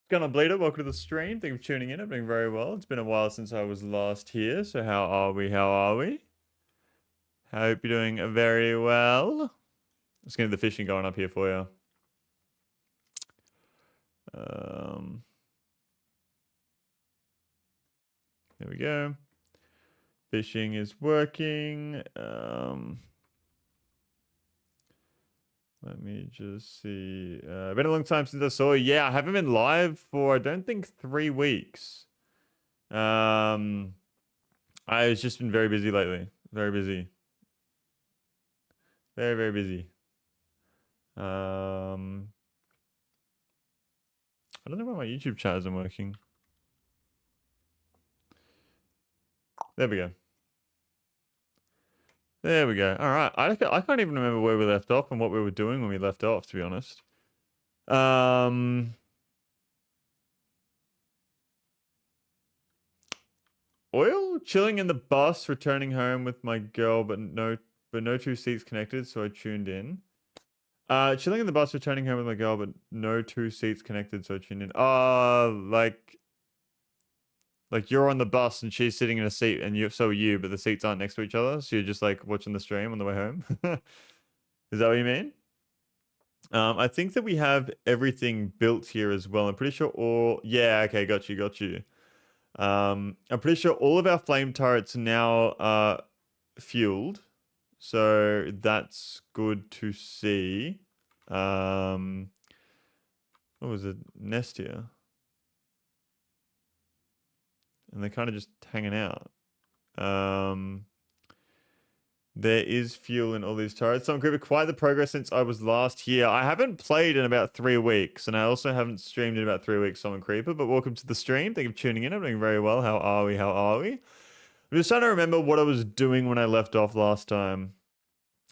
Gonna Bleeder, welcome to the stream. Thank you for tuning in. I'm doing very well. It's been a while since I was last here, so how are we? How are we? Hope you're doing very well. Let's get the fishing going up here for you. There we go. Fishing is working. Let me just see. Been a long time since I saw you. Yeah, I haven't been live for, I don't think, 3 weeks. I've just been very busy lately. Very busy. Very, very busy. I don't know why my YouTube chat isn't working. There we go. There we go. All right. I can't even remember where we left off and what we were doing when we left off, to be honest. Oil? Chilling in the bus, returning home with my girl, but no 2 seats connected, so I tuned in. Chilling in the bus, returning home with my girl, but no 2 seats connected, so I tuned in. Like you're on the bus and she's sitting in a seat, and so are you, but the seats aren't next to each other, so you're just like watching the stream on the way home. Is that what you mean? I think that we have everything built here as well. I'm pretty sure all. Yeah, okay, got you. I'm pretty sure all of our flame turrets now are fueled, so that's good to see. What was it? Nest here. And they're kind of just hanging out. There is fuel in all these turrets. So I'm giving quite the progress since I was last here. I haven't played in about 3 weeks, and I also haven't streamed in about 3 weeks, Solomon Creeper, but welcome to the stream. Thank you for tuning in. I'm doing very well. How are we? How are we? I'm just trying to remember what I was doing when I left off last time.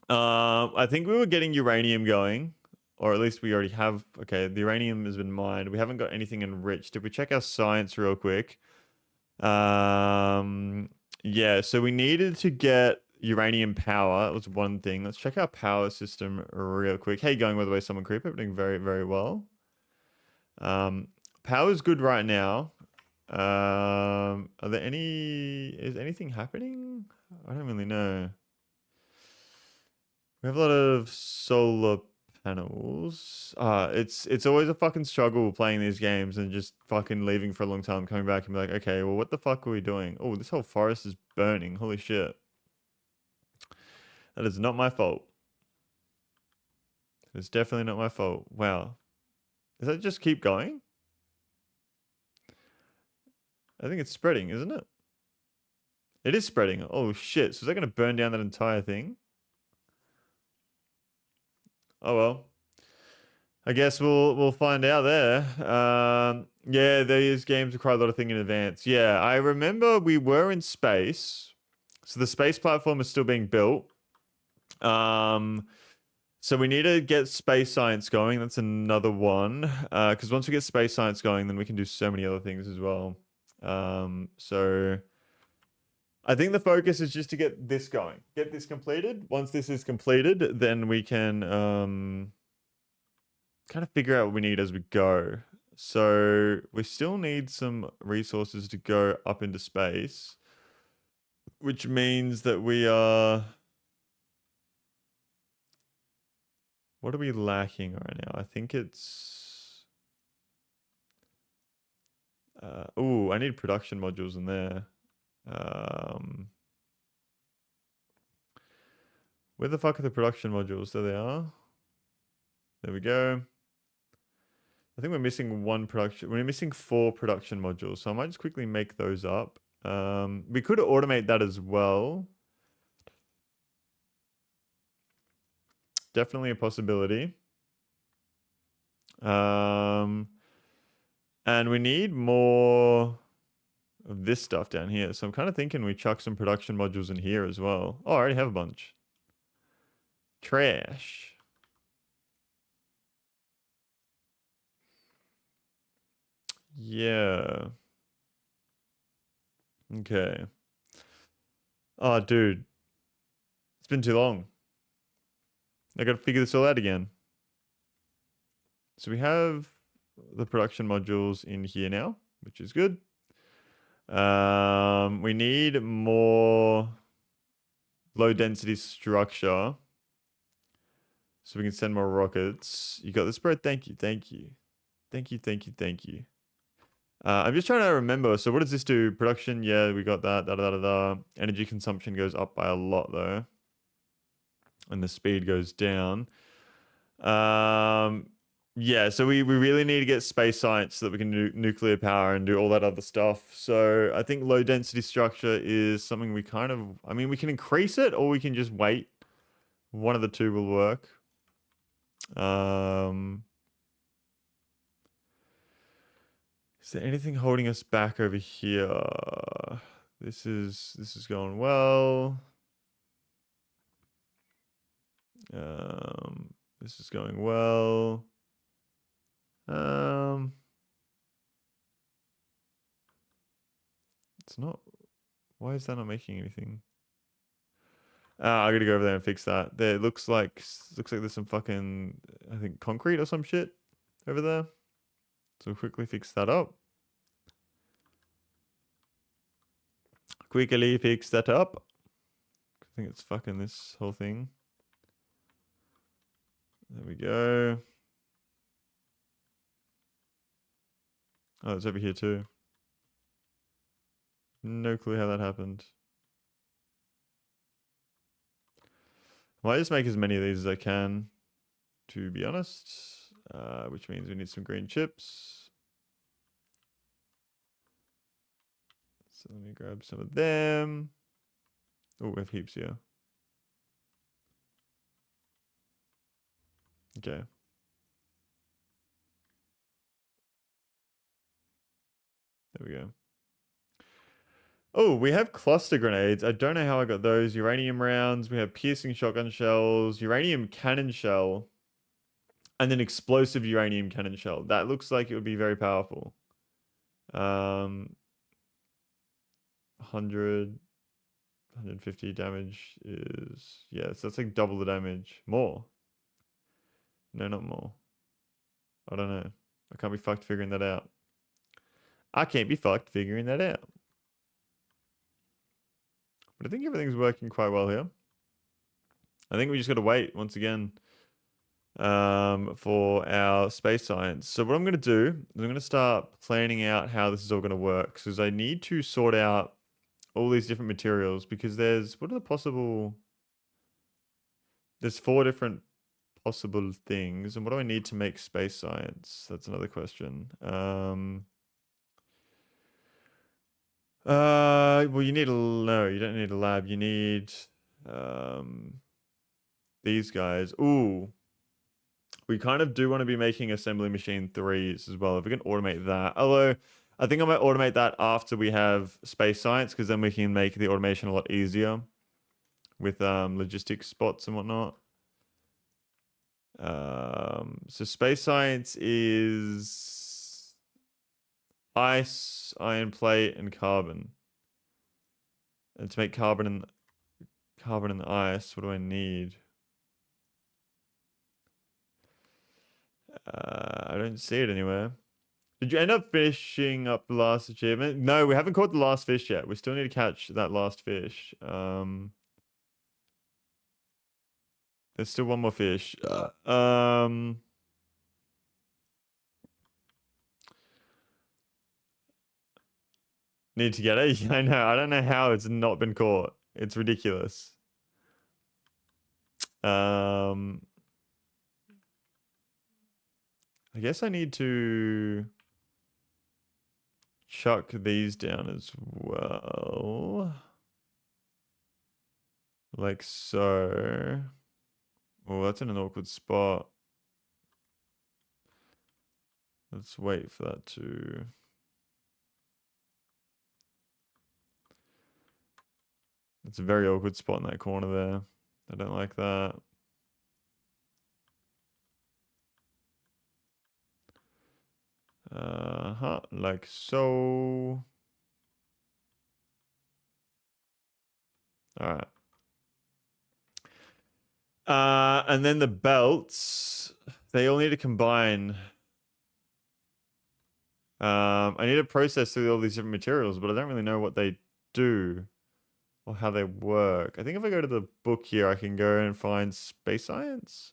I think we were getting uranium going, or at least we already have. Okay, the uranium has been mined. We haven't got anything enriched. If we check our science real quick. Yeah, so we needed to get uranium power. That was one thing. Let's check our power system real quick. Hey, going by the way, Someone Creeper, doing very, very well. Power's good right now. Are there is anything happening? I don't really know. We have a lot of solar panels. It's always a fucking struggle playing these games and just fucking leaving for a long time, coming back and be like, okay, well, what the fuck are we doing? Oh, this whole forest is burning. Holy shit. That is not my fault. It's definitely not my fault. Wow. Does that just keep going? I think it's spreading, isn't it? It is spreading. Oh shit. So is that going to burn down that entire thing? Oh well. I guess we'll find out there. Yeah, these games require a lot of thinking in advance. Yeah, I remember we were in space. So the space platform is still being built. So we need to get space science going. That's another one. Because once we get space science going, then we can do so many other things as well. So I think the focus is just to get this going. Get this completed. Once this is completed, then we can kind of figure out what we need as we go. So we still need some resources to go up into space, which means that we are... What are we lacking right now? I think it's... I need production modules in there. Where the fuck are the production modules? There they are. There we go. I think we're missing we're missing 4 production modules, so I might just quickly make those up. We could automate that as well. Definitely a possibility. And we need more of this stuff down here. So I'm kind of thinking we chuck some production modules in here as well. Oh, I already have a bunch. Trash. Yeah. Okay. Oh, dude. It's been too long. I gotta figure this all out again. So we have the production modules in here now, which is good. We need more low density structure so we can send more rockets. You got this, bro? Thank you, thank you. Thank you, thank you, thank you. I'm just trying to remember. So what does this do? Production, yeah, we got that. Energy consumption goes up by a lot though. And the speed goes down. Yeah, so we really need to get space science so that we can do nuclear power and do all that other stuff. So I think low density structure is something we kind of, I mean, we can increase it or we can just wait. One of the two will work. Is there anything holding us back over here? This is going well. This is going well. It's not. Why is that not making anything? I gotta go over there and fix that. There looks like there's some fucking, I think, concrete or some shit over there. So we'll quickly fix that up. Quickly fix that up. I think it's fucking this whole thing. There we go. Oh, it's over here too. No clue how that happened. I might just make as many of these as I can, to be honest. Which means we need some green chips. So let me grab some of them. Oh, we have heaps here. Okay. There we go. Oh, we have cluster grenades. I don't know how I got those. Uranium rounds. We have piercing shotgun shells. Uranium cannon shell. And then explosive uranium cannon shell. That looks like it would be very powerful. 100, 150 damage is... Yeah, so that's like double the damage. More. No, not more. I don't know. I can't be fucked figuring that out. I can't be fucked figuring that out. But I think everything's working quite well here. I think we just got to wait once again for our space science. So what I'm going to do is I'm going to start planning out how this is all going to work. Because I need to sort out all these different materials because there's, what are the possible... There's 4 different possible things. And what do I need to make space science? That's another question. Well, you need no, you don't need a lab. You need these guys. Ooh, we kind of do want to be making assembly machine 3s as well. If we can automate that, although I think I might automate that after we have space science, because then we can make the automation a lot easier with logistics spots and whatnot. So space science is ice, iron plate, and carbon. And to make carbon and ice, what do I need? I don't see it anywhere. Did you end up fishing up the last achievement? No, we haven't caught the last fish yet. We still need to catch that last fish. There's still one more fish. Need to get it? Yeah, I know. I don't know how it's not been caught. It's ridiculous. I guess I need to chuck these down as well. Like so. Oh, that's in an awkward spot. Let's wait for that to... It's a very awkward spot in that corner there. I don't like that. Like so. All right. And then the belts, they all need to combine. I need to process through all these different materials, but I don't really know what they do or how they work. I think if I go to the book here, I can go and find space science.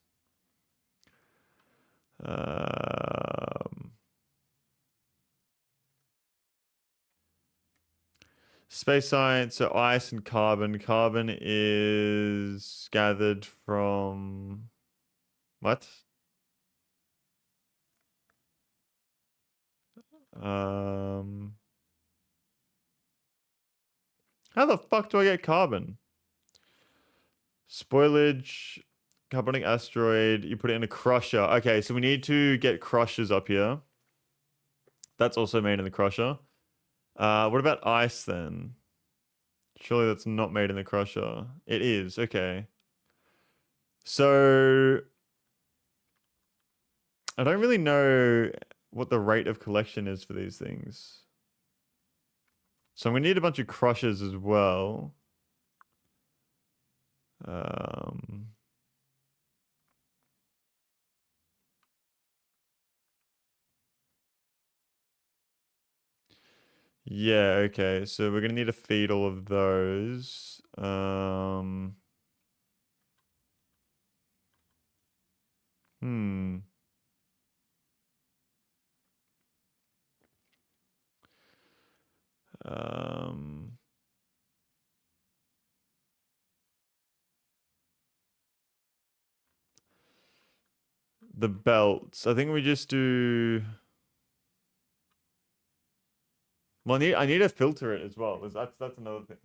Space science, so ice and carbon. Carbon is gathered from what? How the fuck do I get carbon? Spoilage, carbonic asteroid. You put it in a crusher. Okay, so we need to get crushers up here. That's also made in the crusher. What about ice then? Surely that's not made in the crusher. It is. Okay. So I don't really know what the rate of collection is for these things. So I'm gonna need a bunch of crushers as well. Yeah, okay. So we're gonna need to feed all of those. Hmm. Um, the belts. I think we just do. Well, I need to filter it as well. That's another thing.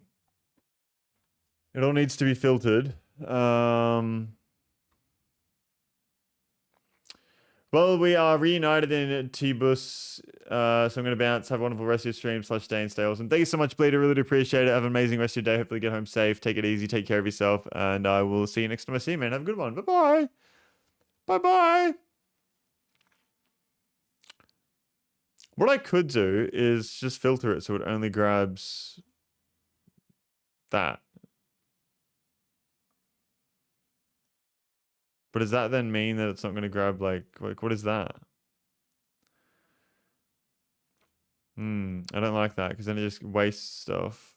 It all needs to be filtered. Well, we are reunited in T-Bus. So I'm gonna bounce. Have a wonderful rest of your stream / day and stay awesome. Thank you so much, Bleeder. Really do appreciate it. Have an amazing rest of your day. Hopefully get home safe. Take it easy. Take care of yourself. And I will see you next time I see you, man. Have a good one. Bye-bye. Bye-bye. What I could do is just filter it so it only grabs that. But does that then mean that it's not going to grab like what is that? I don't like that because then it just wastes stuff.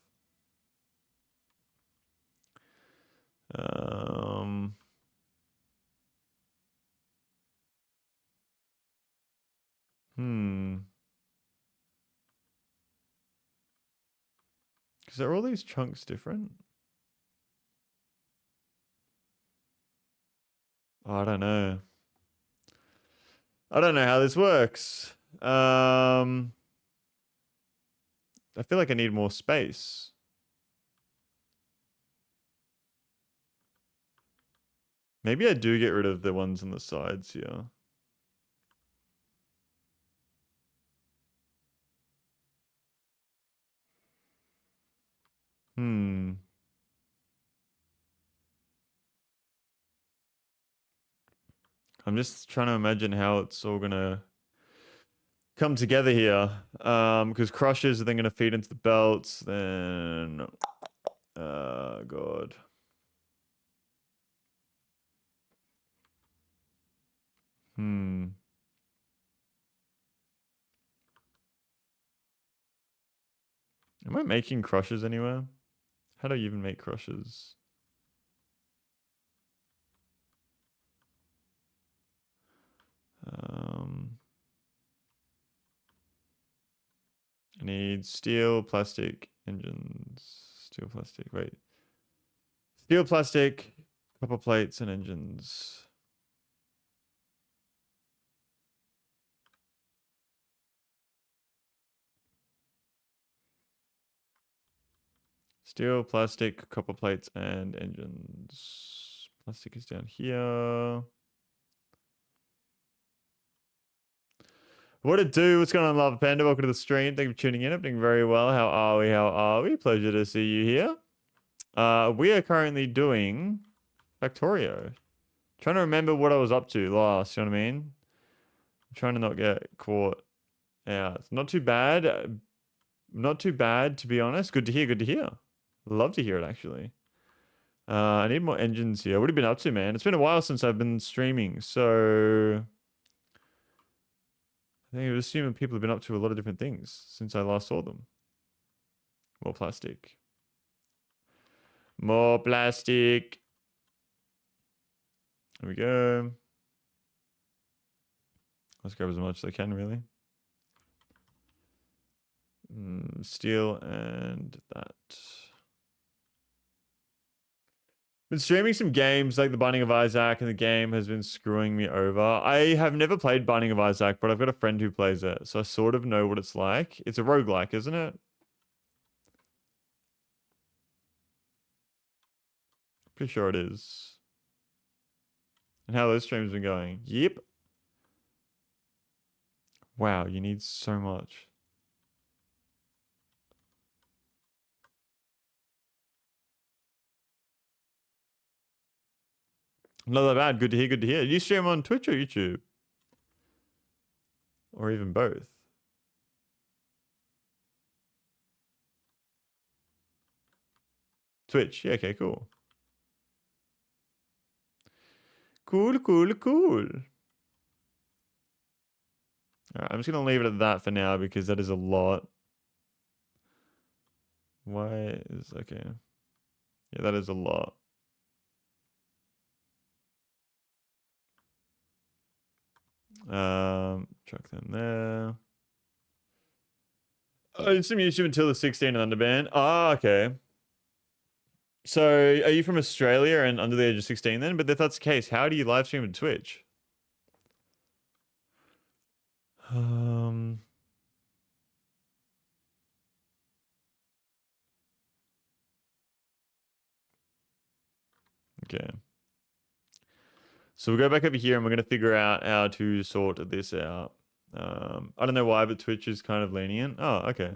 Because are all these chunks different? Oh, I don't know. I don't know how this works. I feel like I need more space. Maybe I do get rid of the ones on the sides here. I'm just trying to imagine how it's all gonna come together here. Because crushers are then gonna feed into the belts, then God. Am I making crushers anywhere? How do I even make crushers? I need steel, plastic, engines. Steel, plastic, wait. Steel, plastic, copper plates, and engines. Steel, plastic, copper plates, and engines. Plastic is down here. What it do? What's going on, Lava Panda? Welcome to the stream. Thank you for tuning in. I'm doing very well. How are we? How are we? Pleasure to see you here. We are currently doing Factorio. Trying to remember what I was up to last, you know what I mean? I'm trying to not get caught out. It's not too bad. Not too bad, to be honest. Good to hear, good to hear. Love to hear it, actually. I need more engines here. What have you been up to, man? It's been a while since I've been streaming, so I think I would assume people have been up to a lot of different things since I last saw them. More plastic. More plastic. There we go. Let's grab as much as I can, really. Steel and that. Been streaming some games like the Binding of Isaac, and the game has been screwing me over. I have never played Binding of Isaac, but I've got a friend who plays it, so I sort of know what it's like. It's a roguelike, isn't it? Pretty sure it is. And how those streams been going? Yep. Wow, you need so much. Not that bad. Good to hear, good to hear. Do you stream on Twitch or YouTube? Or even both? Twitch. Yeah, okay, cool. Cool, cool, cool. Alright, I'm just gonna leave it at that for now because that is a lot. Why is okay? Yeah, that is a lot. Chuck them there. Oh, it's from YouTube until the 16 and under ban. Ah, okay. So, are you from Australia and under the age of 16 then? But if that's the case, how do you live stream on Twitch? Okay. So we'll go back over here and we're going to figure out how to sort this out. I don't know why, but Twitch is kind of lenient. Oh, okay.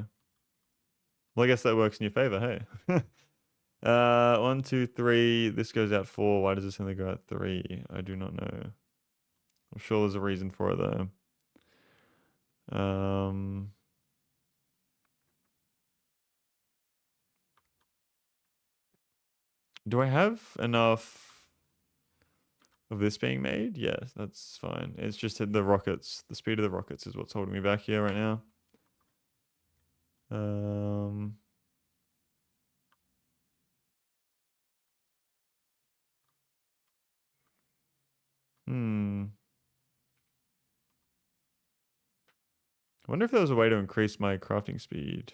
Well, I guess that works in your favor, hey. 1, 2, 3. This goes out 4. Why does this only go out 3? I do not know. I'm sure there's a reason for it though. Do I have enough of this being made? Yes, that's fine. It's just the rockets. The speed of the rockets is what's holding me back here right now. I wonder if there was a way to increase my crafting speed.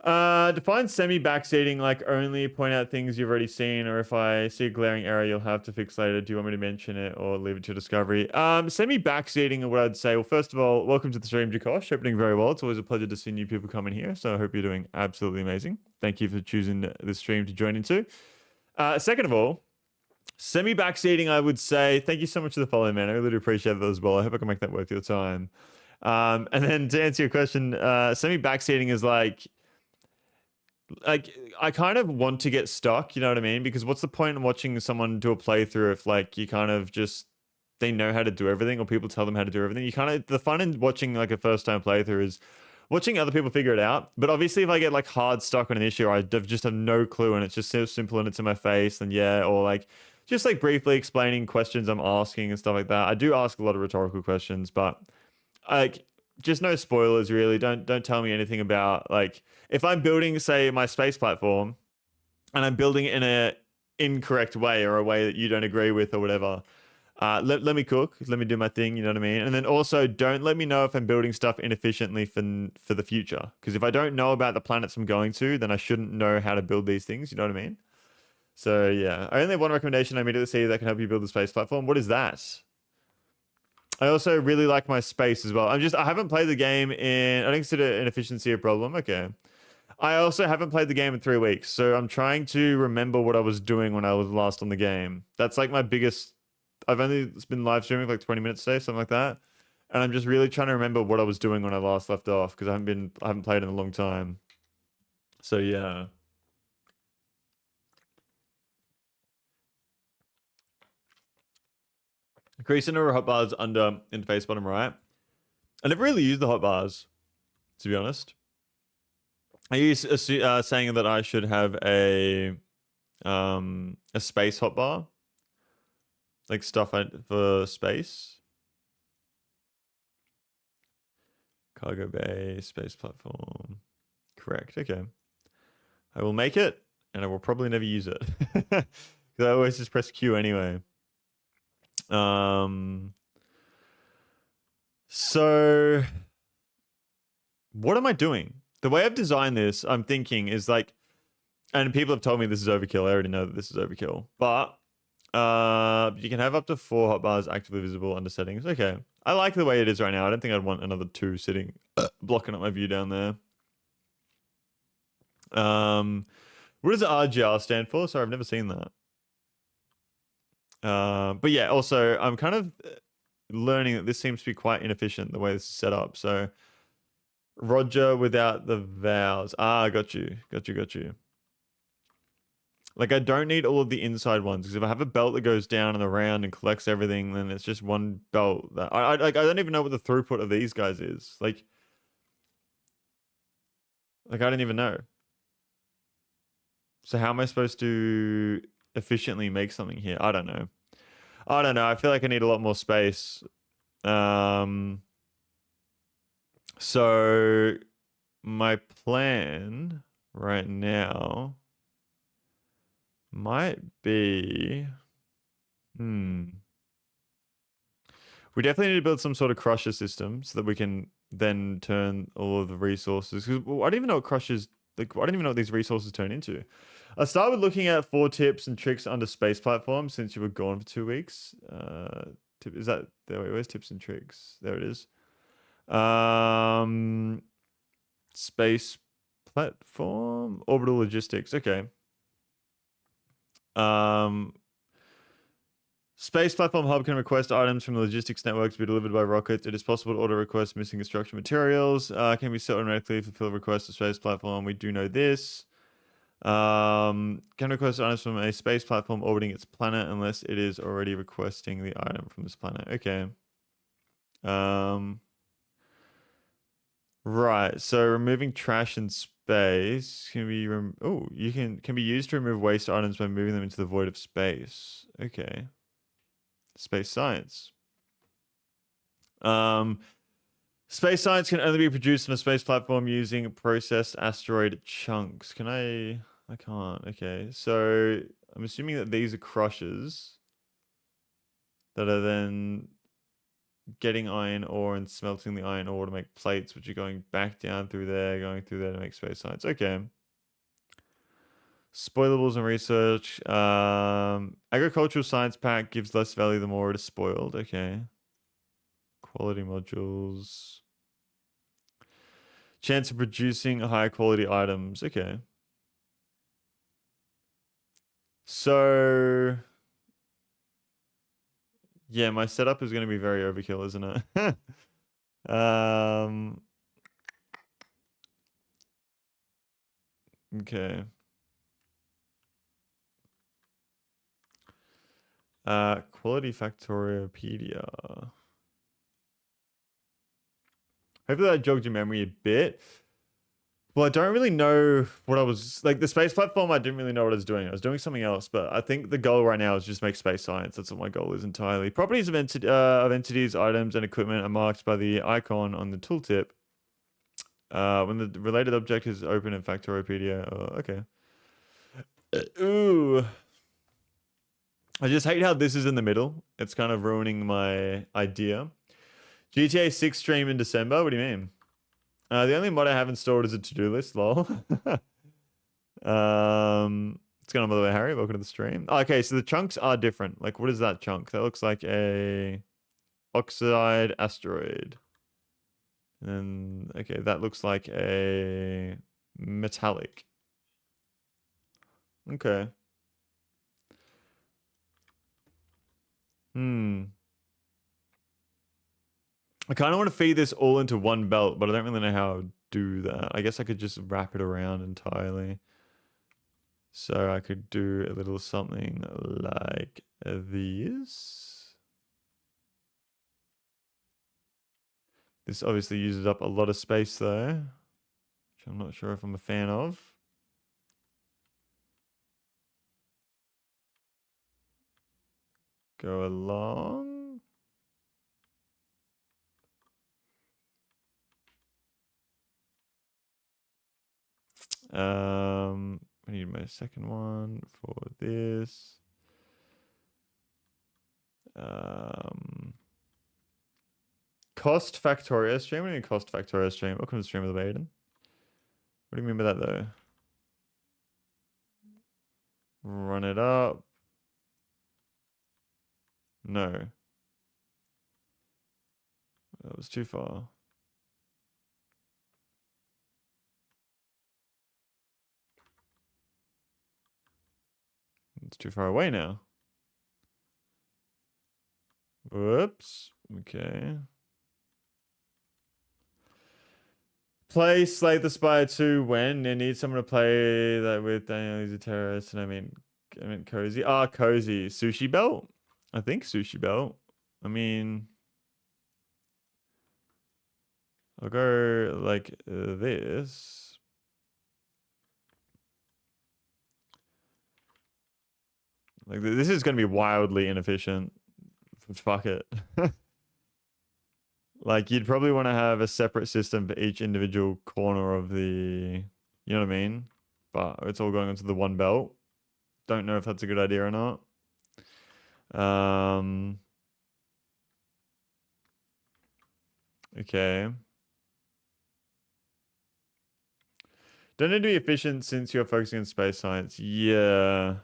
Define semi-backseating, like only point out things you've already seen, or if I see a glaring error you'll have to fix later. Do you want me to mention it or leave it to discovery? Semi-backseating, what I'd say, well, first of all, welcome to the stream, Jakosh. Hope you're doing very well. It's always a pleasure to see new people come in here, so I hope you're doing absolutely amazing. Thank you for choosing this stream to join into. Second of all, semi-backseating, I would say, thank you so much for the follow, man. I really do appreciate that as well. I hope I can make that worth your time. And then to answer your question, semi-backseating is like I kind of want to get stuck, you know what I mean? Because what's the point in watching someone do a playthrough if like you kind of just they know how to do everything or people tell them how to do everything? You kind of the fun in watching like a first time playthrough is watching other people figure it out. But obviously if I get like hard stuck on an issue, I just have no clue and it's just so simple and it's in my face, then yeah, or like just like briefly explaining questions I'm asking and stuff like that. I do ask a lot of rhetorical questions, but like just no spoilers really. Don't tell me anything about like if I'm building, say, my space platform and I'm building it in a incorrect way or a way that you don't agree with or whatever, Let me cook. Let me do my thing. You know what I mean? And then also don't let me know if I'm building stuff inefficiently for the future. Because if I don't know about the planets I'm going to, then I shouldn't know how to build these things. You know what I mean? So yeah, I only have one recommendation I immediately see that can help you build a space platform. What is that? I also really like my space as well. I haven't played the game in, I don't consider inefficiency a problem. Okay. I also haven't played the game in 3 weeks, so I'm trying to remember what I was doing when I was last on the game. That's like my biggest. I've only been live streaming for like 20 minutes today, something like that, and I'm just really trying to remember what I was doing when I last left off because I haven't played in a long time. So yeah. Increase the number of hotbars under interface bottom right. I never really use the hotbars, to be honest. I use saying that I should have a space hotbar, like stuff for space. Cargo bay, space platform. Correct. Okay. I will make it, and I will probably never use it because I always just press Q anyway. So what am I doing? The way I've designed this, I'm thinking is like, and people have told me this is overkill. I already know that this is overkill, but you can have up to 4 hotbars actively visible under settings. Okay. I like the way it is right now. I don't think I'd want another 2 sitting blocking up my view down there. What does RGR stand for? Sorry, I've never seen that. But yeah, also I'm kind of learning that this seems to be quite inefficient the way this is set up. So Roger without the vowels. Got you. Like I don't need all of the inside ones because if I have a belt that goes down and around and collects everything, then it's just one belt. That I don't even know what the throughput of these guys is. Like I don't even know. So how am I supposed to efficiently make something here? I don't know. I feel like I need a lot more space. So my plan right now might be, we definitely need to build some sort of crusher system so that we can then turn all of the resources. Because I don't even know what crushers, like, I don't even know what these resources turn into. I started with looking at 4 tips and tricks under space platform since you were gone for 2 weeks. Is that there? Where's tips and tricks? There it is. Space platform, orbital logistics. Okay. Space platform hub can request items from the logistics network to be delivered by rockets. It is possible to auto request missing construction materials. Can be set automatically fulfill requests to space platform. We do know this. Can request items from a space platform orbiting its planet unless it is already requesting the item from this planet. Okay. Right. So removing trash in space can be can be used to remove waste items by moving them into the void of space. Okay. Space science. Space science can only be produced on a space platform using processed asteroid chunks. Can I can't. Okay. So I'm assuming that these are crushers that are then getting iron ore and smelting the iron ore to make plates, which are going back down through there, going through there to make space science. Okay. Spoilables and research. Agricultural science pack gives less value the more it is spoiled. Okay. Quality modules. Chance of producing high quality items. Okay. So yeah, my setup is going to be very overkill, isn't it? Okay. Quality Factoriopedia. Hopefully that jogged your memory a bit. Well, I don't really know what I was like. The space platform, I didn't really know what I was doing. I was doing something else, but I think the goal right now is just make space science. That's what my goal is entirely. Properties of entities, items, and equipment are marked by the icon on the tooltip. When the related object is open in Factoriopedia. Oh, okay. Ooh. I just hate how this is in the middle. It's kind of ruining my idea. GTA 6 stream in December? What do you mean? The only mod I have installed is a to-do list, lol. What's going on, by the way, Harry? Welcome to the stream. Oh, okay, so the chunks are different. Like, what is that chunk? That looks like a oxide asteroid. And okay, that looks like a metallic. Okay. I kind of want to feed this all into one belt, but I don't really know how to do that. I guess I could just wrap it around entirely. So I could do a little something like this. This obviously uses up a lot of space though, which I'm not sure if I'm a fan of. Go along. I need my second one for this. Cost Factorio stream? What do you mean cost Factorio stream? Welcome to the stream of the Maiden. What do you mean by that though? Run it up. No. That was too far. It's too far away now. Whoops. Okay. Play Slay the Spire 2 when? You need someone to play that with Daniel. He's a terrorist. And I mean Cozy. Ah, Cozy. Sushi Belt? I think Sushi Belt. I mean, I'll go like this. Like this is going to be wildly inefficient. Fuck it. Like you'd probably want to have a separate system for each individual corner of the, you know what I mean? But it's all going onto the one belt. Don't know if that's a good idea or not. Okay. Don't need to be efficient since you're focusing on space science. Yeah.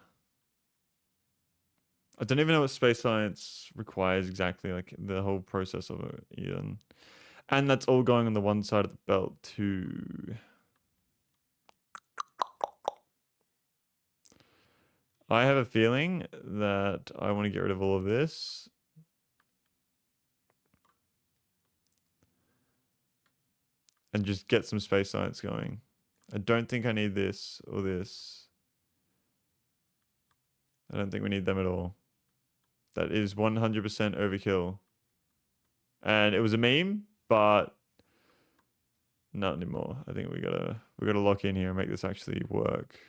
I don't even know what space science requires exactly, like the whole process of it even. And that's all going on the one side of the belt too. I have a feeling that I want to get rid of all of this. And just get some space science going. I don't think I need this or this. I don't think we need them at all. That is 100% overkill. And it was a meme, but not anymore. I think we gotta lock in here and make this actually work.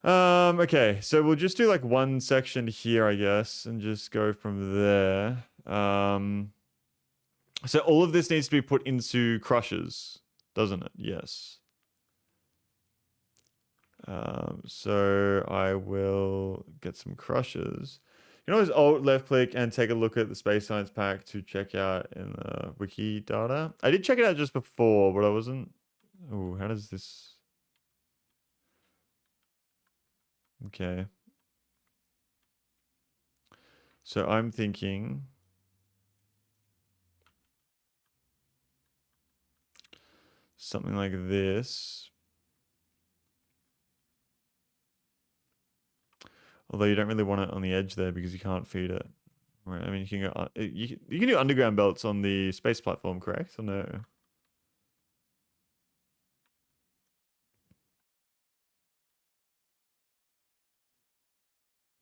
Okay, so we'll just do like one section here, I guess, and just go from there. So all of this needs to be put into crushers, doesn't it? Yes. So I will get some crushers. You can always alt left click and take a look at the space science pack to check out in the wiki data. I did check it out just before, but I wasn't. Oh, how does this? Okay. So I'm thinking something like this. Although you don't really want it on the edge there because you can't feed it. Right. I mean, you can go. You can do underground belts on the space platform, correct? Or no?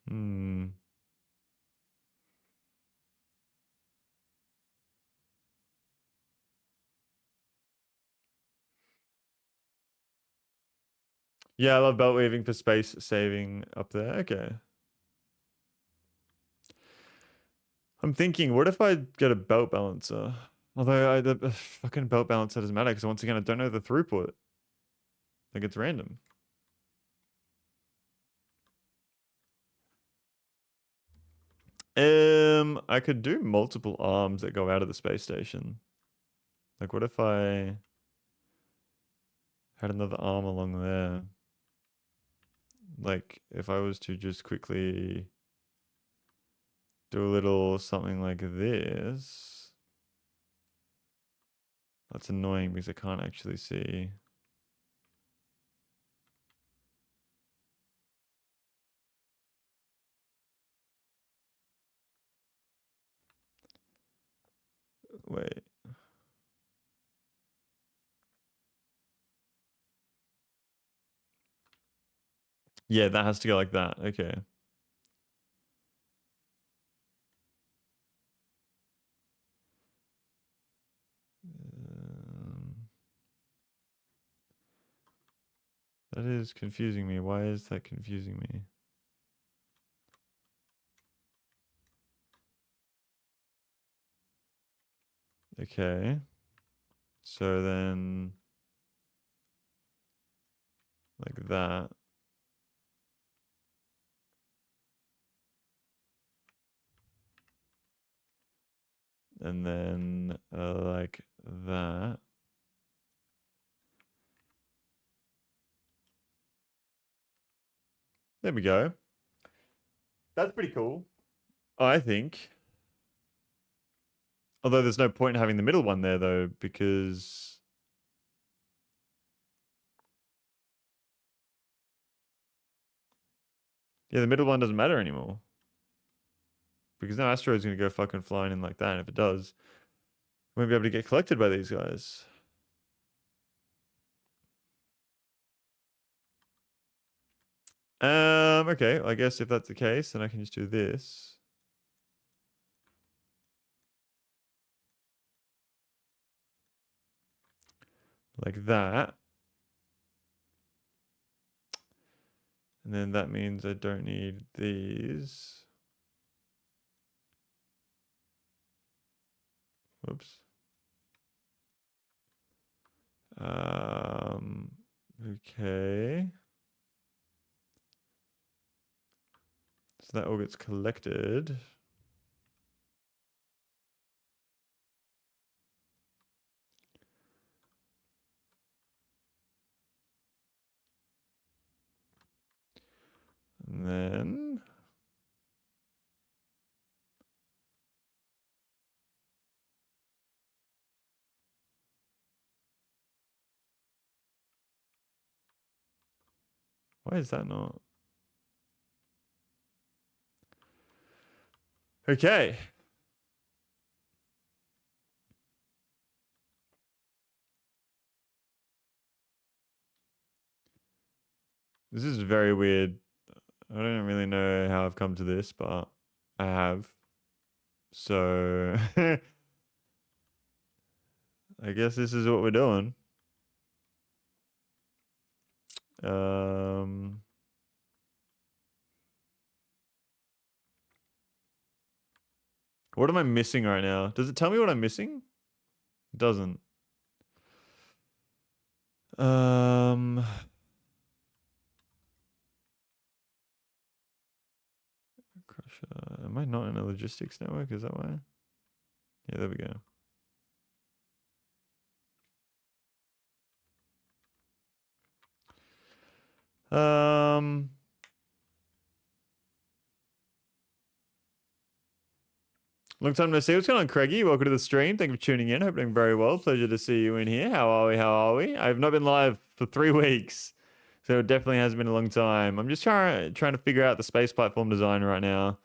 Hmm. Yeah, I love belt weaving for space saving up there. Okay. I'm thinking, what if I get a belt balancer? Although the fucking belt balancer doesn't matter because once again, I don't know the throughput. Like it's random. I could do multiple arms that go out of the space station. Like, what if I had another arm along there? Like, if I was to just quickly do a little something like this. That's annoying because I can't actually see. Wait. Yeah, that has to go like that. Okay. Um, that is confusing me. Why is that confusing me? Okay. So then, like that. And then like that. There we go. That's pretty cool. I think. Although there's no point in having the middle one there though, because yeah, the middle one doesn't matter anymore. Because no asteroid's gonna go fucking flying in like that, and if it does, we won't be able to get collected by these guys. Okay, I guess if that's the case, then I can just do this. Like that. And then that means I don't need these. Whoops. Okay. So that all gets collected. And then why is that not? Okay. This is very weird. I don't really know how I've come to this, but I have. So I guess this is what we're doing. Um, what am I missing right now? Does it tell me what I'm missing? It doesn't. Um, Crusher. Am I not in a logistics network? Is that why? Yeah, there we go. Um, Long time no see. What's going on, Craigie? Welcome to the stream. Thank you for tuning in. Hope you're doing very well. Pleasure to see you in here. How are we? How are we? I've not been live for 3 weeks, so it definitely has been a long time. I'm just trying to figure out the space platform design right now.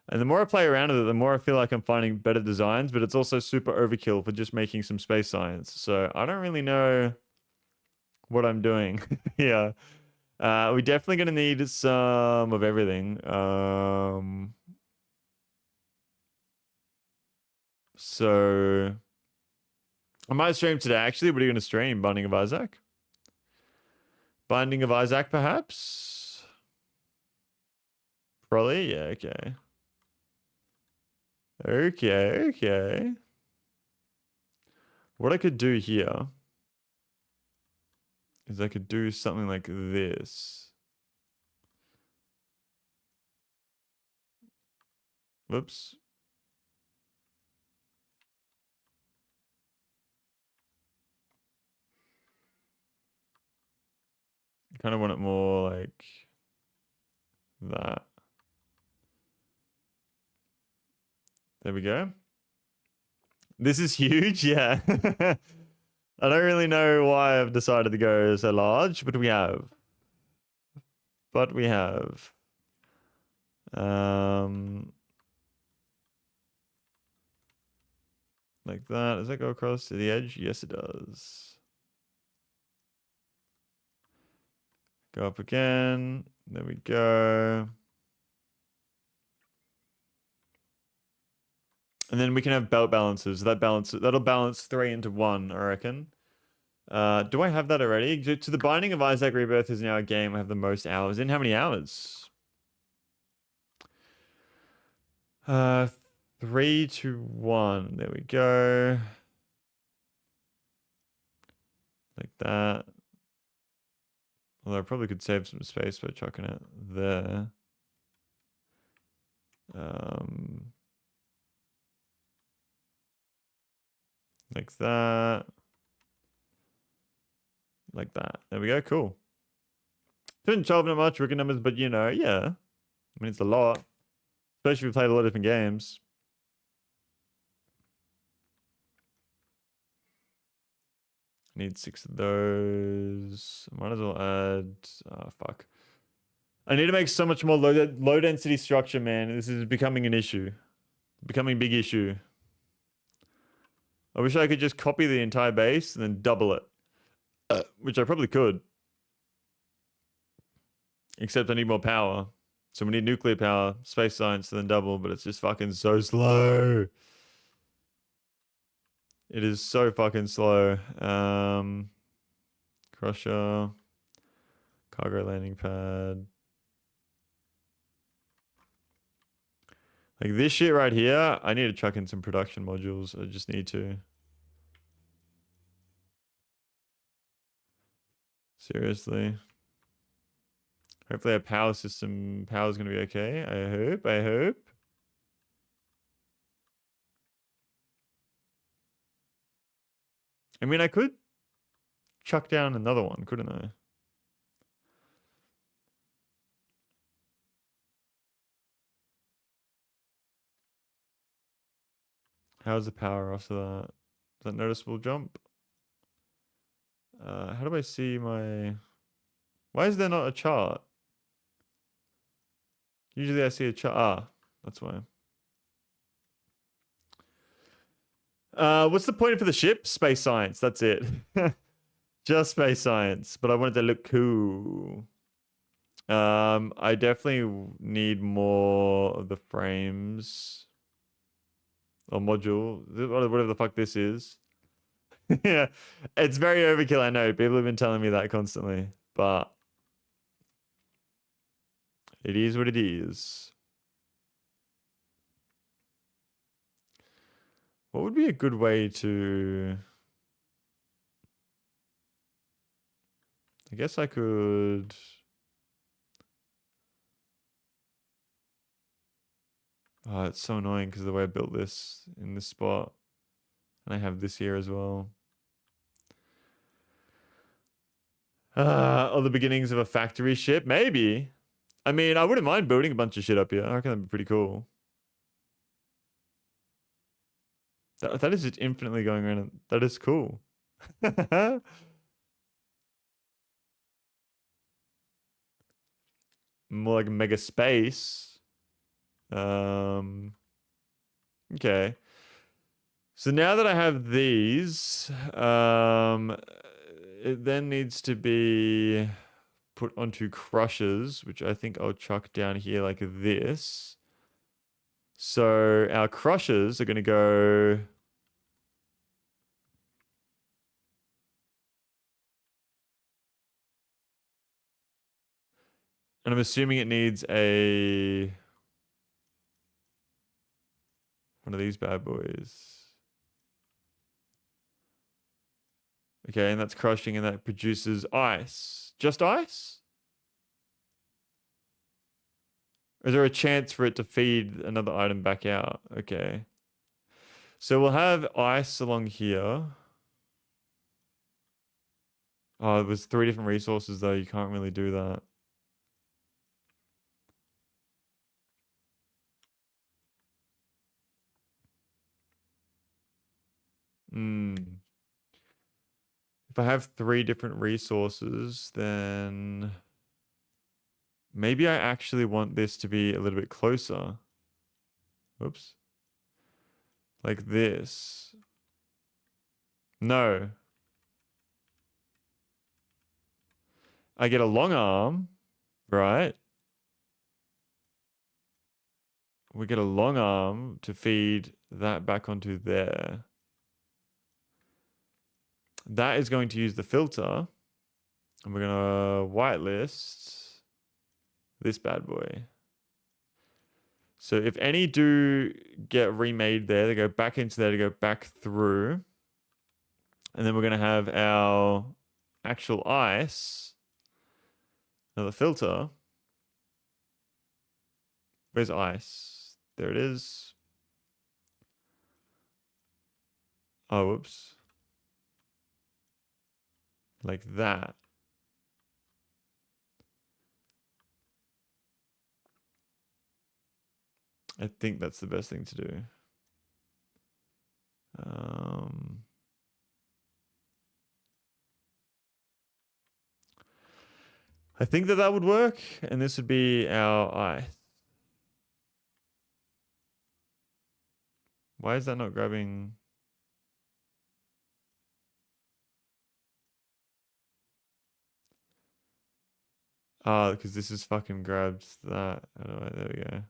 And the more I play around with it, the more I feel like I'm finding better designs, but it's also super overkill for just making some space science. So I don't really know what I'm doing. Yeah. We're definitely going to need some of everything. So I might stream today, actually. What are you going to stream? Binding of Isaac? Binding of Isaac, perhaps? Probably? Yeah, okay. Okay. What I could do here is I could do something like this. Whoops. I kind of want it more like that. There we go. This is huge, yeah. I don't really know why I've decided to go so large, but we have. But we have. Like that. Does that go across to the edge? Yes, it does. Go up again. There we go. And then we can have belt balances. That'll balance 3 into 1, I reckon. Do I have that already? To the Binding of Isaac Rebirth is now a game I have the most hours in. How many hours? 3 to 1. There we go. Like that. Although I probably could save some space by chucking it there. Like that. Like that. There we go. Cool. 212 not much rookie numbers, but you know, yeah. I mean, it's a lot. Especially if we played a lot of different games. Need 6 of those. Might as well add. Oh, fuck. I need to make so much more low density structure, man. This is becoming an issue. Becoming a big issue. I wish I could just copy the entire base and then double it. Which I probably could. Except I need more power. So we need nuclear power, space science, and then double, but it's just fucking so slow. It is so fucking slow. Crusher. Cargo landing pad. Like this shit right here, I need to chuck in some production modules. I just need to. Seriously. Hopefully our power is going to be okay. I hope. I mean, I could chuck down another one, couldn't I? How's the power after that? Is that noticeable jump? How do I see my... Why is there not a chart? Usually I see a chart. Ah, that's why. What's the point for the ship? Space science. That's it. Just space science. But I wanted to look cool. I definitely need more of the frames. Or module. Whatever the fuck this is. Yeah. It's very overkill, I know. People have been telling me that constantly. But it is what it is. What would be a good way to... I guess I could... Oh, it's so annoying because of the way I built this in this spot. And I have this here as well. Or the beginnings of a factory ship? Maybe. I mean, I wouldn't mind building a bunch of shit up here. I reckon that'd be pretty cool. That is just infinitely going around. That is cool. More like mega space. Okay. So now that I have these, it then needs to be put onto crushers, which I think I'll chuck down here like this. So our crushers are going to go... And I'm assuming it needs a... one of these bad boys. Okay, and that's crushing and that produces ice. Just ice? Is there a chance for it to feed another item back out? Okay. So we'll have ice along here. Oh, it was 3 different resources though. You can't really do that. Hmm. If I have 3 different resources, then maybe I actually want this to be a little bit closer. Oops. Like this. No. I get a long arm, right? We get a long arm to feed that back onto there. That is going to use the filter. And we're going to whitelist this bad boy. So if any do get remade there, they go back into there to go back through. And then we're going to have our actual ice. Another filter. Where's ice? There it is. Oh, whoops. Like that. I think that's the best thing to do. I think that would work, and this would be our ice. Why is that not grabbing? Ah, because this is fucking grabbed that. Anyway, there we go.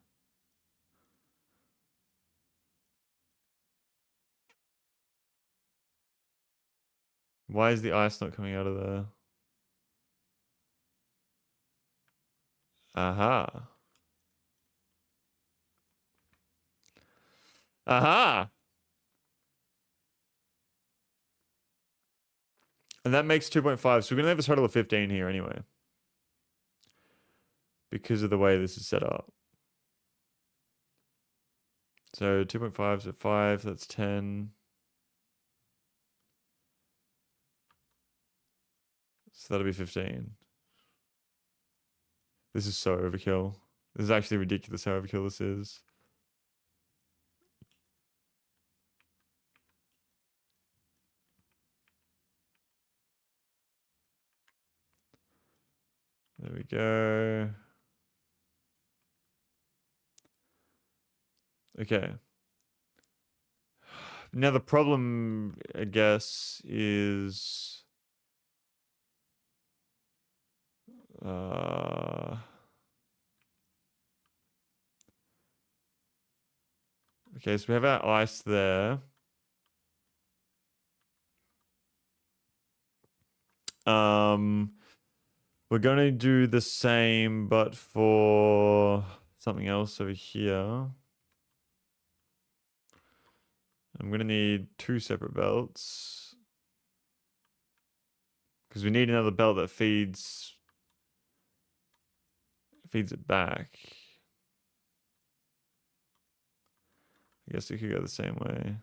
Why is the ice not coming out of there? Aha. Aha! And that makes 2.5. So we're going to have a total of 15 here anyway. Because of the way this is set up. So 2.5 so 5, that's 10. So that'll be 15. This is so overkill. This is actually ridiculous how overkill this is. There we go. Okay. Now the problem, I guess, is okay, so we have our ice there. We're going to do the same, but for something else over here. I'm going to need 2 separate belts. Because we need another belt that feeds it back. I guess it could go the same way.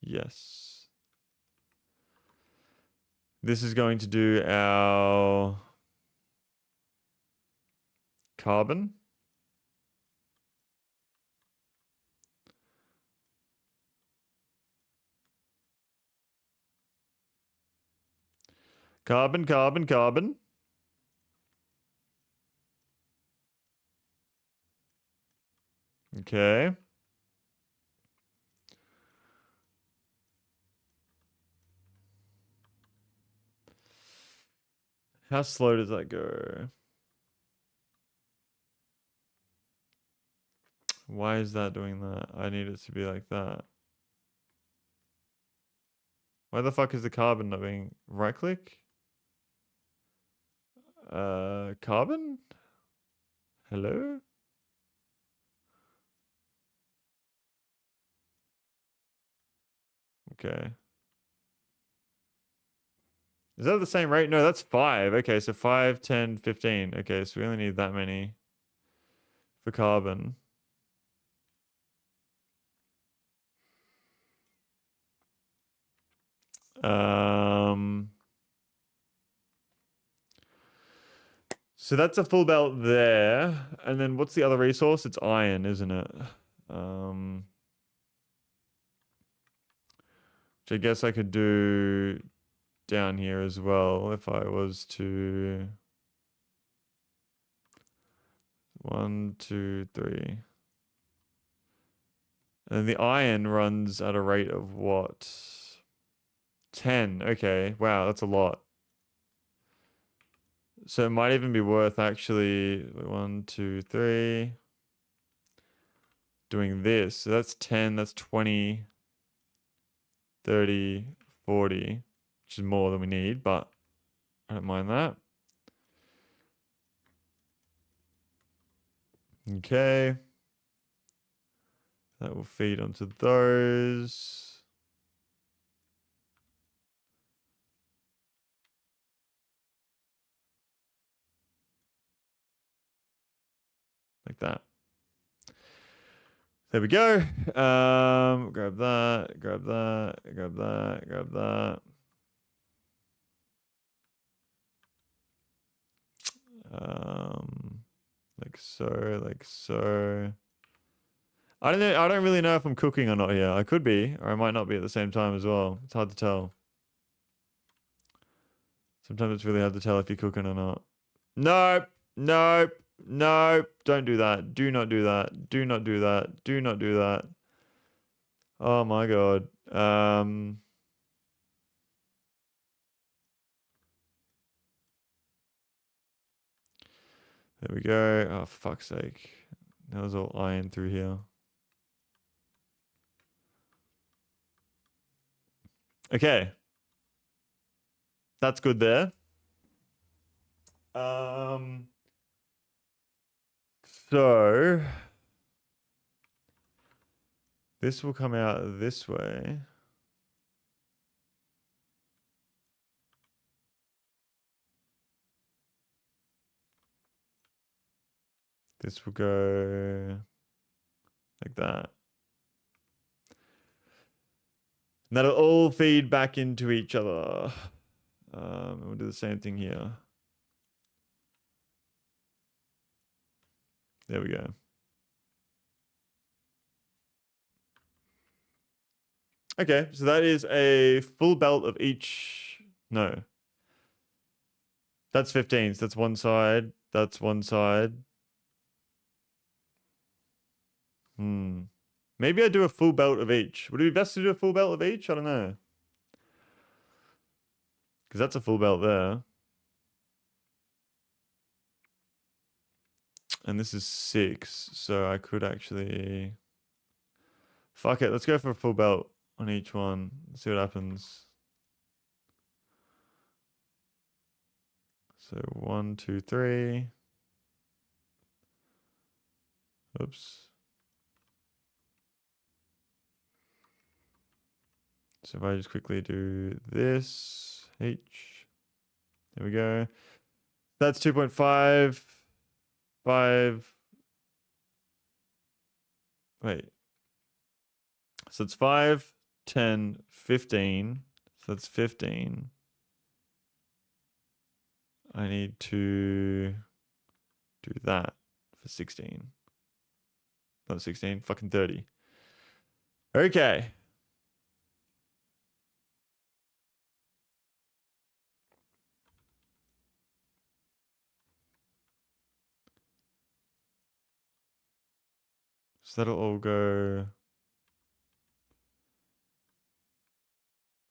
Yes. This is going to do our carbon. Carbon, carbon, carbon. Okay. How slow does that go? Why is that doing that? I need it to be like that. Why the fuck is the carbon not being right click? Carbon? Hello? Okay. Is that the same rate? No, that's 5. Okay, so 5, 10, 15. Okay, so we only need that many for carbon. So that's a full belt there. And then what's the other resource? It's iron, isn't it? Which I guess I could do down here as well if I was to 1, 2, 3. And the iron runs at a rate of what? 10. Okay. Wow, that's a lot. So it might even be worth actually 1, 2, 3 doing this. So that's 10, that's 20, 30, 40, which is more than we need, but I don't mind that. Okay. That will feed onto those. Like that. There we go. Grab that, grab that, grab that, grab that. Like so, like so. I don't know. I don't really know if I'm cooking or not here. I could be, or I might not be at the same time as well. It's hard to tell. Sometimes it's really hard to tell if you're cooking or not. Nope. Nope. Nope. Don't do that. Do not do that. Do not do that. Do not do that. Oh my god. There we go. Oh, fuck's sake. That was all iron through here. Okay. That's good there. So this will come out this way. This will go like that. And that'll all feed back into each other. We'll do the same thing here. There we go. Okay, so that is a full belt of each. No. That's 15. So that's one side. That's one side. Maybe I do a full belt of each. Would it be best to do a full belt of each? I don't know. Because that's a full belt there. And this is 6. So I could actually... Fuck it. Let's go for a full belt on each one. See what happens. So 1, 2, 3. Oops. So if I just quickly do this, H, there we go. That's 2.5, 5. Wait. So it's 5, 10, 15. So that's 15. I need to do that for 16. Not 16, fucking 30. Okay. So that'll all go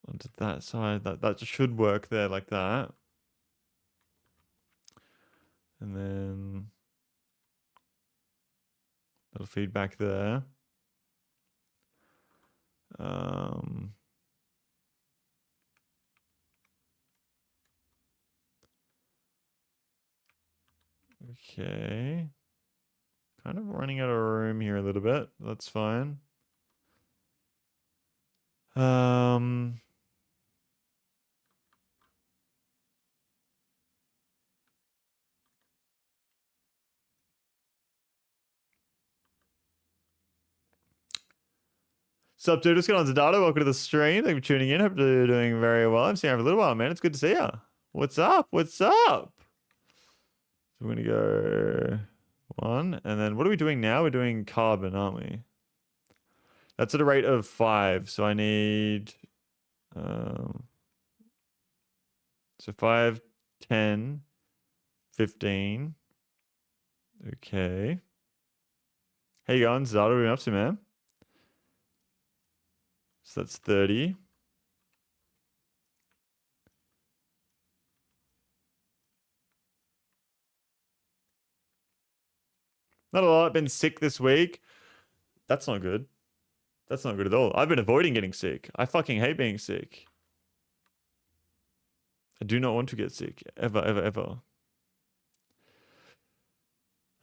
onto that side. That should work there like that. And then that'll feed back there. Okay. Kind of running out of room here a little bit. That's fine. Um, Sup, dude? What's going on, Zadado? Welcome to the stream. Thank you for tuning in. Hope you're doing very well. I'm seeing you for a little while, man. It's good to see you. What's up? What's up? So we're gonna go one, and then what are we doing now? We're doing carbon, aren't we? That's at a rate of 5, so I need so 5, 10, 15. Okay. How you going, Zadado? What are you up to, man? So that's 30. Not a lot. I've been sick this week. That's not good. That's not good at all. I've been avoiding getting sick. I fucking hate being sick. I do not want to get sick. Ever, ever, ever.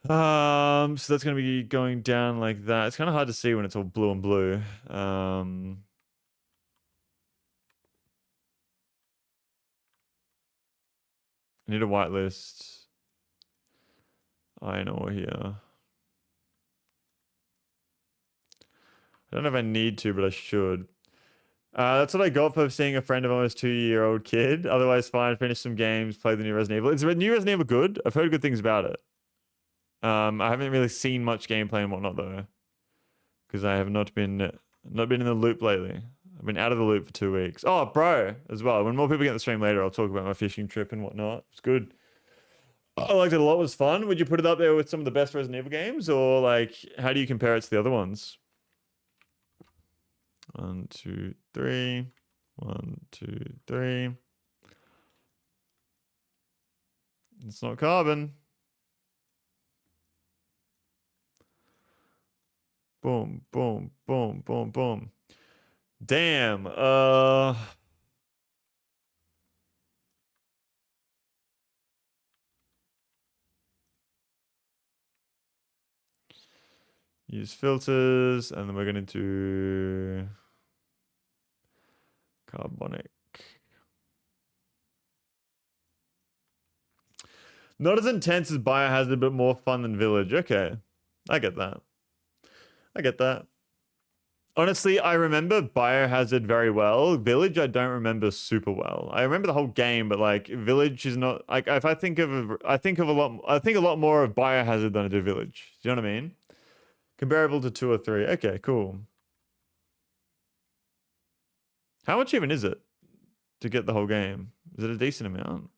So that's gonna be going down like that. It's kind of hard to see when it's all blue and blue. I need a whitelist. I know here. I don't know if I need to, but I should. That's what I got for seeing a friend of almost 2-year-old kid. Otherwise, fine. Finish some games. Play the new Resident Evil. Is the new Resident Evil good? I've heard good things about it. I haven't really seen much gameplay and whatnot though, because I have not been in the loop lately. I've been out of the loop for 2 weeks. Oh, bro, as well. When more people get in the stream later, I'll talk about my fishing trip and whatnot. It's good. I liked it a lot. It was fun. Would you put it up there with some of the best Resident Evil games, or like, how do you compare it to the other ones? 1, 2, 3. 1, 2, 3. It's not carbon. Boom, boom, boom, boom, boom. Damn. Use filters, and then we're going to do carbonic. Not as intense as Biohazard, but more fun than Village. Okay. I get that. I get that. Honestly, I remember Biohazard very well. Village, I don't remember super well. I remember the whole game, but like Village is not like if I think of a lot more of Biohazard than I do Village. Do you know what I mean? Comparable to 2 or 3. Okay, cool. How much even is it to get the whole game? Is it a decent amount?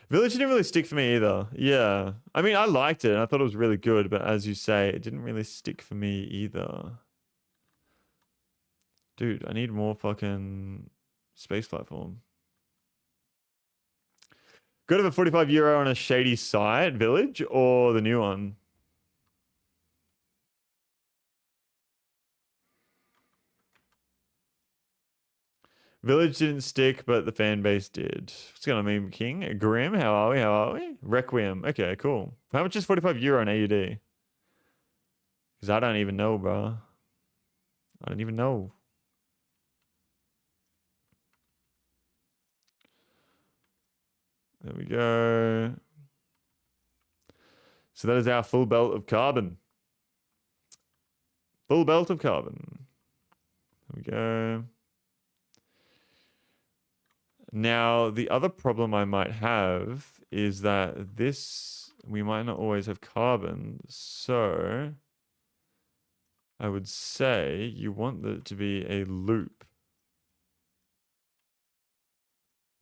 Village didn't really stick for me either. Yeah. I mean, I liked it. I thought it was really good, but as you say, it didn't really stick for me either. Dude, I need more fucking space platform. Good of a 45 euro on a shady site, Village, or the new one? Village didn't stick, but the fan base did. What's going on, Meme King? Grim, how are we? How are we? Requiem. Okay, cool. How much is 45 euro on AUD? Because I don't even know, bro. I don't even know. There we go. So that is our full belt of carbon. Full belt of carbon. There we go. Now, the other problem I might have is that this, we might not always have carbon. So I would say you want it to be a loop.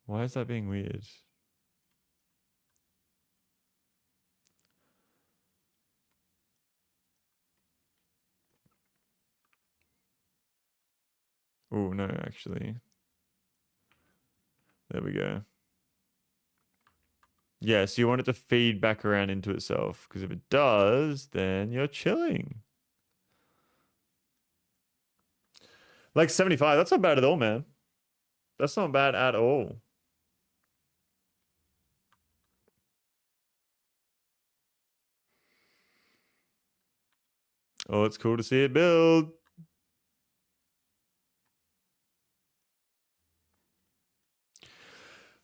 Why is that being weird? Oh, no, actually. There we go. Yeah, so you want it to feed back around into itself, because if it does, then you're chilling. Like 75, that's not bad at all, man. That's not bad at all. Oh, it's cool to see it build.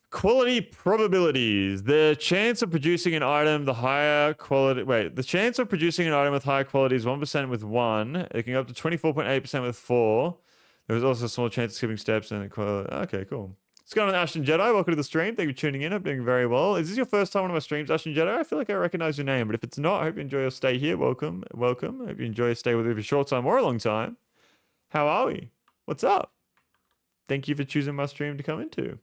Quality probabilities. The chance of producing an item the higher quality. Wait, the chance of producing an item with higher quality is 1% with 1. It can go up to 24.8% with 4. There's also a small chance of skipping steps and quality. Okay, cool. What's going on, Ashton Jedi? Welcome to the stream. Thank you for tuning in. I'm doing very well. Is this your first time on my streams, Ashton Jedi? I feel like I recognize your name, but if it's not, I hope you enjoy your stay here. Welcome. Welcome. I hope you enjoy your stay with me for a short time or a long time. How are we? What's up? Thank you for choosing my stream to come into.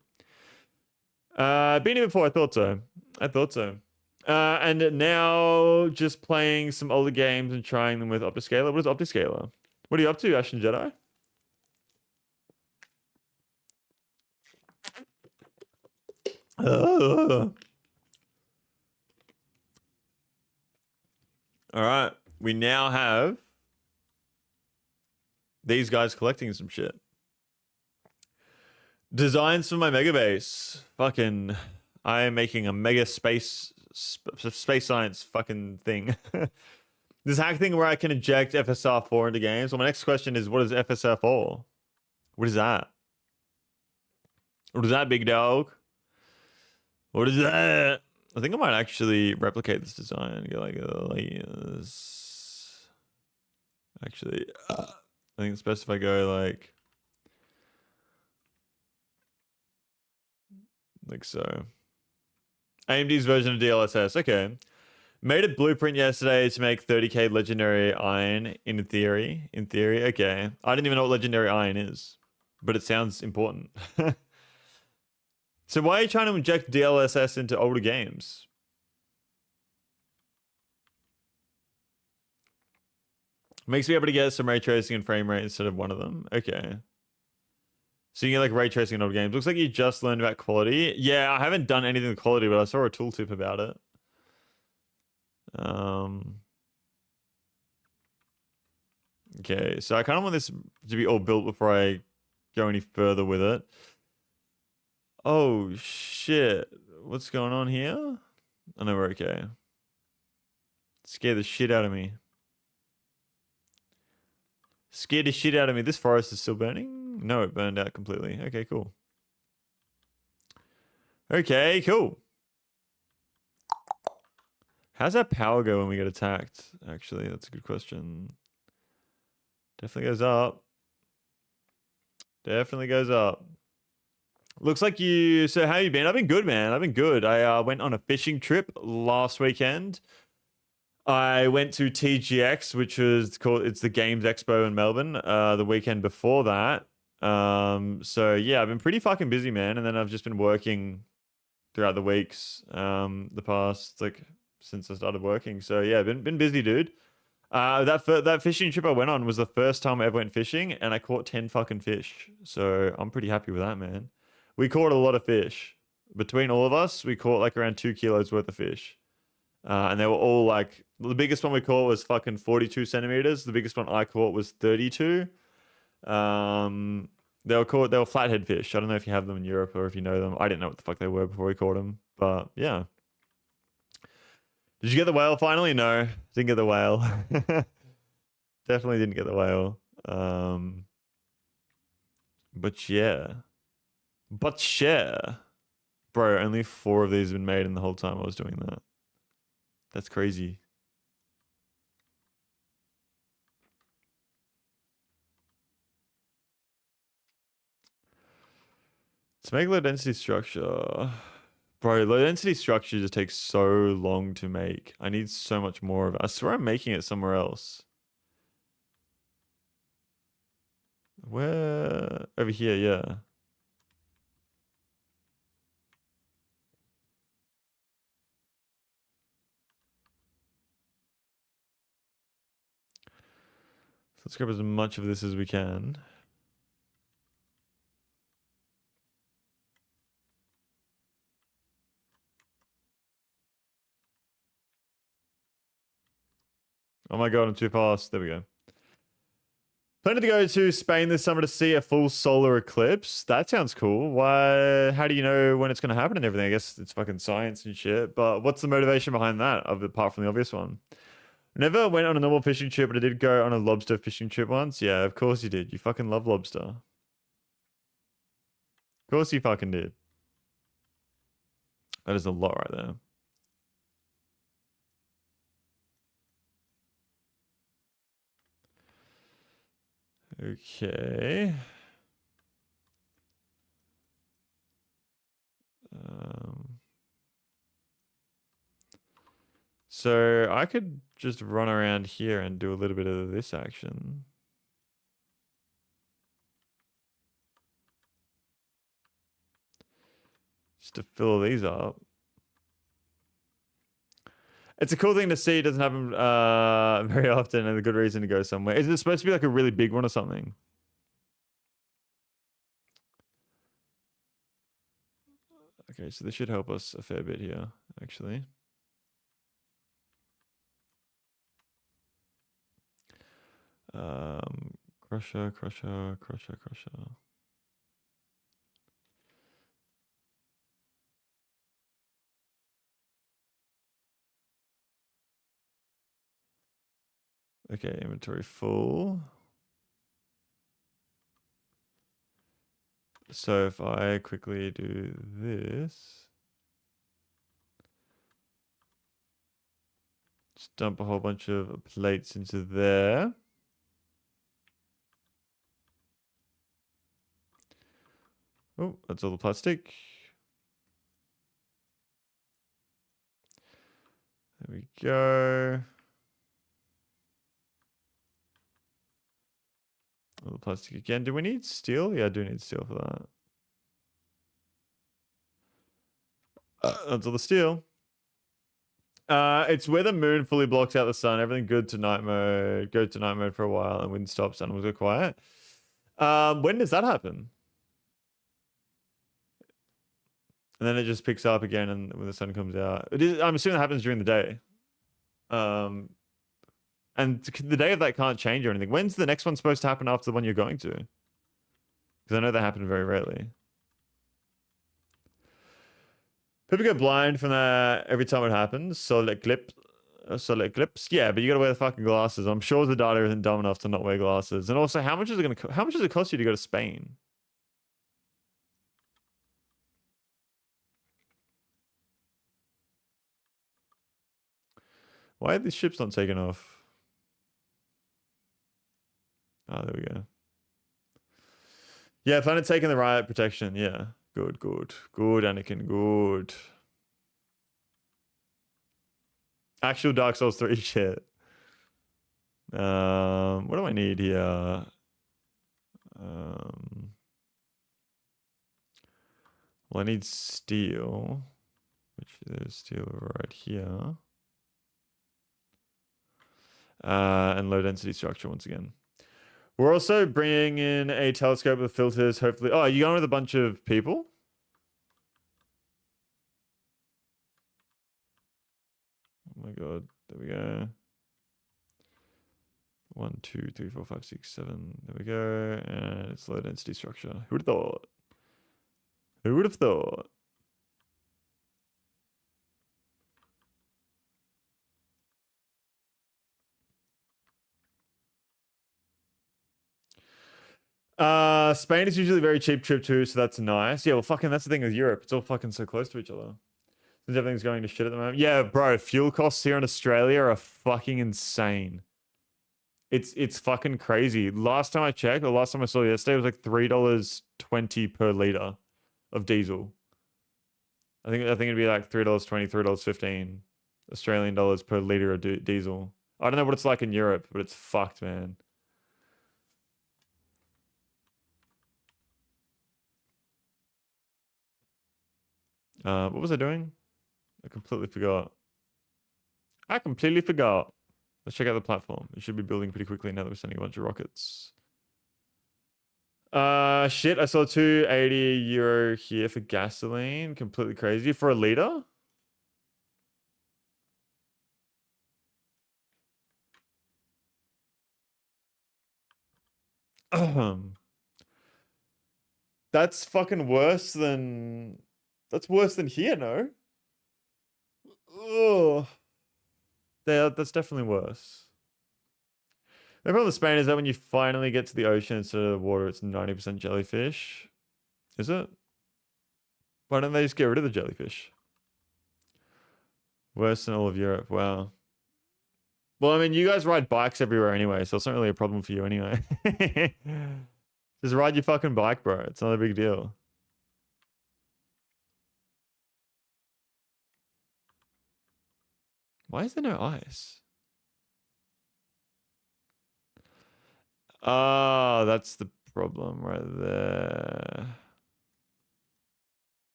Been here before. I thought so. And now just playing some older games and trying them with Optiscaler. What is Optiscaler? What are you up to, Ashton Jedi? All right. We now have these guys collecting some shit. Designs for my mega base. Fucking, I am making a mega space science fucking thing. This hack thing where I can inject FSR4 into games. Well, my next question is, what is FSR4? What is that? What is that, big dog? What is that? I think I might actually replicate this design and go like this. Actually, I think it's best if I go like so. AMD's version of DLSS. Okay. Made a blueprint yesterday to make 30k legendary iron in theory. Okay. I didn't even know what legendary iron is, but it sounds important. So why are you trying to inject DLSS into older games? Makes me able to get some ray tracing and frame rate instead of one of them. Okay. So you get like ray tracing in old games. Looks like you just learned about quality. Yeah, I haven't done anything with quality, but I saw a tooltip about it. Okay, so I kind of want this to be all built before I go any further with it. Oh shit! What's going on here? I know we're okay. Scare the shit out of me. Scared the shit out of me. This forest is still burning? No, it burned out completely. Okay, cool. Okay, cool. How's our power go when we get attacked? Actually, that's a good question. Definitely goes up. Definitely goes up. Looks like you... So how you been? I've been good, man. I've been good. I went on a fishing trip last weekend. I went to TGX, which is called... It's the Games Expo in Melbourne. The weekend before that. So yeah, I've been pretty fucking busy, man. And then I've just been working throughout the weeks. The past since I started working. So yeah, been busy, dude. That fishing trip I went on was the first time I ever went fishing, and I caught 10 fucking fish. So I'm pretty happy with that, man. We caught a lot of fish. Between all of us, we caught like around 2 kilos worth of fish. And they were all like, the biggest one we caught was fucking 42 centimeters. The biggest one I caught was 32. They were flathead fish. I don't know if you have them in Europe or if you know them. I didn't know what the fuck they were before we caught them, but yeah. Did you get the whale finally? No, didn't get the whale. Definitely didn't get the whale. But yeah. Bro, only 4 of these have been made in the whole time I was doing that. That's crazy. Let's make low density structure. Bro, low density structure just takes so long to make. I need so much more of it. I swear I'm making it somewhere else. Where? Over here, yeah. So let's grab as much of this as we can. Oh my god, I'm too fast. There we go. Planning to go to Spain this summer to see a full solar eclipse. That sounds cool. Why? How do you know when it's going to happen and everything? I guess it's fucking science and shit. But what's the motivation behind that, apart from the obvious one? Never went on a normal fishing trip, but I did go on a lobster fishing trip once. Yeah, of course you did. You fucking love lobster. Of course you fucking did. That is a lot right there. Okay. So I could just run around here and do a little bit of this action. Just to fill these up. It's a cool thing to see. It doesn't happen very often, and a good reason to go somewhere. Is it supposed to be like a really big one or something? Okay, so this should help us a fair bit here, actually. Crusher, crusher, crusher, crusher. Okay, inventory full. So if I quickly do this, just dump a whole bunch of plates into there. Oh, that's all the plastic. There we go. All the plastic again. Do we need steel? Yeah, I do need steel for that. That's all the steel. It's where the moon fully blocks out the sun. Everything good to night mode. Go to night mode for a while, and wind stops. Animals go quiet. When does that happen? And then it just picks up again, and when the sun comes out, I'm assuming that happens during the day. And the day of that can't change or anything. When's the next one supposed to happen after the one you're going to? Because I know they happen very rarely. People go blind from that every time it happens. Solar eclipse. Yeah, but you gotta wear the fucking glasses. I'm sure the data isn't dumb enough to not wear glasses. And also, how much is it gonna? How much does it cost you to go to Spain? Why are these ships not taking off? Oh, there we go. Yeah, planet taking the riot protection. Yeah, good, Anakin, good. Actual Dark Souls 3 shit. What do I need here? Well, I need steel, which there's steel right here. And low density structure once again. We're also bringing in a telescope with filters, hopefully. Oh, are you going with a bunch of people? Oh my god, there we go. 1, 2, 3, 4, 5, 6, 7. There we go. And it's low density structure. Who would have thought? Who would have thought? Spain is usually a very cheap trip too, so that's nice. Yeah, well, fucking that's the thing with Europe. It's all fucking so close to each other. Since everything's going to shit at the moment. Yeah, bro, fuel costs here in Australia are fucking insane. It's fucking crazy. Last time I checked, or last time I saw yesterday, it was like $3.20 per liter of diesel. I think it'd be like $3.20, $3.15 Australian dollars per liter of diesel. I don't know what it's like in Europe, but it's fucked, man. What was I doing? I completely forgot. I completely forgot. Let's check out the platform. It should be building pretty quickly now that we're sending a bunch of rockets. Shit, I saw €280 here for gasoline. Completely crazy. For a liter? That's fucking worse than... That's worse than here, no? Ugh. That's definitely worse. The problem with Spain is that when you finally get to the ocean instead of the water, it's 90% jellyfish. Is it? Why don't they just get rid of the jellyfish? Worse than all of Europe. Wow. Well, I mean, you guys ride bikes everywhere anyway, so it's not really a problem for you anyway. Just ride your fucking bike, bro. It's not a big deal. Why is there no ice? Ah, that's the problem right there.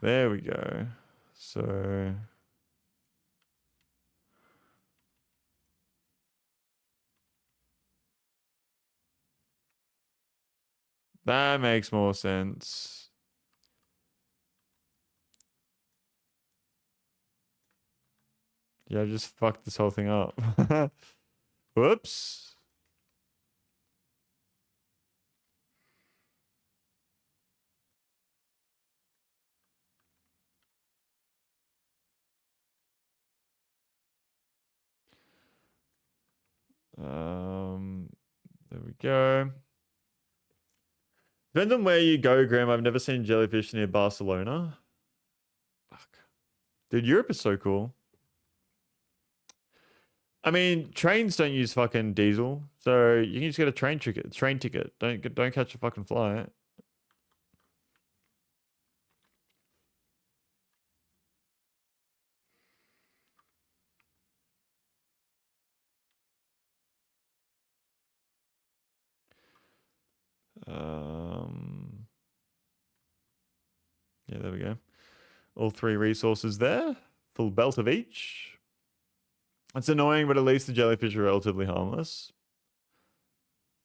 There we go. So that makes more sense. Yeah, I just fucked this whole thing up. Whoops. There we go. Depends on where you go, Graham. I've never seen jellyfish near Barcelona. Fuck. Dude, Europe is so cool. I mean, trains don't use fucking diesel, so you can just get a train ticket. Train ticket. Don't catch a fucking flight. Yeah, there we go. All three resources there. Full belt of each. It's annoying, but at least the jellyfish are relatively harmless.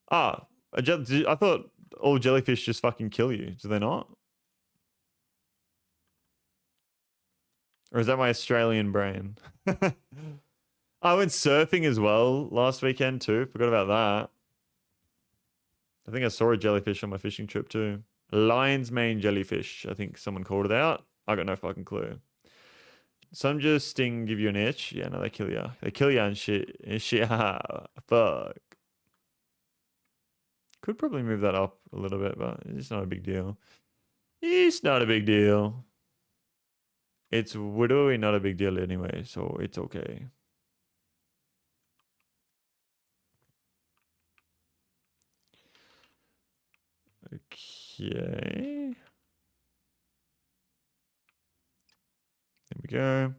Ah, I thought all jellyfish just fucking kill you. Do they not? Or is that my Australian brain? I went surfing as well last weekend too. Forgot about that. I think I saw a jellyfish on my fishing trip too. Lion's mane jellyfish. I think someone called it out. I got no fucking clue. Some just sting, give you an itch. Yeah, no, they kill you. They kill you and shit. And shit. Fuck. Could probably move that up a little bit, but it's not a big deal. It's not a big deal. It's literally not a big deal anyway, so it's okay. Okay. There we go.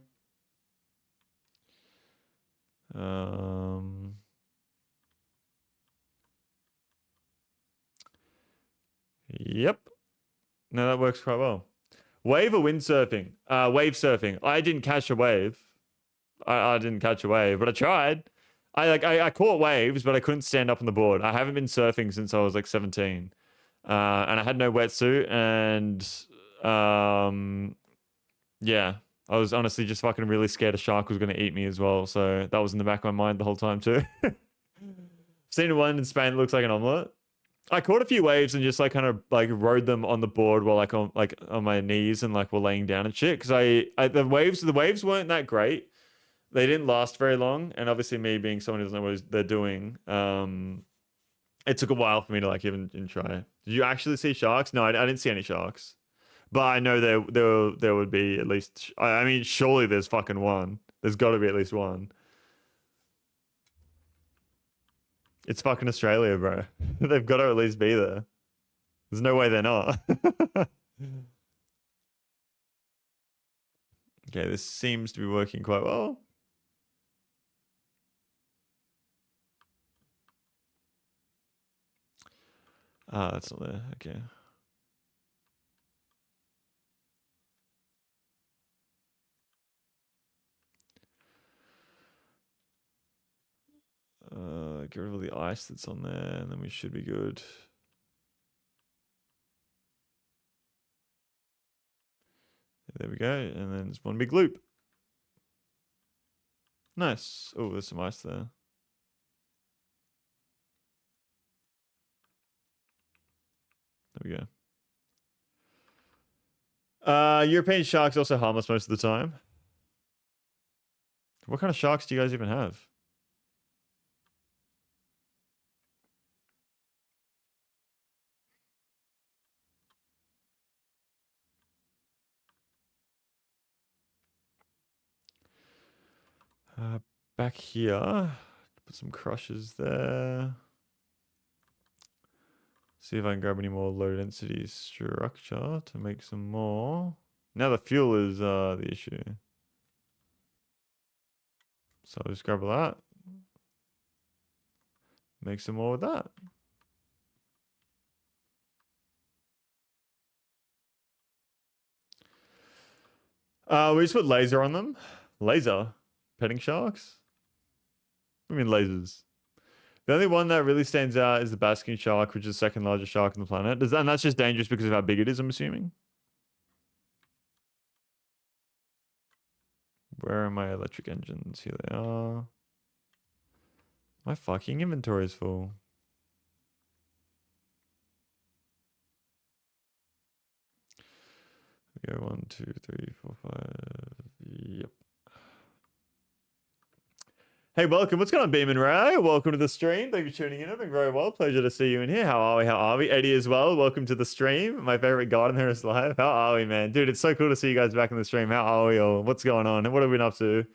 Yep. No, that works quite well. Wave or windsurfing? Wave surfing. I didn't catch a wave. I didn't catch a wave, but I tried. I caught waves, but I couldn't stand up on the board. I haven't been surfing since I was like 17. And I had no wetsuit and yeah. I was honestly just fucking really scared a shark was gonna eat me as well. So that was in the back of my mind the whole time too. Seen one in Spain that looks like an omelet. I caught a few waves and just like kind of like rode them on the board while on my knees and like were laying down and shit. Cause the waves weren't that great. They didn't last very long. And obviously me being someone who doesn't know what they're doing, it took a while for me to like even try. Did you actually see sharks? No, I didn't see any sharks. But I know there would be at least. I mean, surely there's fucking one. There's got to be at least one. It's fucking Australia, bro. They've got to at least be there. There's no way they're not. Okay, this seems to be working quite well. Ah, that's not there. Okay. Get rid of all the ice that's on there, and then we should be good. There we go, and then there's one big loop. Nice. Oh, there's some ice there. There we go. European sharks also harmless most of the time. What kind of sharks do you guys even have? Back here, put some crushes there. See if I can grab any more low density structure to make some more. Now the fuel is the issue. So I'll just grab that. Make some more with that. We just put laser on them. Laser? Petting sharks? I mean lasers. The only one that really stands out is the basking shark, which is the second largest shark on the planet. And that's just dangerous because of how big it is, I'm assuming. Where are my electric engines? Here they are. My fucking inventory is full. We go 1, 2, 3, 4, 5. Yep. Hey, welcome. What's going on, Beam and Ray? Welcome to the stream. Thank you for tuning in. I've been very well. Pleasure to see you in here. How are we? How are we? Eddie as well. Welcome to the stream. My favorite guy in there is live. How are we, man? Dude, it's so cool to see you guys back in the stream. How are we all? What's going on? What have we been up to?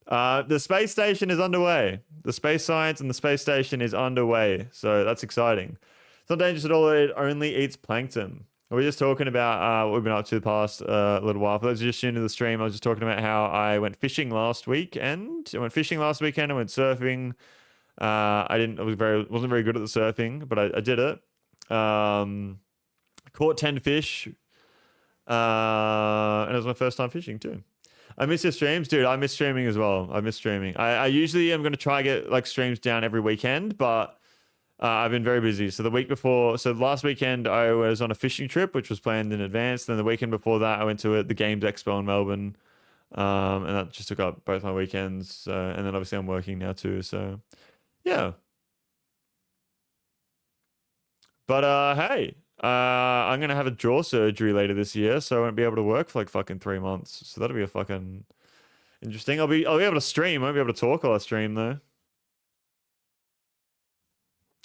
The space station is underway. The space science and the space station is underway. So that's exciting. It's not dangerous at all. It only eats plankton. We're just talking about what we've been up to the past little while. For those who just tuned into the stream, I was just talking about how I went fishing last weekend. I went surfing. I wasn't very good at the surfing, but I did it. Caught 10 fish. And it was my first time fishing too. I miss your streams, dude. I miss streaming as well. I miss streaming. I usually am going to try to get like streams down every weekend, but I've been very busy. So last weekend I was on a fishing trip, which was planned in advance. Then the weekend before that, I went to the Games Expo in Melbourne, and that just took up both my weekends. And then obviously I'm working now too. So yeah. But hey, I'm gonna have a jaw surgery later this year, so I won't be able to work for like fucking 3 months. So that'll be a fucking interesting. I'll be able to stream. I won't be able to talk while I stream though.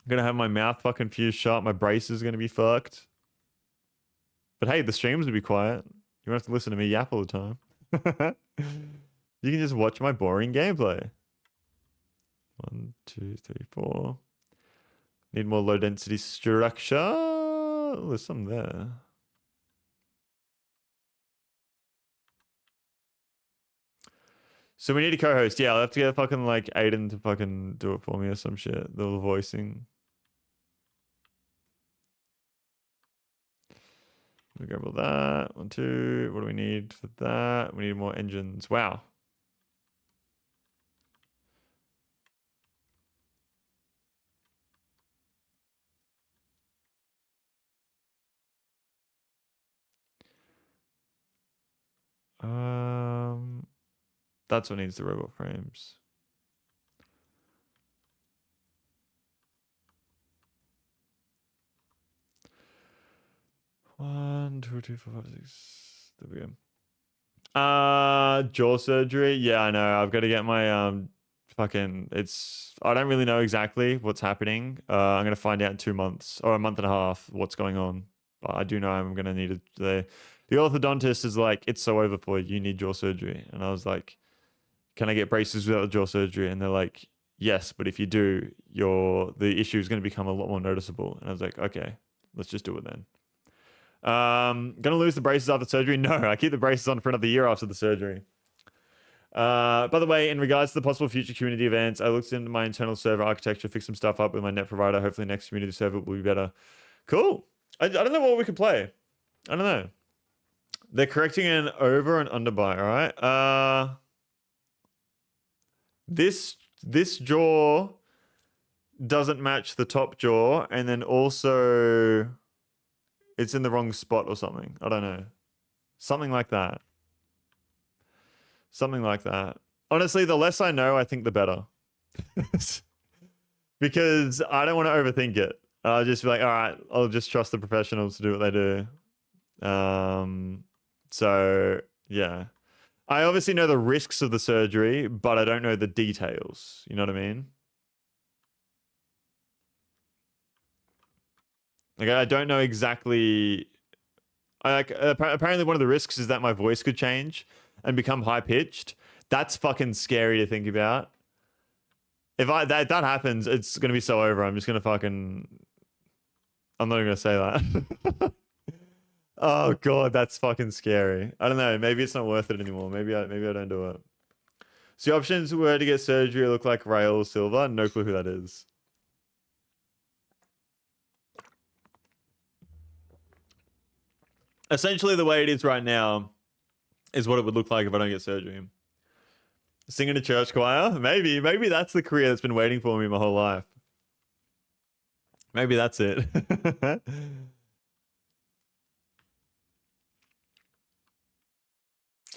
I'm gonna have my mouth fucking fused shut. My brace is gonna be fucked. But hey, the streams will be quiet. You won't have to listen to me yap all the time. You can just watch my boring gameplay. 1, 2, 3, 4. Need more low density structure. Oh, there's some there. So we need a co-host. Yeah, I'll have to get fucking like Aiden to fucking do it for me or some shit. The voicing. We grab all that. 1, 2. What do we need for that? We need more engines. Wow. That's what needs the robot frames. One, two, 4, 5, 6. There we go. Jaw surgery. Yeah, I know. I've got to get my fucking. I don't really know exactly what's happening. I'm gonna find out in 2 months or a month and a half what's going on. But I do know I'm gonna need it. The orthodontist is like, it's so over for you. You need jaw surgery, and I was like, can I get braces without the jaw surgery? And they're like, yes, but if you do, the issue is going to become a lot more noticeable. And I was like, okay, let's just do it then. Gonna lose the braces after surgery? No, I keep the braces on for another year after the surgery. By the way, in regards to the possible future community events, I looked into my internal server architecture, fixed some stuff up with my net provider. Hopefully next community server will be better. Cool. I don't know what we could play. I don't know. They're correcting an over and under buy, all right? This jaw doesn't match the top jaw, and then also it's in the wrong spot or something. I don't know. Something like that. Something like that. Honestly, the less I know, I think the better. Because I don't want to overthink it. I'll just be like, all right, I'll just trust the professionals to do what they do. So yeah, I obviously know the risks of the surgery, but I don't know the details. You know what I mean? Like I don't know exactly. Apparently one of the risks is that my voice could change and become high pitched. That's fucking scary to think about. If that happens, it's gonna be so over. I'm just gonna fucking. I'm not even gonna say that. Oh god, that's fucking scary. I don't know. Maybe it's not worth it anymore. Maybe I don't do it. So the options were to get surgery look like Rail Silver. No clue who that is. Essentially, the way it is right now is what it would look like if I don't get surgery. Singing a church choir? Maybe that's the career that's been waiting for me my whole life. Maybe that's it.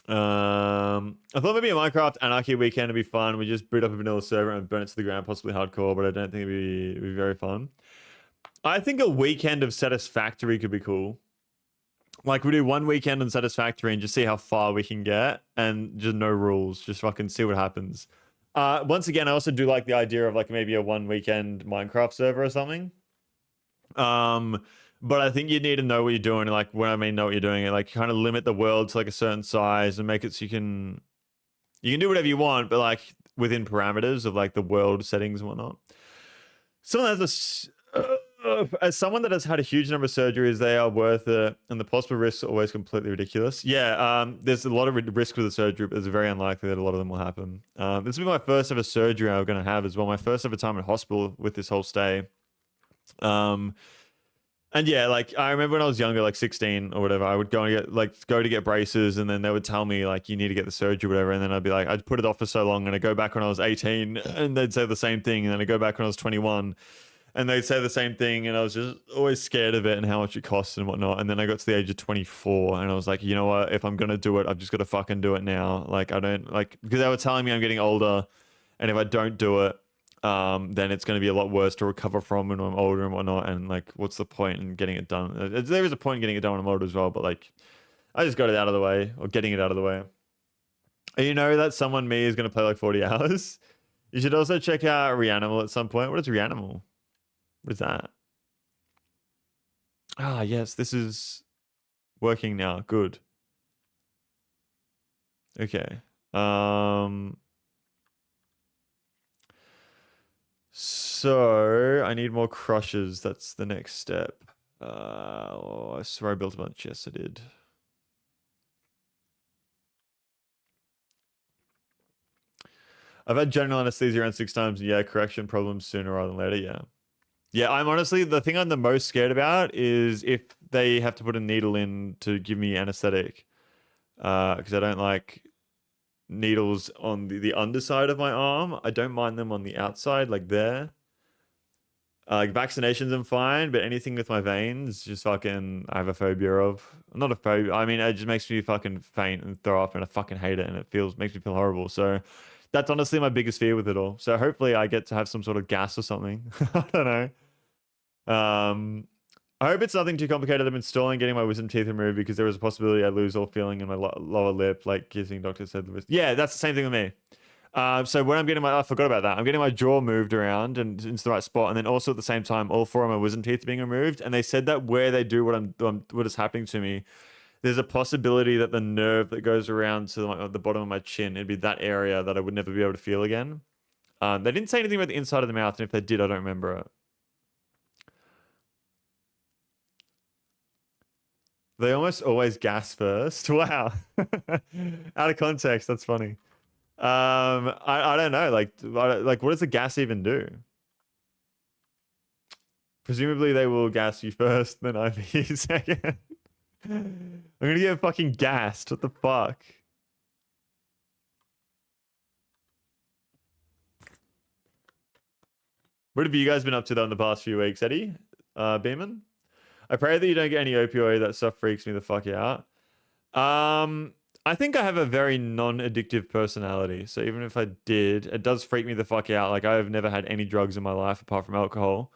I thought maybe a Minecraft Anarchy weekend would be fun. We just boot up a vanilla server and burn it to the ground, possibly hardcore, but I don't think it'd be very fun. I think a weekend of Satisfactory could be cool. Like we do one weekend on Satisfactory and just see how far we can get, and just no rules, just fucking see what happens. Once again, I also do like the idea of like maybe a one weekend Minecraft server or something. But I think you need to know what you're doing. Like when I mean know what you're doing, like kind of limit the world to like a certain size and make it so you can do whatever you want, but like within parameters of like the world settings and whatnot. Someone has as someone that has had a huge number of surgeries, they are worth it, and the possible risks are always completely ridiculous. Yeah, there's a lot of risk with the surgery, but it's very unlikely that a lot of them will happen. This will be my first ever surgery I'm going to have as well. My first ever time in hospital with this whole stay. And yeah, like I remember when I was younger, like 16 or whatever, I would go to get braces, and then they would tell me like you need to get the surgery or whatever, and then I'd be like, I'd put it off for so long, and I go back when I was 18 and they'd say the same thing, and then I go back when I was 21 and they'd say the same thing, and I was just always scared of it and how much it costs and whatnot. And then I got to the age of 24 and I was like, you know what, if I'm gonna do it, I've just got to fucking do it now. Like I don't like, because they were telling me I'm getting older, and if I don't do it, then it's going to be a lot worse to recover from when I'm older and whatnot. And like, what's the point in getting it done? There is a point in getting it done when I'm older as well, but like, I just got it out of the way, or getting it out of the way. And you know that someone me is going to play like 40 hours. You should also check out Reanimal at some point. What is Reanimal? What is that? Ah, yes, this is working now. Good. Okay. So I need more crushes. That's the next step. Oh, I swear I built a bunch. Yes, I did. I've had general anesthesia around 6 times. Yeah, correction problems sooner rather than later. Yeah. Yeah, I'm honestly, the thing I'm the most scared about is if they have to put a needle in to give me anesthetic. Because I don't like needles on the underside of my arm. I don't mind them on the outside, like there. Like vaccinations, I'm fine, but anything with my veins, just fucking, I have a phobia of. Not a phobia. I mean, it just makes me fucking faint and throw up, and I fucking hate it, and makes me feel horrible. So that's honestly my biggest fear with it all. So hopefully I get to have some sort of gas or something. I don't know. I hope it's nothing too complicated. I'm installing getting my wisdom teeth removed, because there is a possibility I lose all feeling in my lower lip, like kissing doctor said. Yeah, that's the same thing with me. So when I'm getting I forgot about that. I'm getting my jaw moved around and into the right spot, and then also at the same time, all 4 of my wisdom teeth are being removed. And they said that where they do what is happening to me, there's a possibility that the nerve that goes around to the bottom of my chin, it'd be that area that I would never be able to feel again. They didn't say anything about the inside of the mouth, and if they did, I don't remember it. They almost always gas first. Wow. Out of context, that's funny. I don't know. Like what does the gas even do? Presumably they will gas you first, then IV second. I'm gonna get fucking gassed. What the fuck? What have you guys been up to though in the past few weeks, Eddie? Beeman? I pray that you don't get any opioid. That stuff freaks me the fuck out. I think I have a very non-addictive personality. So even if I did, it does freak me the fuck out. Like I've never had any drugs in my life apart from alcohol.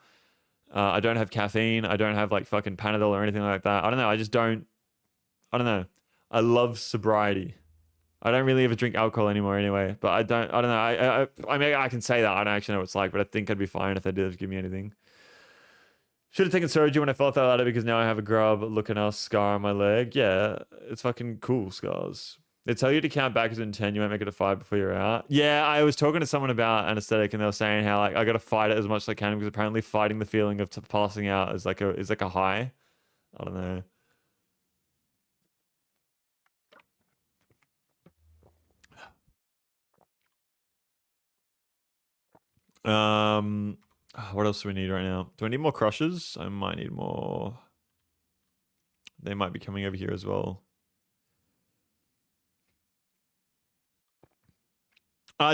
I don't have caffeine. I don't have like fucking Panadol or anything like that. I don't know. I don't know. I love sobriety. I don't really ever drink alcohol anymore anyway, but I don't know. I mean, I can say that. I don't actually know what it's like, but I think I'd be fine if they did give me anything. Should have taken surgery when I fell off that ladder because now I have a grub looking ass scar on my leg. Yeah, it's fucking cool scars. They tell you to count backwards in 10, you might make it a 5 before you're out. Yeah, I was talking to someone about anesthetic and they were saying how like I gotta fight it as much as I can because apparently fighting the feeling of passing out is like a high. I don't know. What else do we need right now? Do I need more crushes? I might need more. They might be coming over here as well.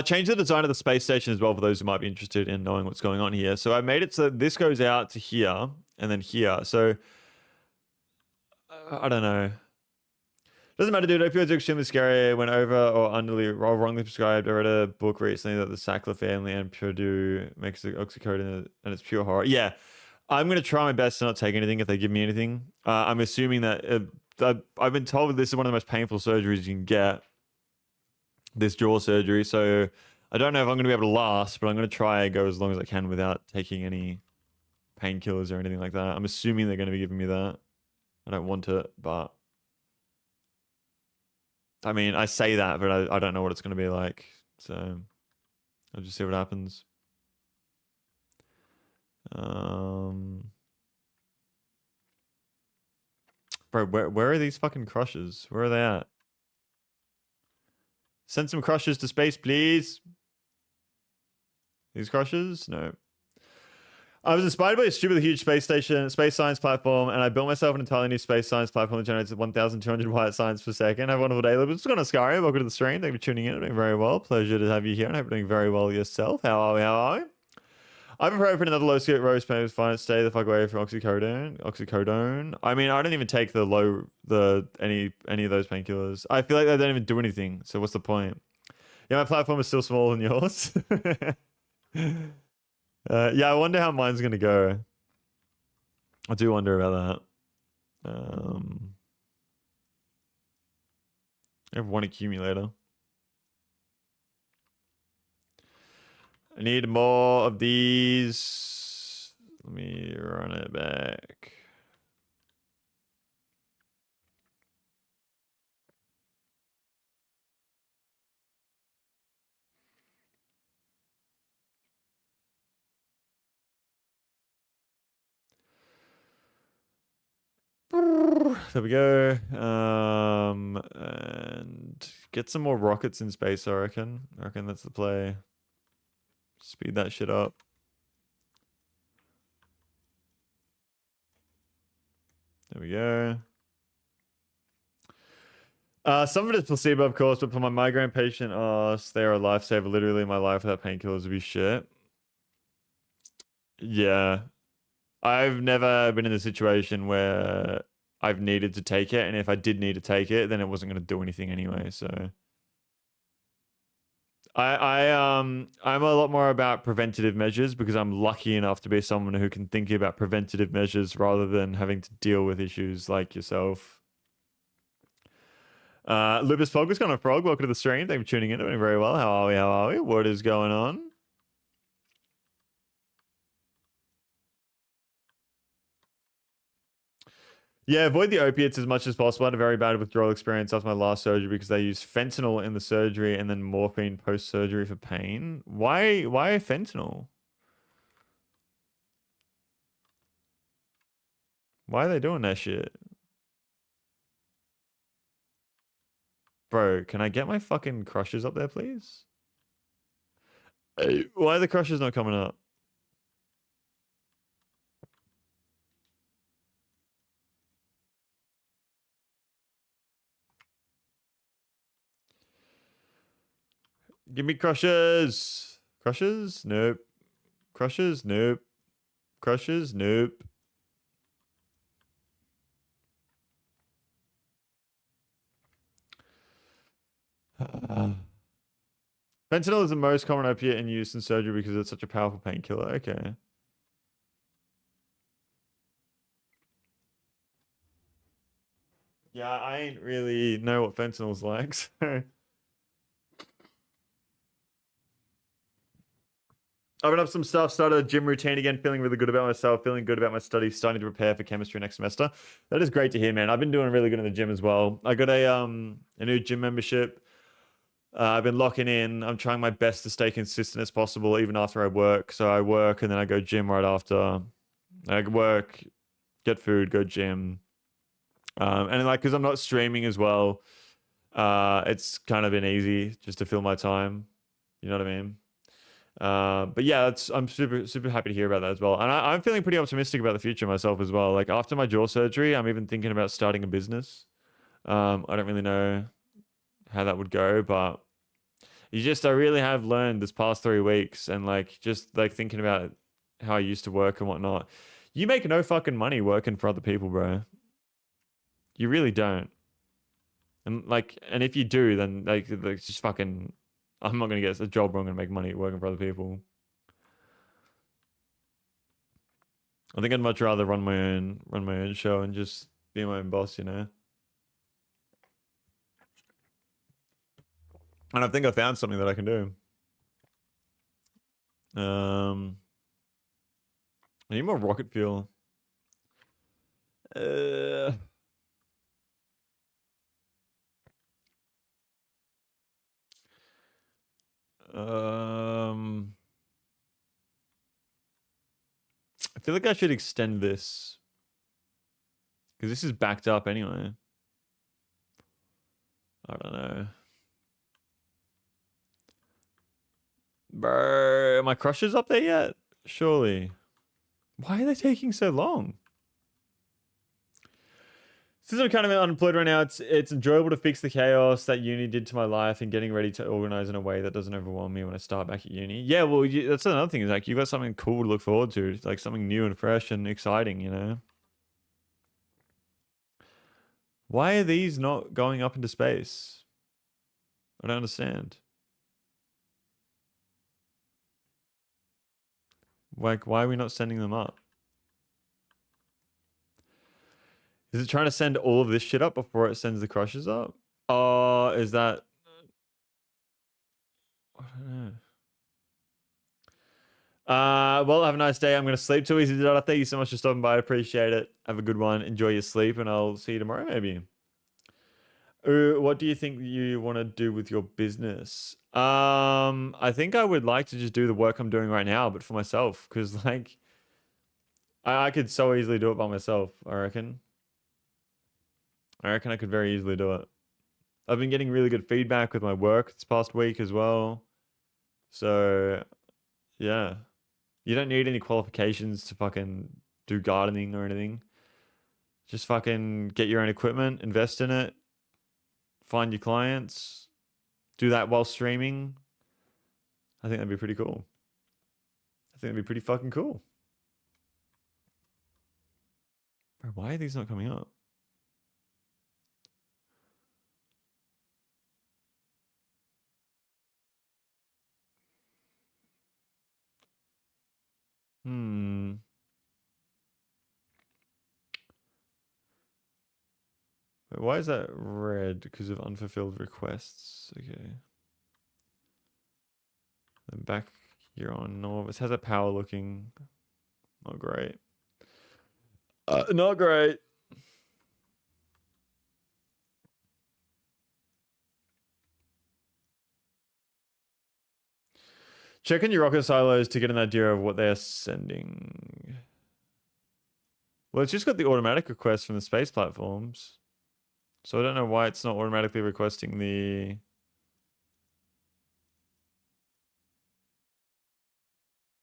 Change the design of the space station as well for those who might be interested in knowing what's going on here. So I made it so this goes out to here and then here. So I don't know. Doesn't matter, dude. Opioids are extremely scary. When over or wrongly prescribed. I read a book recently that the Sackler family and Purdue makes the oxycodone and it's pure horror. Yeah, I'm gonna try my best to not take anything if they give me anything. I'm assuming that I've been told that this is one of the most painful surgeries you can get. This jaw surgery, so I don't know if I'm gonna be able to last, but I'm gonna try and go as long as I can without taking any painkillers or anything like that. I'm assuming they're gonna be giving me that. I don't want it, but I mean, I say that, but I don't know what it's going to be like. So I'll just see what happens. Bro, where are these fucking crushes? Where are they at? Send some crushes to space, please. These crushes? No. I was inspired by a stupid huge space science platform, and I built myself an entirely new space science platform that generates 1,200 white science per second. Have a wonderful day. What's going on, Scary? Welcome to the stream. Thank you for tuning in. I'm doing very well. Pleasure to have you here, and I hope you're doing very well yourself. How are we? How are we? I've been prepared for another low skip rose pain. Fine, stay the fuck away from oxycodone. I mean, I don't even take any of those painkillers. I feel like they don't even do anything. So what's the point? Yeah, my platform is still smaller than yours. Yeah, I wonder how mine's gonna go. I do wonder about that. I have one accumulator. I need more of these. Let me run it back. There we go. And get some more rockets in space, I reckon. I reckon that's the play. Speed that shit up. There we go. Some of it is placebo, of course, but for my migraine patient, they are a lifesaver. Literally, my life without painkillers would be shit. Yeah. I've never been in a situation where I've needed to take it, and if I did need to take it, then it wasn't going to do anything anyway, so... I'm a lot more about preventative measures because I'm lucky enough to be someone who can think about preventative measures rather than having to deal with issues like yourself. Lupus Pog was kind of frog. Welcome to the stream. Thank you for tuning in. Doing very well. How are we? How are we? What is going on? Yeah, avoid the opiates as much as possible. I had a very bad withdrawal experience after my last surgery because they used fentanyl in the surgery and then morphine post-surgery for pain. Why fentanyl? Why are they doing that shit? Bro, can I get my fucking crushes up there, please? Hey, why are the crushes not coming up? Give me crushes. Crushes? Nope. Crushes? Nope. Crushes? Nope. Fentanyl is the most common opiate in use in surgery because it's such a powerful painkiller. Okay. Yeah, I ain't really know what fentanyl's like, so. I've been up some stuff, started a gym routine again, feeling really good about myself, feeling good about my studies, starting to prepare for chemistry next semester. That is great to hear, man. I've been doing really good in the gym as well. I got a new gym membership. I've been locking in. I'm trying my best to stay consistent as possible, even after I work. So I work and then I go gym right after. I work, get food, go gym. And like, because I'm not streaming as well, it's kind of been easy just to fill my time. You know what I mean? But yeah, I'm super happy to hear about that as well. And I'm feeling pretty optimistic about the future myself as well. Like after my jaw surgery, I'm even thinking about starting a business. I don't really know how that would go, but I really have learned this past 3 weeks and like just like thinking about how I used to work and whatnot. You make no fucking money working for other people, bro. You really don't. And if you do, then like just fucking, I'm not gonna get a job where I'm gonna make money working for other people. I think I'd much rather run my own show and just be my own boss, you know. And I think I found something that I can do. I need more rocket fuel. Uh, um, I feel like I should extend this because this is backed up anyway. I don't know. Bro, are my crushes up there yet? Surely. Why are they taking so long? Since I'm kind of unemployed right now, it's enjoyable to fix the chaos that uni did to my life and getting ready to organize in a way that doesn't overwhelm me when I start back at uni. Yeah, well, that's another thing is like you've got something cool to look forward to, like something new and fresh and exciting, you know? Why are these not going up into space? I don't understand. Like, why are we not sending them up? Is it trying to send all of this shit up before it sends the crushes up? Oh, is that... I don't know. Well, have a nice day. I'm going to sleep too easy. Thank you so much for stopping by. I appreciate it. Have a good one. Enjoy your sleep, and I'll see you tomorrow, maybe. What do you think you want to do with your business? I think I would like to just do the work I'm doing right now, but for myself, because like I could so easily do it by myself. I reckon. I reckon I could very easily do it. I've been getting really good feedback with my work this past week as well. So yeah, you don't need any qualifications to fucking do gardening or anything. Just fucking get your own equipment, invest in it, find your clients, do that while streaming. I think that'd be pretty cool. I think it'd be pretty fucking cool. Bro, why are these not coming up? Hmm. Wait, why is that red? Because of unfulfilled requests. Okay. Then back here on Norvis. How's that power looking? Not great. Not great. Check on your rocket silos to get an idea of what they're sending. Well, it's just got the automatic request from the space platforms. So I don't know why it's not automatically requesting the...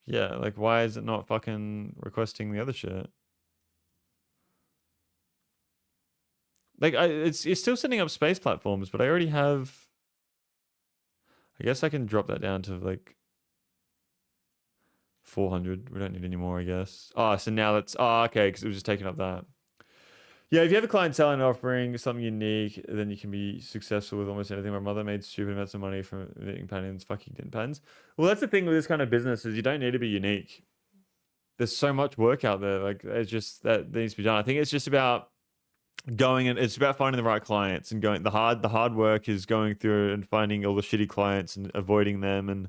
Yeah, like why is it not fucking requesting the other shit? Like it's still sending up space platforms, but I already have... I guess I can drop that down to like 400. We don't need any more, I guess. Oh, so now that's... Oh, okay, because it was just taking up that. Yeah, if you have a clientele and offering something unique, then you can be successful with almost anything. My mother made stupid amounts of money from knitting patterns, fucking knitting patterns. Well, that's the thing with this kind of business is you don't need to be unique. There's so much work out there. Like it's just that needs to be done. I think it's just about going, and it's about finding the right clients and going, the hard work is going through and finding all the shitty clients and avoiding them and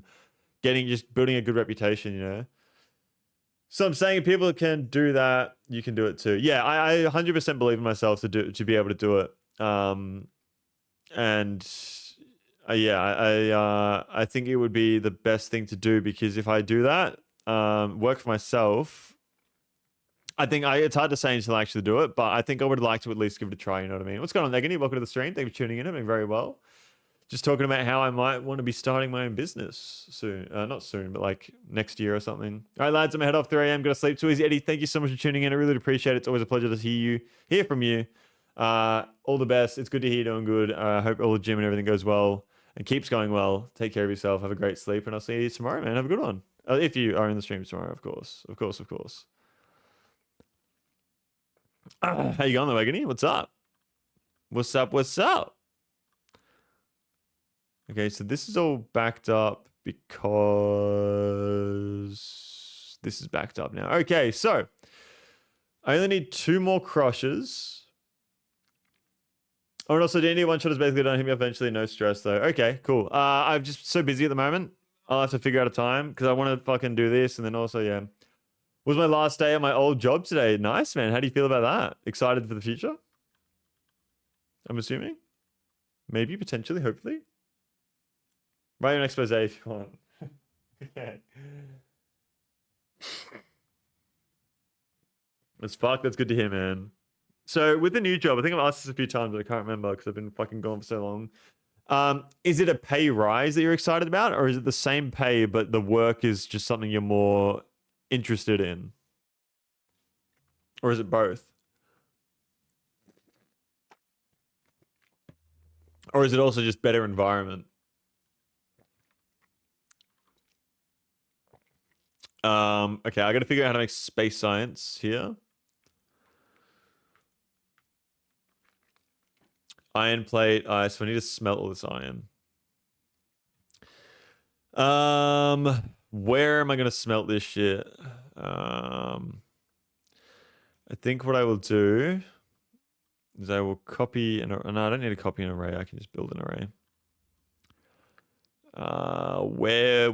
just building a good reputation, you know? So I'm saying if people can do that, you can do it too. Yeah, I 100% believe in myself to be able to do it. And yeah, I think it would be the best thing to do, because if I do that, work for myself, I think it's hard to say until I actually do it, but I think I would like to at least give it a try. You know what I mean? What's going on, Megan? Welcome to the stream. Thank you for tuning in. I'm doing very well. Just talking about how I might want to be starting my own business soon. Not soon, but like next year or something. All right, lads, I'm head off 3 a.m. Gonna sleep too easy. Eddie, thank you so much for tuning in. I really appreciate it. It's always a pleasure to hear from you. All the best. It's good to hear you're doing good. I hope all the gym and everything goes well and keeps going well. Take care of yourself. Have a great sleep, and I'll see you tomorrow, man. Have a good one. If you are in the stream tomorrow, of course. Of course, of course. How you going, though, Agony? What's up? What's up? What's up? Okay, so this is all backed up because this is backed up now. Okay, so I only need 2 more crushes. Oh, and also, D&D one shot is basically done. Hit me up eventually. No stress, though. Okay, cool. I'm just so busy at the moment. I'll have to figure out a time because I want to fucking do this. And then also, yeah. Was my last day at my old job today. Nice, man. How do you feel about that? Excited for the future? I'm assuming. Maybe, potentially, hopefully. Write an expose if you want. Okay. That's fuck. That's good to hear, man. So with the new job, I think I've asked this a few times, but I can't remember because I've been fucking gone for so long. Is it a pay rise that you're excited about, or is it the same pay but the work is just something you're more interested in? Or is it both? Or is it also just better environment? Okay, I gotta figure out how to make space science here. Iron plate, so I need to smelt all this iron. Where am I gonna smelt this shit? I think what I will do is I will copy no, I don't need to copy an array. I can just build an array. Where?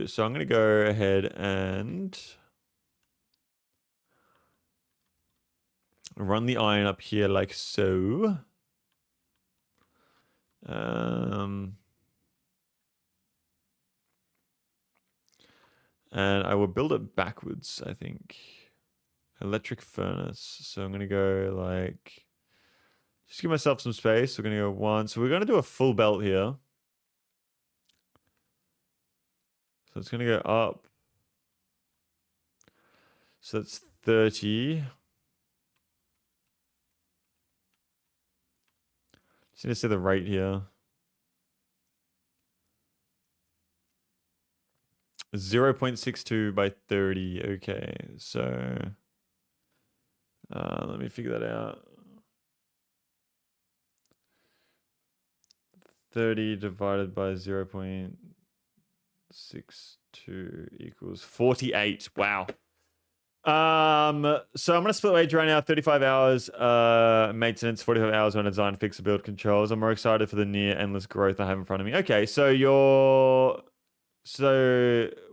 So I'm gonna go ahead and run the iron up here like so. And I will build it backwards, I think. Electric furnace. So I'm gonna go like, just give myself some space. We're gonna go 1. So we're gonna do a full belt here. So it's gonna go up. So that's 30. Just need to see the rate here. 0.62 by 30. Okay, so let me figure that out. 30 divided by 0.62 equals 48. Wow. So I'm gonna split wage right now. 35 hours maintenance, 45 hours on design, fix, build, controls. I'm more excited for the near endless growth I have in front of me. Okay, so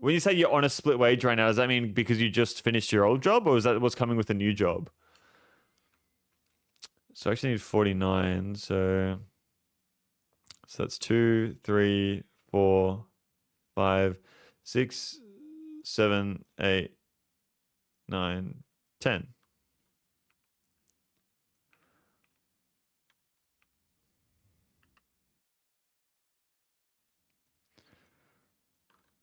when you say you're on a split wage right now, does that mean because you just finished your old job, or is that what's coming with a new job? So I actually need 49. So that's 2, 3, 4, 5, 6, 7, 8, 9, 10.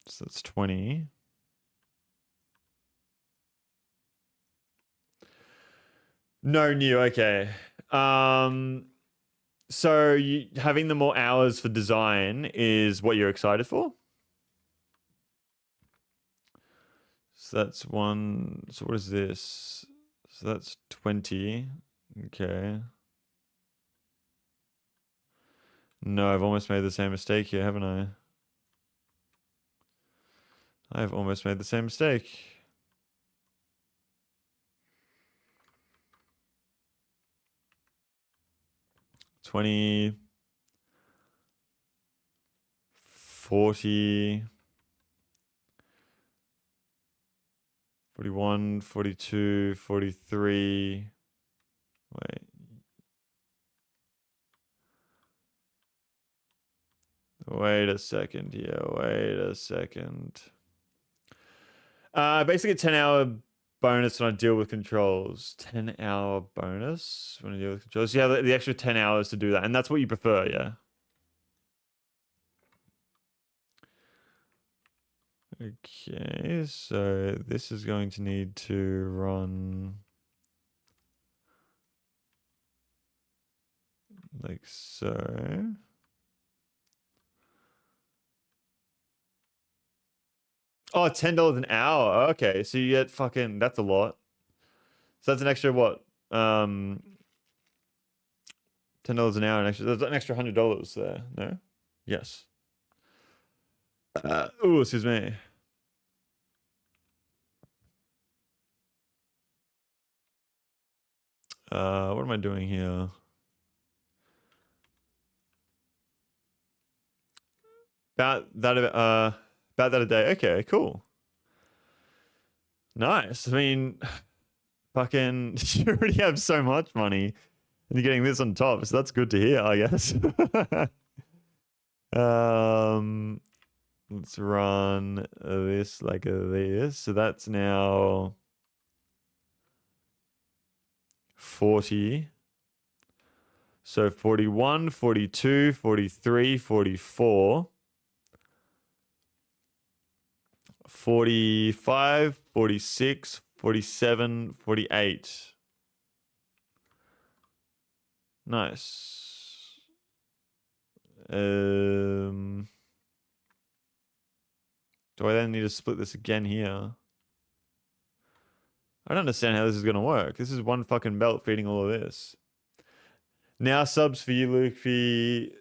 So that's 20. No new, okay. So having the more hours for design is what you're excited for? So that's 1. So what is this? So that's 20. Okay. No, I've almost made the same mistake here, haven't I? I've almost made the same mistake. 20, 40, 41, 42, 43. Wait a second here. Wait a second. Basically 10-hour bonus when I deal with controls. 10-hour bonus when I deal with controls. You have the extra 10 hours to do that. And that's what you prefer, yeah? Okay, so this is going to need to run like so. Oh, $10 an hour. Okay, so you get fucking, that's a lot. So that's an extra what? $10 an hour, there's an extra $100 there. No? Yes. Oh, excuse me. What am I doing here? About that a day. Okay, cool. Nice. I mean, fucking, you already have so much money, and you're getting this on top, so that's good to hear, I guess. Let's run this like this. So that's now 40. So 41, 42, 43, 44, 45, 46, 47, 48. Nice. Do I then need to split this again here? I don't understand how this is going to work. This is one fucking belt feeding all of this. Now subs for you, Luffy.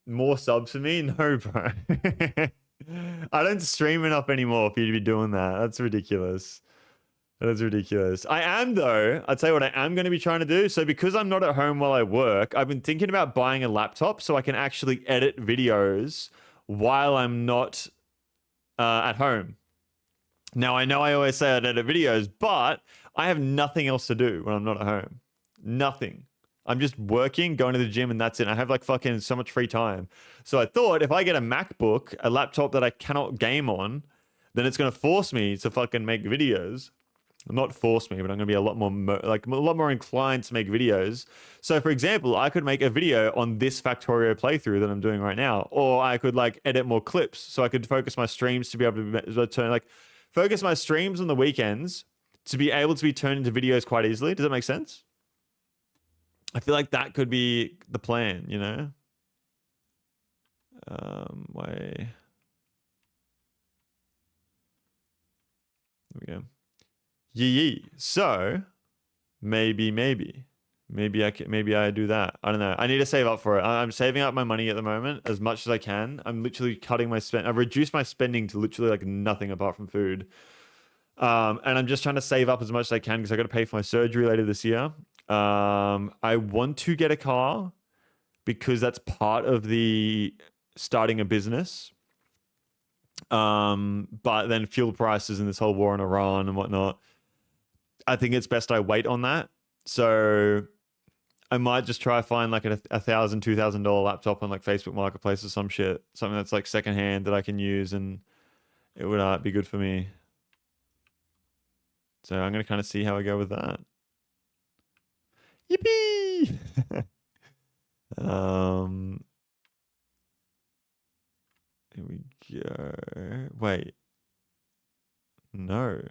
More subs for me? No, bro. I don't stream enough anymore for you to be doing that. That's ridiculous. That is ridiculous. I am, though. I'll tell you what I am going to be trying to do. So because I'm not at home while I work, I've been thinking about buying a laptop so I can actually edit videos while I'm not at home. Now, I know I always say I'd edit videos, but I have nothing else to do when I'm not at home. Nothing. I'm just working, going to the gym, and that's it. I have like fucking so much free time. So I thought if I get a MacBook, a laptop that I cannot game on, then it's going to force me to fucking make videos. Not force me, but I'm going to be a lot more inclined to make videos. So for example, I could make a video on this Factorio playthrough that I'm doing right now, or I could like edit more clips so I could focus my streams to be able to turn focus my streams on the weekends to be able to be turned into videos quite easily. Does that make sense? I feel like that could be the plan, you know? Wait. There we go. Yee. So maybe I do that. I don't know. I need to save up for it. I'm saving up my money at the moment as much as I can. I'm literally cutting my spend. I've reduced my spending to literally like nothing apart from food. And I'm just trying to save up as much as I can because I got to pay for my surgery later this year. I want to get a car because that's part of the starting a business. But then fuel prices and this whole war in Iran and whatnot, I think it's best I wait on that. So I might just try find like $1,000, $2,000 laptop on like Facebook Marketplace or some shit, something that's like secondhand that I can use, and it would be good for me. So I'm gonna kind of see how I go with that. Yippee! Here we go. Wait. No.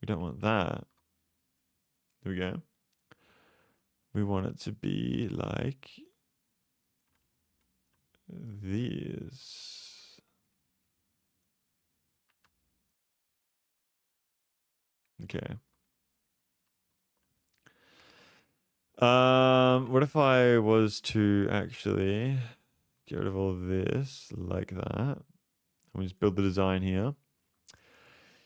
We don't want that. Here we go. We want it to be like this. Okay. What if I was to actually get rid of all of this like that? And we just build the design here.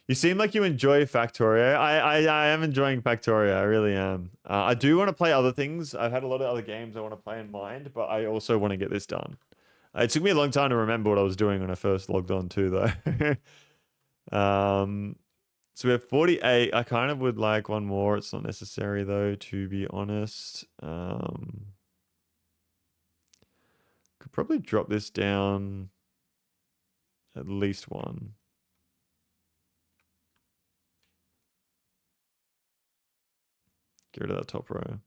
You seem like you enjoy Factorio. I am enjoying Factorio. I really am. I do want to play other things. I've had a lot of other games I want to play in mind, but I also want to get this done. It took me a long time to remember what I was doing when I first logged on too, though. So we have 48. I kind of would like one more. It's not necessary though, to be honest. Could probably drop this down at least one. Get rid of that top row.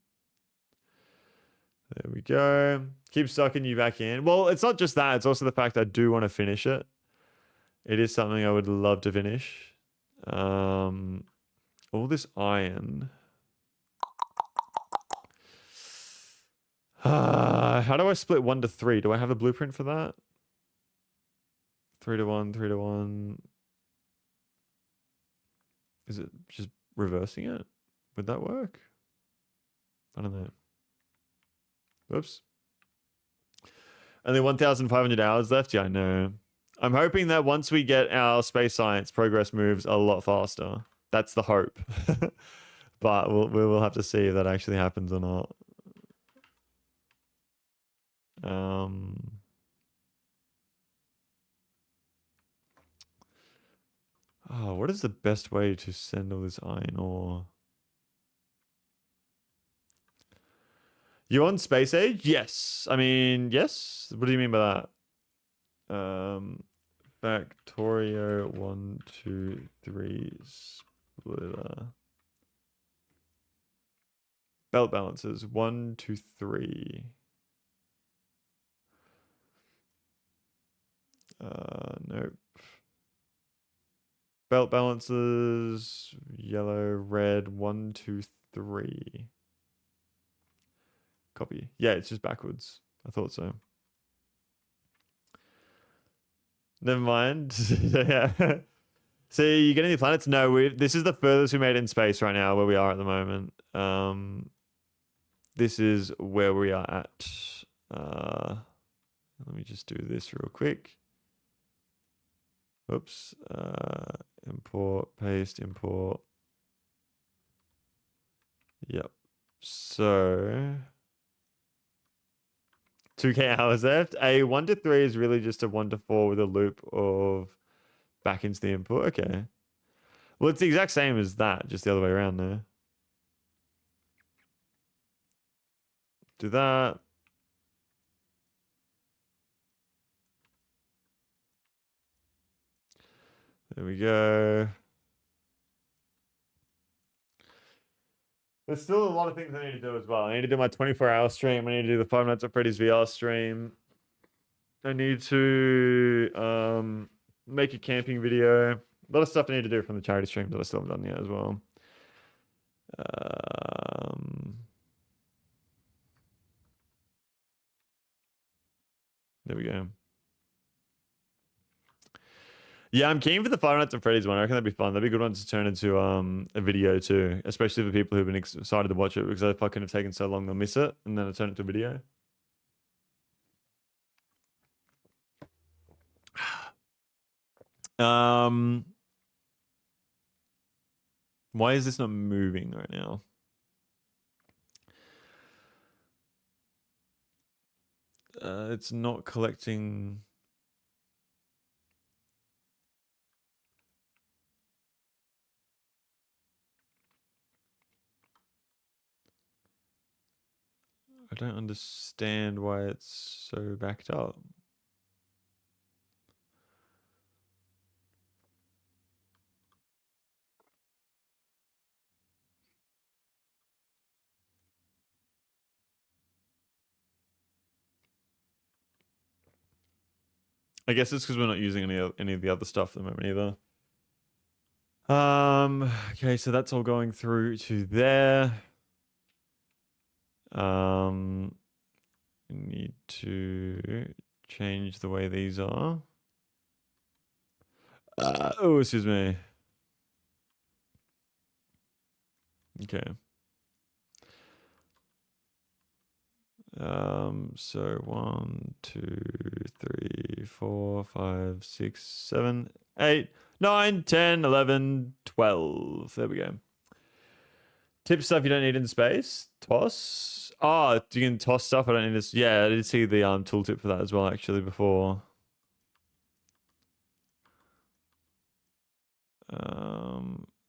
There we go. Keep sucking you back in. Well, it's not just that. It's also the fact I do want to finish it. It is something I would love to finish. All this iron. How do I split 1 to 3? Do I have a blueprint for that? 3 to 1, 3 to 1. Is it just reversing it? Would that work? I don't know. Whoops. Only 1,500 hours left? Yeah, I know. I'm hoping that once we get our space science, progress moves a lot faster. That's the hope. But we will have to see if that actually happens or not. Oh, what is the best way to send all this iron ore? You on space age? Yes. I mean, yes. What do you mean by that? Factorio 1, 2, 3 splitter. Belt balances 1, 2, 3. Nope. Belt balances yellow, red 1, 2, 3. Copy. Yeah, it's just backwards. I thought so. Never mind. Yeah. So you get any planets? No, this is the furthest we made in space right now, where we are at the moment. This is where we are at. Let me just do this real quick. Oops. Import, paste, import. Yep. So 2K hours left. A 1 to 3 is really just a 1 to 4 with a loop of back into the input. Okay. Well, it's the exact same as that, just the other way around there. Do that. There we go. There's still a lot of things I need to do as well. I need to do my 24-hour stream. I need to do the 5 Nights at Freddy's VR stream. I need to make a camping video. A lot of stuff I need to do from the charity stream that I still haven't done yet as well. There we go. Yeah, I'm keen for the 5 Nights at Freddy's one. I reckon that'd be fun. That'd be a good one to turn into a video too, especially for people who've been excited to watch it because I fucking have taken so long they'll miss it, and then I turn it to a video. Why is this not moving right now? It's not collecting. I don't understand why it's so backed up. I guess it's because we're not using any of the other stuff at the moment either. Okay, so that's all going through to there. Need to change the way these are. Oh, excuse me. Okay. So 1, 2, 3, 4, 5, 6, 7, 8, 9, 10, 11, 12. There we go. Tip stuff you don't need in space. Toss. Oh, you can toss stuff I don't need to. Yeah, I did see the tooltip for that as well, actually, before.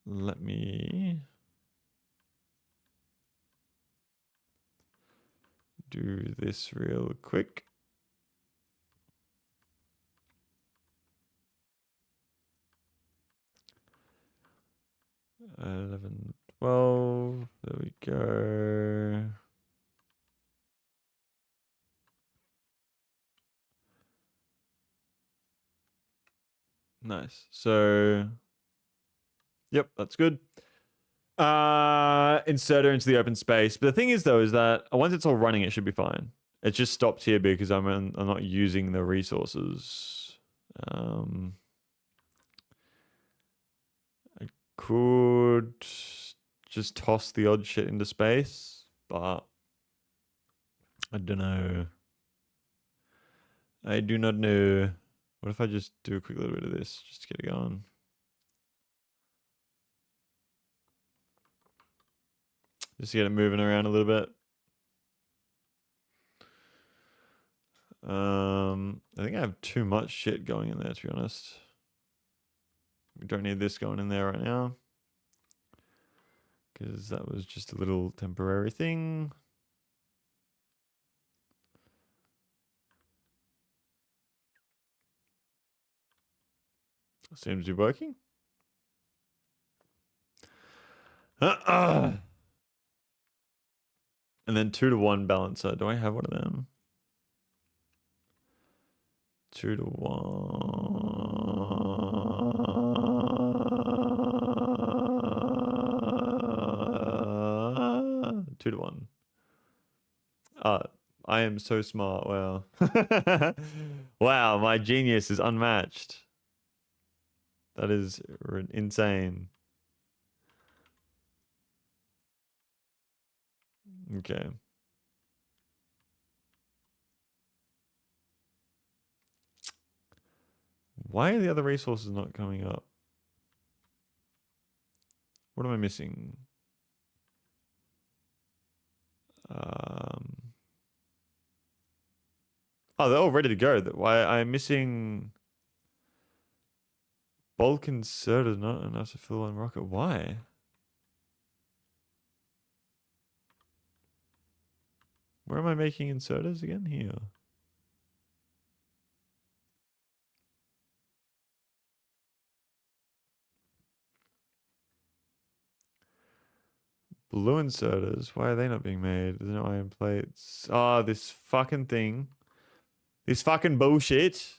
Let me do this real quick. $11, $12. There we go. Nice. So, yep, that's good. Insert her into the open space. But the thing is, though, is that once it's all running, it should be fine. It just stopped here because I'm not using the resources. I could just toss the odd shit into space, but I don't know. I do not know. What if I just do a quick little bit of this just to get it going? Just to get it moving around a little bit. I think I have too much shit going in there, to be honest. We don't need this going in there right now, because that was just a little temporary thing. Seems to be working. And then 2-to-1 balancer. Do I have one of them? 2-to-1. 2-to-1. I am so smart. Wow. Wow, my genius is unmatched. That is insane. Okay. Why are the other resources not coming up? What am I missing? Oh, they're all ready to go. Why I'm missing bulk inserted, not enough to fill one rocket. Why? Where am I making inserters again? Here. Blue inserters. Why are they not being made? There's no iron plates. Oh, this fucking thing. This fucking bullshit.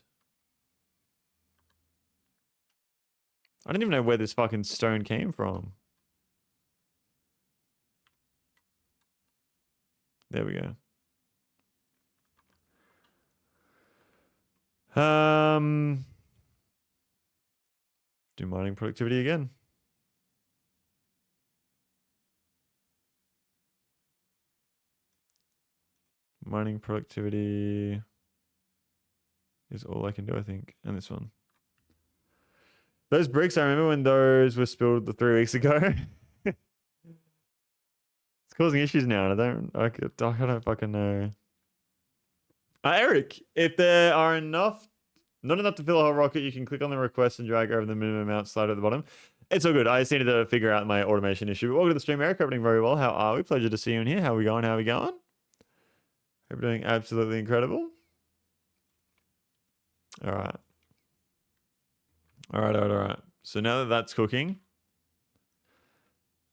I don't even know where this fucking stone came from. There we go. Do mining productivity again. Mining productivity is all I can do, I think. And this one. Those bricks, I remember when those were spilled the 3 weeks ago. It's causing issues now, and I don't fucking know. Eric, if there are not enough to fill a whole rocket, you can click on the request and drag over the minimum amount slide at the bottom. It's all good. I just needed to figure out my automation issue. But welcome to the stream, Eric. Opening very well. How are we? Pleasure to see you in here. How are we going? How are we going? Hope you're doing absolutely incredible. All right. All right. So now that that's cooking,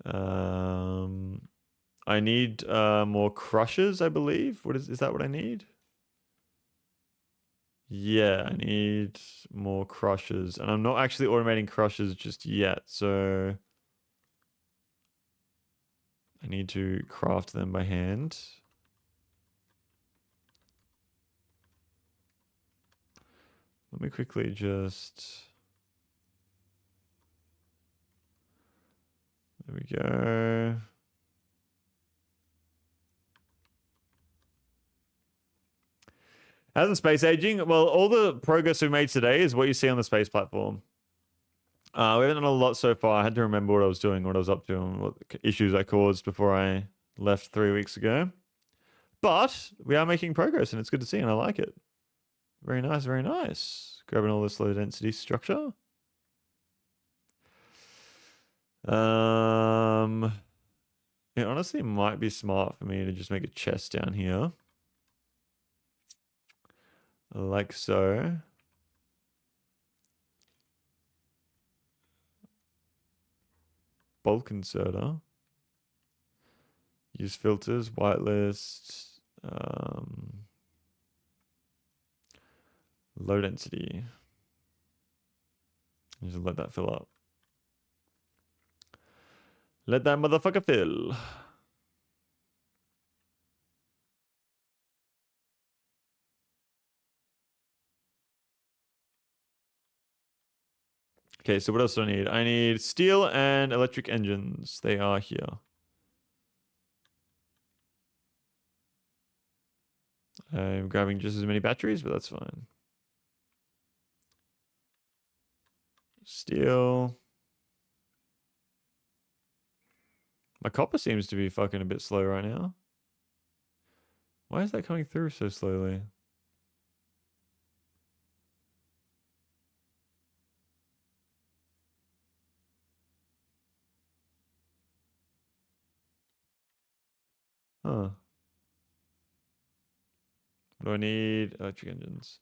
I need more crushers, I believe. Is that what I need? Yeah, I need more crushers. And I'm not actually automating crushers just yet, so I need to craft them by hand. Let me quickly just... There we go. How's the space aging? Well, all the progress we made today is what you see on the space platform. We haven't done a lot so far. I had to remember what I was doing, what I was up to, and what issues I caused before I left 3 weeks ago. But we are making progress, and it's good to see, and I like it. Very nice, very nice. Grabbing all this low density structure. It honestly might be smart for me to just make a chest down here. Like so. Bulk inserter. Use filters, whitelist, low density. Just let that fill up. Let that motherfucker fill. Okay, so what else do I need? I need steel and electric engines. They are here. I'm grabbing just as many batteries, but that's fine. Steel. My copper seems to be fucking a bit slow right now. Why is that coming through so slowly? Huh. What do I need? Electric engines.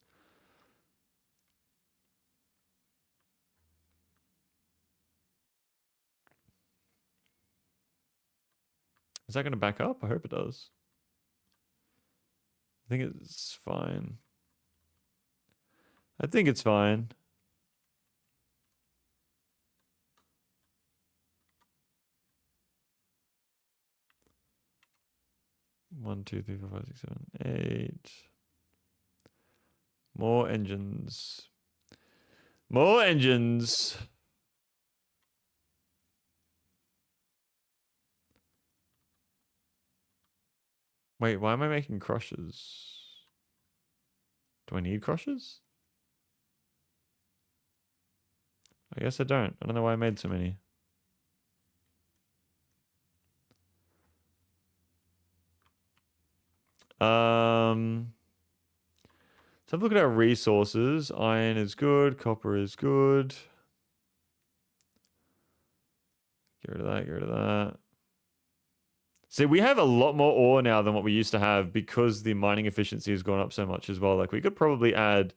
Is that going to back up? I hope it does. I think it's fine. I think it's fine. One, two, three, four, five, six, seven, eight. More engines. More engines. Wait, why am I making crushes? Do I need crushes? I guess I don't. I don't know why I made so many. Let's have a look at our resources. Iron is good. Copper is good. Get rid of that. Get rid of that. See, we have a lot more ore now than what we used to have because the mining efficiency has gone up so much as well. Like, we could probably add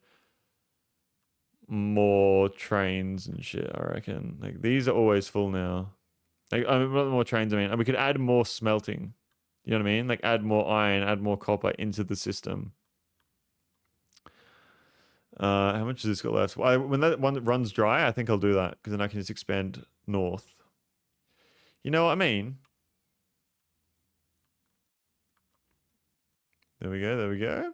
more trains and shit, I reckon. Like, these are always full now. Like, I mean, not more trains, I mean. And we could add more smelting. You know what I mean? Like, add more iron, add more copper into the system. How much has this got left? Well, when that one runs dry, I think I'll do that because then I can just expand north. You know what I mean? There we go. There we go.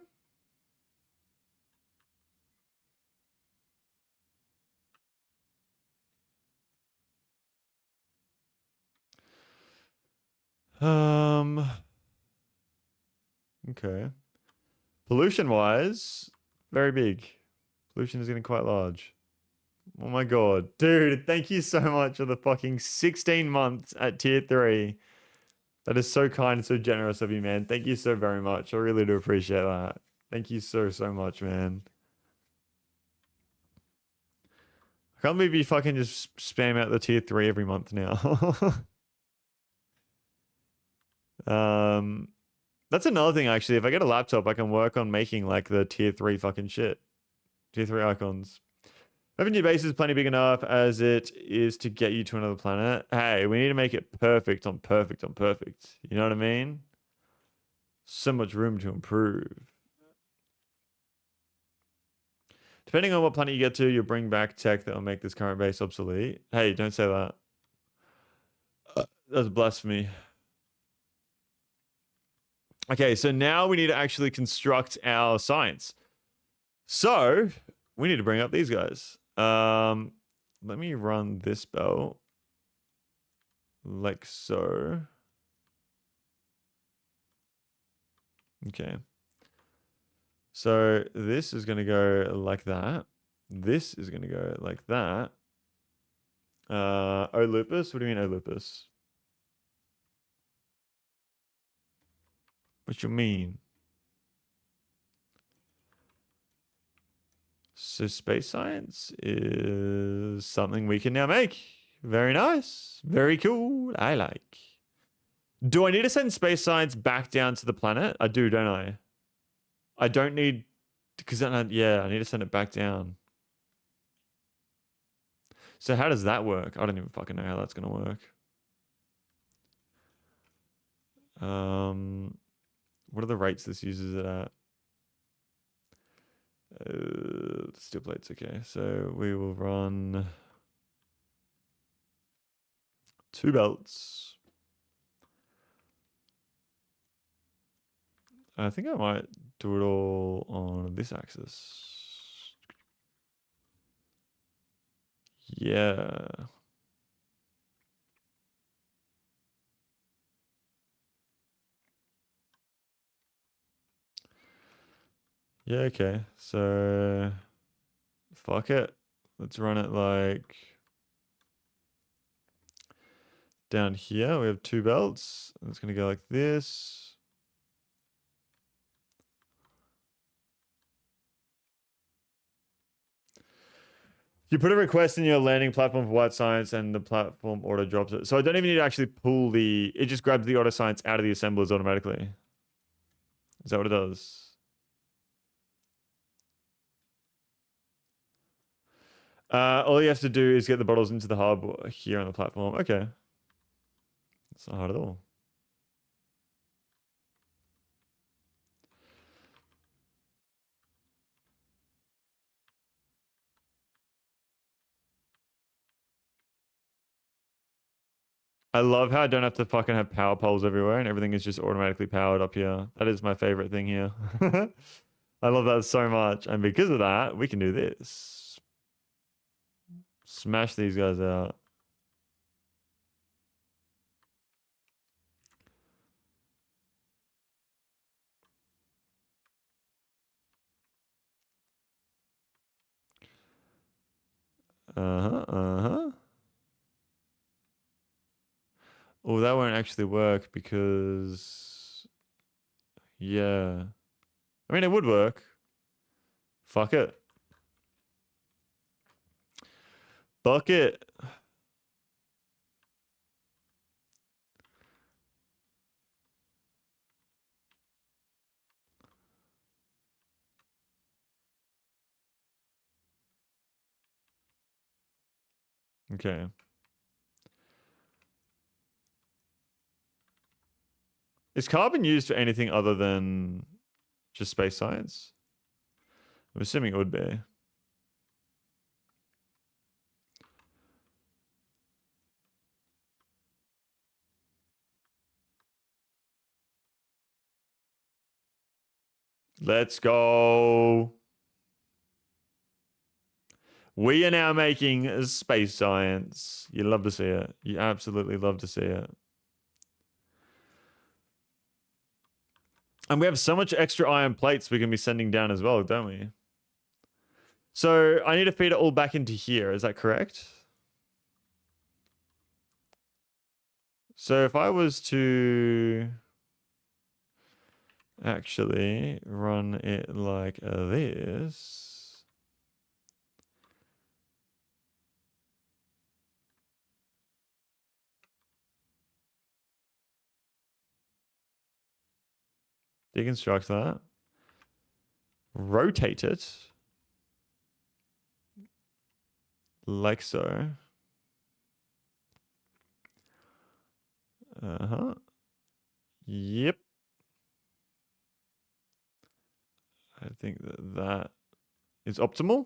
Okay. Pollution-wise, very big. Pollution is getting quite large. Oh my god. Dude, thank you so much for the fucking 16 months at tier 3. That is so kind and so generous of you, man. Thank you so very much. I really do appreciate that. Thank you so, so much, man. I can't believe you fucking just spam out the tier 3 every month now. That's another thing, actually. If I get a laptop, I can work on making, like, the tier 3 fucking shit. Tier 3 icons. Revenue base is plenty big enough as it is to get you to another planet. Hey, we need to make it perfect on perfect on perfect. You know what I mean? So much room to improve. Depending on what planet you get to, you'll bring back tech that will make this current base obsolete. Hey, don't say that. That's blasphemy. Okay, so now we need to actually construct our science. So we need to bring up these guys. Let me run this belt like so. Okay. So this is going to go like that. This is going to go like that. O lupus? What do you mean O lupus? What you mean? So space science is something we can now make. Very nice. Very cool. I like. Do I need to send space science back down to the planet? I do, don't I? I don't need... Because then, yeah, I need to send it back down. So how does that work? I don't even fucking know how that's going to work. What are the rates this uses it at? Steel plates, okay. So we will run 2 belts. I think I might do it all on this axis. Yeah. Yeah, okay. So fuck it. Let's run it like down here. We have 2 belts. It's going to go like this. You put a request in your landing platform for white science and the platform auto drops it. So I don't even need to actually pull the... It just grabs the auto science out of the assemblers automatically. Is that what it does? All you have to do is get the bottles into the hub here on the platform. Okay. It's not hard at all. I love how I don't have to fucking have power poles everywhere and everything is just automatically powered up here. That is my favorite thing here. I love that so much. And because of that, we can do this. Smash these guys out. Uh-huh. Oh, that won't actually work because... Yeah. I mean, it would work. Fuck it. Fuck it. Okay. Is carbon used for anything other than just space science? I'm assuming it would be. Let's go. We are now making space science. You love to see it. You absolutely love to see it. And we have so much extra iron plates we can be sending down as well, don't we? So I need to feed it all back into here. Is that correct? So if I was to actually run it like this. Deconstruct that. Rotate it. Like so. Uh-huh. Yep. I think that that is optimal.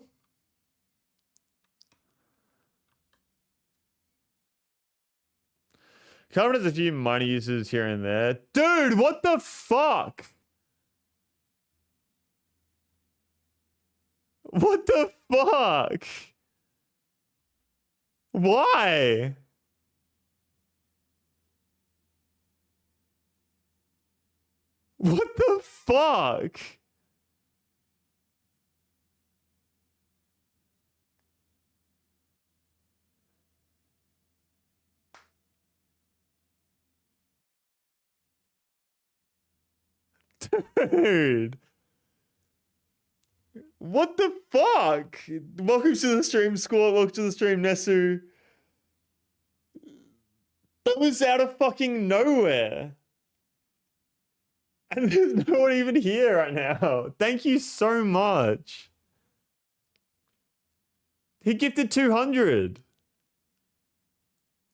Carbon has a few minor uses here and there. Dude, what the fuck? What the fuck? Why? What the fuck? Dude. What the fuck? Welcome to the stream, Squat. Welcome to the stream, Nesu. That was out of fucking nowhere. And there's no one even here right now. Thank you so much. He gifted 200.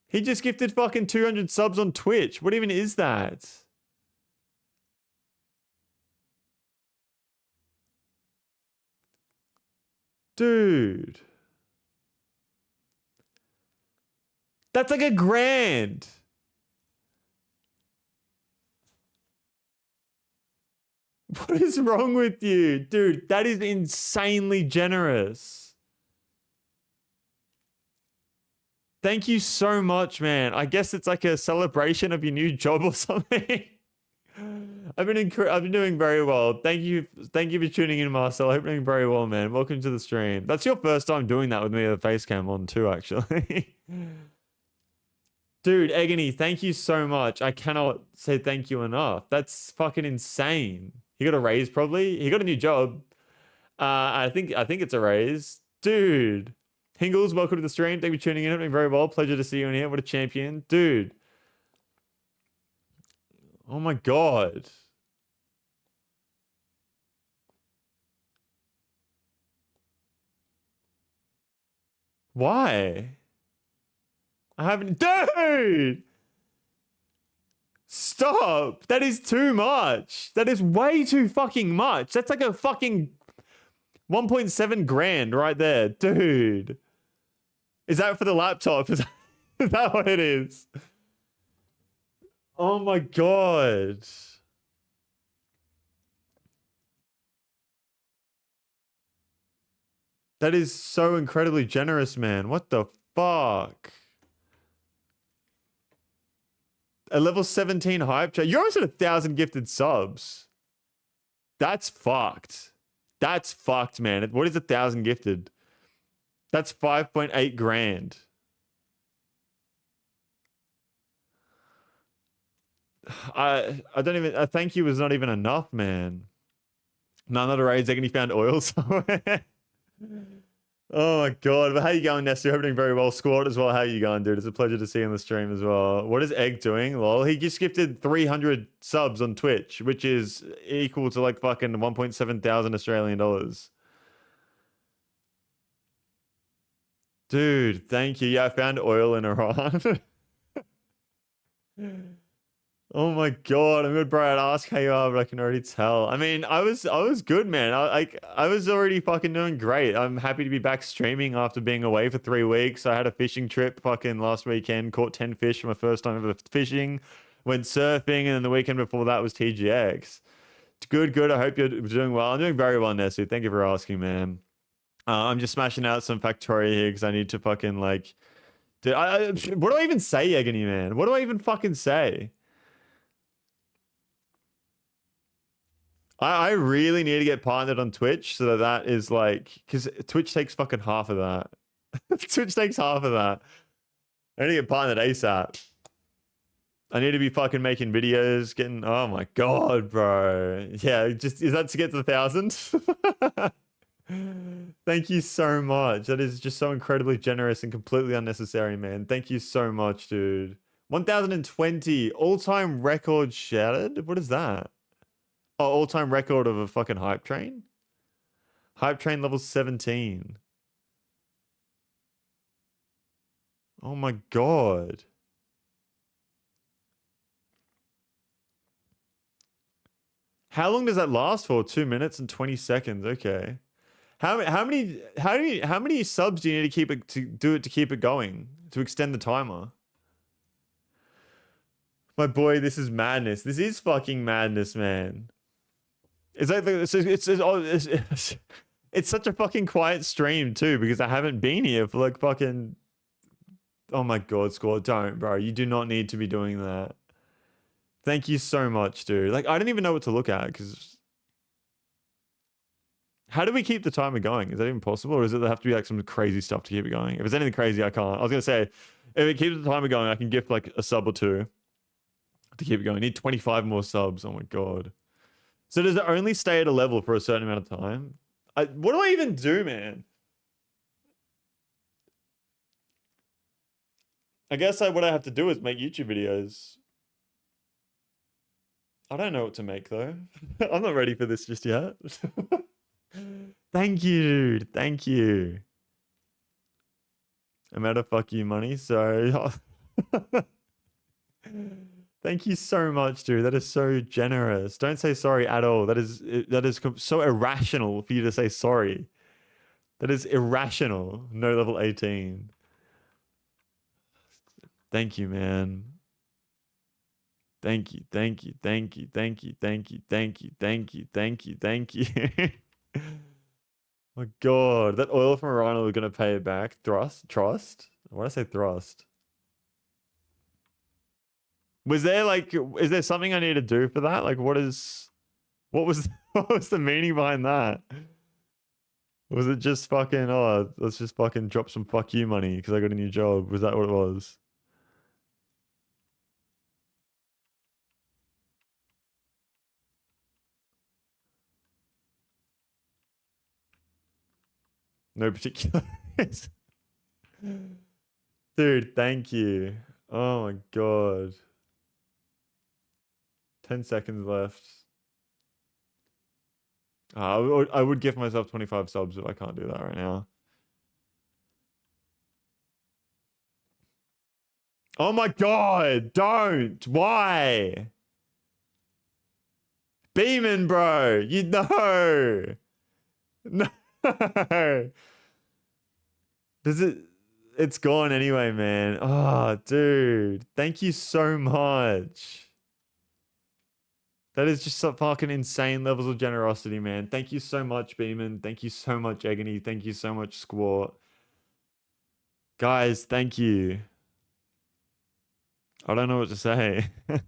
He just gifted fucking 200 subs on Twitch. What even is that? Dude. That's like $1,000. What is wrong with you? Dude, that is insanely generous. Thank you so much, man. I guess it's like a celebration of your new job or something. I've been doing very well. Thank you for tuning in, Marcel. I hope you're doing very well, man. Welcome to the stream. That's your first time doing that with me with a face cam on too, actually. Dude, Egony, thank you so much. I cannot say thank you enough. That's fucking insane. He got a raise, probably. He got a new job. I think it's a raise. Dude. Hingles, welcome to the stream. Thank you for tuning in. Doing very well. Pleasure to see you in here. What a champion. Dude. Oh my god. Why? I haven't... Dude! Stop! That is too much. That is way too fucking much. That's like a fucking 1.7 grand right there. Dude. Is that for the laptop? Is that what it is? Oh my god. That is so incredibly generous, man. What the fuck? A level 17 hype chat. You're almost at 1,000 gifted subs. That's fucked. That's fucked, man. What is 1,000 gifted? That's 5.8 grand. I don't even... A thank you was not even enough, man. None of the raids. They can found oil somewhere. Oh my god. But how you going, Nestor? Hope you're doing very well. Squad as well. How you going, dude? It's a pleasure to see you on the stream as well. What is Egg doing? Lol. He just gifted 300 subs on Twitch, which is equal to like fucking 1.7 thousand Australian dollars. Dude, thank you. Yeah, I found oil in Iran. Oh my god, I'm good, bro. I'd ask how you are, but I can already tell. I mean, I was good, man. I was already fucking doing great. I'm happy to be back streaming after being away for 3 weeks. I had a fishing trip fucking last weekend, caught 10 fish for my first time ever fishing, went surfing, and then the weekend before that was TGX. It's good. I hope you're doing well. I'm doing very well, Nesu. Thank you for asking, man. I'm just smashing out some Factorio here because I need to fucking like... Dude, what do I even say, Agony, man? What do I even fucking say? I really need to get partnered on Twitch so that is like... Because Twitch takes fucking half of that. Twitch takes half of that. I need to get partnered ASAP. I need to be fucking making videos, getting... Oh my god, bro. Yeah, just... Is that to get to 1,000? Thank you so much. That is just so incredibly generous and completely unnecessary, man. Thank you so much, dude. 1,020 all-time record shattered? What is that? Oh, all-time record of a fucking hype train? Hype train level 17. Oh my god. How long does that last for? 2 minutes and 20 seconds. Okay. How many subs do you need to keep it to keep it going to extend the timer? My boy, this is madness. This is fucking madness, man. It's like it's such a fucking quiet stream too because I haven't been here for like fucking... Oh my god, Squad, don't, bro. You do not need to be doing that. Thank you so much, dude. Like, I don't even know what to look at because... How do we keep the timer going? Is that even possible? Or does it have to be like some crazy stuff to keep it going? If it's anything crazy, I can't. I was going to say, if it keeps the timer going, I can gift like a sub or 2 to keep it going. I need 25 more subs. Oh my god. So does it only stay at a level for a certain amount of time? What do I even do, man? I guess what I have to do is make YouTube videos. I don't know what to make though. I'm not ready for this just yet. Thank you, dude. Thank you. I'm out of fuck you money, so thank you so much, dude. That is so generous. Don't say sorry at all. That is so irrational for you to say sorry. That is irrational. No level 18. Thank you, man. Thank you, thank you, thank you, thank you, thank you, thank you, thank you, thank you, thank you. My God, that oil from Rhino, we're gonna pay it back. Trust? Why did I say thrust? Was there like, is there something I need to do for that? Like, what was what was the meaning behind that? Was it just fucking, oh, let's just fucking drop some fuck you money because I got a new job? Was that what it was? No particular. Dude, thank you. Oh my God. 10 seconds left. I would give myself 25 subs, but I can't do that right now. Oh my God, don't. Why? Beeman, bro. You know. No. Does it? It's gone anyway, man. Oh, dude. Thank you so much. That is just some fucking insane levels of generosity, man. Thank you so much, Beeman. Thank you so much, Agony. Thank you so much, Squat. Guys, thank you. I don't know what to say. That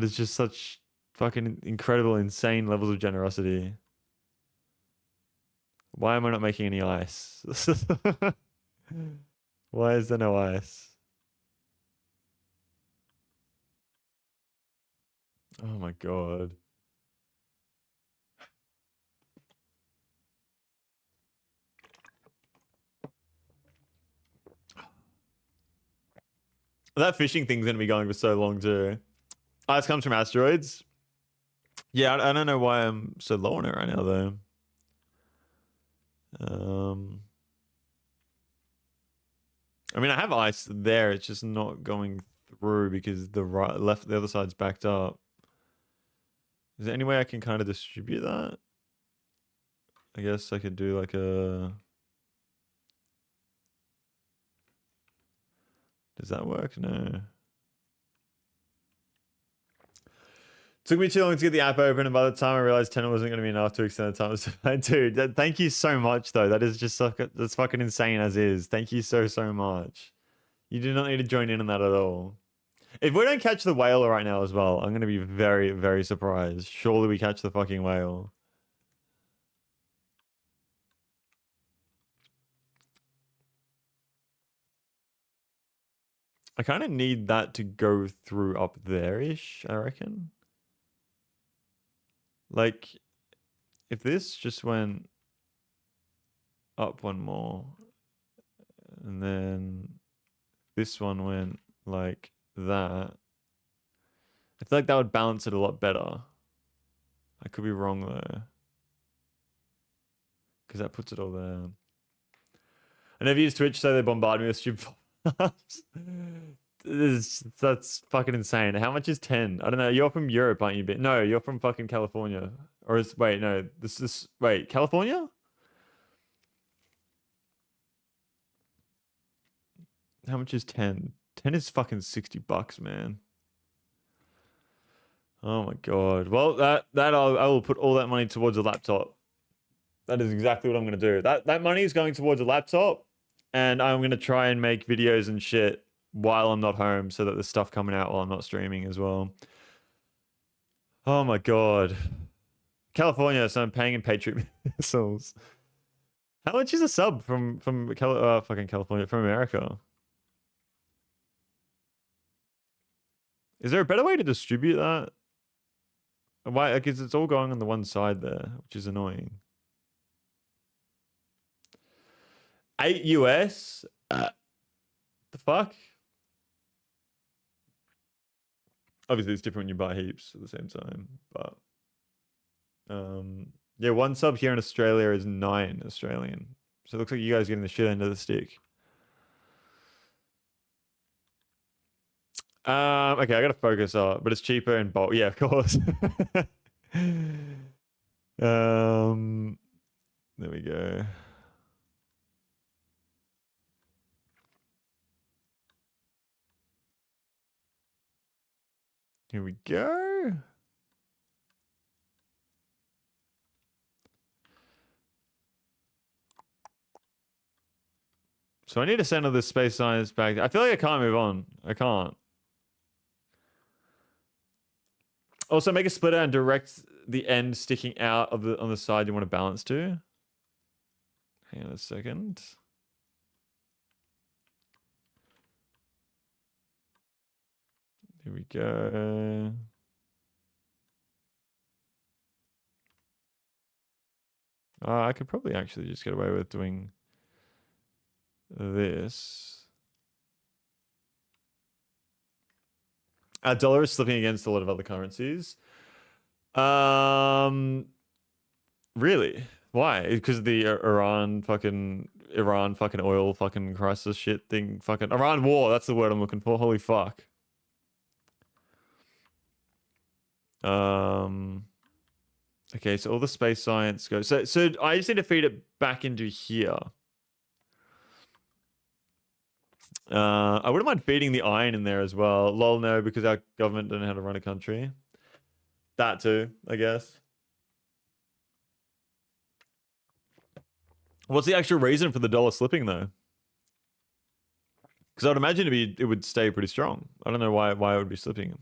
is just such fucking incredible, insane levels of generosity. Why am I not making any ice? Why is there no ice? Oh my God. That fishing thing's gonna be going for so long too. Ice comes from asteroids. Yeah, I don't know why I'm so low on it right now though. I mean, I have ice there. It's just not going through because the other side's backed up. Is there any way I can kind of distribute that? I guess I could do like a... Does that work? No. Took me too long to get the app open, and by the time I realized 10 wasn't going to be enough to extend the time. Dude, thank you so much, though. That is just that's fucking insane as is. Thank you so, so much. You do not need to join in on that at all. If we don't catch the whale right now as well, I'm going to be very, very surprised. Surely we catch the fucking whale. I kind of need that to go through up there-ish, I reckon. Like, if this just went up one more, and then this one went like that, I feel like that would balance it a lot better. I could be wrong though, because that puts it all there. I never use Twitch, so they bombard me with stupid that's fucking insane. How much is 10? I don't know. You're from Europe, aren't you? No, you're from fucking California. Or is wait, no, this is wait, California? How much is 10? 10 is fucking $60, man. Oh my God. Well, I will put all that money towards a laptop. That is exactly what I'm gonna do. That money is going towards a laptop, and I'm gonna try and make videos and shit while I'm not home so that there's stuff coming out while I'm not streaming as well. Oh my God. California, so I'm paying in Patriot missiles. How much is a sub from fucking California, from America? Is there a better way to distribute that? Why? Because it's all going on the one side there, which is annoying. 8 US? The fuck? Obviously, it's different when you buy heaps at the same time, but yeah, one sub here in Australia is 9 Australian. So it looks like you guys are getting the shit end of the stick. Okay, I gotta focus up, but it's cheaper in bulk. Yeah, of course. There we go. Here we go. So I need to send all this space science back. I feel like I can't move on. I can't. Also, make a splitter and direct the end sticking out of the on the side you want to balance to. Hang on a second. Here we go. I could probably actually just get away with doing this. Our dollar is slipping against a lot of other currencies. Really? Why? Because of the Iran fucking oil fucking crisis shit thing. Fucking Iran war. That's the word I'm looking for. Holy fuck. Okay, so all the space science goes. So I just need to feed it back into here. I wouldn't mind feeding the iron in there as well. Lol, no, because our government don't know how to run a country. That too, I guess. What's the actual reason for the dollar slipping though? Because I'd imagine it would stay pretty strong. I don't know why it would be slipping.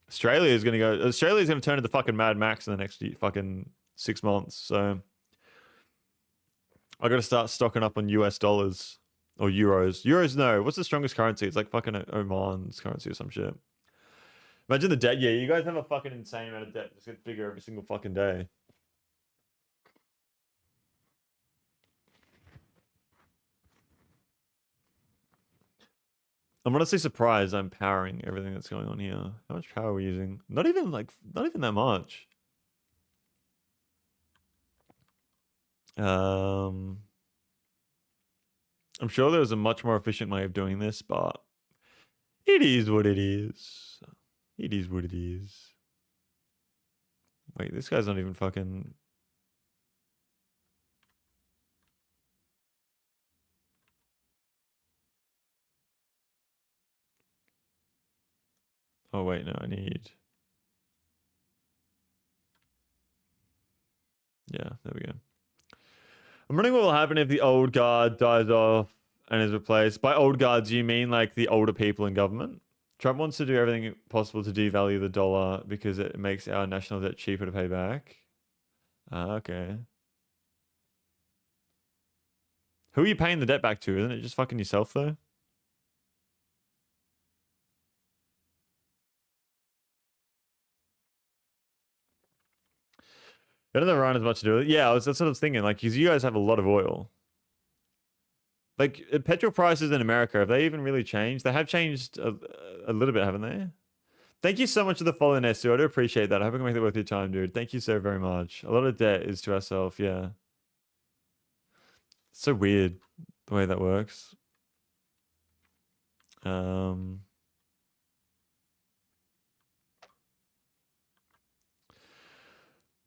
Australia is going to turn into fucking Mad Max in the next fucking 6 months. So I got to start stocking up on US dollars or euros. Euros, no. What's the strongest currency? It's like fucking Oman's currency or some shit. Imagine the debt. Yeah, you guys have a fucking insane amount of debt. It's getting bigger every single fucking day. I'm honestly surprised I'm powering everything that's going on here. How much power are we using? Not even that much. I'm sure there was a much more efficient way of doing this, but it is what it is. It is what it is. Wait, this guy's not even fucking... Oh, wait, no, I need... Yeah, there we go. I'm wondering what will happen if the old guard dies off and is replaced. By old guards, you mean like the older people in government? Trump wants to do everything possible to devalue the dollar because it makes our national debt cheaper to pay back. Okay. Who are you paying the debt back to? Isn't it just fucking yourself, though? It doesn't run as much to do with it. Yeah, that's what I was thinking. Like, because you guys have a lot of oil. Like, petrol prices in America, have they even really changed? They have changed a little bit, haven't they? Thank you so much for the follow, Nestu. I do appreciate that. I hope I can make it worth your time, dude. Thank you so very much. A lot of debt is to ourselves, yeah. It's so weird the way that works.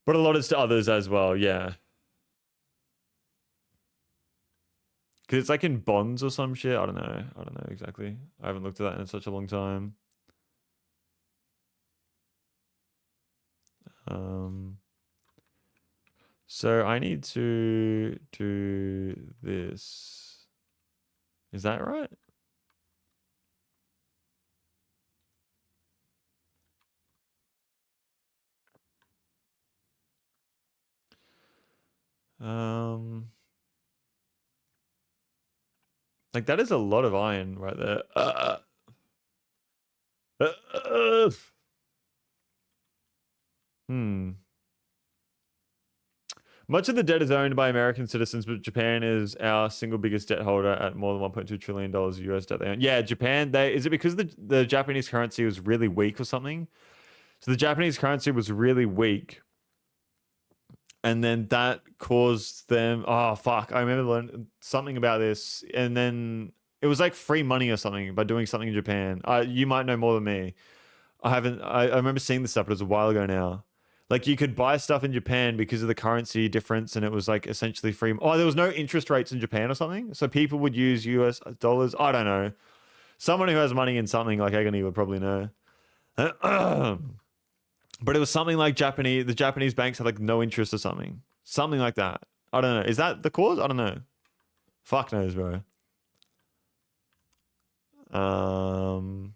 But a lot is to others as well, yeah. Because it's like in bonds or some shit. I don't know. I don't know exactly. I haven't looked at that in such a long time. So I need to do this. Is that right? Like that is a lot of iron right there. Hmm. Much of the debt is owned by American citizens, but Japan is our single biggest debt holder at more than $1.2 trillion US debt they own. Yeah, Japan, is it because the Japanese currency was really weak or something? So the Japanese currency was really weak, and then that caused them, oh fuck, I remember learning something about this, and then it was like free money or something by doing something in Japan. You might know more than me. I remember seeing this stuff, but it was a while ago now. Like you could buy stuff in Japan because of the currency difference, and it was like essentially free. Oh, there was no interest rates in Japan or something, so people would use US dollars. I don't know. Someone who has money in something like Agony would probably know. But it was something like the Japanese banks had like no interest or something, something like that. I don't know. Is that the cause? I don't know. Fuck knows, bro. Um,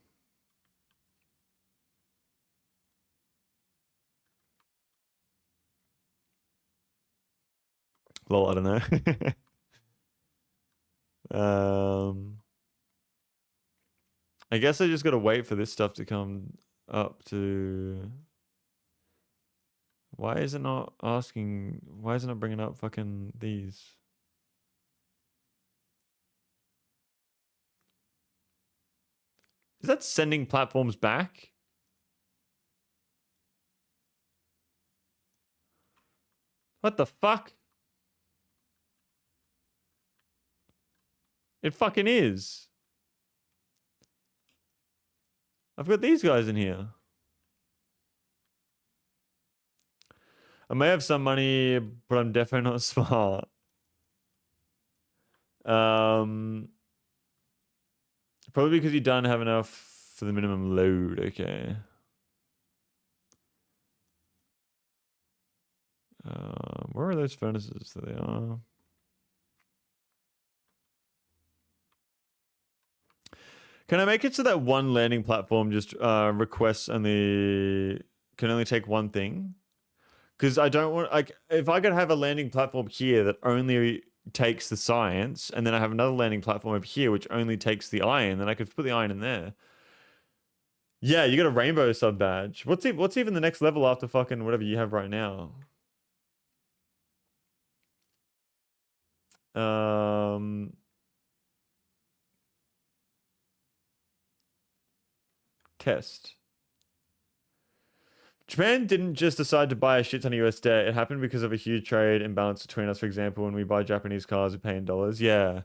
Lol, I don't know. um. I guess I just gotta wait for this stuff to come up to. Why is it not asking? Why isn't it bringing up fucking these? Is that sending platforms back? What the fuck? It fucking is. I've got these guys in here. I may have some money, but I'm definitely not smart. Um, Probably because you don't have enough for the minimum load. Okay. Where are those furnaces? There they are. Can I make it so that one landing platform just requests only can only take one thing? Because I don't want like if I could have a landing platform here that only takes the science, and then I have another landing platform over here which only takes the iron, then I could put the iron in there. Yeah, you got a rainbow sub badge. What's even the next level after fucking whatever you have right now? Um, Test. Japan didn't just decide to buy a shit ton of US debt. It happened because of a huge trade imbalance between us. For example, when we buy Japanese cars, we pay in dollars. Yeah,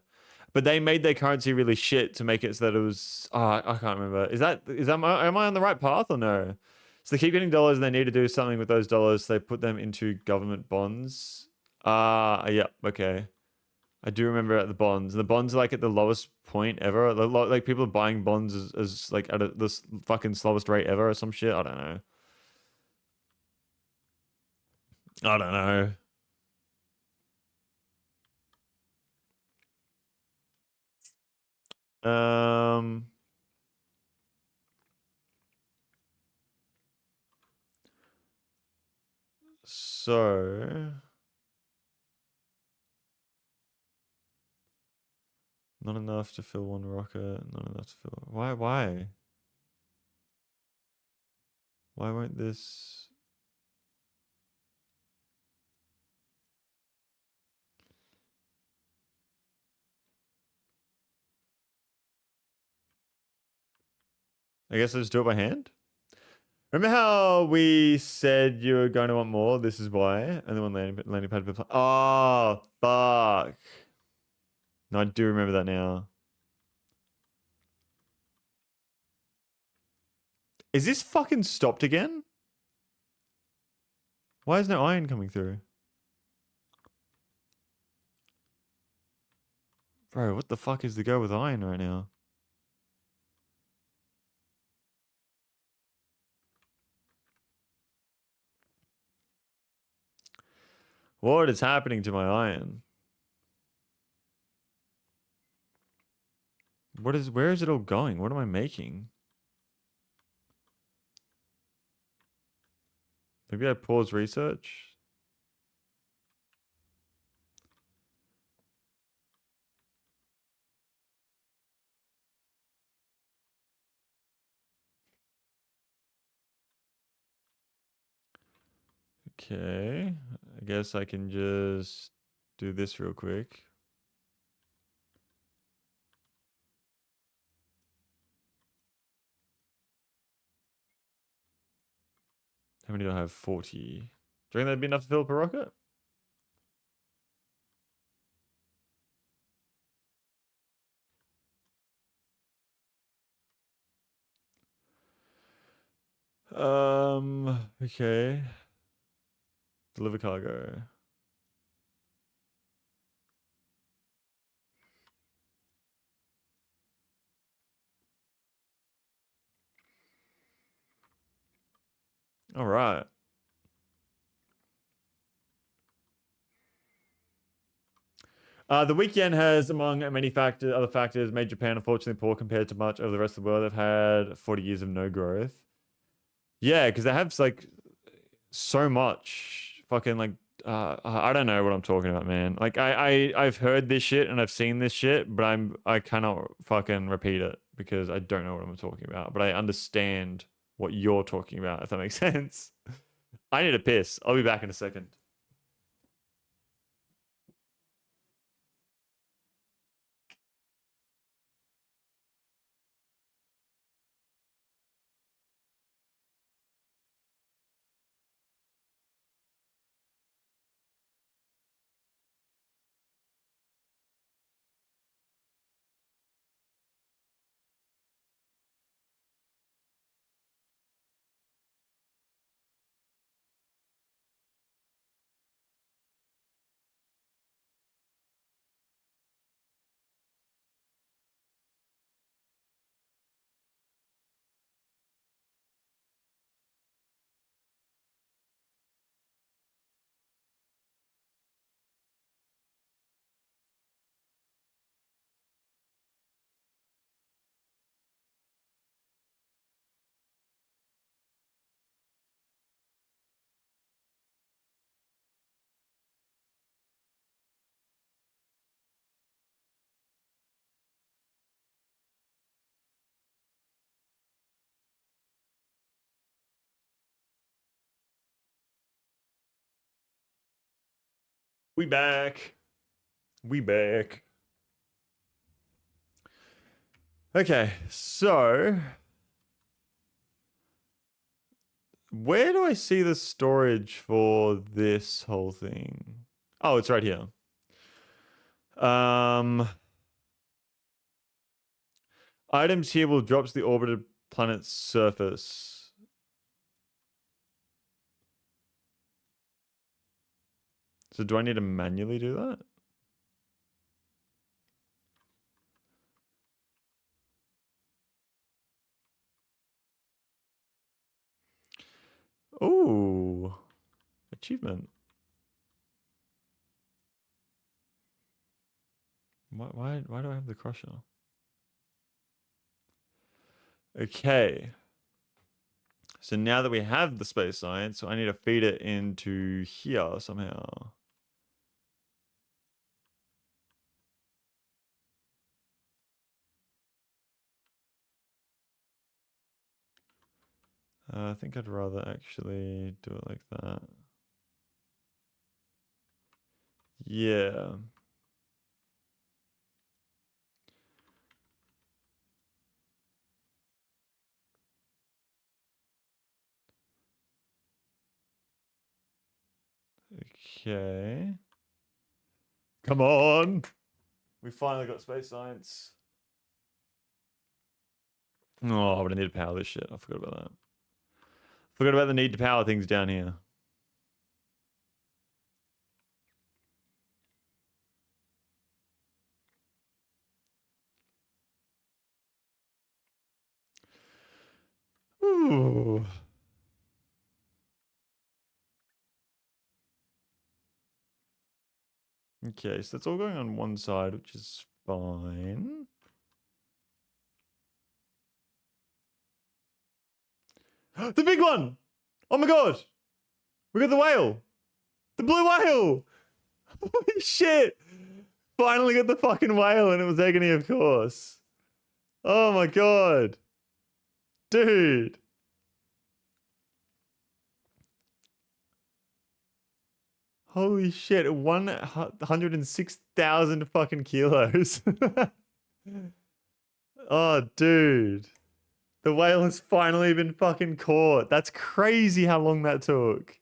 but they made their currency really shit to make it so that it was. Oh, I can't remember. Am I on the right path or no? So they keep getting dollars and they need to do something with those dollars. So they put them into government bonds. Yeah, okay. I do remember at the bonds. The bonds are like at the lowest point ever. Like people are buying bonds as like at this fucking slowest rate ever or some shit. I don't know. I don't know. Um, so not enough to fill one rocket, not enough to fill. Why won't this? I guess I just do it by hand. Remember how we said you were going to want more? This is why. And then one landing pad. Oh, fuck. No, I do remember that now. Is this fucking stopped again? Why is no iron coming through? Bro, what the fuck is the go with iron right now? What is happening to my iron? Where is it all going? What am I making? Maybe I pause research. Okay. I guess I can just do this real quick. How many do I have? 40. Do you think that'd be enough to fill up a rocket? Okay. Deliver cargo. All right. The weekend has, among many other factors, made Japan unfortunately poor compared to much of the rest of the world. They've had 40 years of no growth. Yeah, because they have like so much fucking like I don't know what I'm talking about, man. Like I've heard this shit and I've seen this shit, but I cannot fucking repeat it because I don't know what I'm talking about. But I understand what you're talking about, if that makes sense. I need a piss. I'll be back in a second. We back. We back. Okay, so where do I see the storage for this whole thing? Oh, it's right here. Um, items here will drop to the orbited planet's surface. So do I need to manually do that? Oh, achievement. Why do I have the crusher? Okay. So now that we have the space science, so I need to feed it into here somehow. I think I'd rather actually do it like that. Yeah. Okay. Come on. We finally got space science. Oh, but I need to power this shit. I forgot about that. Forgot about the need to power things down here. Ooh. Okay, so that's all going on one side, which is fine. The big one! Oh my god! We got the whale! The blue whale! Holy shit! Finally got the fucking whale, and it was agony, of course. Oh my god. Dude. Holy shit, 106,000 fucking kilos. Oh, dude. The whale has finally been fucking caught. That's crazy how long that took.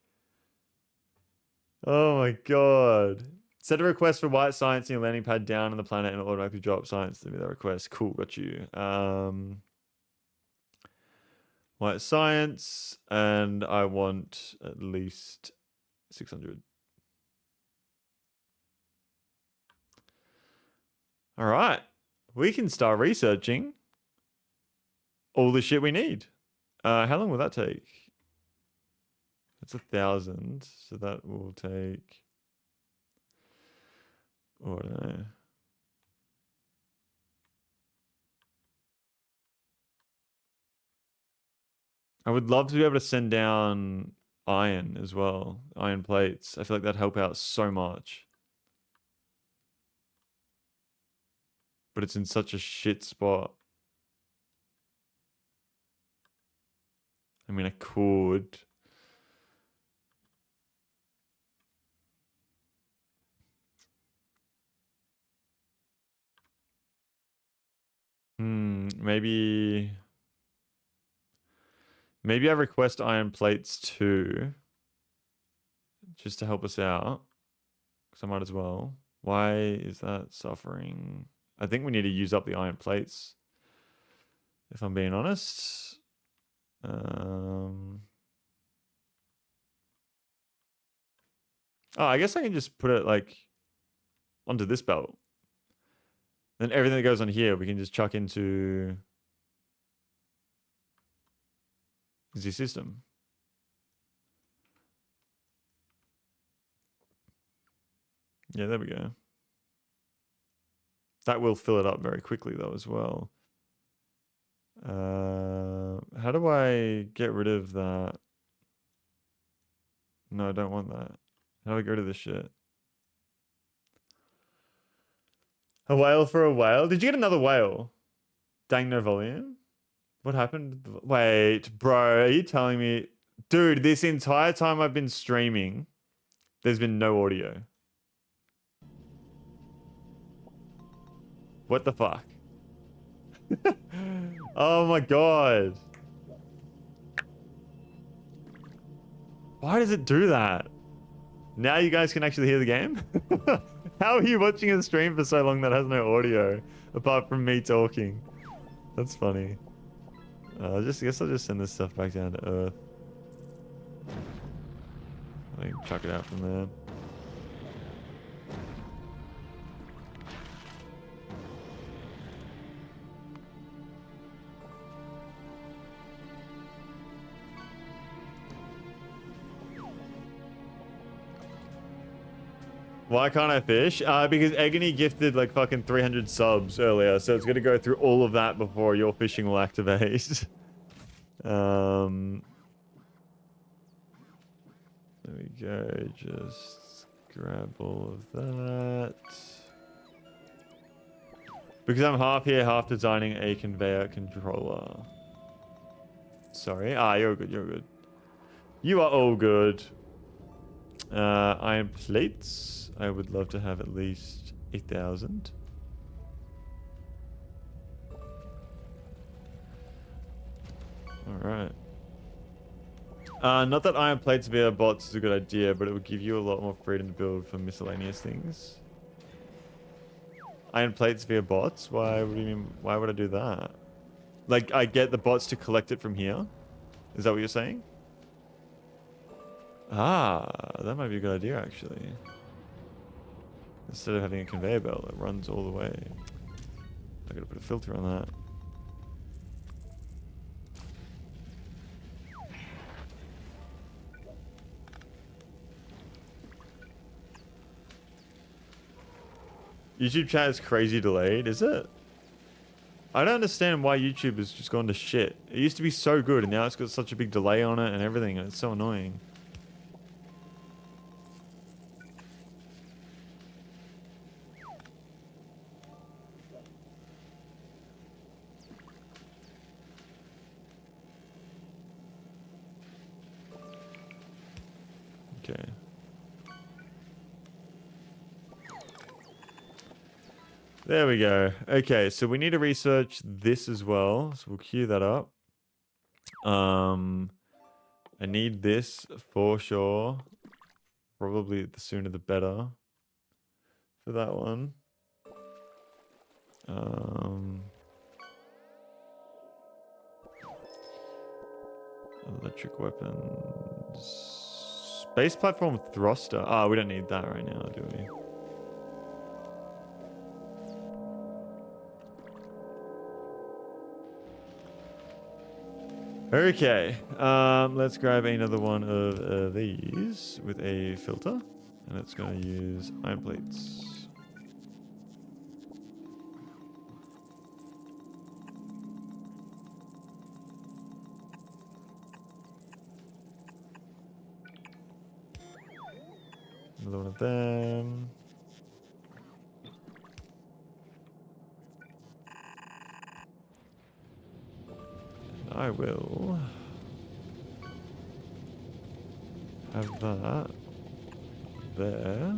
Oh my god. Set a request for white science in your landing pad down on the planet and it'll automatically drop science to me that request. Cool, got you. White science, and I want at least 600. All right. We can start researching all the shit we need. How long will that take? That's 1,000. So that will take... Oh, I don't know. I would love to be able to send down iron as well. Iron plates. I feel like that'd help out so much. But it's in such a shit spot. I mean, I could. Maybe... Maybe I request iron plates too. Just to help us out. Because I might as well. Why is that suffering? I think we need to use up the iron plates. If I'm being honest. Oh, I guess I can just put it like onto this belt. Then everything that goes on here, we can just chuck into the system. Yeah, there we go. That will fill it up very quickly though as well. How do I get rid of that? No, I don't want that. How do I get rid of this shit? A whale for a whale? Did you get another whale? Dang, no volume? What happened? Wait, bro, are you telling me? Dude, this entire time I've been streaming, there's been no audio. What the fuck? Oh my god. Why does it do that? Now you guys can actually hear the game? How are you watching a stream for so long that has no audio? Apart from me talking. That's funny. I guess I'll just send this stuff back down to Earth. I can chuck it out from there. Why can't I fish? Because Agony gifted like fucking 300 subs earlier, so it's gonna go through all of that before your fishing will activate. There we go. Just grab all of that. Because I'm half here, half designing a conveyor controller. Sorry. You're good. You're good. You are all good. Iron plates. I would love to have at least 8,000. Alright. Not that iron plates via bots is a good idea, but it would give you a lot more freedom to build for miscellaneous things. Iron plates via bots? Why would you mean? Why would I do that? Like, I get the bots to collect it from here? Is that what you're saying? That might be a good idea, actually. Instead of having a conveyor belt that runs all the way. I gotta put a filter on that. YouTube chat is crazy delayed, is it? I don't understand why YouTube has just gone to shit. It used to be so good and now it's got such a big delay on it and everything and it's so annoying. Okay. There we go. Okay, so we need to research this as well. So we'll queue that up. I need this for sure. Probably the sooner the better for that one. Electric weapons. Space platform thruster. Ah, we don't need that right now, do we? Okay, let's grab another one of these with a filter, and it's going to use iron plates. Another one of them. And I will have that there,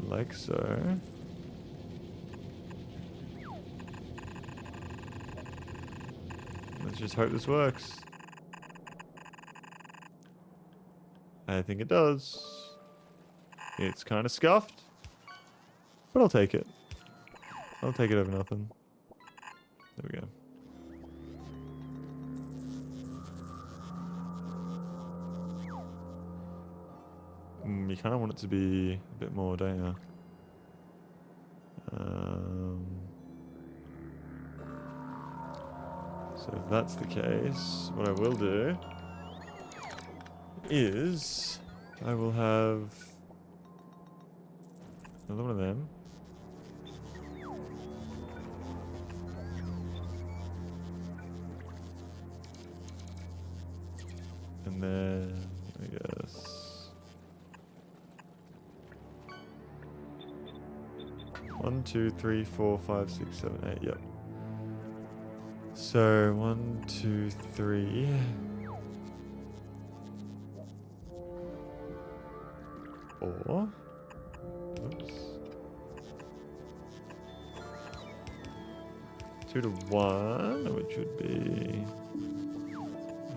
like so. Let's just hope this works. I think it does. It's kind of scuffed, but I'll take it. I'll take it over nothing. There we go. You kind of want it to be a bit more, don't you? So if that's the case, what I will do is I will have another one of them. And then, I guess, 1, 2, 3, 4, 5, 6, 7, 8. Yep. So 1, 2, 3. 4. Oops. 2 to 1, which would be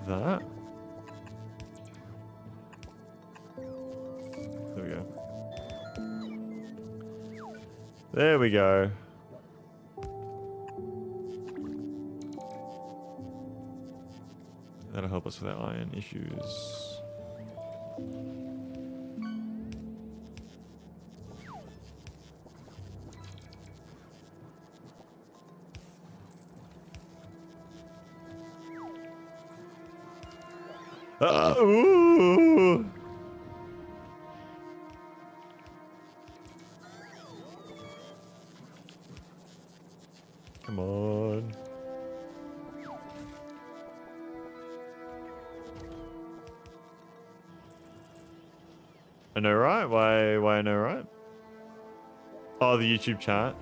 that. There we go. There we go. That'll help us with our iron issues. Ooh. Come on. I know, right? Why I know, right? Oh, the YouTube chat.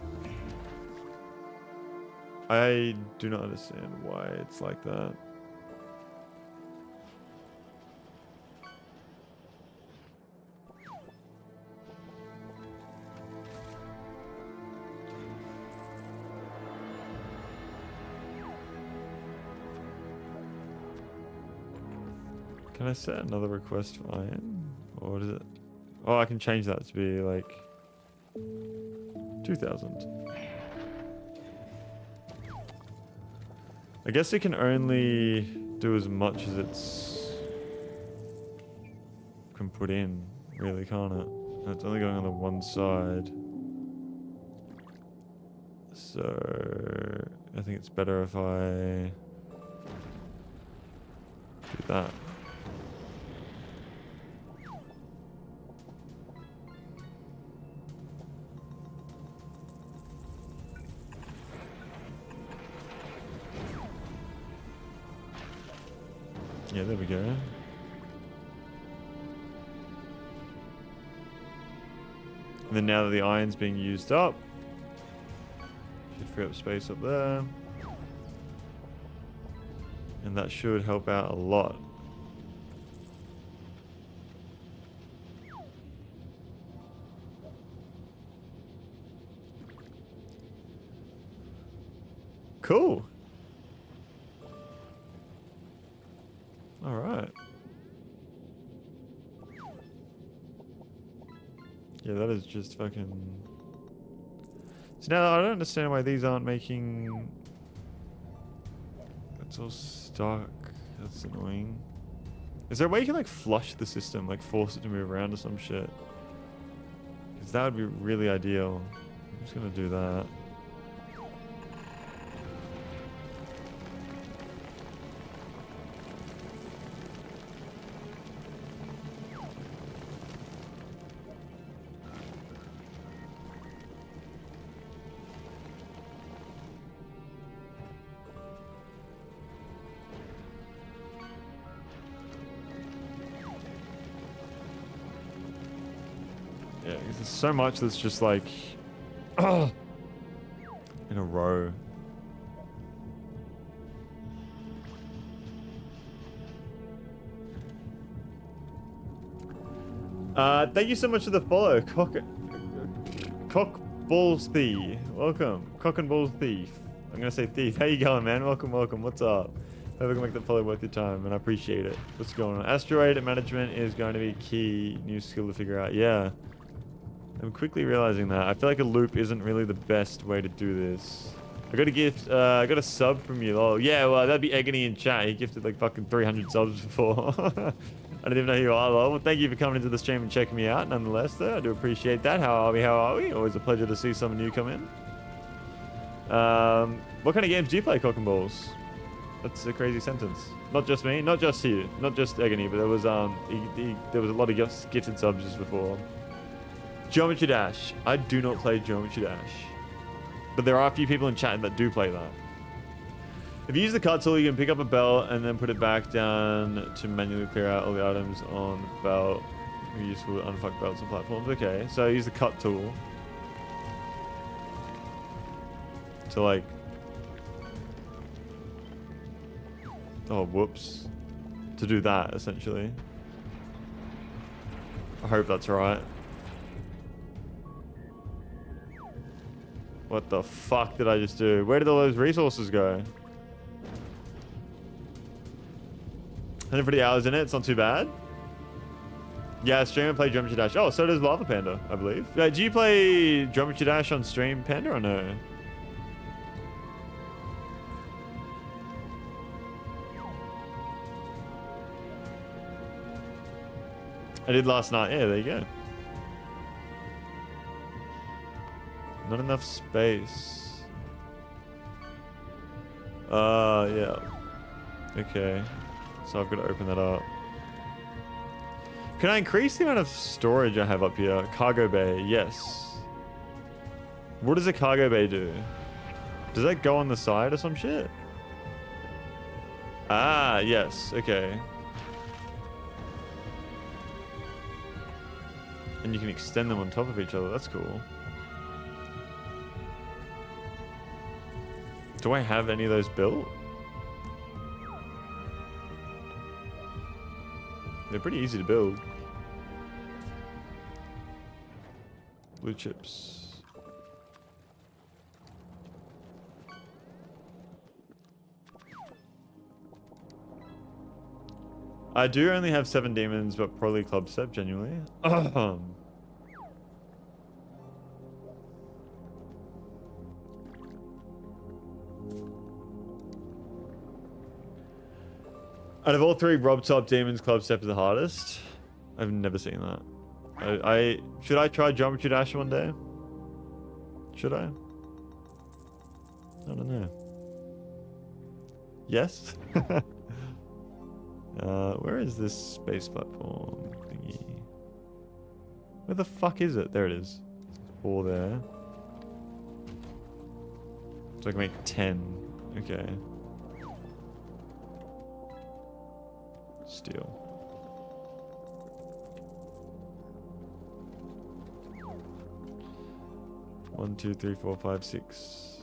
I do not understand why it's like that. Can I set another request for iron? Or what is it? Oh, I can change that to be like 2,000. I guess it can only do as much as it's can put in, really, can't it? And it's only going on the one side. So I think it's better if I do that. Yeah, there we go. And then now that the iron's being used up, should free up space up there. And that should help out a lot. Cool. All right. Yeah, that is just fucking... So now I don't understand why these aren't making... That's all stuck. That's annoying. Is there a way you can like flush the system, like force it to move around or some shit? Because that would be really ideal. I'm just gonna do that. Yeah, 'cause there's so much that's just like in a row. Thank you so much for the follow, Cock Balls Thief. Welcome, Cock and Balls Thief. I'm gonna say thief. How you going, man? Welcome, welcome. What's up? Hope I can make that follow worth your time, and I appreciate it. What's going on? Asteroid management is going to be key new skill to figure out. Yeah. I'm quickly realizing that. I feel like a loop isn't really the best way to do this. I got a gift, I got a sub from you. Oh, yeah, well, that'd be Agony in chat. He gifted like fucking 300 subs before. I didn't even know who you are, lol. Well, thank you for coming into the stream and checking me out. Nonetheless, though, I do appreciate that. How are we? How are we? Always a pleasure to see someone new come in. What kind of games do you play, Cock and Balls? That's a crazy sentence. Not just me, not just you, not just Agony, but there was there was a lot of gifted subs just before. Geometry Dash. I do not play Geometry Dash. But there are a few people in chat that do play that. If you use the cut tool, you can pick up a belt and then put it back down to manually clear out all the items on the belt. Useful to unfuck belts and platforms. Okay, so I use the cut tool to like... Oh, whoops. To do that, essentially. I hope that's right. What the fuck did I just do? Where did all those resources go? 140 hours in it, it's not too bad. Yeah, I stream and play Geometry Dash. Oh, so does Lava Panda, I believe. Do you play Geometry Dash on stream, Panda, or no? I did last night. Yeah, there you go. Not enough space. Yeah. Okay. So I've got to open that up. Can I increase the amount of storage I have up here? Cargo bay, yes. What does a cargo bay do? Does that go on the side or some shit? Ah, yes. Okay. And you can extend them on top of each other. That's cool. Do I have any of those built? They're pretty easy to build. Blue chips. I do only have 7 demons, but probably club step, genuinely. Out of all 3, Rob Top Demons, Club Step is the hardest. I've never seen that. Should I try Geometry Dash one day? Should I? I don't know. Yes? Where is this space platform thingy? Where the fuck is it? There it is. 4 there. So I can make 10. Okay. Steel. One, two, three, four, five, 6.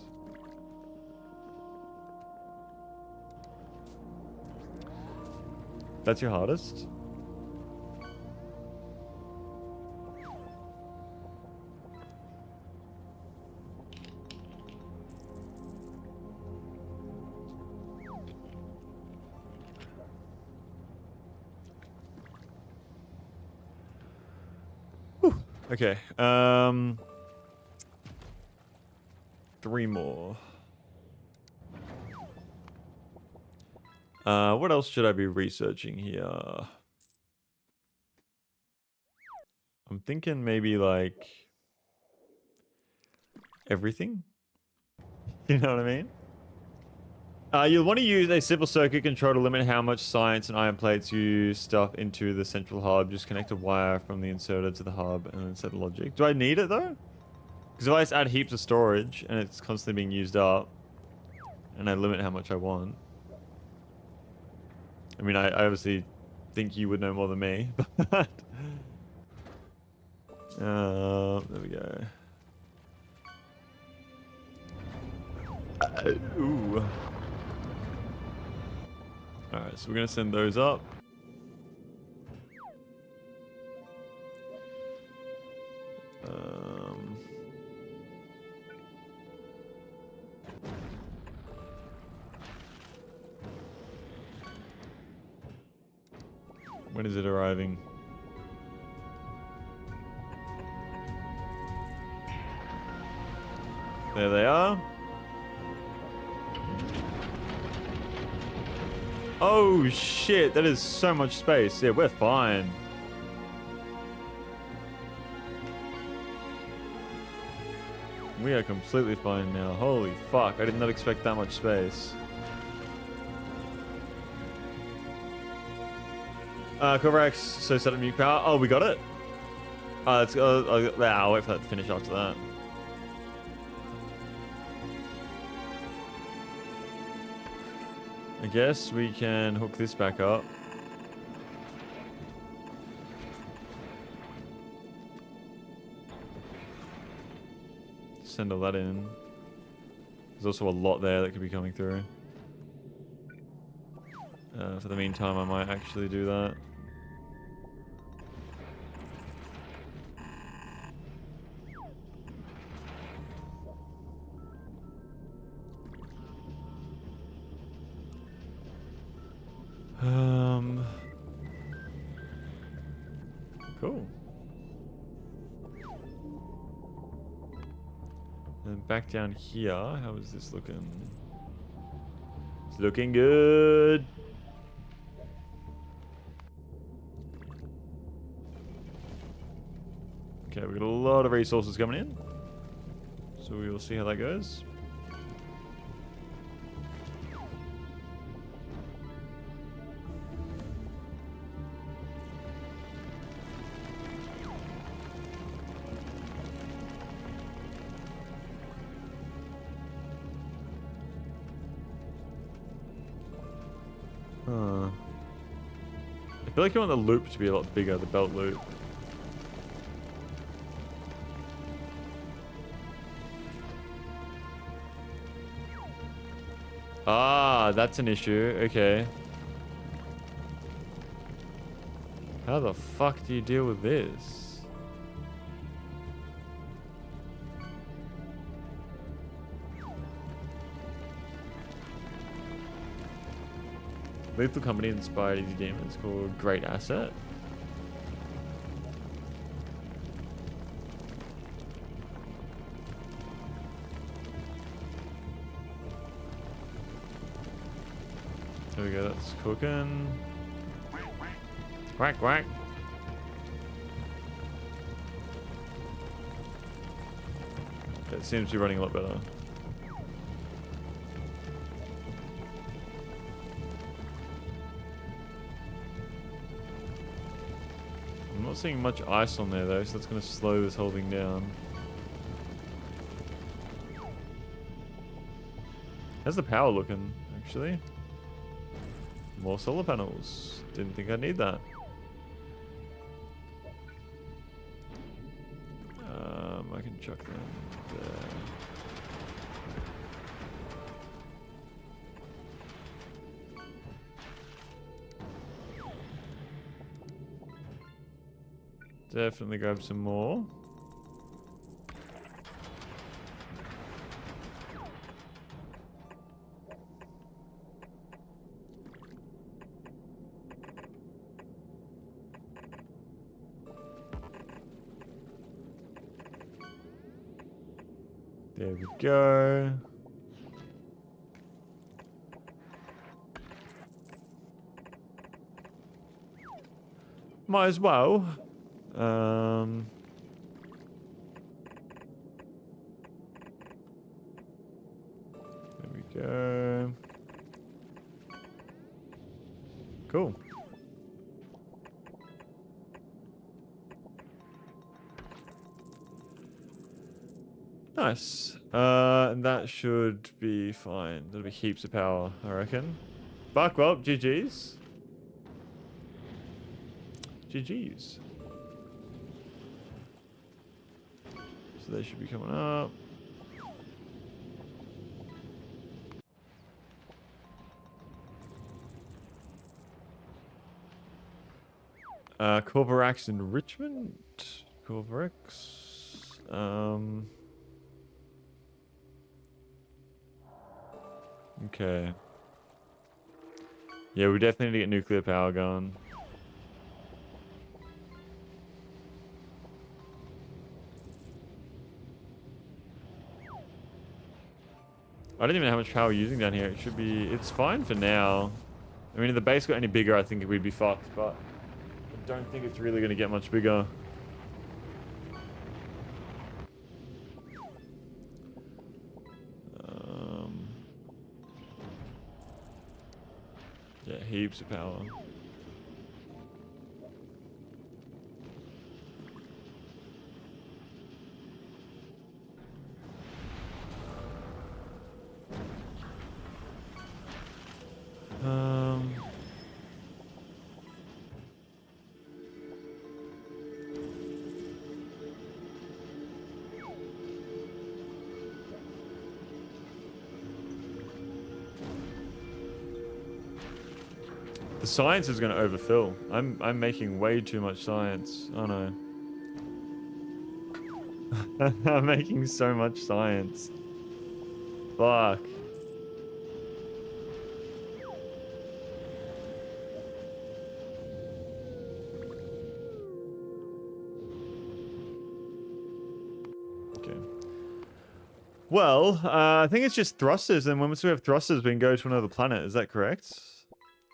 That's your hardest? Okay. 3 more. What else should I be researching here? I'm thinking maybe like everything. You know what I mean? You'll want to use a simple circuit control to limit how much science and iron plates you stuff into the central hub. Just connect a wire from the inserter to the hub and then set the logic. Do I need it though? Because if I just add heaps of storage and it's constantly being used up and I limit how much I want. I mean, I obviously think you would know more than me, but... there we go. Ooh. Alright, so we're going to send those up. When is it arriving? There they are. Oh shit, that is so much space. Yeah, we're fine. We are completely fine now. Holy fuck, I did not expect that much space. Covax, so set up nuke power. Oh, we got it? Let's go. I'll wait for that to finish after that. I guess we can hook this back up. Send all that in. There's also a lot there that could be coming through. For the meantime, I might actually do that. Cool. And back down here, how is this looking? It's looking good. Okay, we've got a lot of resources coming in. So we will see how that goes. I feel like you want the loop to be a lot bigger, the belt loop. Ah, that's an issue. Okay. How the fuck do you deal with this? Lethal company inspired easy demons called Great Asset. There we go, that's cooking. Quack, quack. It seems to be running a lot better. I'm not seeing much ice on there though, so that's going to slow this whole thing down. How's the power looking, actually? More solar panels. Didn't think I'd need that. I can chuck them there. Definitely grab some more. There we go. Might as well. There we go. Cool. Nice. And that should be fine. That'll be heaps of power, I reckon. Fuck, well, GG's. GG's. So they should be coming up. Corvarax enrichment. Corvarax. Okay. Yeah, we definitely need to get nuclear power going. I don't even know how much power we're using down here. It should be... It's fine for now. I mean, if the base got any bigger, I think we'd be fucked, but I don't think it's really going to get much bigger. Yeah, heaps of power. The science is going to overfill. I'm making way too much science. Oh no. I'm making so much science. Fuck. Okay. Well, I think it's just thrusters, and once we have thrusters, we can go to another planet. Is that correct?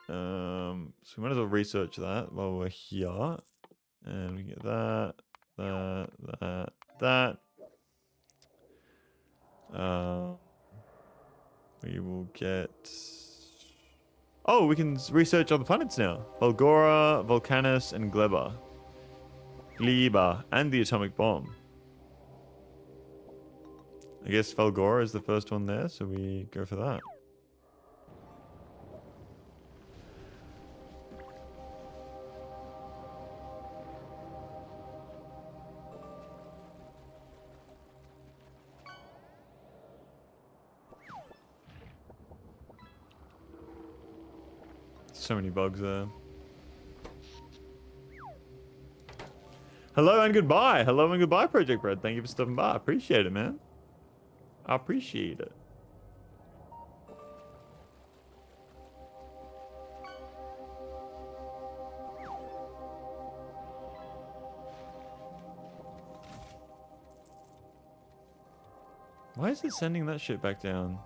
So we might as well research that while we're here. And we get that. We will get... Oh, we can research other planets now. Volgora, Volcanus, and Gleba. And the atomic bomb. I guess Volgora is the first one there, so we go for that. So many bugs there. Hello and goodbye. Hello and goodbye, Project Bread. Thank you for stopping by. I appreciate it, man. I appreciate it. Why is it sending that shit back down?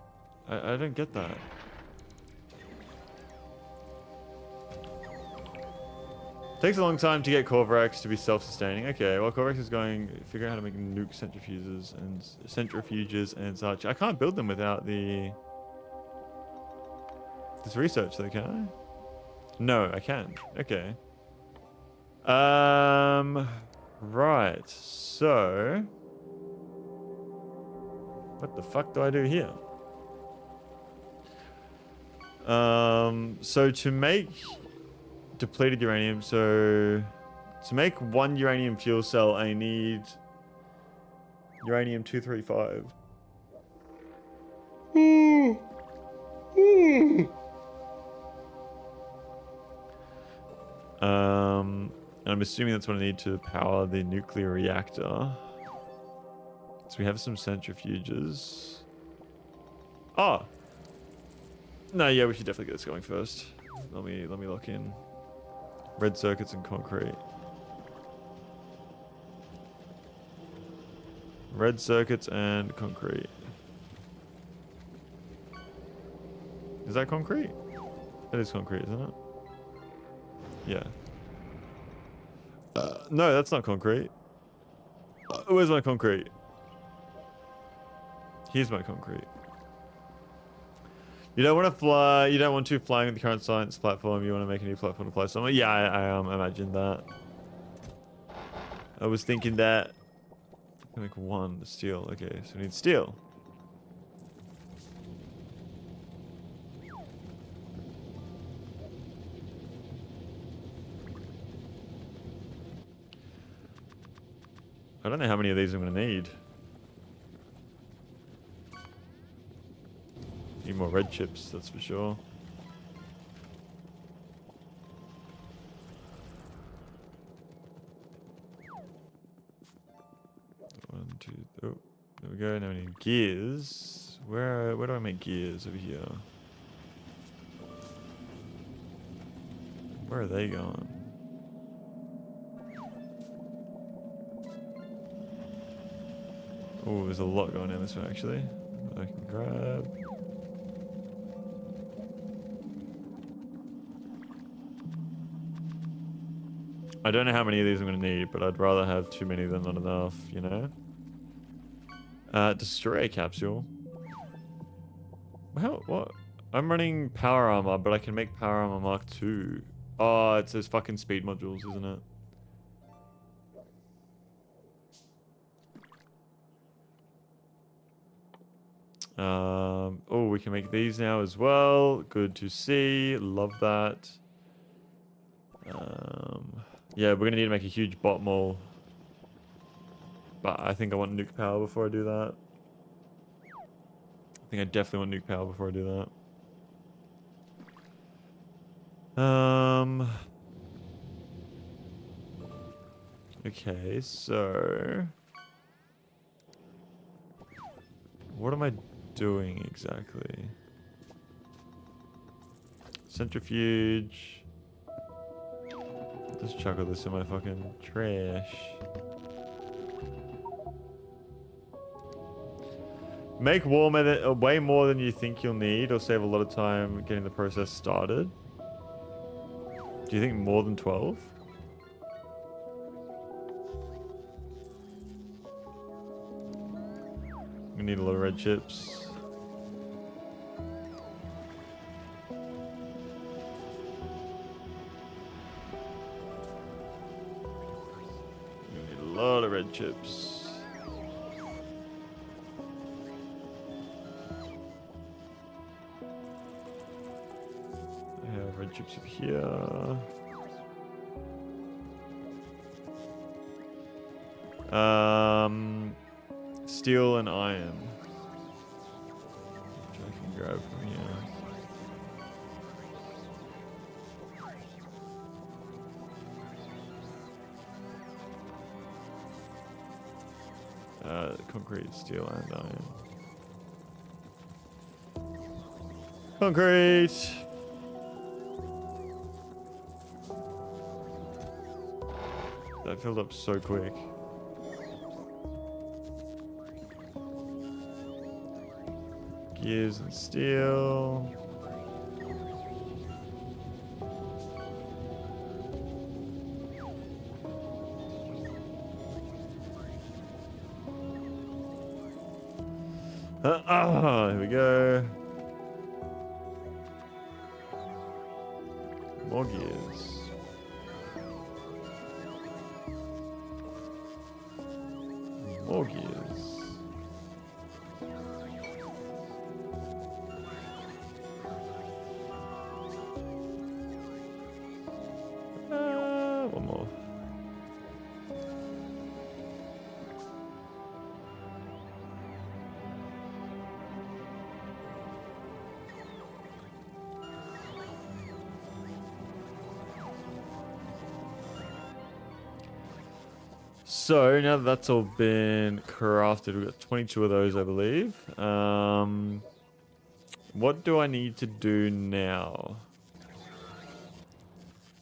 I don't get that. Takes a long time to get Corvarax to be self-sustaining. Okay, well, Corvarax is going figure out how to make nuke centrifuges and such. I can't build them without this research, though, can I? No, I can. Okay. Right. So, what the fuck do I do here? So to make depleted uranium, so to make one uranium fuel cell, I need uranium 235. And I'm assuming that's what I need to power the nuclear reactor. So we have some centrifuges. Oh. No, yeah, we should definitely get this going first. Let me lock in. Red circuits and concrete. Red circuits and concrete. Is that concrete? That is concrete, isn't it? Yeah. No, that's not concrete. Where's my concrete? Here's my concrete. You don't want to fly. You don't want to flying with the current science platform. You want to make a new platform to fly somewhere. Yeah, I imagine that. I was thinking that. Make one steel. Okay, so we need steel. I don't know how many of these I'm going to need. Need more red chips, that's for sure. One, two, oh, there we go. Now we need gears. Where do I make gears? Over here. Where are they going? Oh, there's a lot going in this one actually. I can grab. I don't know how many of these I'm going to need, but I'd rather have too many than not enough, you know? Destroy a capsule. Well, what? I'm running power armor, but I can make power armor Mark II. Oh, it says fucking speed modules, isn't it? Oh, we can make these now as well. Good to see. Love that. Yeah, we're gonna need to make a huge bot mole. But I think I want nuke power before I do that. I think I definitely want nuke power before I do that. Okay, so what am I doing exactly? Centrifuge. Just chuckle this in my fucking trash. Make way more than you think you'll need, or save a lot of time getting the process started. Do you think more than 12? We need a lot of red chips. We need a lot of red chips. I have red chips here. Steel and iron. Which I can grab from here. Concrete, steel, and iron. Concrete! That filled up so quick. Gears and steel. Here we go. More gears. More gears. One more. So now that that's all been crafted, we've got 22 of those, I believe. What do I need to do now?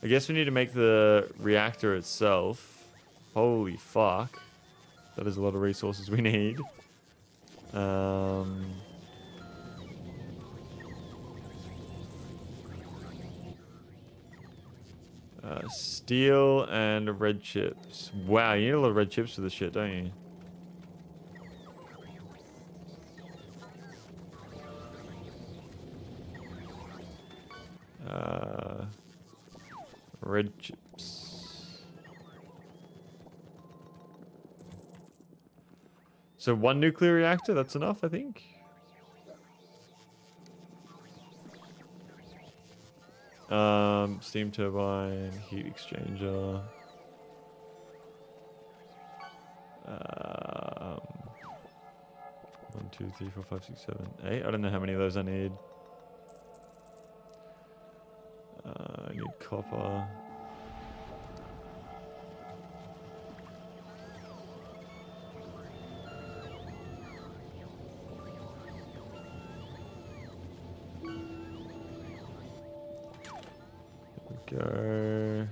I guess we need to make the reactor itself. Holy fuck. That is a lot of resources we need. Steel and red chips. Wow, you need a lot of red chips for this shit, don't you? Red chips. So one nuclear reactor, that's enough, I think. Steam turbine, heat exchanger. 1, 2, 3, 4, 5, 6, 7, 8. I don't know how many of those I need. I need copper. Go.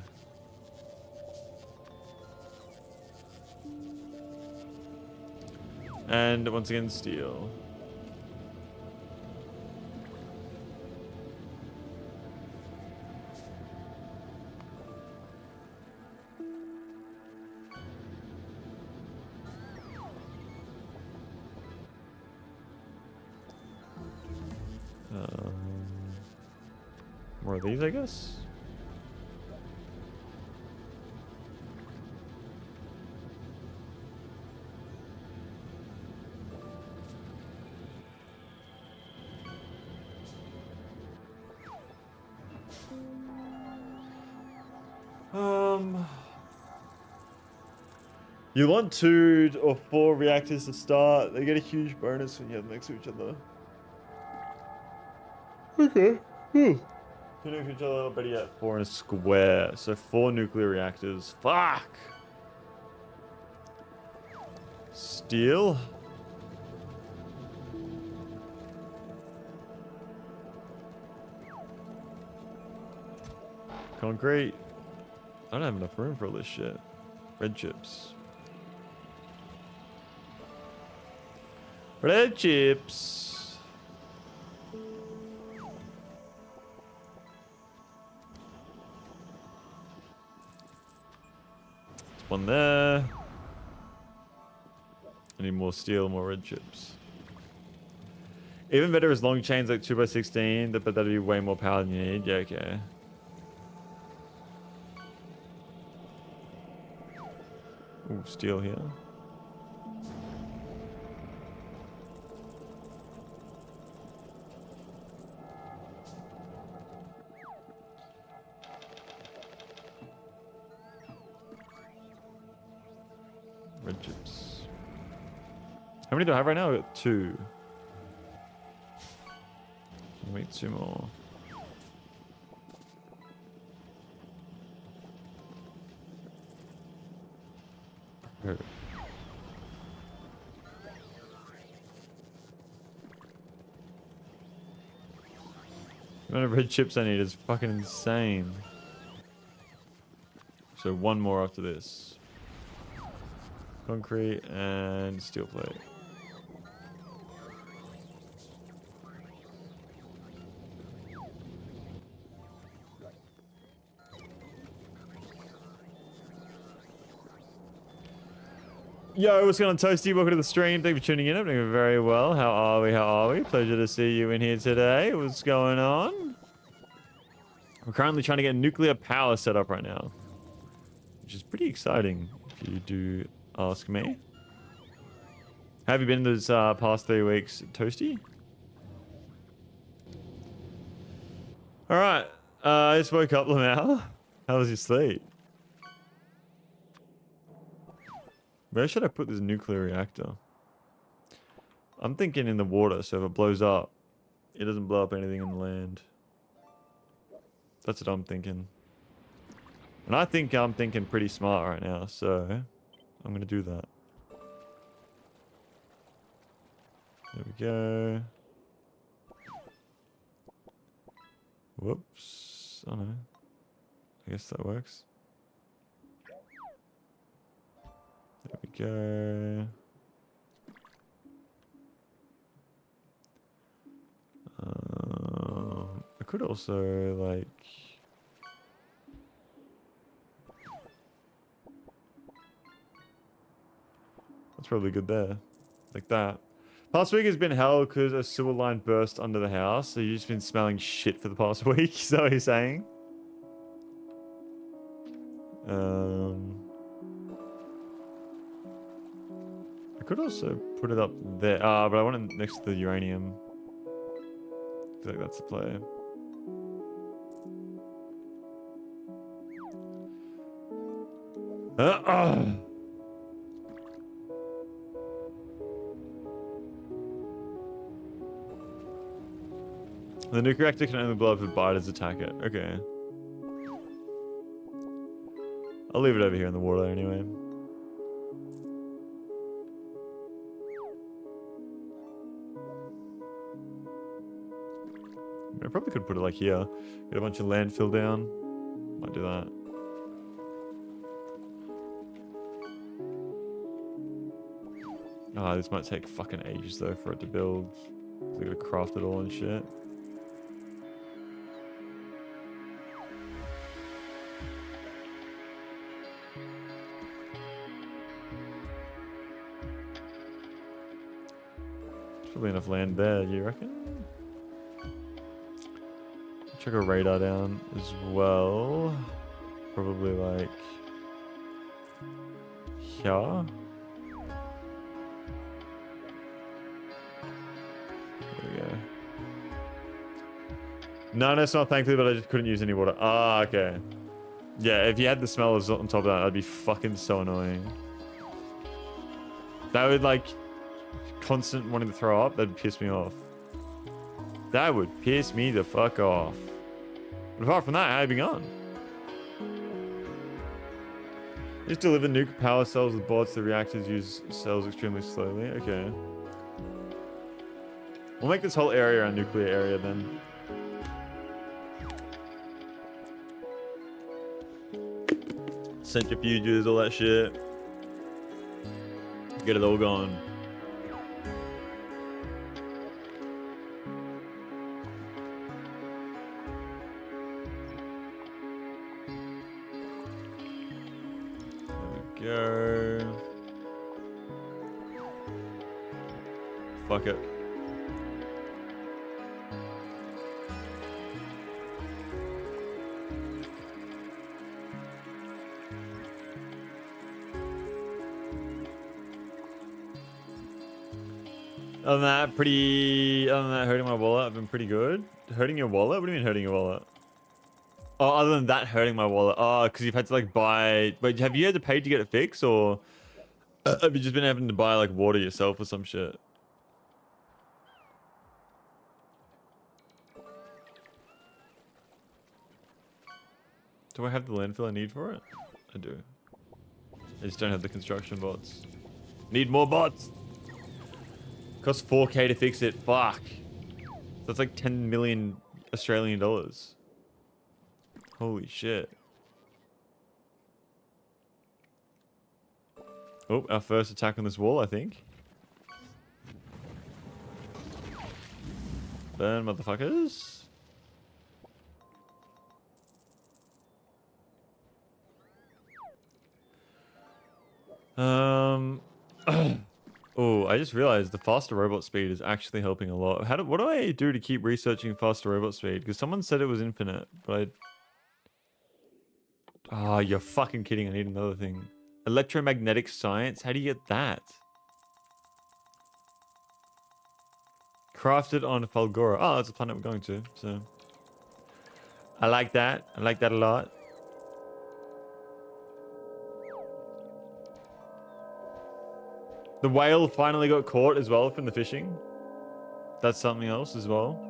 And once again, steel. More of these, I guess. You want 2 or 4 reactors to start. They get a huge bonus when you have them next to each other. Okay. 2 next to each other, better yet, 4 in a square. So 4 nuclear reactors. Fuck! Steel. Concrete. I don't have enough room for all this shit. Red chips. Red chips. There's one there. I need more steel, more red chips. Even better is long chains like 2x16, but that'd be way more power than you need. Yeah, okay. Ooh, steel here. Red chips. How many do I have right now? I got 2. Wait, 2 more. Oh. The amount of red chips I need is fucking insane. So 1 more after this. Concrete and steel plate. Yo, what's going on, Toasty? Welcome to the stream. Thank you for tuning in. I'm doing very well. How are we? How are we? Pleasure to see you in here today. What's going on? We're currently trying to get nuclear power set up right now, which is pretty exciting, if you do ask me. How have you been those past 3 weeks, Toasty? All right. I just woke up, Lamau. How was your sleep? Where should I put this nuclear reactor? I'm thinking in the water, so if it blows up, it doesn't blow up anything in the land. That's what I'm thinking. And I think I'm thinking pretty smart right now, so I'm going to do that. There we go. Whoops. Oh no. I guess that works. There we go. I could also, like... probably good there. Like that. Past week has been hell because a sewer line burst under the house. So you've just been smelling shit for the past week. Is that what you're saying? I could also put it up there. But I want it next to the uranium. I feel like that's the play. The nuke reactor can only blow up if biters attack it. Okay. I'll leave it over here in the water anyway. I probably could put it like here. Get a bunch of landfill down. Might do that. Ah, this might take fucking ages though for it to build. I gotta craft it all and shit. Probably enough land there, you reckon? Check a radar down as well. Probably like here. There we go. No, it's not thankfully, but I just couldn't use any water. Ah, okay. Yeah, if you had the smellers on top of that, that'd be fucking so annoying. That would like constant wanting to throw up, that'd piss me off. That would piss me the fuck off. But apart from that, how have you gone? Just deliver nuke power cells with bots. The reactors use cells extremely slowly. Okay. We'll make this whole area a nuclear area then. Centrifuges, all that shit. Get it all going. Go. Fuck it. Other than that, hurting my wallet, I've been pretty good. Hurting your wallet? What do you mean hurting your wallet? Oh, other than that, hurting my wallet. Oh, because you've had to like buy. Wait, have you had to pay to get it fixed, or have you just been having to buy like water yourself or some shit? Do I have the landfill I need for it? I do. I just don't have the construction bots. Need more bots. Costs 4K to fix it. Fuck. That's like 10 million Australian dollars. Holy shit. Oh, our first attack on this wall, I think. Burn, motherfuckers. Oh, I just realized the faster robot speed is actually helping a lot. What do I do to keep researching faster robot speed? Because someone said it was infinite, but oh, you're fucking kidding. I need another thing. Electromagnetic science? How do you get that? Crafted on Falgora. Oh, that's a planet we're going to, so. I like that. I like that a lot. The whale finally got caught as well from the fishing. That's something else as well.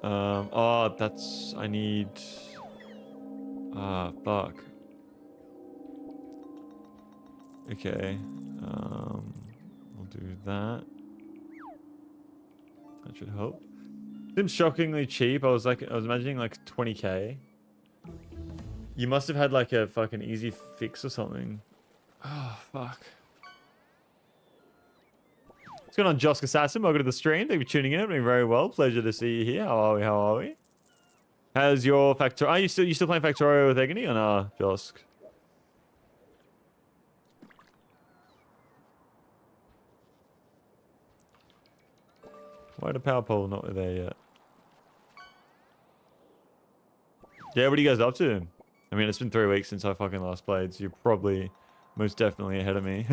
Oh, that's... I need... Ah, fuck. Okay. I'll do that. That should help. Seems shockingly cheap. I was imagining like 20k. You must have had like a fucking easy fix or something. Oh, fuck. What's going on, Josk Assassin? Welcome to the stream. Thank you for tuning in. Doing very well. Pleasure to see you here. How are we? How are we? How's your Factorio? Are you still playing Factorio with Agony or nah, Josk? Why the power pole not there yet? Yeah, what are you guys up to? I mean, it's been 3 weeks since I fucking last played, so you're probably most definitely ahead of me.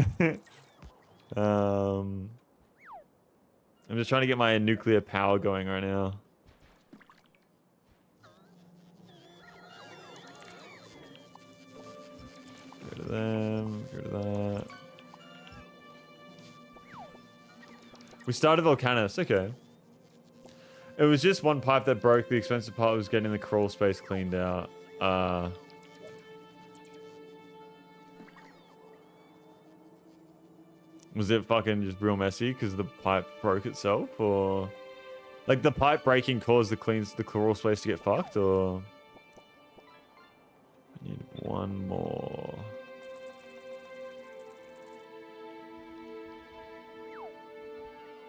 I'm just trying to get my nuclear power going right now. Go to them, go to that. We started Volcanus, okay. It was just one pipe that broke. The expensive part was getting the crawl space cleaned out. Was it fucking just real messy because the pipe broke itself, or like the pipe breaking caused the crawl space to get fucked, or I need one more.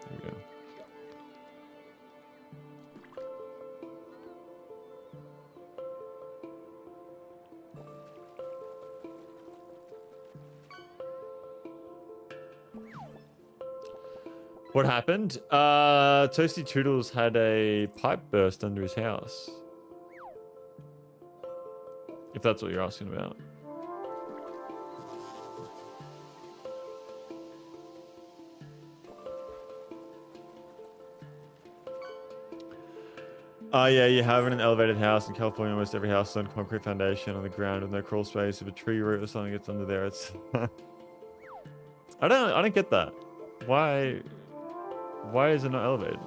There we go. What happened? Toasty Toodles had a pipe burst under his house. If that's what you're asking about. Yeah, you have in an elevated house in California. Almost every house is on concrete foundation on the ground with no crawl space. If a tree root or something gets under there, it's. I don't get that. Why is it not elevated?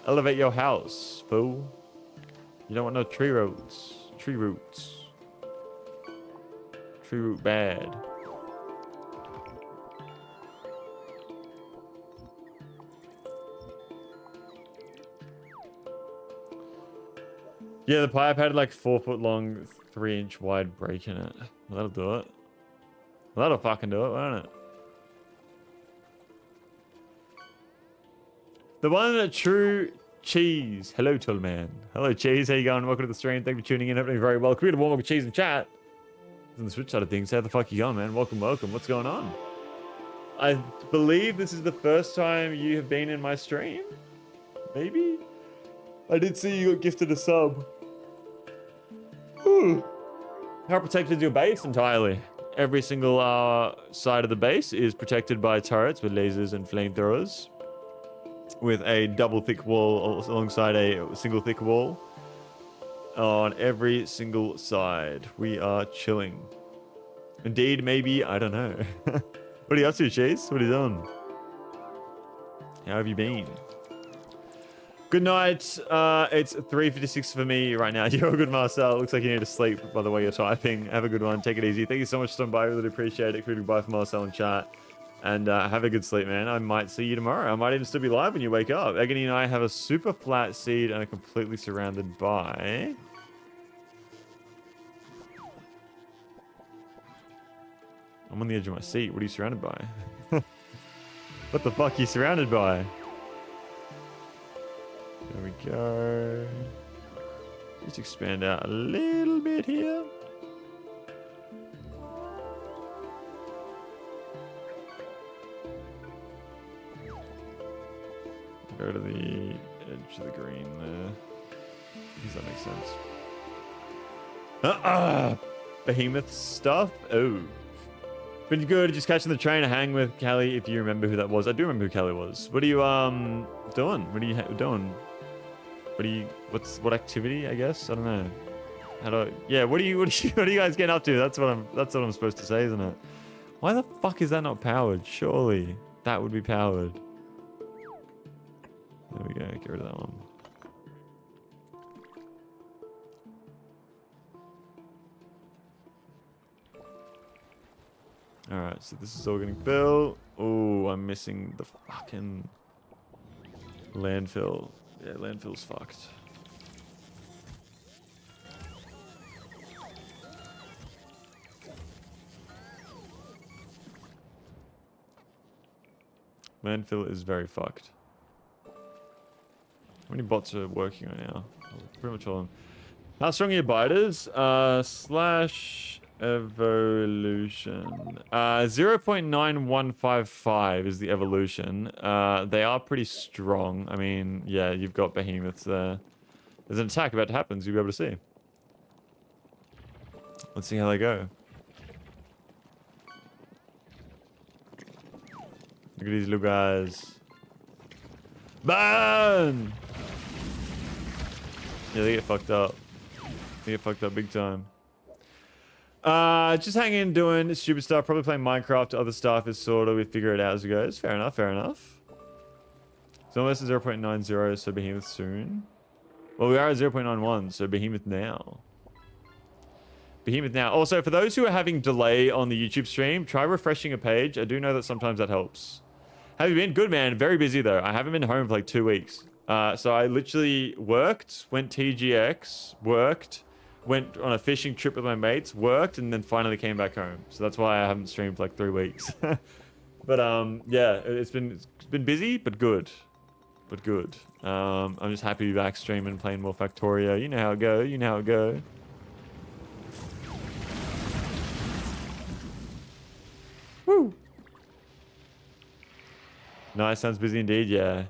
Elevate your house, fool. You don't want no tree roots. Tree roots. Tree root bad. Yeah, the pipe had like 4 foot long, 3-inch wide break in it. Well, that'll do it. Well, that'll fucking do it, won't it? The one that true cheese. Hello, tall man. Hello, cheese. How you going? Welcome to the stream. Thank you for tuning in. Hope you're very well. Can we get a warm up with cheese in chat? On the Switch side of things. How the fuck you going, man? Welcome, welcome. What's going on? I believe this is the first time you have been in my stream. Maybe? I did see you got gifted a sub. Ooh. How protected is your base entirely? Every single side of the base is protected by turrets with lasers and flamethrowers, with a double thick wall alongside a single thick wall on every single side. We are chilling. Indeed, maybe, I don't know. What are you up to, Chase? What are you doing? How have you been? Good night. It's 3:56 for me right now. You're good, Marcel. Looks like you need to sleep by the way you're typing. Have a good one. Take it easy. Thank you so much for stopping by. I really appreciate it. Goodbye for Marcel in chat. And have a good sleep, man. I might see you tomorrow. I might even still be live when you wake up. Agony and I have a super flat seed and are completely surrounded by... I'm on the edge of my seat. What are you surrounded by? What the fuck are you surrounded by? There we go. Just expand out a little bit here. Go to the edge of the green there. Does that make sense? Behemoth stuff? Oh. Been good, just catching the train to hang with Callie, if you remember who that was. I do remember who Callie was. What are you doing? What are you doing? What activity, I guess? I don't know. Yeah, what are you guys getting up to? That's what I'm supposed to say, isn't it? Why the fuck is that not powered? Surely that would be powered. There we go, get rid of that one. Alright, so this is all getting built. Oh, I'm missing the fucking landfill. Yeah, landfill's fucked. Landfill is very fucked. How many bots are working right now? Pretty much all of them. How strong are your biters? Slash Evolution. 0.9155 is the evolution. They are pretty strong. I mean, yeah, you've got behemoths there. There's an attack about to happen, so you'll be able to see. Let's see how they go. Look at these little guys. Burn! Yeah, they get fucked up. They get fucked up big time. Just hanging in, doing stupid stuff. Probably playing Minecraft. Other stuff is sort of, we figure it out as it goes. Fair enough, fair enough. It's almost at 0.90, so behemoth soon. Well, we are at 0.91, so behemoth now. Behemoth now. Also, for those who are having delay on the YouTube stream, try refreshing a page. I do know that sometimes that helps. Have you been? Good, man. Very busy, though. I haven't been home for like 2 weeks. So I literally worked, went TGX, worked, went on a fishing trip with my mates, worked, and then finally came back home. So that's why I haven't streamed for like 3 weeks. But yeah, it's been busy, but good. But good. I'm just happy to be back streaming, playing more Factorio. You know how it go. You know how it go. Woo! Nice, sounds busy indeed, yeah.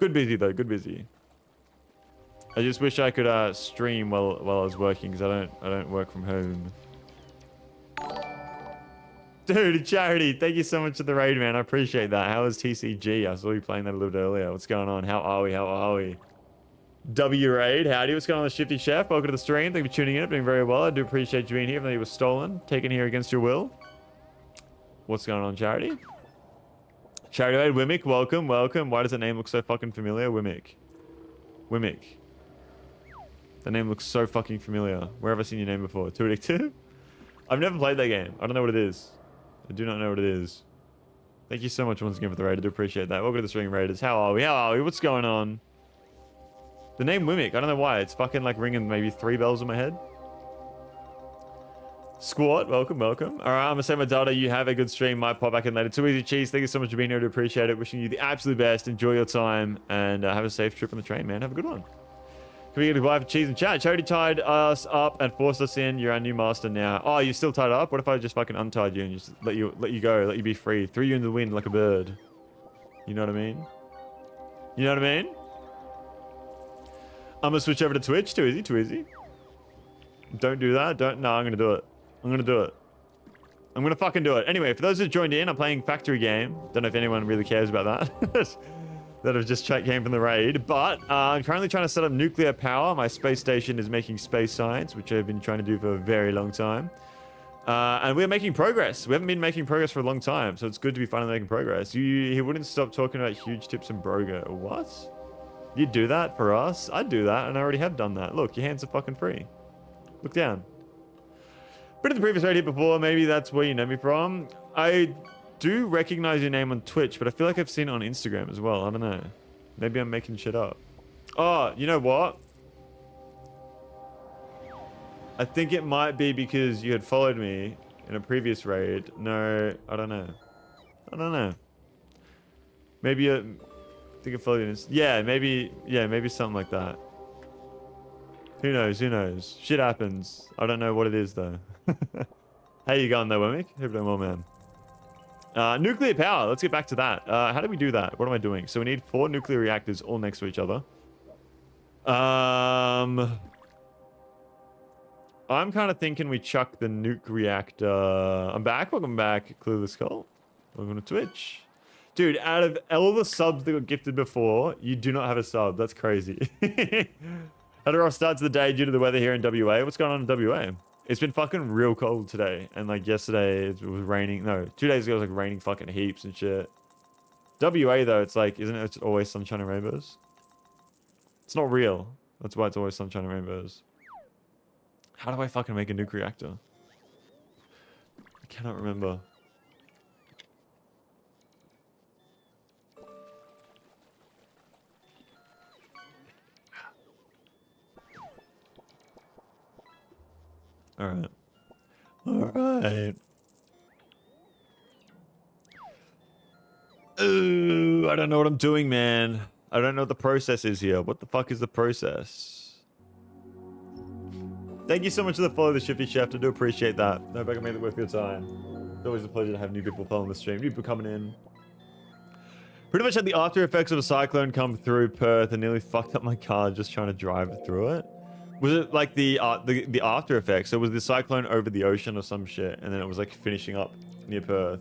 Good busy though, good busy. I just wish I could stream while I was working, because I don't work from home. Dude, Charity, thank you so much for the raid, man. I appreciate that. How is TCG? I saw you playing that a little bit earlier. What's going on? How are we? How are we? W raid, howdy. What's going on, Shifty Chef? Welcome to the stream. Thank you for tuning in. Doing very well. I do appreciate you being here, even though you were stolen. Taken here against your will. What's going on, Charity? Charity raid, Wimmick, welcome, welcome. Why does the name look so fucking familiar? Wimmick. Wimmick. The name looks so fucking familiar. Where have I seen your name before? Too Addictive? I've never played that game. I don't know what it is. I do not know what it is. Thank you so much once again for the raid. I do appreciate that. Welcome to the stream, Raiders. How are we? How are we? What's going on? The name Wimmick. I don't know why. It's fucking like ringing maybe 3 bells in my head. Squat, welcome, welcome. All right, I'm gonna say my data. You have a good stream. Might pop back in later. Too Easy Cheese, thank you so much for being here. I do appreciate it. Wishing you the absolute best. Enjoy your time and have a safe trip on the train, man. Have a good one. Can we get a goodbye for Cheese and chat? Charity tied us up and forced us in. You're our new master now. Oh, you're still tied up? What if I just fucking untied you and just let you go, let you be free, threw you in the wind like a bird? You know what I mean? You know what I mean? I'm gonna switch over to Twitch. Too easy, too easy. Don't do that. No, I'm gonna do it. I'm gonna do it. I'm gonna fucking do it. Anyway, for those who joined in, I'm playing Factory game. Don't know if anyone really cares about that. That have just came from the raid. But I'm currently trying to set up nuclear power. My space station is making space science, which I've been trying to do for a very long time. And we're making progress. We haven't been making progress for a long time, so it's good to be finally making progress. He wouldn't stop talking about huge tips and Broga. What? You'd do that for us? I'd do that, and I already have done that. Look, your hands are fucking free. Look down. Been in the previous raid here before. Maybe that's where you know me from. I do recognize your name on Twitch, but I feel like I've seen it on Instagram as well. I don't know. Maybe I'm making shit up. Oh, you know what? I think it might be because you had followed me in a previous raid. No, I don't know. I don't know. Maybe I think I followed you. Yeah, maybe something like that. Who knows? Who knows? Shit happens. I don't know what it is though. How you going though, Wimmick? Hope you're doing well, man. Nuclear power. Let's get back to that. How do we do that? What am I doing? So we need 4 nuclear reactors all next to each other. I'm kind of thinking we chuck the nuke reactor. I'm back. Welcome back. Clear the skull. Welcome to Twitch. Dude, out of all the subs that got gifted before, you do not have a sub. That's crazy. Had a rough start to the day due to the weather here in WA. What's going on in WA? It's been fucking real cold today. And like yesterday, it was raining. No, 2 days ago, it was like raining fucking heaps and shit. WA though, it's like, isn't it it's always sunshine and rainbows? It's not real. That's why it's always sunshine and rainbows. How do I fucking make a nuke reactor? I cannot remember. All right. All right. Ooh, I don't know what I'm doing, man. I don't know what the process is here. What the fuck is the process? Thank you so much for the follow, the Shifty Chef. I do appreciate that. I hope I can make it worth your time. It's always a pleasure to have new people following the stream. New people coming in. Pretty much had the after effects of a cyclone come through Perth and nearly fucked up my car just trying to drive it through it. Was it like the after effects? So was the cyclone over the ocean or some shit, and then it was like finishing up near Perth?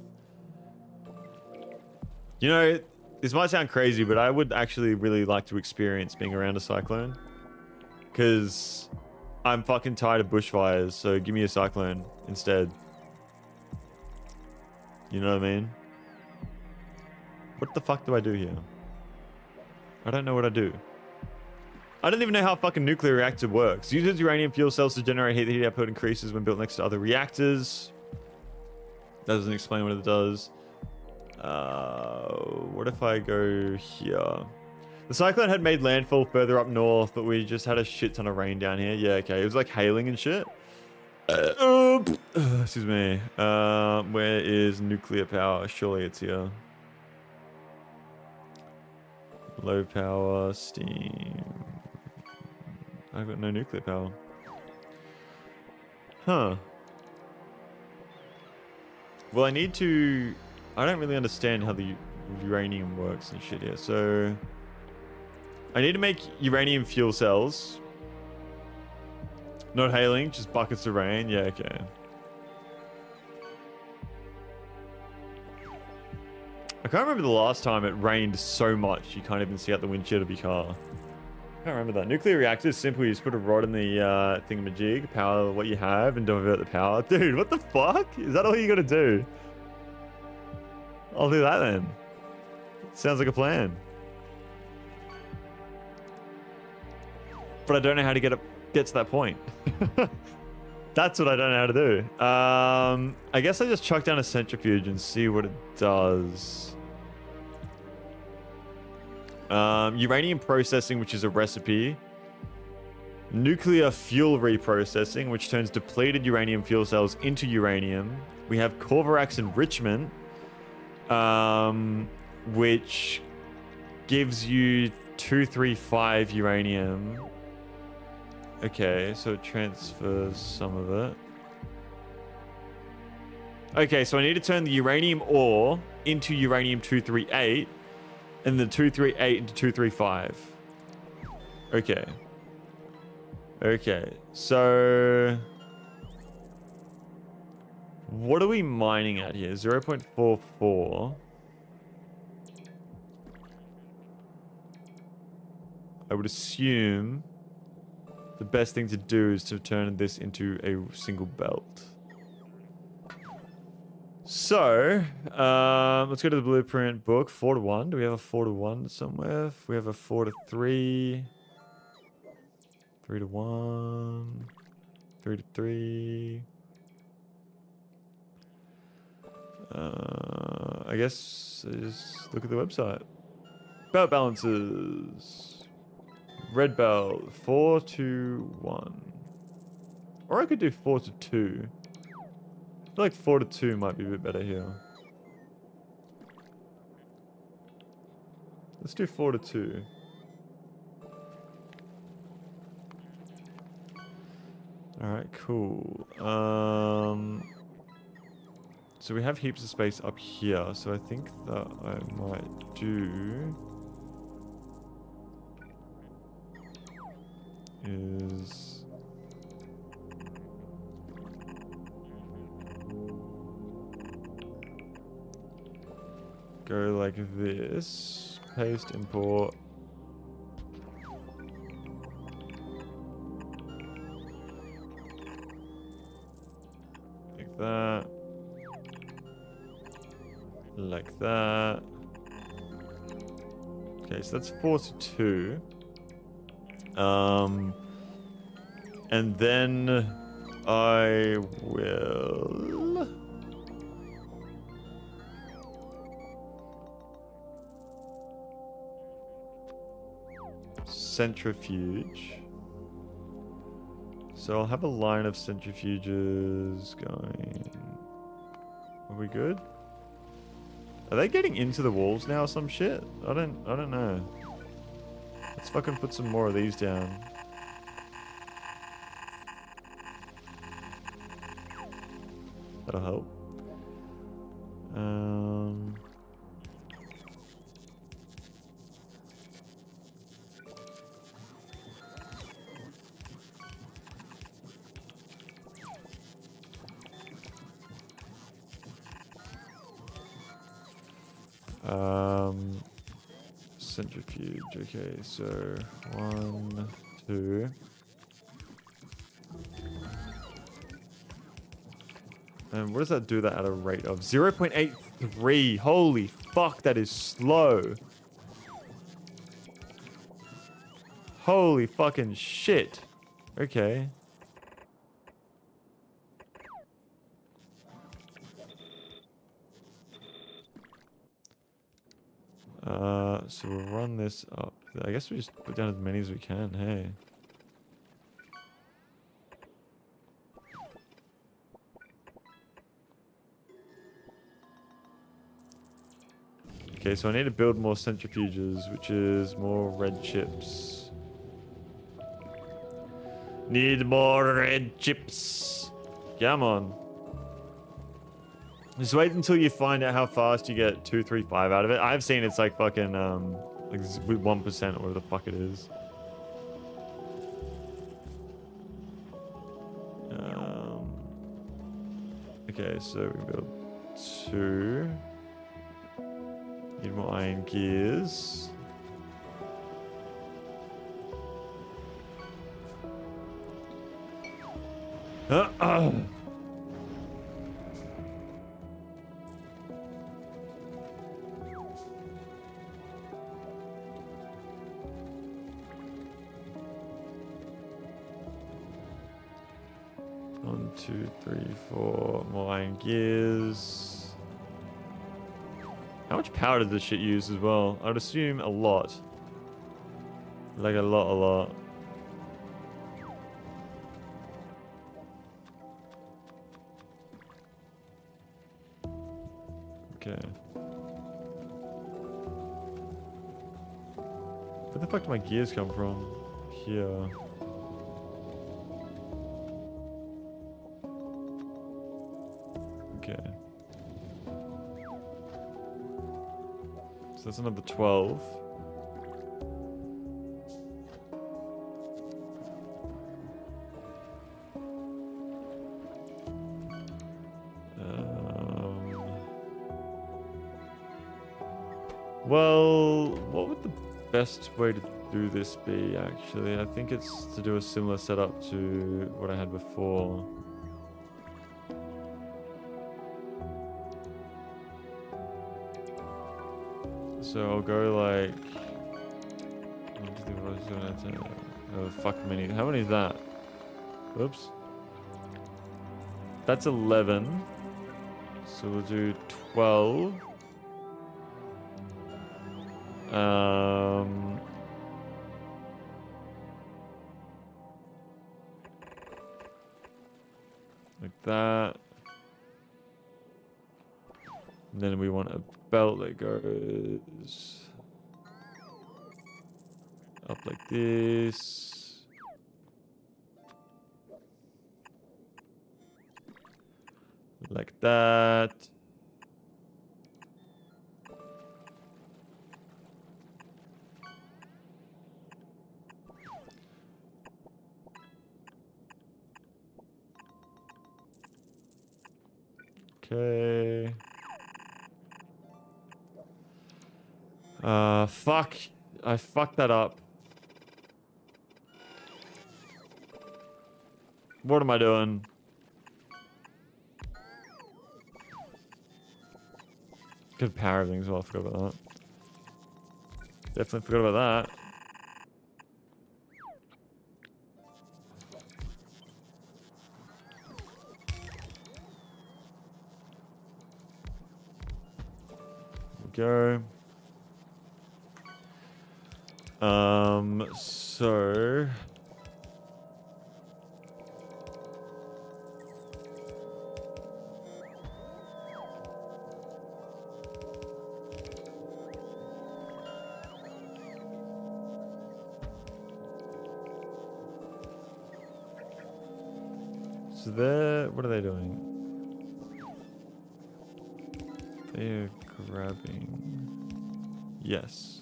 You know, this might sound crazy, but I would actually really like to experience being around a cyclone. Because I'm fucking tired of bushfires, so give me a cyclone instead. You know what I mean? What the fuck do I do here? I don't know what I do. I don't even know how a fucking nuclear reactor works. Uses uranium fuel cells to generate heat. The heat output increases when built next to other reactors. That doesn't explain what it does. What if I go here? The cyclone had made landfall further up north, but we just had a shit ton of rain down here. Yeah, okay. It was like hailing and shit. Excuse me. Where is nuclear power? Surely it's here. Low power, steam. I've got no nuclear power. Huh. Well, I need to... I don't really understand how the uranium works and shit here. So... I need to make uranium fuel cells. Not hailing, just buckets of rain. Yeah, okay. I can't remember the last time it rained so much you can't even see out the windshield of your car. I can't remember that. Nuclear reactor is simple. You just put a rod in the thingamajig, power what you have, and divert the power. Dude, what the fuck? Is that all you gotta do? I'll do that then. Sounds like a plan. But I don't know how to get to that point. That's what I don't know how to do. I guess I just chuck down a centrifuge and see what it does. Uranium processing, which is a recipe. Nuclear fuel reprocessing, which turns depleted uranium fuel cells into uranium. We have Corvarax enrichment, which gives you 235 uranium. Okay, so it transfers some of it. Okay, so I need to turn the uranium ore into uranium 238, and the 238 into 235. Okay. Okay, so... what are we mining at here? 0.44. I would assume the best thing to do is to turn this into a single belt. So, let's go to the blueprint book. 4 to 1. Do we have a 4 to 1 somewhere? We have a 4 to 3. 3 to 1. 3 to 3. I guess I just look at the website. Belt balances. Red belt, 4 to 1. Or I could do 4 to 2. I feel like 4 to 2 might be a bit better here. Let's do 4 to 2. Alright, cool. So we have heaps of space up here, so I think that I might do... is go like this, paste, import, like that, like that. Okay, so that's 4 to 2. And then I will centrifuge. So I'll have a line of centrifuges going. Are we good? Are they getting into the walls now or some shit? I don't know. Let's fucking put some more of these down. That'll help. Um, centrifuge. Okay, so 1, 2. And what does that do that at a rate of 0.83? Holy fuck, that is slow. Holy fucking shit. Okay. So we'll run this up. I guess we just put down as many as we can, hey. Okay, so I need to build more centrifuges, which is more red chips. Need more red chips. Come on. Just wait until you find out how fast you get 2, 3, 5 out of it. I've seen it's like fucking, like 1% or whatever the fuck it is. Okay, so we build 2. Need more iron gears. One, 2, 3, 4 more iron gears. How much power does this shit use as well? I'd assume a lot. Like a lot. Okay. Where the fuck do my gears come from? Here. Okay. So that's another 12. Well, what would the best way to do this be, actually? I think it's to do a similar setup to what I had before. So I'll go like... Oh, fuck many. How many is that? Oops. That's 11. So we'll do 12. Like that. And then we want a belt that goes up like this. Like that. Okay. Fuck. I fucked that up. What am I doing? Good power things. Well, I forgot about that. Definitely forgot about that. Go. So what are they doing? They are grabbing. Yes.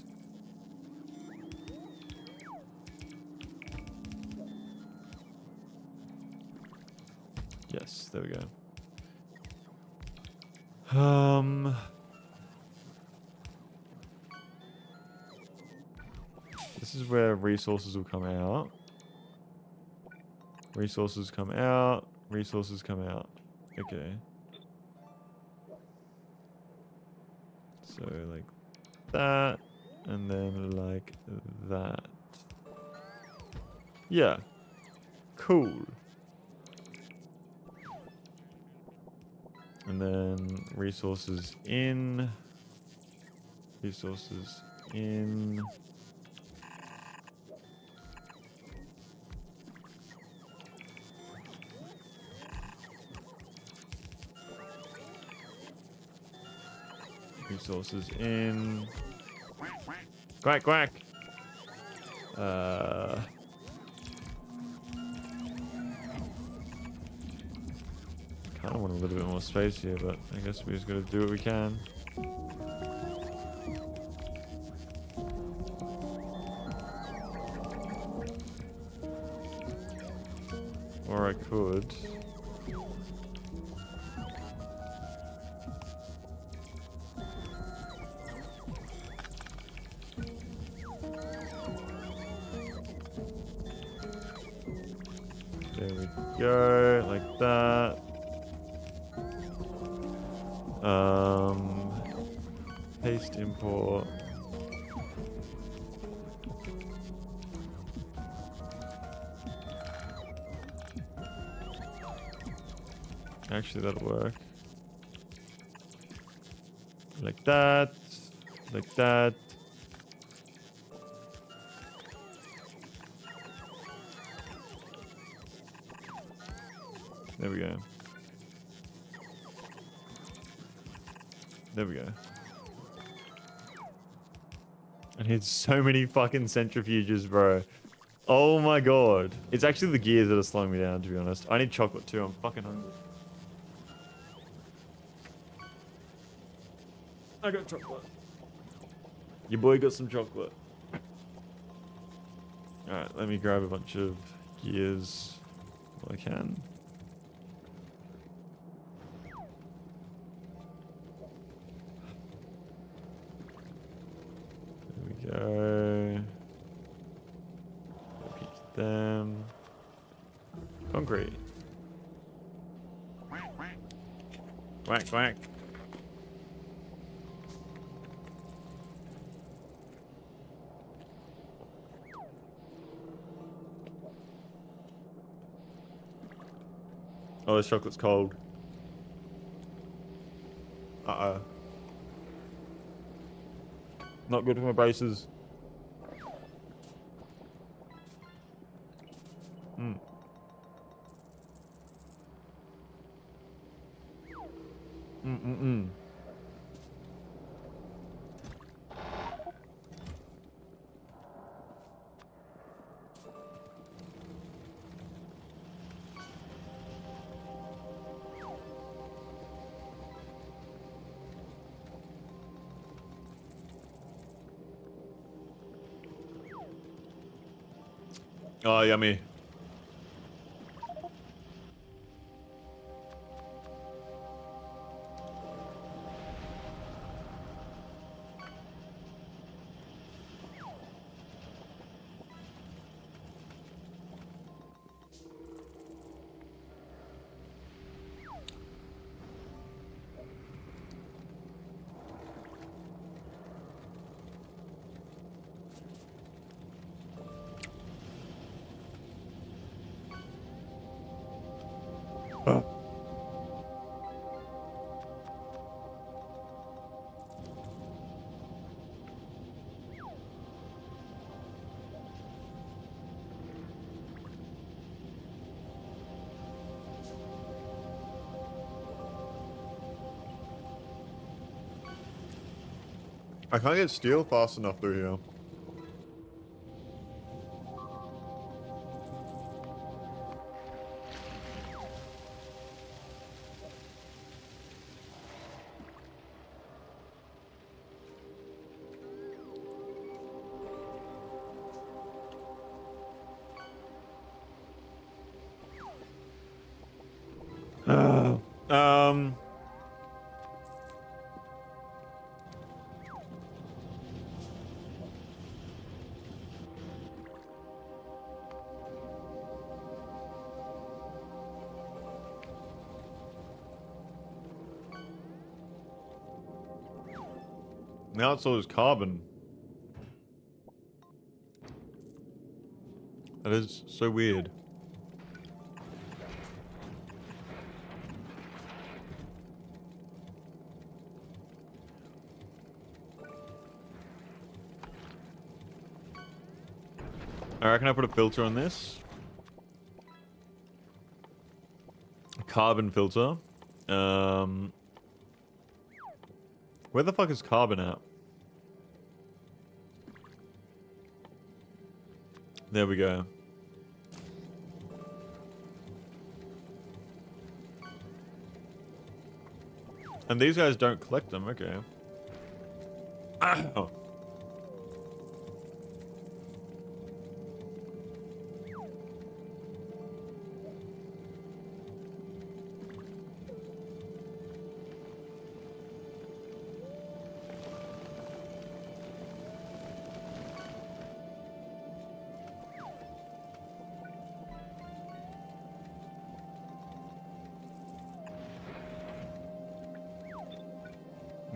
Yes, there we go. This is where resources will come out. Resources come out. Resources come out. Okay. So like that. And then like that. Yeah. Cool. And then resources in. Resources in. Resources in. Quack, quack. Kind of want a little bit more space here, but I guess we just gotta do what we can. Or I could. There we go, like that. Paste import. Actually, that'll work. Like that. Like that. There we go. There we go. I need so many fucking centrifuges, bro. Oh my god. It's actually the gears that are slowing me down, to be honest. I need chocolate too. I'm fucking hungry. I got chocolate. Your boy got some chocolate. Alright, let me grab a bunch of gears while I can. There we go. Repeat them. Concrete. Whack, whack. Oh, this chocolate's cold. Uh-oh. Not good for my braces. Mm. Mm-mm-mm. Oh, yummy. Oh. I can't get steel fast enough through here. Now it's all just carbon. That is so weird. I reckon I put a filter on this. A carbon filter. Where the fuck is carbon at? There we go. And these guys don't collect them, okay. Oh.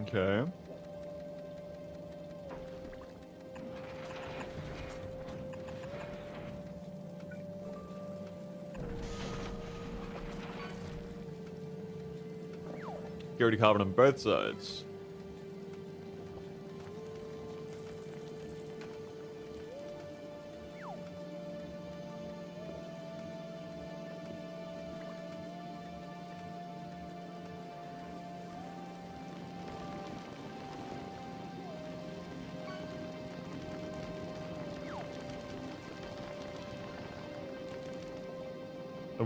Okay. Get rid of carbon on both sides.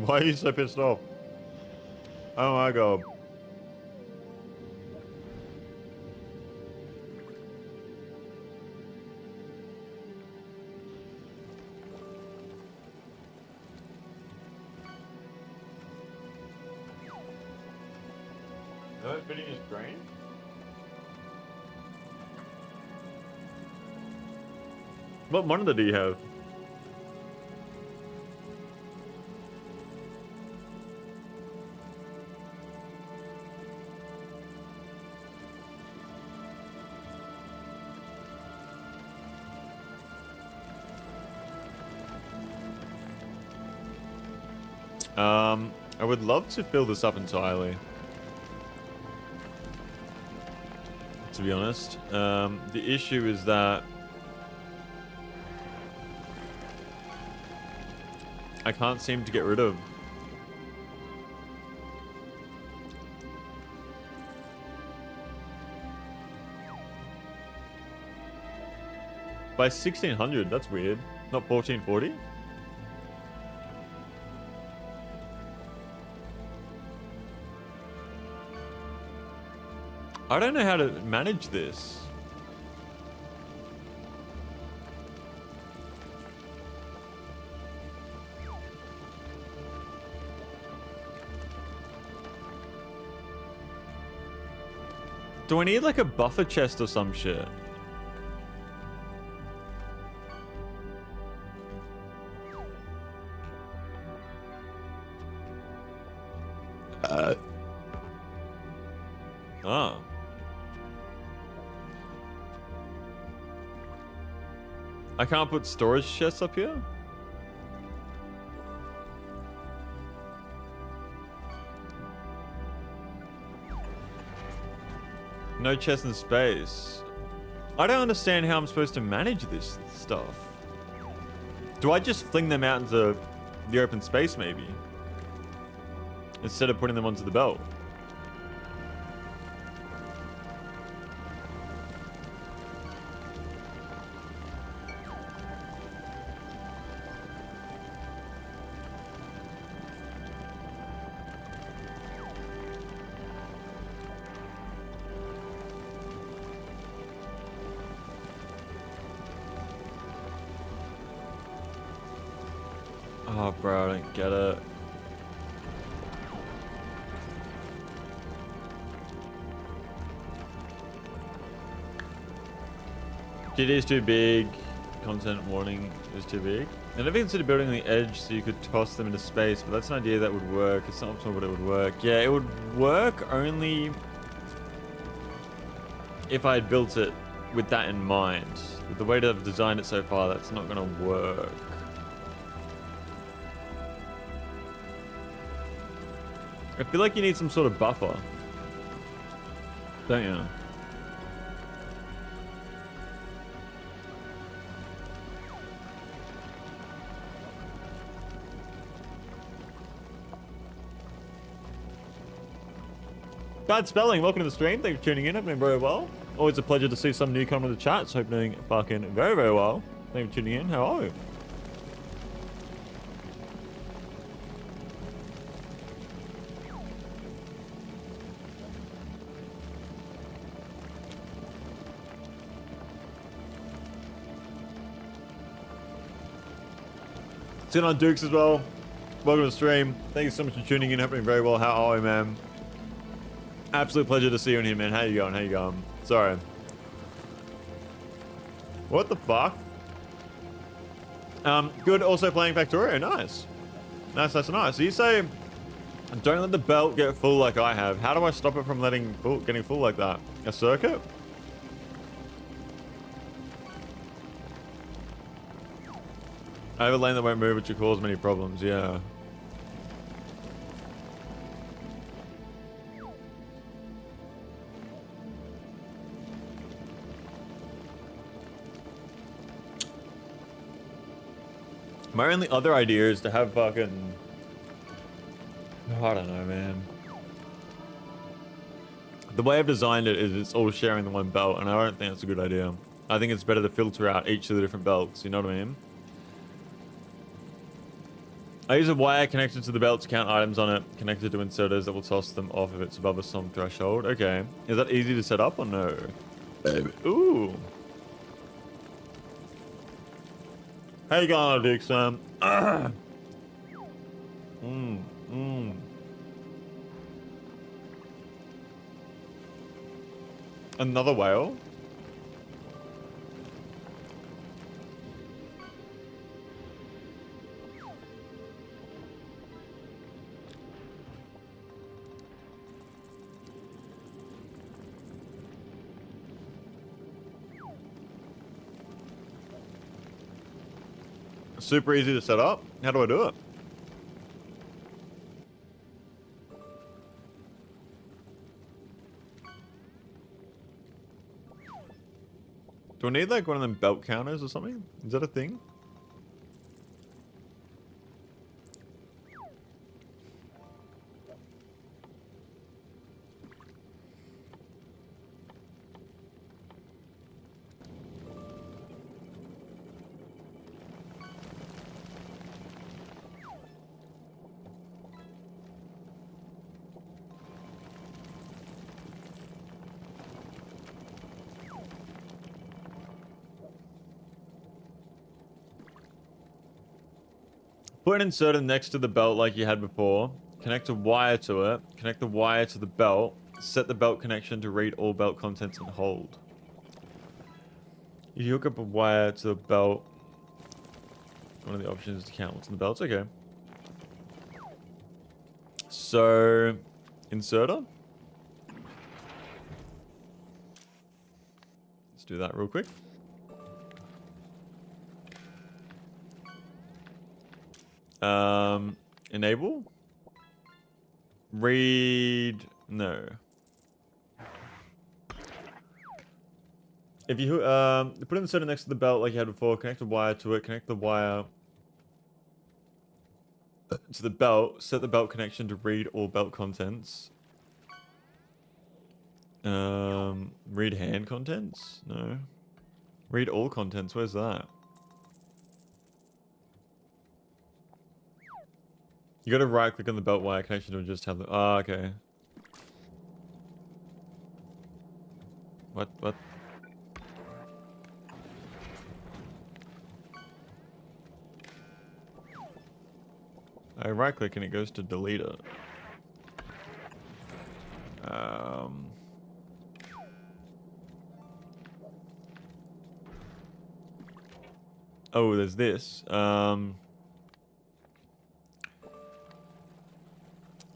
Why are you so pissed off? Oh my god. No fitting his brain? What monitor do you have? I would love to fill this up entirely. To be honest. The issue is that I can't seem to get rid of. By 1600, that's weird. Not 1440? I don't know how to manage this. Do I need like a buffer chest or some shit? Oh. I can't put storage chests up here? No chest in space. I don't understand how I'm supposed to manage this stuff. Do I just fling them out into the open space maybe? Instead of putting them onto the belt? Oh, bro, I don't get it. GD is too big. Content warning is too big. I never considered building on the edge so you could toss them into space, but that's an idea that would work. It's not optimal, but it would work. Yeah, it would work only if I had built it with that in mind. With the way that I've designed it so far, that's not gonna work. I feel like you need some sort of buffer. Don't you? Bad spelling, welcome to the stream. Thanks for tuning in. Hoping very well. Always a pleasure to see some newcomer in the chat. Hoping fucking very, very well. Thanks for tuning in. How are you? Sitting on Dukes as well. Welcome to the stream. Thank you so much for tuning in. Hoping very well. How are you, man? Absolute pleasure to see you in here, man. How you going? How you going? Sorry. What the fuck? Good. Also playing Factorio. Nice. Nice, nice, nice. So you say, don't let the belt get full like I have. How do I stop it from getting full like that? A circuit? I have a lane that won't move, which will cause many problems. Yeah. My only other idea is to have fucking... I don't know, man. The way I've designed it is it's all sharing the one belt, and I don't think that's a good idea. I think it's better to filter out each of the different belts, you know what I mean? I use a wire connected to the belt to count items on it, connected to inserters that will toss them off if it's above a some threshold. Okay. Is that easy to set up or no? Ooh. How you going, Dick Sam? Another whale? Super easy to set up. How do I do it? Do I need like one of them belt counters or something? Is that a thing? Put an inserter next to the belt like you had before. Connect a wire to it. Connect the wire to the belt. Set the belt connection to read all belt contents and hold. If you hook up a wire to the belt, one of the options is to count what's in the belts. Okay. So, inserter. Let's do that real quick. Enable. Read. No. If you put an inserter next to the belt like you had before, connect a wire to it, connect the wire to the belt, set the belt connection to read all belt contents. Read hand contents? No. Read all contents, where's that? You gotta right click on the belt wire connection to just have the... Ah, okay. What? I right click and it goes to delete it. Oh, there's this.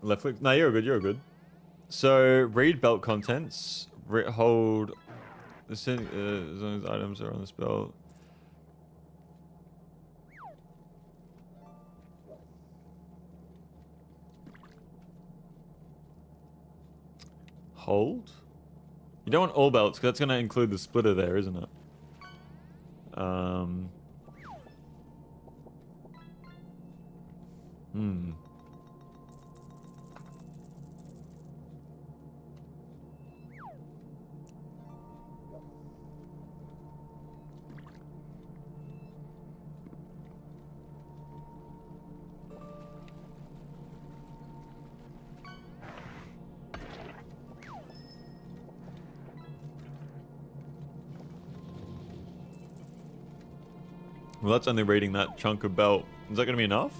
Left click. No, you're good. You're good. So read belt contents. Hold as long as items are on this belt. Hold? You don't want all belts, because that's going to include the splitter there, isn't it? Well, that's only raiding that chunk of belt. Is that going to be enough?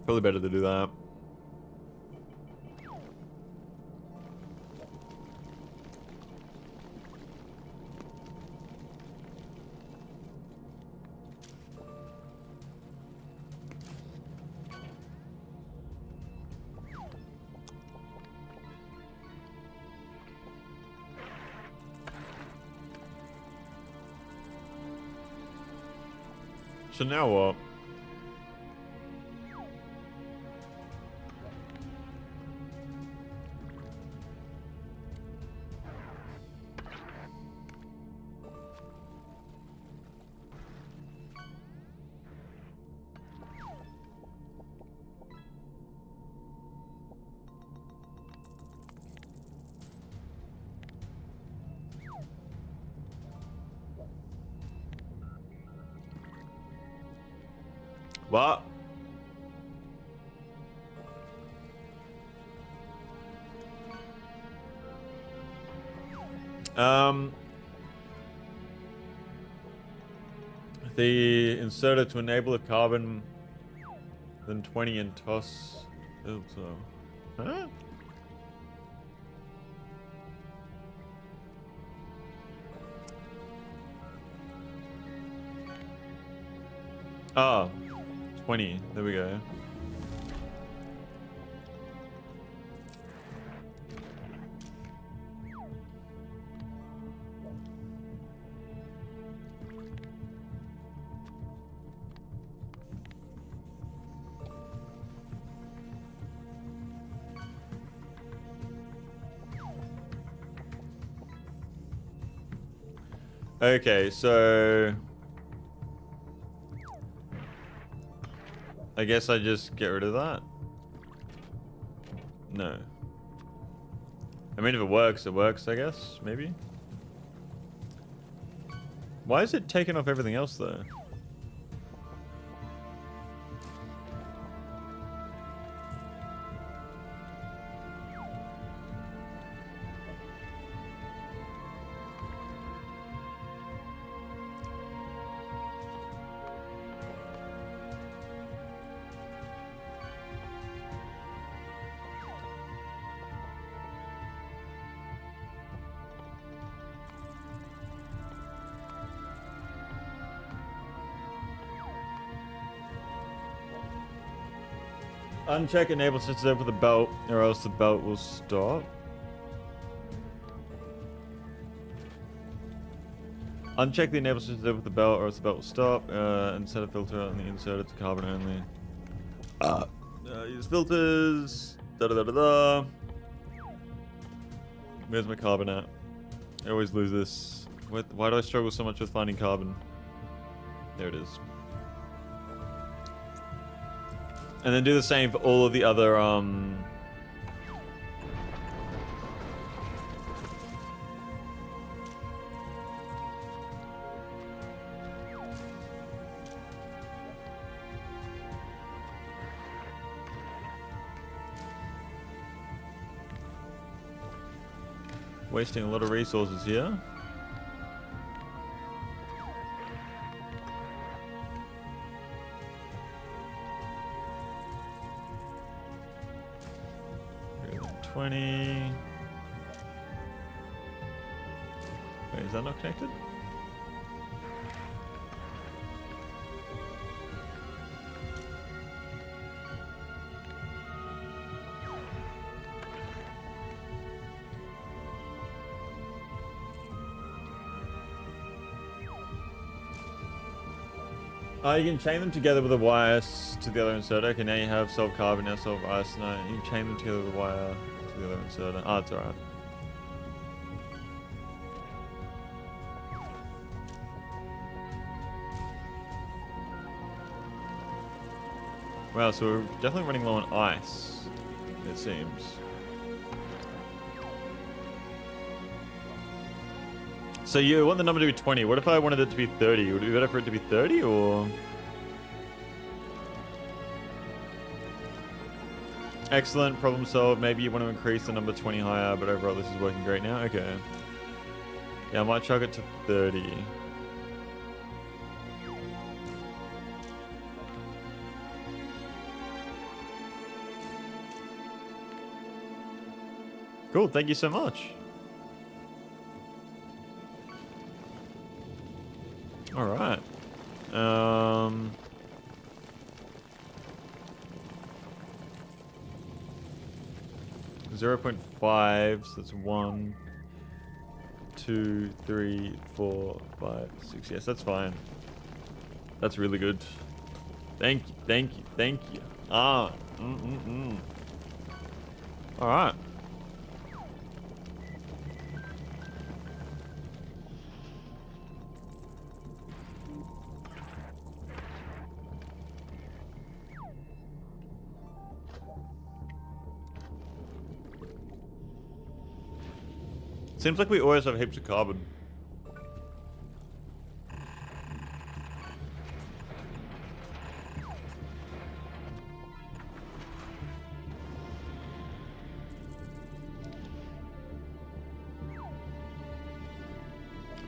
Probably better to do that. So now what? What? The inserter to enable a carbon then 20 and toss filter. Huh? Oh, 20. There we go. Okay, so I guess I just get rid of that. No. I mean, if it works, I guess. Maybe. Why is it taking off everything else, though? Uncheck enable sensitive with the belt, or else the belt will stop. Uncheck the enable sensitive with the belt, or else the belt will stop. And set a filter on the insert to carbon only. Use filters. Da da da da da. Where's my carbon at? I always lose this. Why do I struggle so much with finding carbon? There it is. And then do the same for all of the other, wasting a lot of resources here. Wait, is that not connected? Oh, you can chain them together with a wire to the other inserter. Okay, now you have solved carbon, now solved ice. No, you can chain them together with a wire to the other inserter. Oh, it's alright. Wow, so we're definitely running low on ice, it seems. So you want the number to be 20. What if I wanted it to be 30? Would it be better for it to be 30 or? Excellent, problem solved. Maybe you want to increase the number 20 higher, but overall this is working great now. Okay. Yeah, I might chuck it to 30. Cool, thank you so much. All right. 0.5, so that's 1, 2, 3, 4, 5, 6. Yes, that's fine. That's really good. Thank you, thank you, thank you. Ah, All right. Seems like we always have heaps of carbon.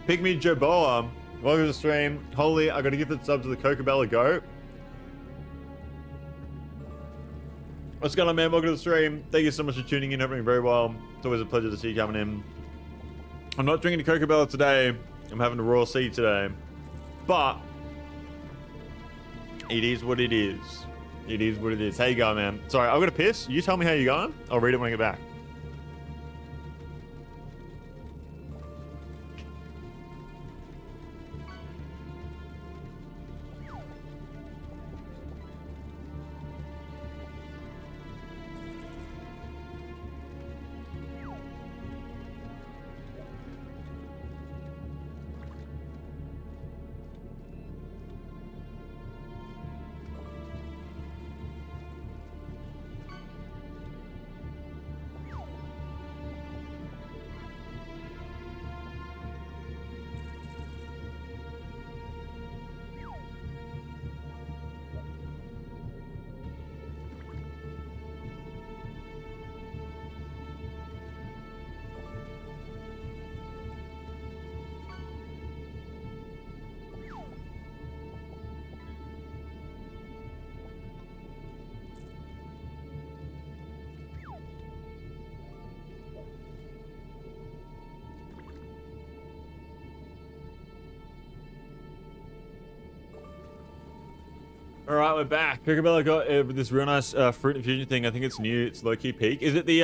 Pygmy Joboa, welcome to the stream. Holy, I gotta give the sub to the Cocobella a go. What's going on, man? Welcome to the stream. Thank you so much for tuning in. Hope you're very well. It's always a pleasure to see you coming in. I'm not drinking a Cocobella today. I'm having a raw seed today. But it is what it is. It is what it is. How you going, man? Sorry, I've got to piss. You tell me how you're going. I'll read it when I get back. All right, we're back. Cocobella got this real nice fruit infusion thing. I think it's new. It's low-key peak. Is it the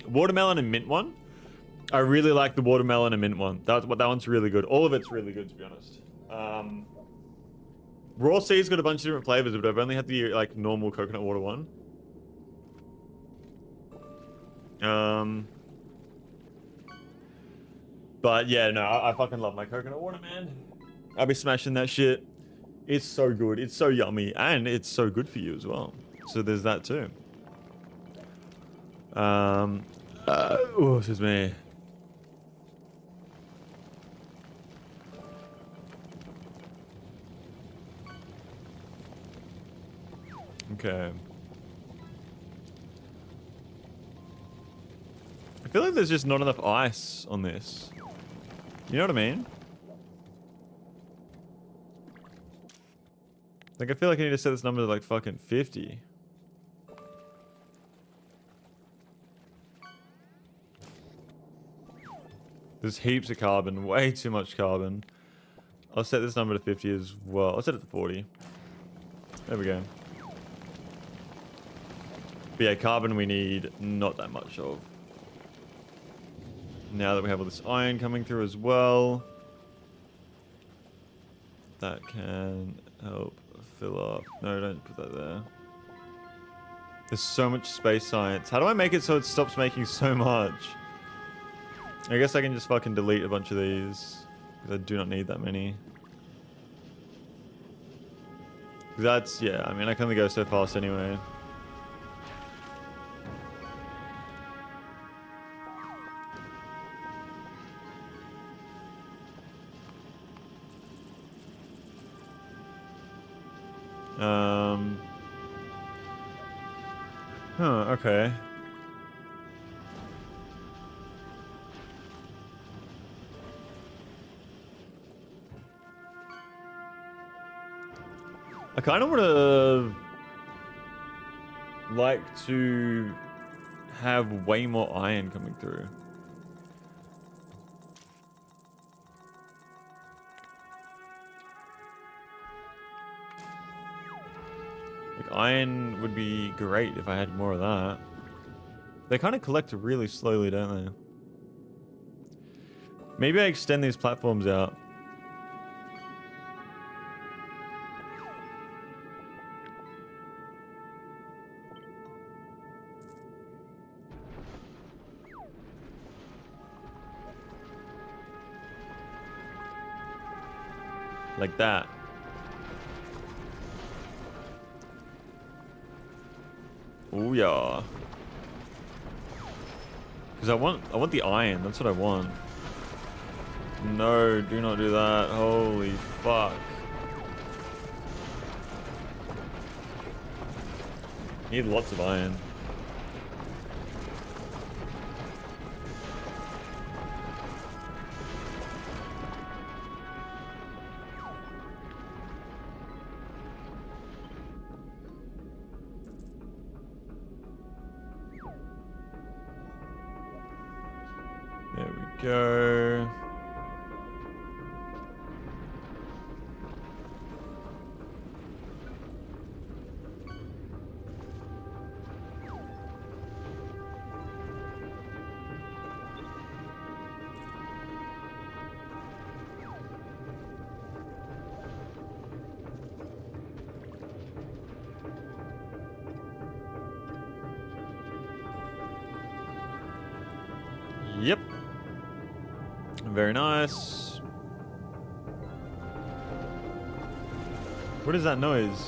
watermelon and mint one? I really like the watermelon and mint one. That one's really good. All of it's really good, to be honest. Raw Seed's got a bunch of different flavors, but I've only had the like normal coconut water one. But yeah, no, I fucking love my coconut water, man. I'll be smashing that shit. It's so good. It's so yummy. And it's so good for you as well. So there's that too. Oh, excuse me. Okay. I feel like there's just not enough ice on this. You know what I mean? Like, I feel like I need to set this number to like fucking 50. There's heaps of carbon, way too much carbon. I'll set this number to 50 as well. I'll set it to 40. There we go. But yeah, carbon we need not that much of. Now that we have all this iron coming through as well, that can help fill up. No, don't put that there. There's so much space science. How do I make it so it stops making so much? I guess I can just fucking delete a bunch of these, because I do not need that many. That's, yeah, I mean, I can only go so fast anyway. Okay. I kind of want to like to have way more iron coming through. Like, iron would be great if I had more of that. They kind of collect really slowly, don't they? Maybe I extend these platforms out. Like that. Oh yeah. Because I want the iron. That's what I want. No, do not do that. Holy fuck. Need lots of iron. There we go. Yep. Very nice. What is that noise?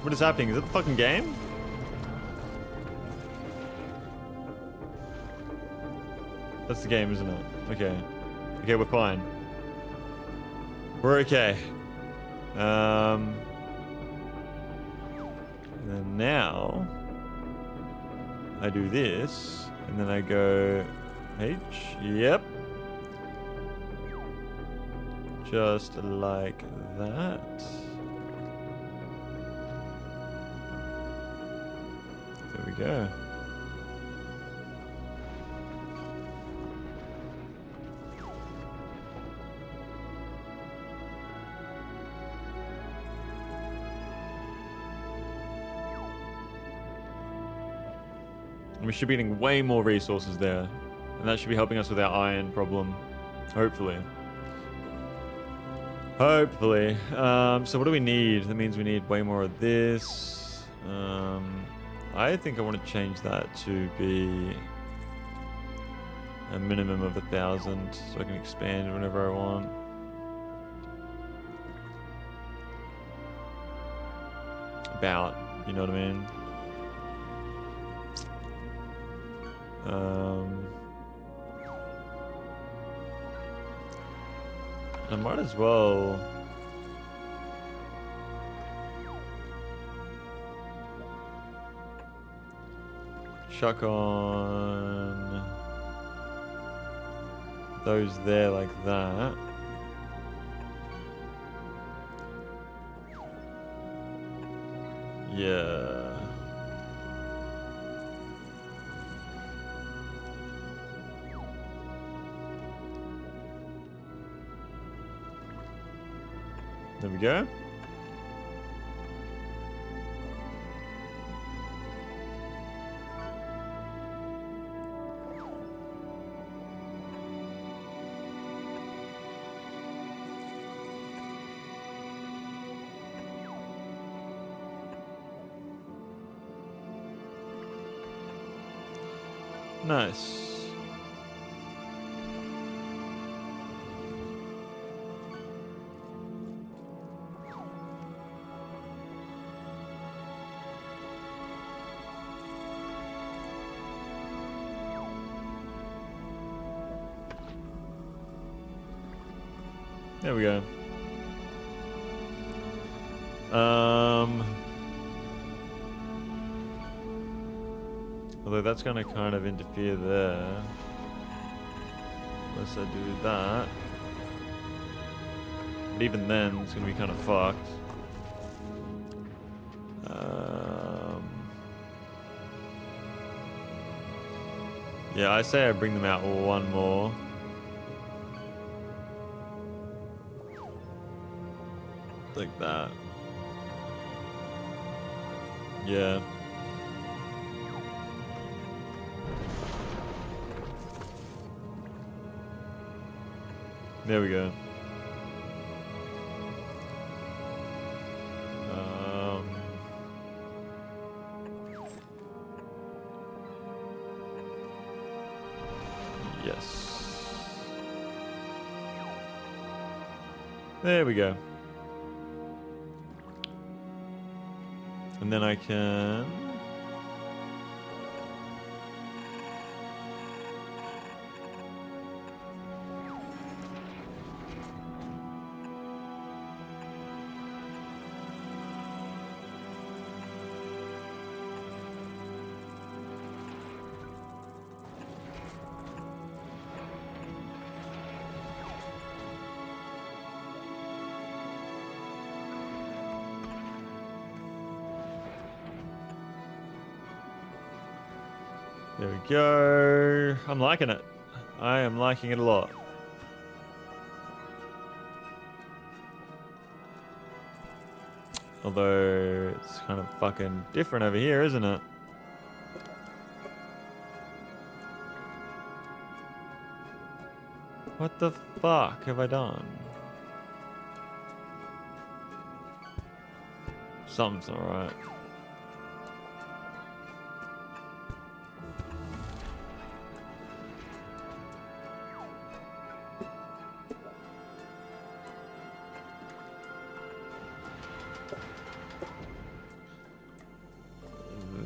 What is happening? Is it the fucking game? That's the game, isn't it? Okay. Okay, we're fine. We're okay. And then now I do this, and then I go H. Yep. Just like that. There we go. We should be getting way more resources there. And that should be helping us with our iron problem. Hopefully. Hopefully. So what do we need? That means we need way more of this. I think I want to change that to be a minimum of 1,000 so I can expand whenever I want. About, you know what I mean? I might as well chuck on those there like that. Yeah. There we go. Nice. There we go. Although that's going to kind of interfere there. Unless I do that. But even then, it's going to be kind of fucked. Yeah, I say I bring them out one more. Like that. Yeah. There we go. Yes. There we go. And then I can... There we go. I'm liking it. I am liking it a lot. Although it's kind of fucking different over here, isn't it? What the fuck have I done? Something's not right.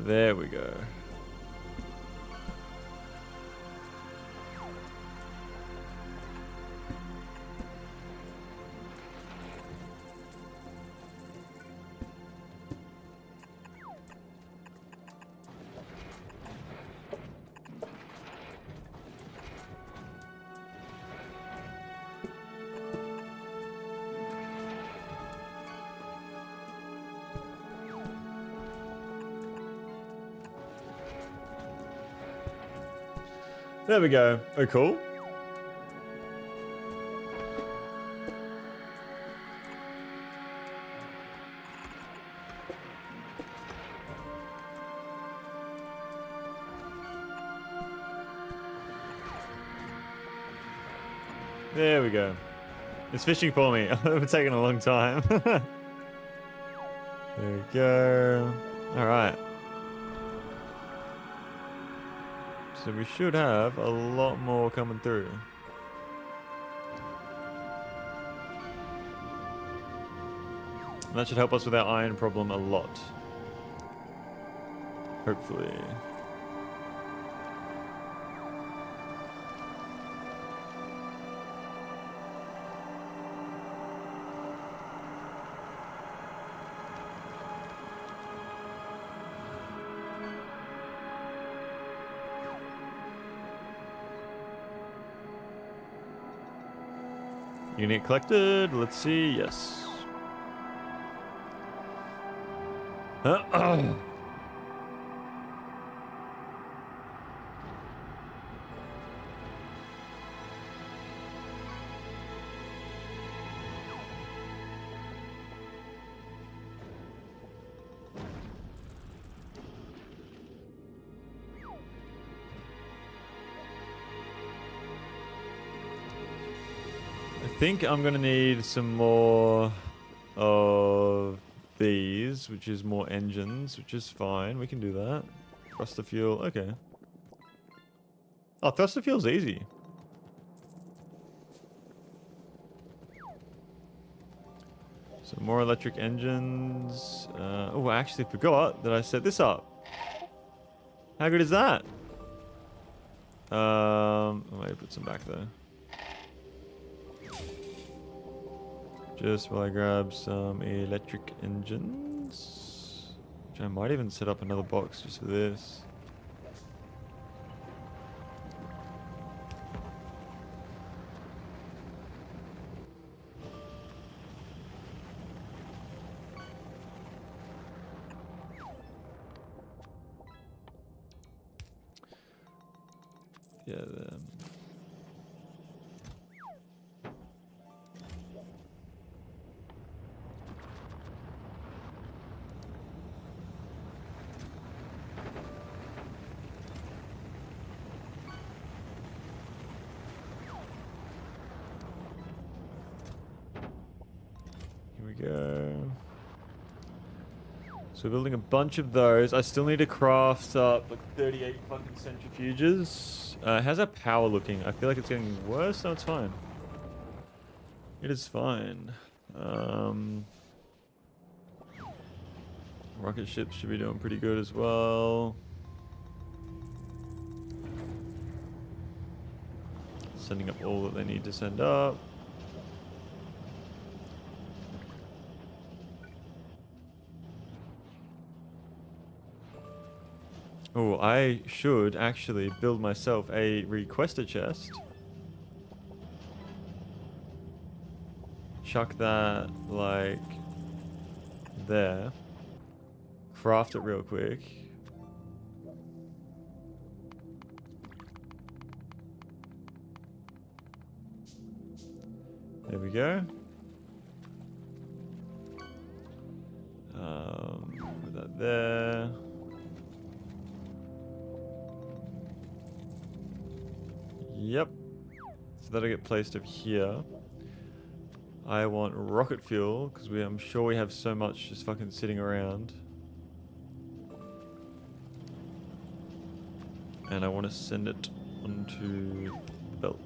There we go. There we go. Oh, cool. There we go. It's fishing for me. It's taken a long time. There we go. All right. So we should have a lot more coming through. And that should help us with our iron problem a lot. Hopefully. Unit collected. Let's see. Yes. think I'm gonna need some more of these, which is more engines, which is fine. We can do that. Thruster fuel, okay. Oh, thruster fuel's easy. So more electric engines. Oh, I actually forgot that I set this up. How good is that? I might put some back there. Just while I grab some electric engines. Which I might even set up another box just for this. Yeah, here we go. So we're building a bunch of those. I still need to craft up like 38 fucking centrifuges. How's our power looking? I feel like it's getting worse. No, it's fine. It is fine. Rocket ships should be doing pretty good as well. Sending up all that they need to send up. Oh, I should actually build myself a requester chest. Chuck that, like, there. Craft it real quick. There we go. Put that there. Yep. So that'll get placed over here. I want rocket fuel, because I'm sure we have so much just fucking sitting around. And I want to send it onto the belt.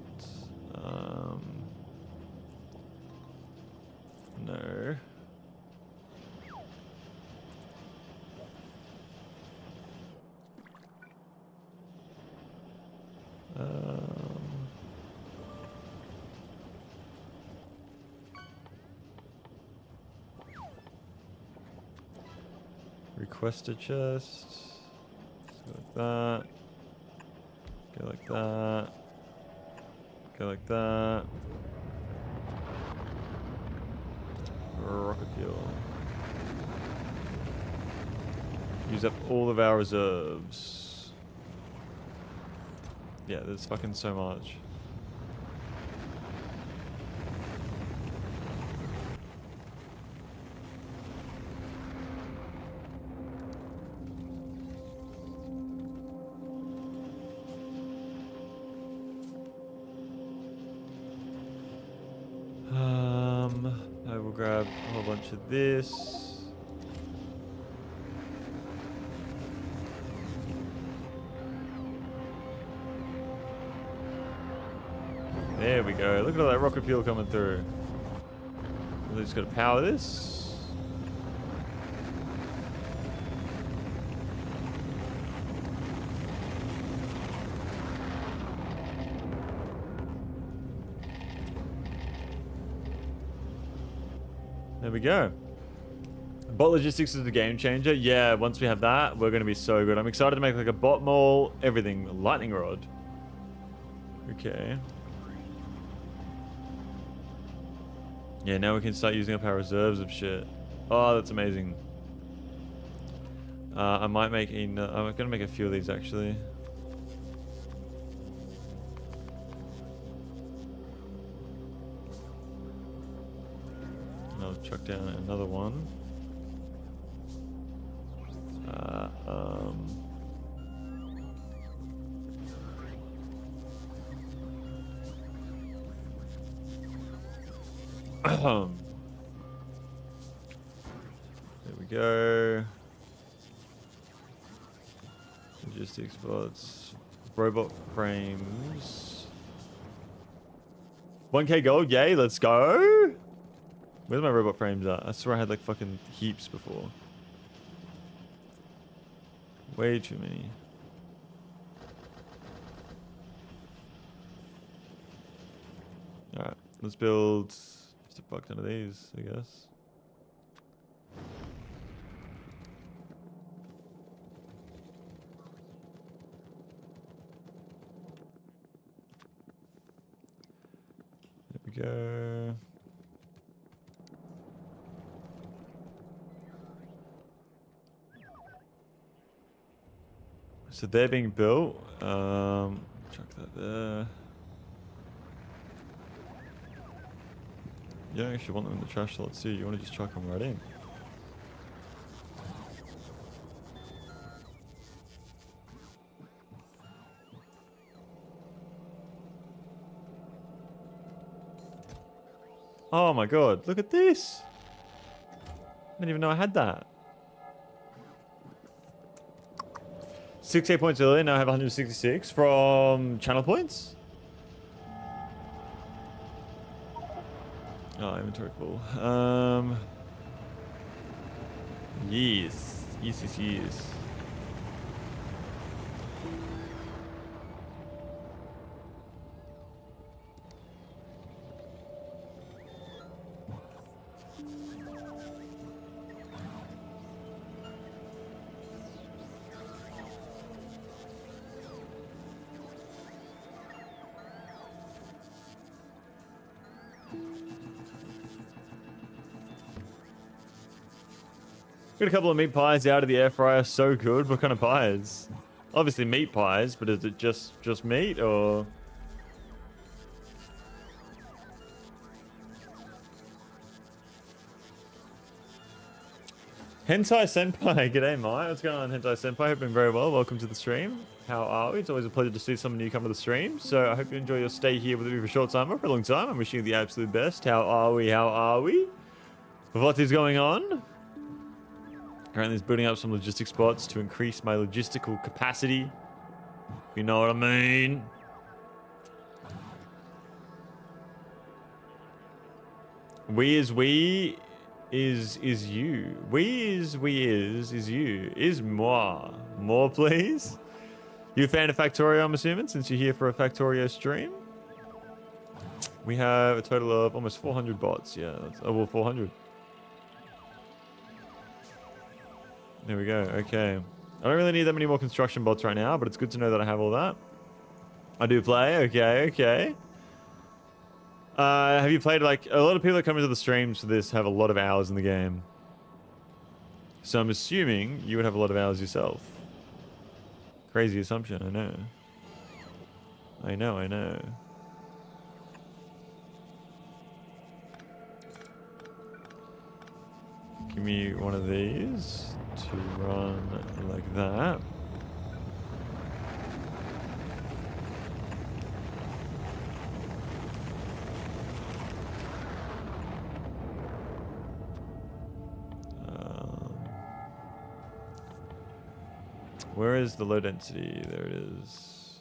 No. Request a chest. Go like that. Go like that. Go like that. Rocket fuel. Use up all of our reserves. Yeah, there's fucking so much. I will grab a whole bunch of this. There we go. Look at all that rocket fuel coming through. We just got to power this. There we go. Bot logistics is the game changer. Yeah, once we have that, we're going to be so good. I'm excited to make like a bot mall, everything. Lightning rod. Okay. Yeah, now we can start using up our reserves of shit. Oh, that's amazing. I might make I'm going to make a few of these actually. I'll chuck down another one. There we go. Logistics spots. Robot frames. 1k gold, yay, let's go. Where's my robot frames at? I swear I had like fucking heaps before. Way too many. Alright, let's build just a fuck ton of these, I guess. There we go. So they're being built. Chuck that there. You don't actually want them in the trash slots too. You want to just chuck them right in. Oh my god, look at this! I didn't even know I had that. 68 points earlier, now I have 166 from channel points. Oh, inventory full. Yes. Yes. Got a couple of meat pies out of the air fryer. So good. What kind of pies? Obviously meat pies, but is it just meat or? Hentai Senpai, g'day Mai. What's going on, Hentai Senpai? Hope you're very well. Welcome to the stream. How are we? It's always a pleasure to see someone new come to the stream. So I hope you enjoy your stay here with me for a short time or for a long time. I'm wishing you the absolute best. How are we? How are we? What is going on? Currently, building up some logistic spots to increase my logistical capacity. You know what I mean? We is you. Is you. Is moi. More, please. You a fan of Factorio, I'm assuming, since you're here for a Factorio stream? We have a total of almost 400 bots. Yeah, that's over 400. There we go. Okay. I don't really need that many more construction bots right now, but it's good to know that I have all that. I do play. Okay. Have you played, like, a lot of people that come into the streams for this have a lot of hours in the game. So I'm assuming you would have a lot of hours yourself. Crazy assumption, I know. I know. Give me one of these to run like that. Where is the low density? There it is.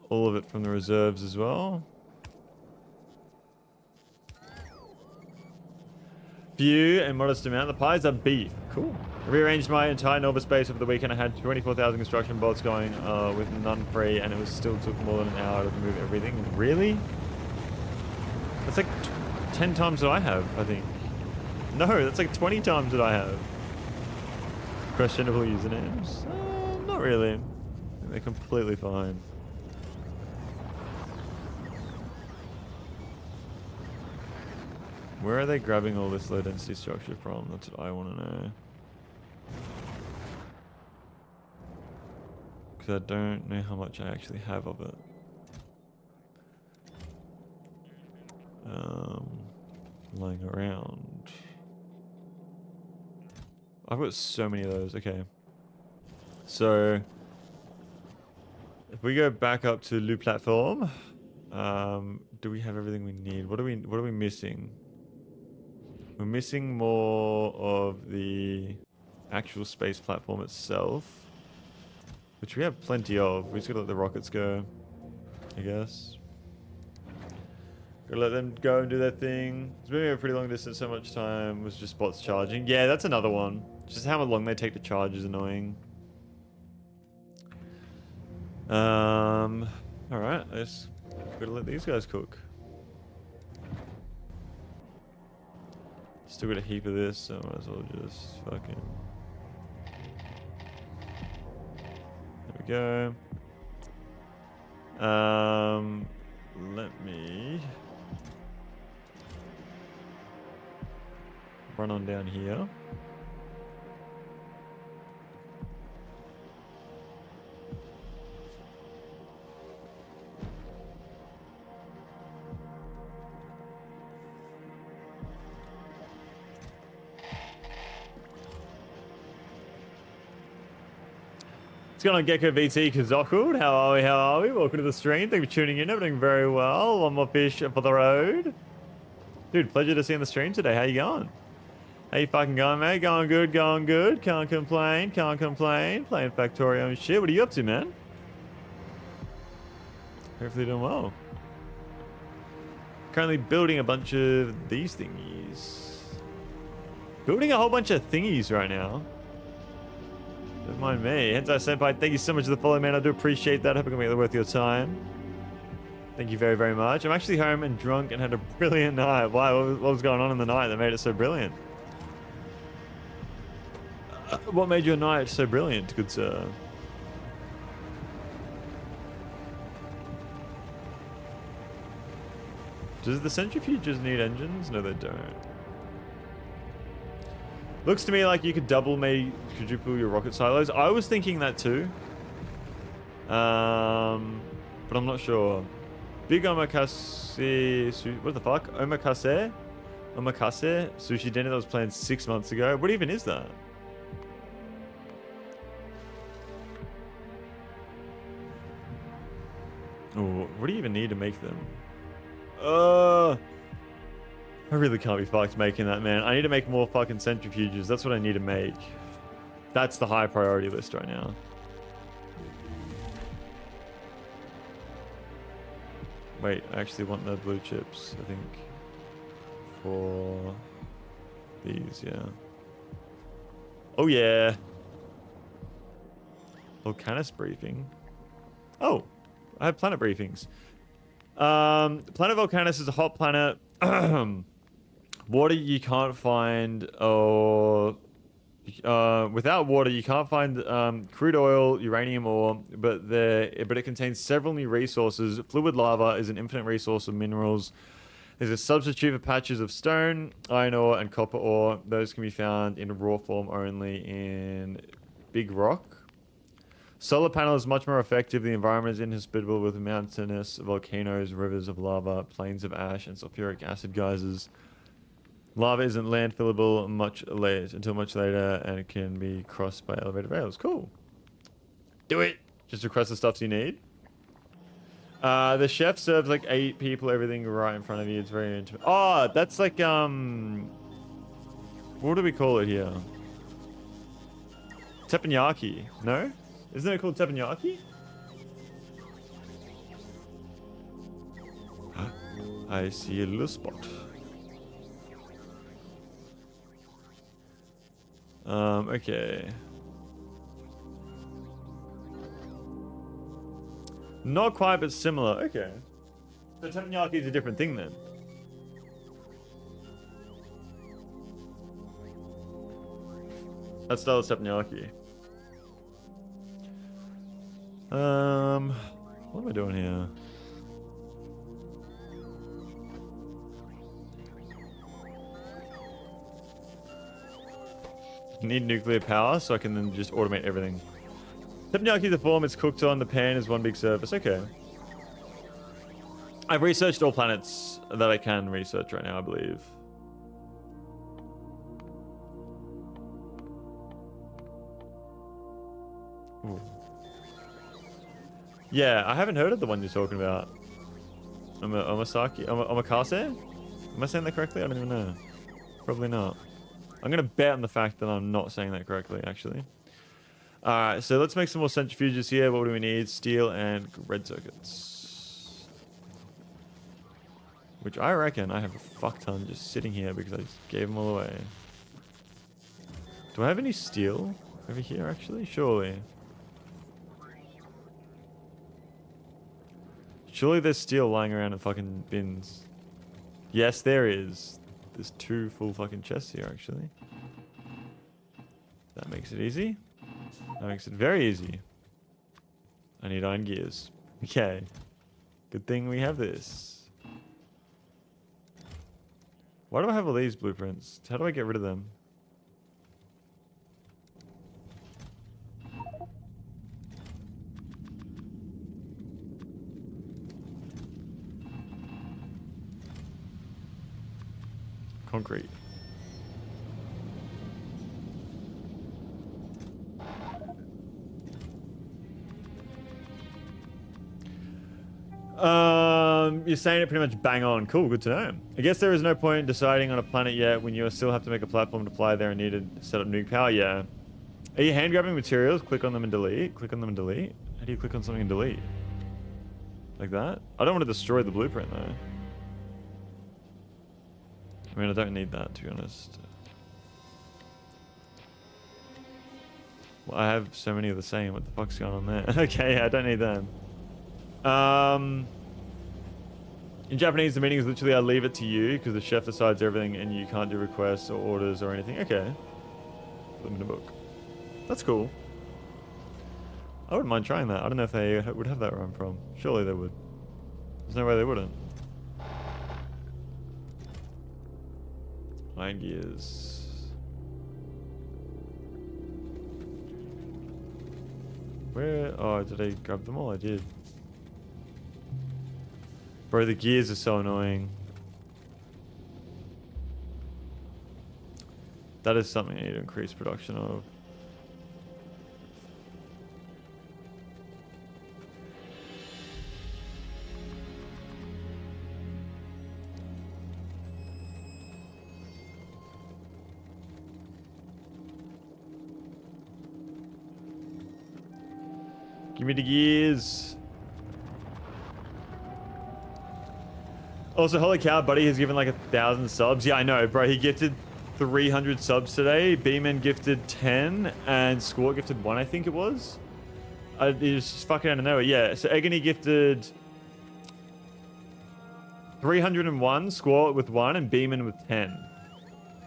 All of it from the reserves as well. Few and modest amount. The pies are beef. Cool. I rearranged my entire Nova space over the weekend. I had 24,000 construction bots going with none free, and it still took more than an hour to move everything. Really? That's like 10 times what I have, I think. No, that's like 20 times what I have. Questionable usernames? Not really. They're completely fine. Where are they grabbing all this low density structure from? That's what I want to know. Because I don't know how much I actually have of it. Lying around. I've got so many of those. Okay. So if we go back up to Loop platform, do we have everything we need? What are we missing? We're missing more of the actual space platform itself, which we have plenty of. We just gotta let the rockets go, I guess. Gotta let them go and do their thing. It's moving a pretty long distance, so much time was just bots charging. Yeah, that's another one. Just how long they take to charge is annoying. Alright, let's gotta let these guys cook. Still got a heap of this, so I might as well just fucking... There we go. Let me... run on down here. What's going on, Gecko VT Kazokud? How are we? How are we? Welcome to the stream. Thank you for tuning in. I'm doing very well. One more fish for the road. Dude, pleasure to see you on the stream today. How you going? How you fucking going, mate? Going good, going good. Can't complain, can't complain. Playing Factorio and shit. What are you up to, man? Hopefully doing well. Currently building a bunch of these thingies. Building a whole bunch of thingies right now. Don't mind me. Hentai Senpai, thank you so much for the follow, man. I do appreciate that. Hope I can make it worth your time. Thank you very, very much. I'm actually home and drunk and had a brilliant night. Why? What was going on in the night that made it so brilliant? What made your night so brilliant, good sir? Does the centrifuges need engines? No, they don't. Looks to me like you could double, maybe quadruple your rocket silos. I was thinking that too. But I'm not sure. Big omakase... What the fuck? Omakase? Omakase? Sushi dinner that was planned 6 months ago. What even is that? Oh, what do you even need to make them? I really can't be fucked making that, man. I need to make more fucking centrifuges. That's what I need to make. That's the high priority list right now. Wait, I actually want the blue chips, I think. For these, yeah. Oh, yeah. Volcanus briefing. Oh, I have planet briefings. Planet Volcanus is a hot planet. Water you can't find, or without water you can't find crude oil, uranium ore, but it contains several new resources. Fluid lava is an infinite resource of minerals. There's a substitute for patches of stone, iron ore, and copper ore. Those can be found in raw form only in Big Rock. Solar panel is much more effective. The environment is inhospitable with mountainous volcanoes, rivers of lava, plains of ash, and sulfuric acid geysers. Lava isn't landfillable until much later, and it can be crossed by elevated rails. Cool. Do it. Just request the stuff you need. The chef serves like 8 people, everything right in front of you. It's very intimate. Oh, that's like what do we call it here? Teppanyaki? No? Isn't it called teppanyaki? I see a little spot. Okay. Not quite, but similar. Okay. So teppanyaki is a different thing then. That style is teppanyaki. What am I doing here? Need nuclear power so I can then just automate everything. Teppanyaki, the form it's cooked on, the pan is one big surface. Okay. I've researched all planets that I can research right now, I believe. Ooh. Yeah, I haven't heard of the one you're talking about. Omakase? Am I saying that correctly? I don't even know. Probably not. I'm going to bet on the fact that I'm not saying that correctly, actually. Alright, so let's make some more centrifuges here. What do we need? Steel and red circuits. Which I reckon I have a fuck ton just sitting here because I just gave them all away. Do I have any steel over here, actually? Surely. Surely there's steel lying around in fucking bins. Yes, there is. There's 2 full fucking chests here, actually. That makes it easy. That makes it very easy. I need iron gears. Okay. Good thing we have this. Why do I have all these blueprints? How do I get rid of them? Concrete. You're saying it pretty much bang on. Cool, good to know. I guess there is no point in deciding on a planet yet when you still have to make a platform to fly there and need to set up nuke power. Yeah. Are you hand grabbing materials? Click on them and delete. Click on them and delete. How do you click on something and delete? Like that? I don't want to destroy the blueprint though. I mean, I don't need that, to be honest. Well, I have so many of the same. What the fuck's going on there? Okay, yeah, I don't need them. In Japanese, the meaning is literally I leave it to you because the chef decides everything and you can't do requests or orders or anything. Okay. Put them in a book. That's cool. I wouldn't mind trying that. I don't know if they would have that where I'm from. Surely they would. There's no way they wouldn't. Iron gears. Where? Oh, did I grab them all? I did. Bro, the gears are so annoying. That is something I need to increase production of. Give me the gears. Also, holy cow, buddy has given like 1,000 subs. Yeah, I know, bro. He gifted 300 subs today. B-Man gifted 10 and Squat gifted 1, I think it was. It was just fucking out of nowhere. Yeah, so Agony gifted 301, Squat with 1, and B-Man with 10.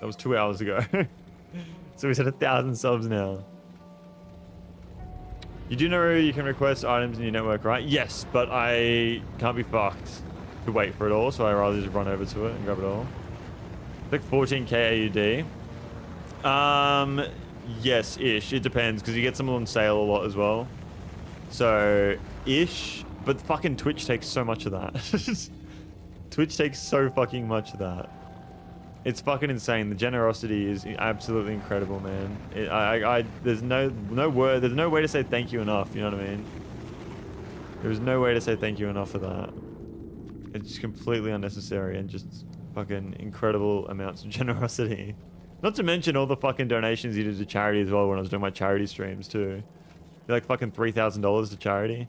That was 2 hours ago. So he's at 1,000 subs now. You do know you can request items in your network, right? Yes, but I can't be fucked to wait for it all, so I rather just run over to it and grab it all. Like 14k AUD. Yes, ish. It depends, because you get some on sale a lot as well. So, ish. But fucking Twitch takes so much of that. Twitch takes so fucking much of that. It's fucking insane. The generosity is absolutely incredible, man. There's no word. There's no way to say thank you enough. You know what I mean? There's no way to say thank you enough for that. It's completely unnecessary and just fucking incredible amounts of generosity. Not to mention all the fucking donations you did to charity as well when I was doing my charity streams too. They're like fucking $3,000 to charity.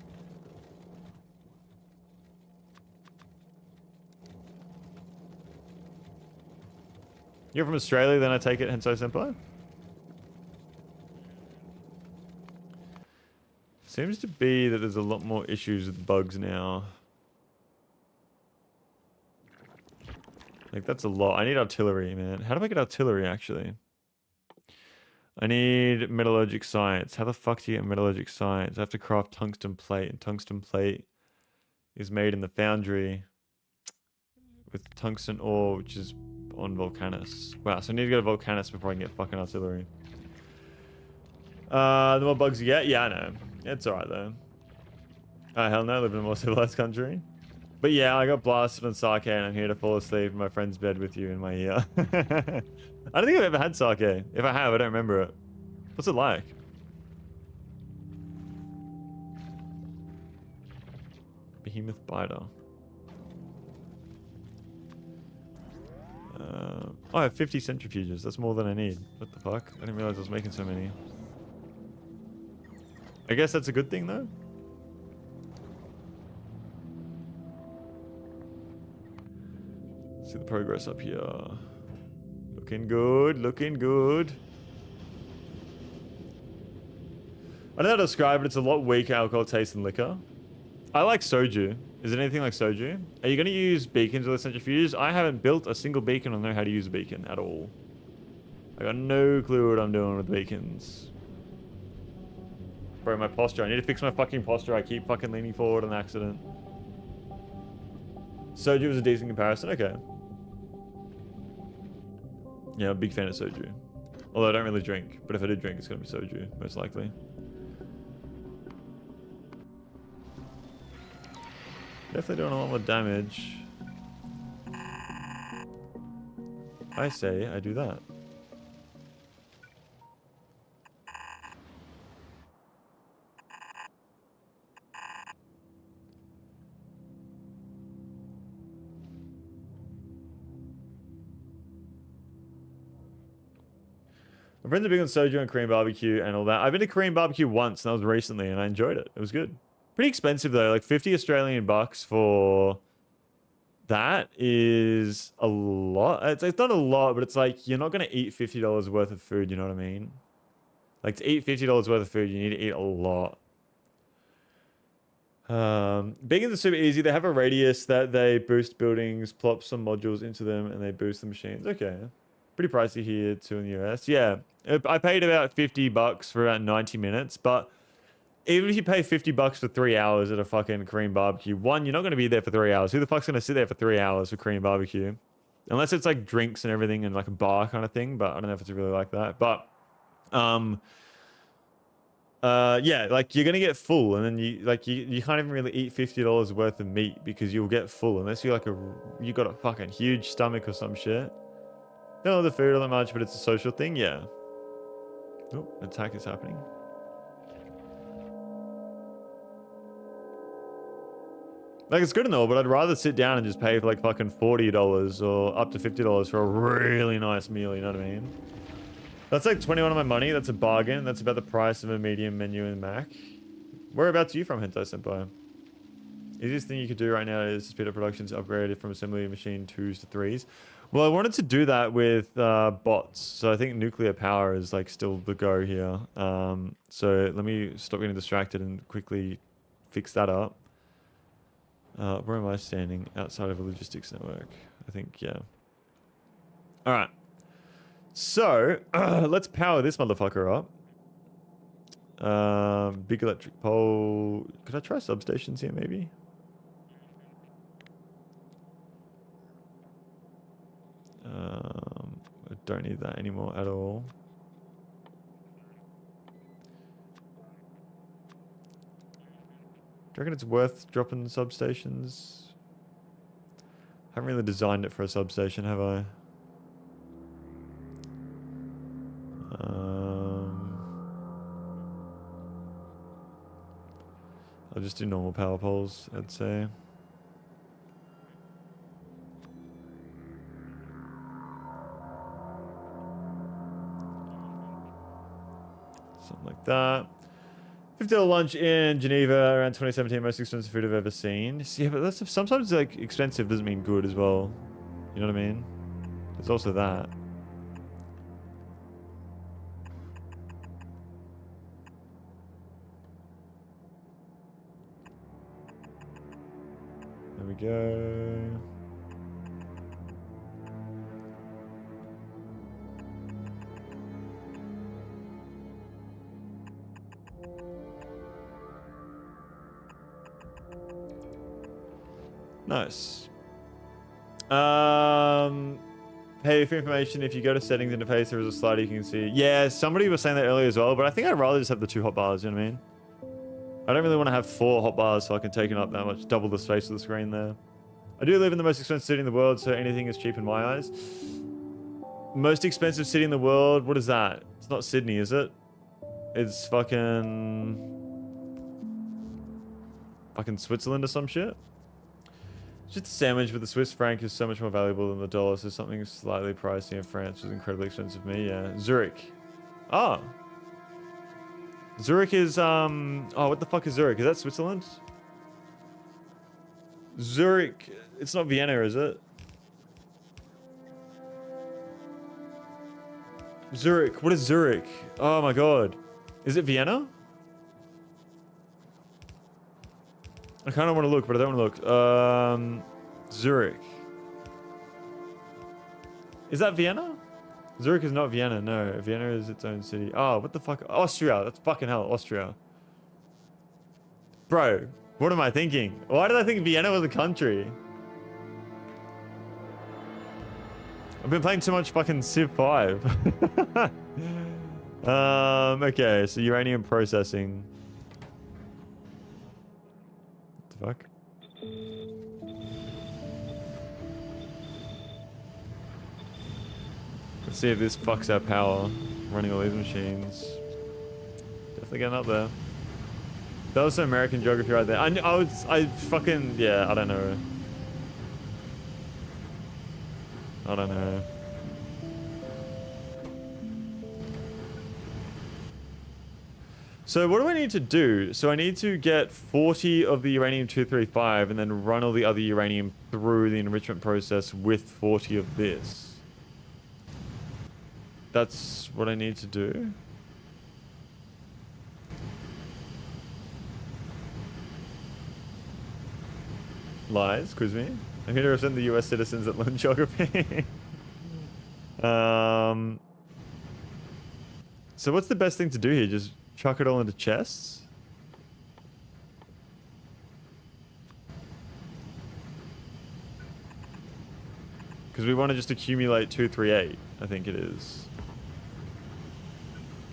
You're from Australia, then I take it, Henso Senpai? Seems to be that there's a lot more issues with bugs now. Like, that's a lot. I need artillery, man. How do I get artillery, actually? I need metallurgic science. How the fuck do you get metallurgic science? I have to craft tungsten plate, and tungsten plate is made in the foundry with tungsten ore, which is on Volcanus. Wow, so I need to go to Volcanus before I can get fucking artillery. The more bugs you get? Yeah, I know. It's alright, though. Oh, hell no, I live in a more civilized country. But yeah, I got blasted on sake and I'm here to fall asleep in my friend's bed with you in my ear. I don't think I've ever had sake. If I have, I don't remember it. What's it like? Behemoth biter. Oh, I have 50 centrifuges. That's more than I need. What the fuck? I didn't realize I was making so many. I guess that's a good thing, though. See the progress up here. Looking good, looking good. I don't know how to describe it. It's a lot weaker alcohol taste than liquor. I like soju. Is it anything like soju? Are you going to use beacons with the centrifuges? I haven't built a single beacon or know how to use a beacon at all. I got no clue what I'm doing with beacons. Bro, my posture. I need to fix my fucking posture. I keep fucking leaning forward on accident. Soju was a decent comparison. Okay. Yeah, I'm a big fan of soju. Although I don't really drink. But if I do drink, it's going to be soju, most likely. Definitely doing a lot more damage. I say I do that. My friends are big on soju and Korean barbecue and all that. I've been to Korean barbecue once, and that was recently, and I enjoyed it. It was good. Pretty expensive though, like 50 Australian bucks for that is a lot. It's not a lot, but it's like you're not gonna eat $50 worth of food. You know what I mean? Like to eat $50 worth of food, you need to eat a lot. Beacons are super easy. They have a radius that they boost buildings, plop some modules into them, and they boost the machines. Okay, pretty pricey here too in the US. Yeah, I paid about 50 bucks for about 90 minutes, but even if you pay 50 bucks for 3 hours at a fucking Korean barbecue, one, you're not going to be there for 3 hours. Who the fuck's going to sit there for 3 hours for Korean barbecue? Unless it's like drinks and everything and like a bar kind of thing, but I don't know if it's really like that. But, yeah, like you're going to get full, and then you can't even really eat $50 worth of meat because you'll get full unless you're like you got a fucking huge stomach or some shit. Don't know the food all that much, but it's a social thing. Yeah. Oh, attack is happening. Like, it's good and all, but I'd rather sit down and just pay for like fucking $40 or up to $50 for a really nice meal, you know what I mean? That's like 21 of my money. That's a bargain. That's about the price of a medium menu in Mac. Whereabouts are you from, Hentai Senpai? Easiest thing you could do right now is speed up productions, upgrade it from assembly machine 2s to 3s. Well, I wanted to do that with bots, so I think nuclear power is like still the go here. So let me stop getting distracted and quickly fix that up. Where am I standing? Outside of a logistics network. I think, yeah. All right. So, let's power this motherfucker up. Big electric pole. Could I try substations here, maybe? I don't need that anymore at all. Do you reckon it's worth dropping substations? Haven't really designed it for a substation, have I? I'll just do normal power poles, I'd say. Something like that. $50 lunch in Geneva around 2017, most expensive food I've ever seen. Yeah, but that's sometimes like expensive doesn't mean good as well. You know what I mean? There's also that. There we go. Nice. Hey, for information, if you go to settings interface, there is a slider you can see. Yeah, somebody was saying that earlier as well, but I think I'd rather just have the 2 hotbars, you know what I mean? I don't really want to have 4 hotbars so I can take it up that much, double the space of the screen there. I do live in the most expensive city in the world, so anything is cheap in my eyes. Most expensive city in the world? What is that? It's not Sydney, is it? It's fucking Switzerland or some shit? Just a sandwich with the Swiss franc is so much more valuable than the dollar, so something slightly pricey in France was incredibly expensive for me, yeah. Zurich. Oh. Zurich is, oh, what the fuck is Zurich? Is that Switzerland? Zurich, it's not Vienna, is it? Zurich, what is Zurich? Oh my god. Is it Vienna? I kind of want to look, but I don't want to look. Zurich. Is that Vienna? Zurich is not Vienna, no. Vienna is its own city. Oh, what the fuck? Austria. That's fucking hell, Austria. Bro, what am I thinking? Why did I think Vienna was a country? I've been playing too much fucking Civ 5. Okay, so uranium processing. What the fuck? Let's see if this fucks our power. Running all these machines. Definitely getting up there. That was some American geography right there. I fucking, yeah, I don't know. I don't know. So what do I need to do? So I need to get 40 of the uranium-235 and then run all the other uranium through the enrichment process with 40 of this. That's what I need to do. Lies, quiz me. I'm here to represent the US citizens that learn geography. So what's the best thing to do here? Just chuck it all into chests? Because we want to just accumulate 238, I think it is.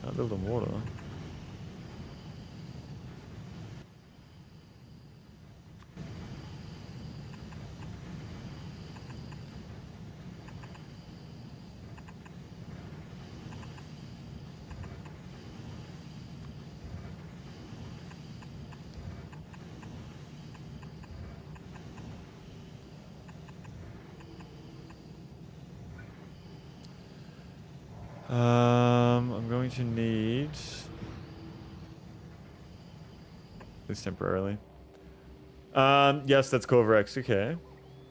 Can't build on water. I'm going to need this temporarily. Yes, that's Corvarex. Okay.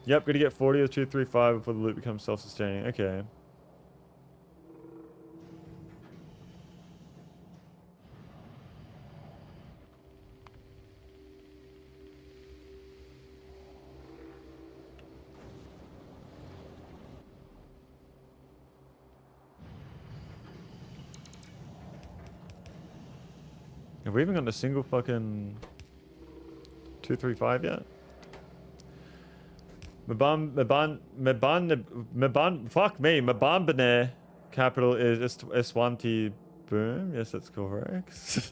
Yep, gonna get 40 of 235 before the loop becomes self-sustaining. Okay. Have we even gotten a single fucking 235 yet? Fuck me. Mabambane capital is Eswanti Boom. Yes, that's correct.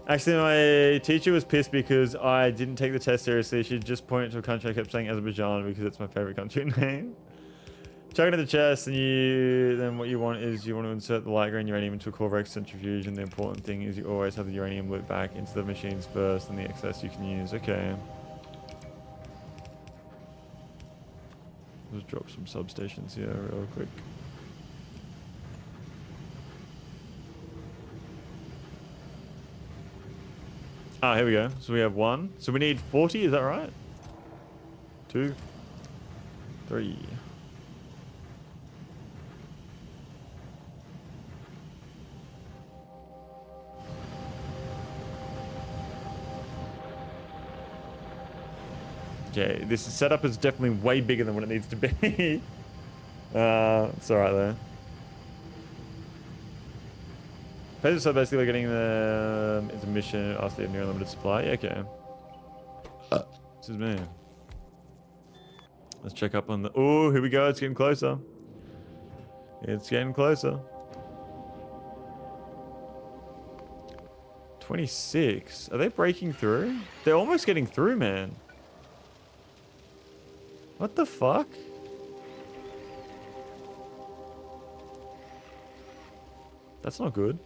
Actually, my teacher was pissed because I didn't take the test seriously. She just pointed to a country. I kept saying Azerbaijan because it's my favorite country name. Chuck it in the chest, and then what you want is you want to insert the light green uranium into a Corvarex centrifuge, and the important thing is you always have the uranium loop back into the machines first, and the excess you can use. Okay. Let's drop some substations here real quick. Ah, here we go. So we have 1. So we need 40, is that right? 2, 3. Okay, this setup is definitely way bigger than what it needs to be. It's alright though. So basically we're getting the intermission after the near unlimited supply. Yeah, okay. This is me. Let's check up on the... Oh, here we go. It's getting closer. It's getting closer. 26. Are they breaking through? They're almost getting through, man. What the fuck? That's not good.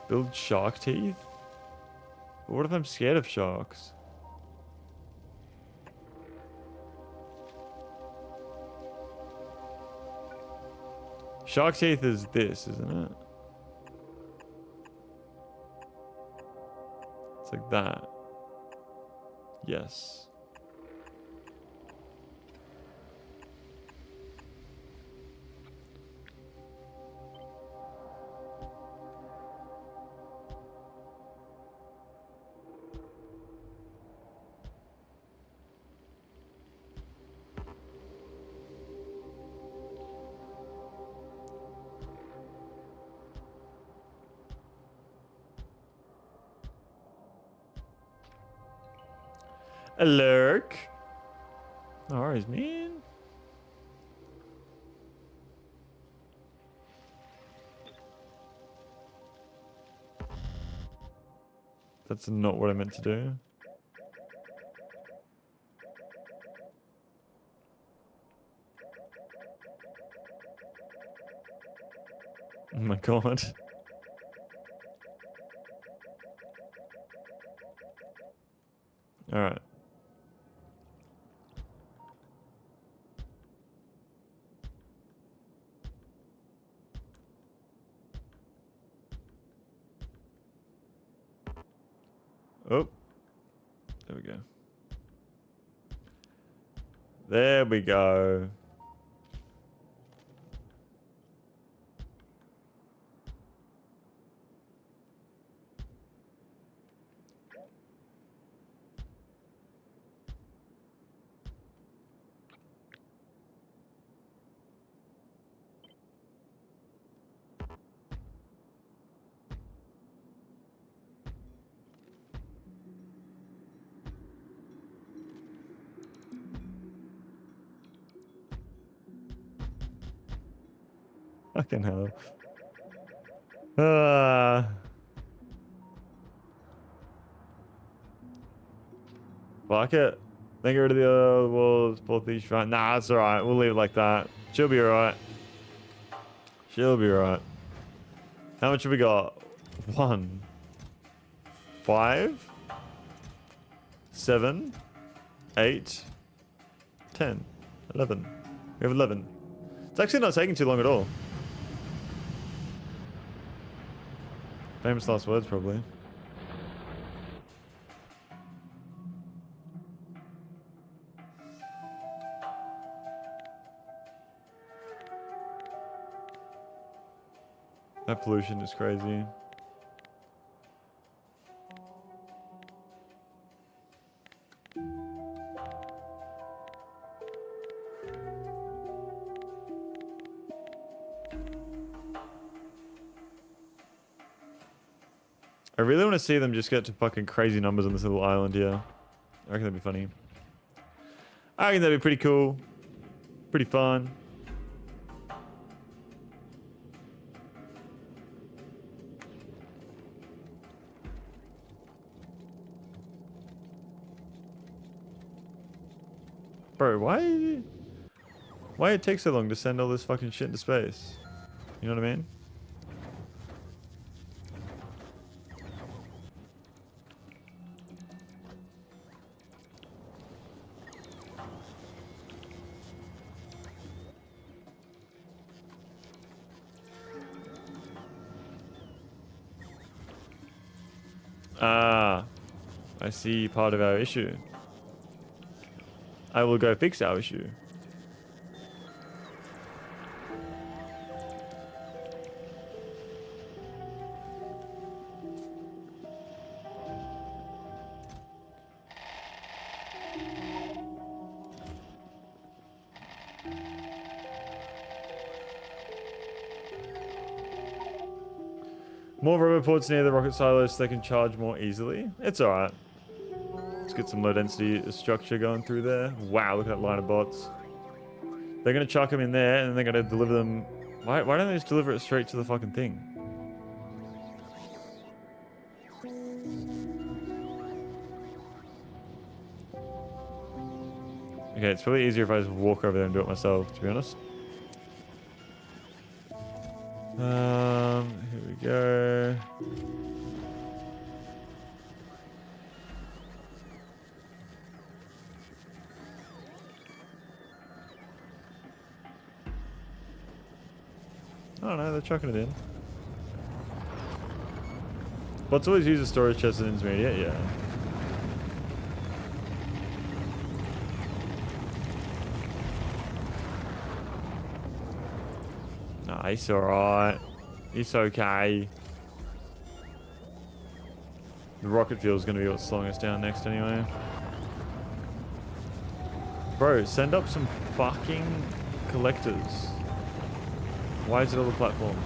Build shark teeth? But what if I'm scared of sharks? Shark teeth is this, isn't it? It's like that. Yes. A lurk. No worries, man. That's not what I meant to do. Oh my god. Alright. Oh. There we go. There we go. Fucking hell. Fuck it. Then get rid of the other walls, both these front. Nah, it's alright. We'll leave it like that. She'll be alright. She'll be alright. How much have we got? 1, 5, 7, 8, 10, 11. We have 11. It's actually not taking too long at all. Famous last words, probably. That pollution is crazy. I really want to see them just get to fucking crazy numbers on this little island here. I reckon that'd be funny. I reckon that'd be pretty cool. Pretty fun. Bro, why it takes so long to send all this fucking shit into space? You know what I mean? Ah, I see part of our issue. I will go fix our issue. More rubber ports near the rocket silos so they can charge more easily. It's alright. Let's get some low density structure going through there. Wow, look at that line of bots. They're going to chuck them in there and then they're going to deliver them. Why don't they just deliver it straight to the fucking thing? Okay, it's probably easier if I just walk over there and do it myself, to be honest. Here we go. I don't know, they're chucking it in. Bots always use a storage chest as an intermediate, yeah. Nah, he's alright. He's okay. The rocket fuel is going to be what's slowing us down next anyway. Bro, send up some fucking collectors. Why is it on the platform?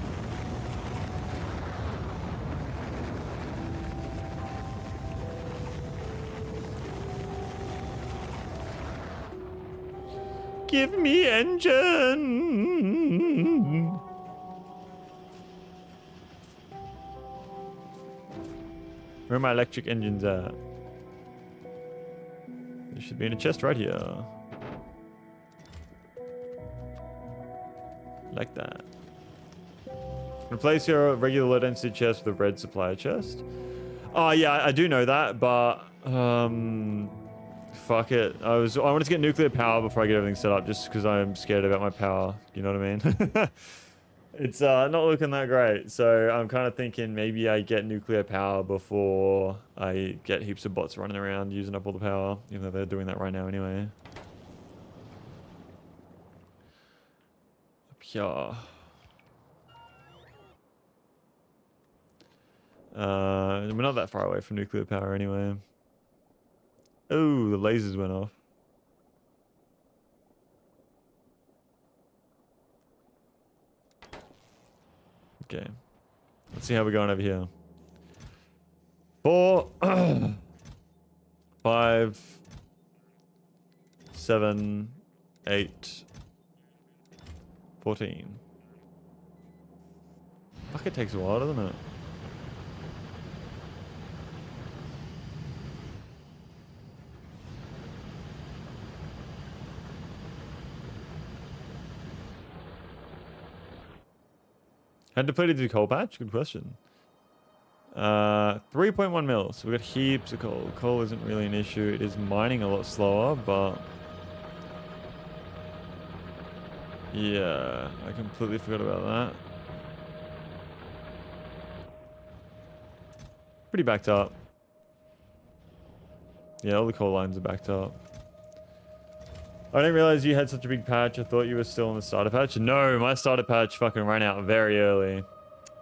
Give me engine! Where are my electric engines at? There should be in a chest right here. Like that. Replace your regular low density chest with a red supplier chest. Oh yeah, I do know that, but fuck it. I wanted to get nuclear power before I get everything set up, just because I'm scared about my power. You know what I mean? It's not looking that great, so I'm kind of thinking maybe I get nuclear power before I get heaps of bots running around using up all the power, even though they're doing that right now anyway. Up here. We're not that far away from nuclear power anyway. Oh, the lasers went off. Okay. Let's see how we're going over here. 4, 5, 7, 8, 14. Fuck, it takes a while, doesn't it? Had depleted the coal patch? Good question. 3.1 mil. So we got heaps of coal. Coal isn't really an issue. It is mining a lot slower, but yeah, I completely forgot about that. Pretty backed up. Yeah, all the coal lines are backed up. I didn't realize you had such a big patch. I thought you were still in the starter patch. No, my starter patch fucking ran out very early.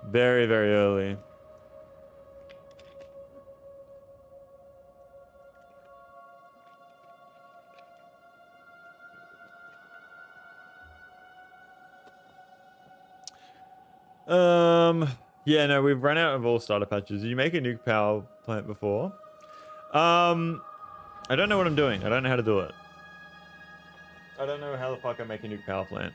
Very, very early. Yeah, no, we've run out of all starter patches. Did you make a nuke power plant before? I don't know what I'm doing. I don't know how to do it. I don't know how the fuck I make a nuke power plant.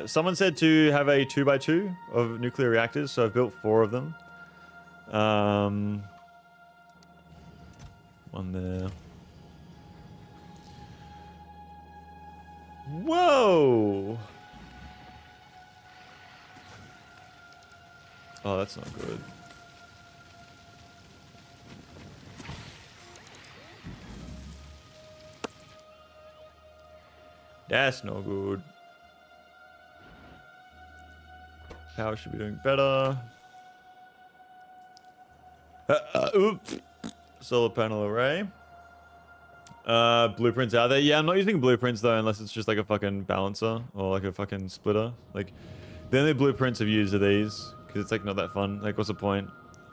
Someone said to have a 2x2 of nuclear reactors, so I've built 4 of them. One there. Whoa! Oh, that's not good. That's no good. Power should be doing better. Oops. Solar panel array. Blueprints out there. Yeah, I'm not using blueprints though, unless it's just like a fucking balancer or like a fucking splitter. Like, the only blueprints I've used are these, because it's like not that fun. Like, what's the point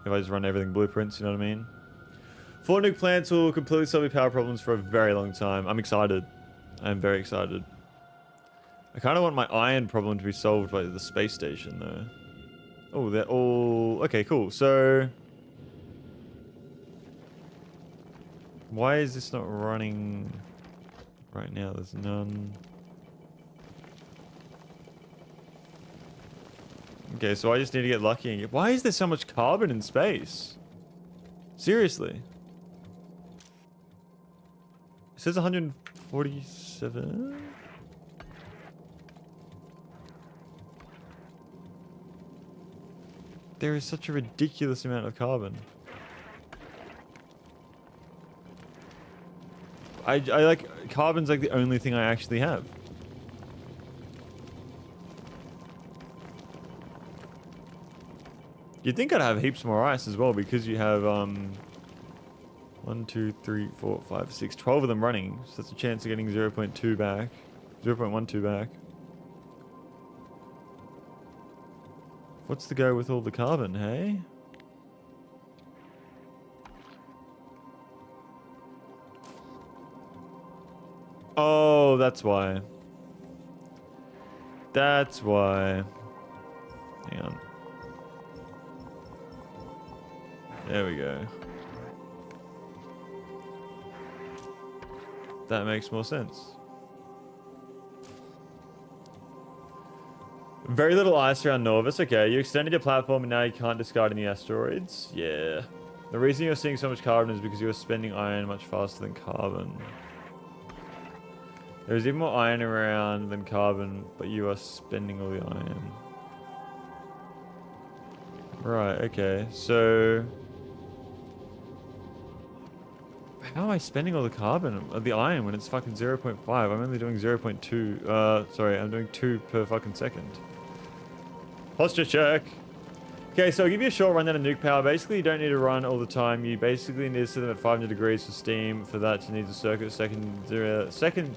if I just run everything blueprints? You know what I mean? 4 nuke plants will completely solve your power problems for a very long time. I'm excited. I'm very excited. I kind of want my iron problem to be solved by the space station, though. Oh, they're all... Okay, cool. So... why is this not running right now? There's none... Okay, so I just need to get lucky and get... why is there so much carbon in space? Seriously. It says 147? There is such a ridiculous amount of carbon. I like... carbon's like the only thing I actually have. You'd think I'd have heaps more ice as well because you have 1, 2, 3, 4, 5, 6, 12 of them running. So that's a chance of getting 0.2 back. 0.12 back. What's the go with all the carbon, hey? Oh, that's why. That's why. Hang on. There we go. That makes more sense. Very little ice around Norvis. Okay, you extended your platform and now you can't discard any asteroids. Yeah. The reason you're seeing so much carbon is because you're spending iron much faster than carbon. There's even more iron around than carbon, but you are spending all the iron. Right, okay. So... how am I spending all the carbon, the iron, when it's fucking 0.5? I'm only doing 0.2. Sorry, I'm doing 2 per fucking second. Posture check. Okay, so I'll give you a short rundown of nuke power. Basically, you don't need to run all the time. You basically need to set them at 500 degrees for steam. For that, you need a circuit. Second,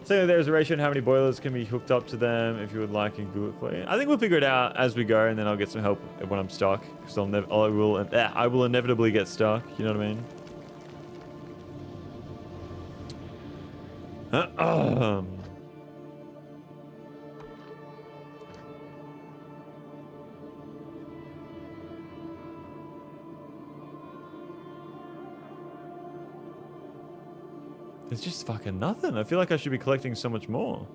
there's a ratio on how many boilers can be hooked up to them if you would like and glue it for you. I think we'll figure it out as we go, and then I'll get some help when I'm stuck. Because I will inevitably get stuck. You know what I mean? It's just fucking nothing. I feel like I should be collecting so much more.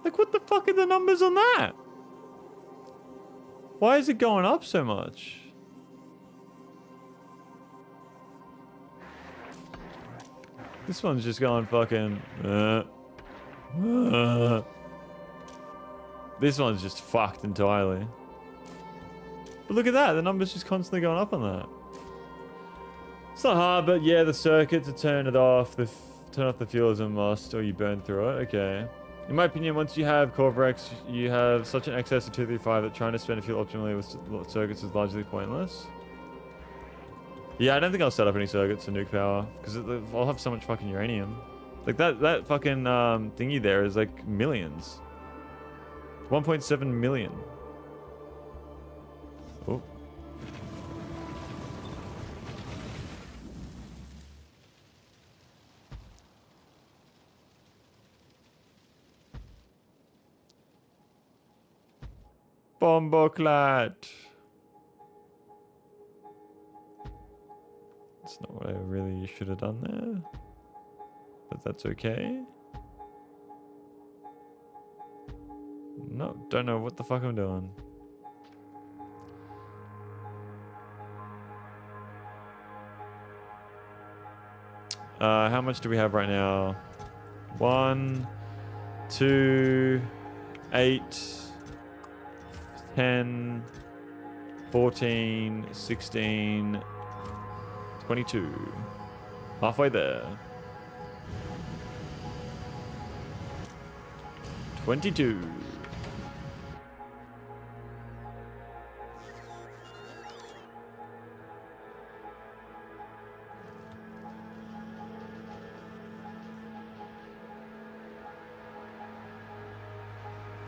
Like, what the fuck are the numbers on that? Why is it going up so much? This one's just going fucking... This one's just fucked entirely. But look at that, the number's just constantly going up on that. It's not hard, but yeah, the circuit to turn it off, turn off the fuel is a must, or you burn through it. Okay. In my opinion, once you have Corverex, you have such an excess of 235 that trying to spend a fuel optimally with circuits is largely pointless. Yeah, I don't think I'll set up any circuits for nuke power because I'll have so much fucking uranium. Like that fucking thingy there is like millions. 1.7 million. Oh. Bomboclat. That's not what I really should have done there. But that's okay. No, don't know what the fuck I'm doing. How much do we have right now? 1, 2, 8, 10, 14, 16, 22. Halfway there. 22.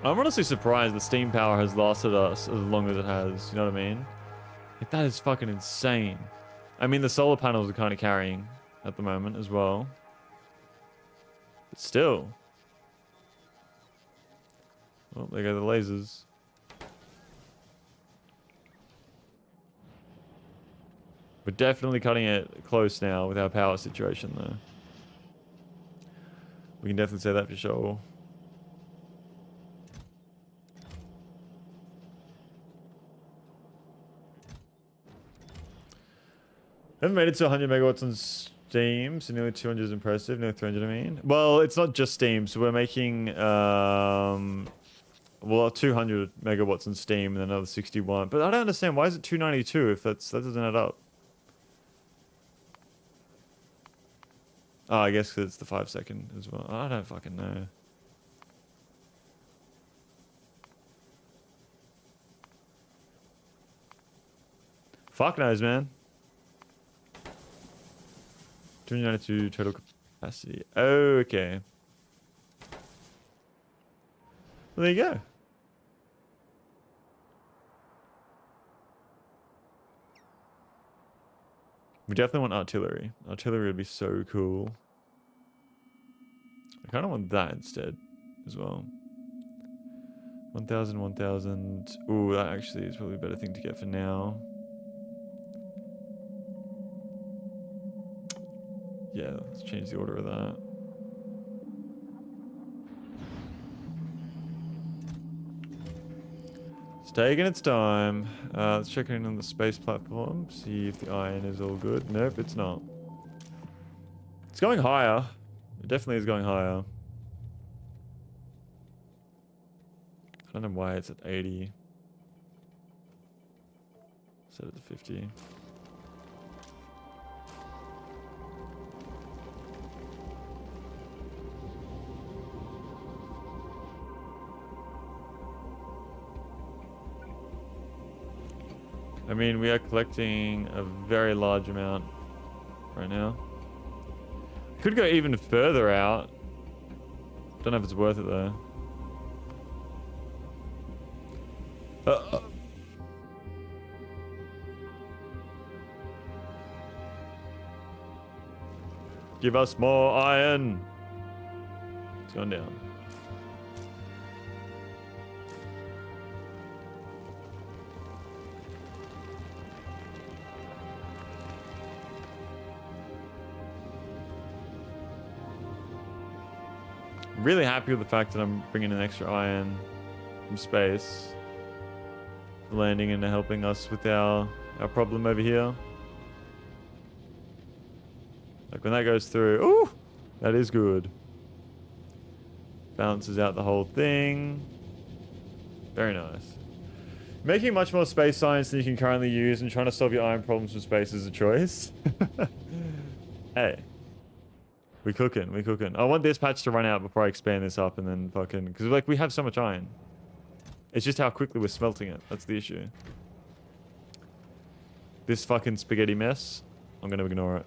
I'm honestly surprised the steam power has lasted us as long as it has. You know what I mean? Like, that is fucking insane. I mean, the solar panels are kind of carrying at the moment as well. But still. Oh, there go the lasers. We're definitely cutting it close now with our power situation, though. We can definitely say that for sure. Haven't made it to 100 megawatts on Steam, so nearly 200 is impressive. Nearly 300, I mean. Well, it's not just Steam, so we're making well, 200 megawatts in Steam and another 61. But I don't understand, why is it 292 if that doesn't add up? Oh, I guess 'cause it's the 5-second as well. I don't fucking know. Fuck knows, man. 292 total capacity. Okay. Well, there you go. We definitely want artillery. Artillery would be so cool. I kind of want that instead as well. 1,000, 1,000. Ooh, that actually is probably a better thing to get for now. Yeah, let's change the order of that. It's taking its time. Let's check in on the space platform. See if the iron is all good. Nope, it's not. It's going higher. It definitely is going higher. I don't know why it's at 80. Set it to 50. I mean, we are collecting a very large amount right now. Could go even further out. Don't know if it's worth it though. Give us more iron. It's gone down. I'm really happy with the fact that I'm bringing in extra iron from space. Landing and helping us with our problem over here. Like when that goes through, ooh, that is good. Balances out the whole thing. Very nice. Making much more space science than you can currently use and trying to solve your iron problems from space is a choice. Hey. We cooking, we cooking. I want this patch to run out before I expand this up and then fucking... Because like we have so much iron. It's just how quickly we're smelting it. That's the issue. This fucking spaghetti mess, I'm going to ignore it.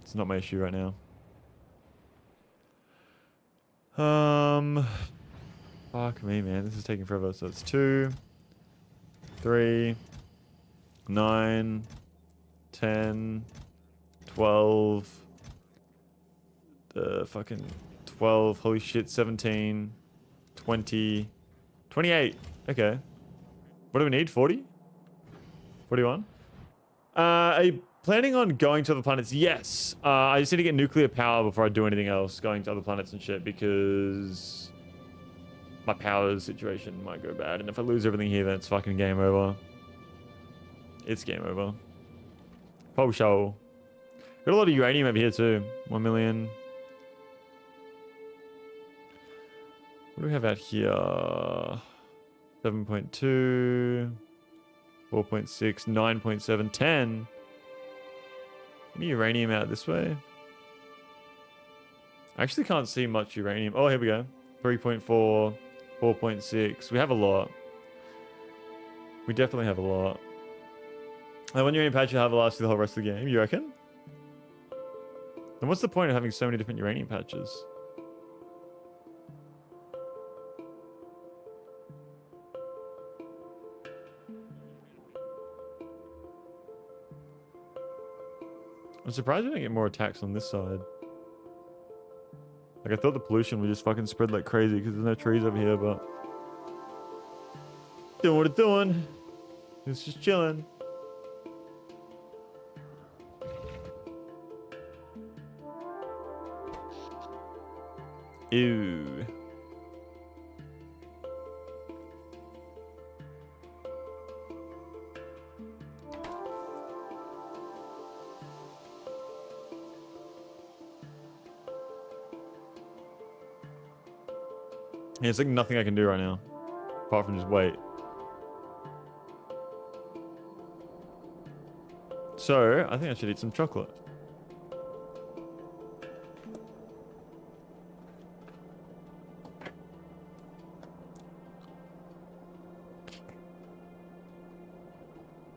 It's not my issue right now. Fuck me, man. This is taking forever. So it's 2, 3, 9, 10, 12, fucking 12, holy shit, 17, 20, 28. Okay. What do we need? 40? 41? Are you planning on going to other planets? Yes. I just need to get nuclear power before I do anything else, going to other planets and shit, because my power situation might go bad. And if I lose everything here, then it's fucking game over. It's game over. For sure. Got a lot of uranium over here too. 1 million. What do we have out here? 7.2, 4.6, 9.7, 10. Any uranium out this way? I actually can't see much uranium. Oh, here we go. 3.4, 4.6. We have a lot. We definitely have a lot. And one uranium patch will have a last for the whole rest of the game, you reckon? And what's the point of having so many different uranium patches? I'm surprised we don't get more attacks on this side. Like, I thought the pollution would just fucking spread like crazy because there's no trees over here, but... Doing what it's doing. It's just chilling. Ew. Yeah, there's like nothing I can do right now. Apart from just wait. So, I think I should eat some chocolate.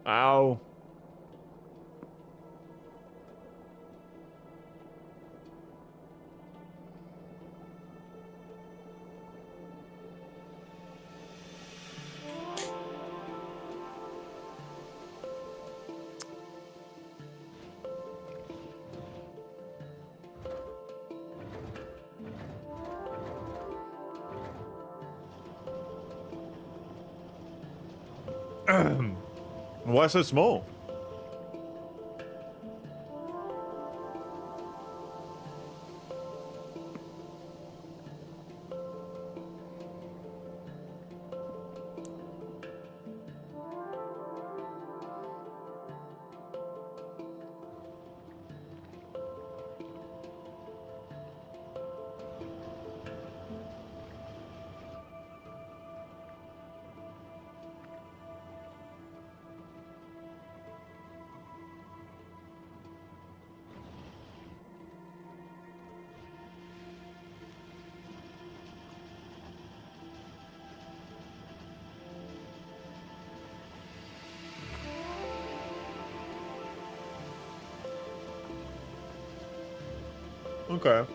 Ow. Why so small? Okay.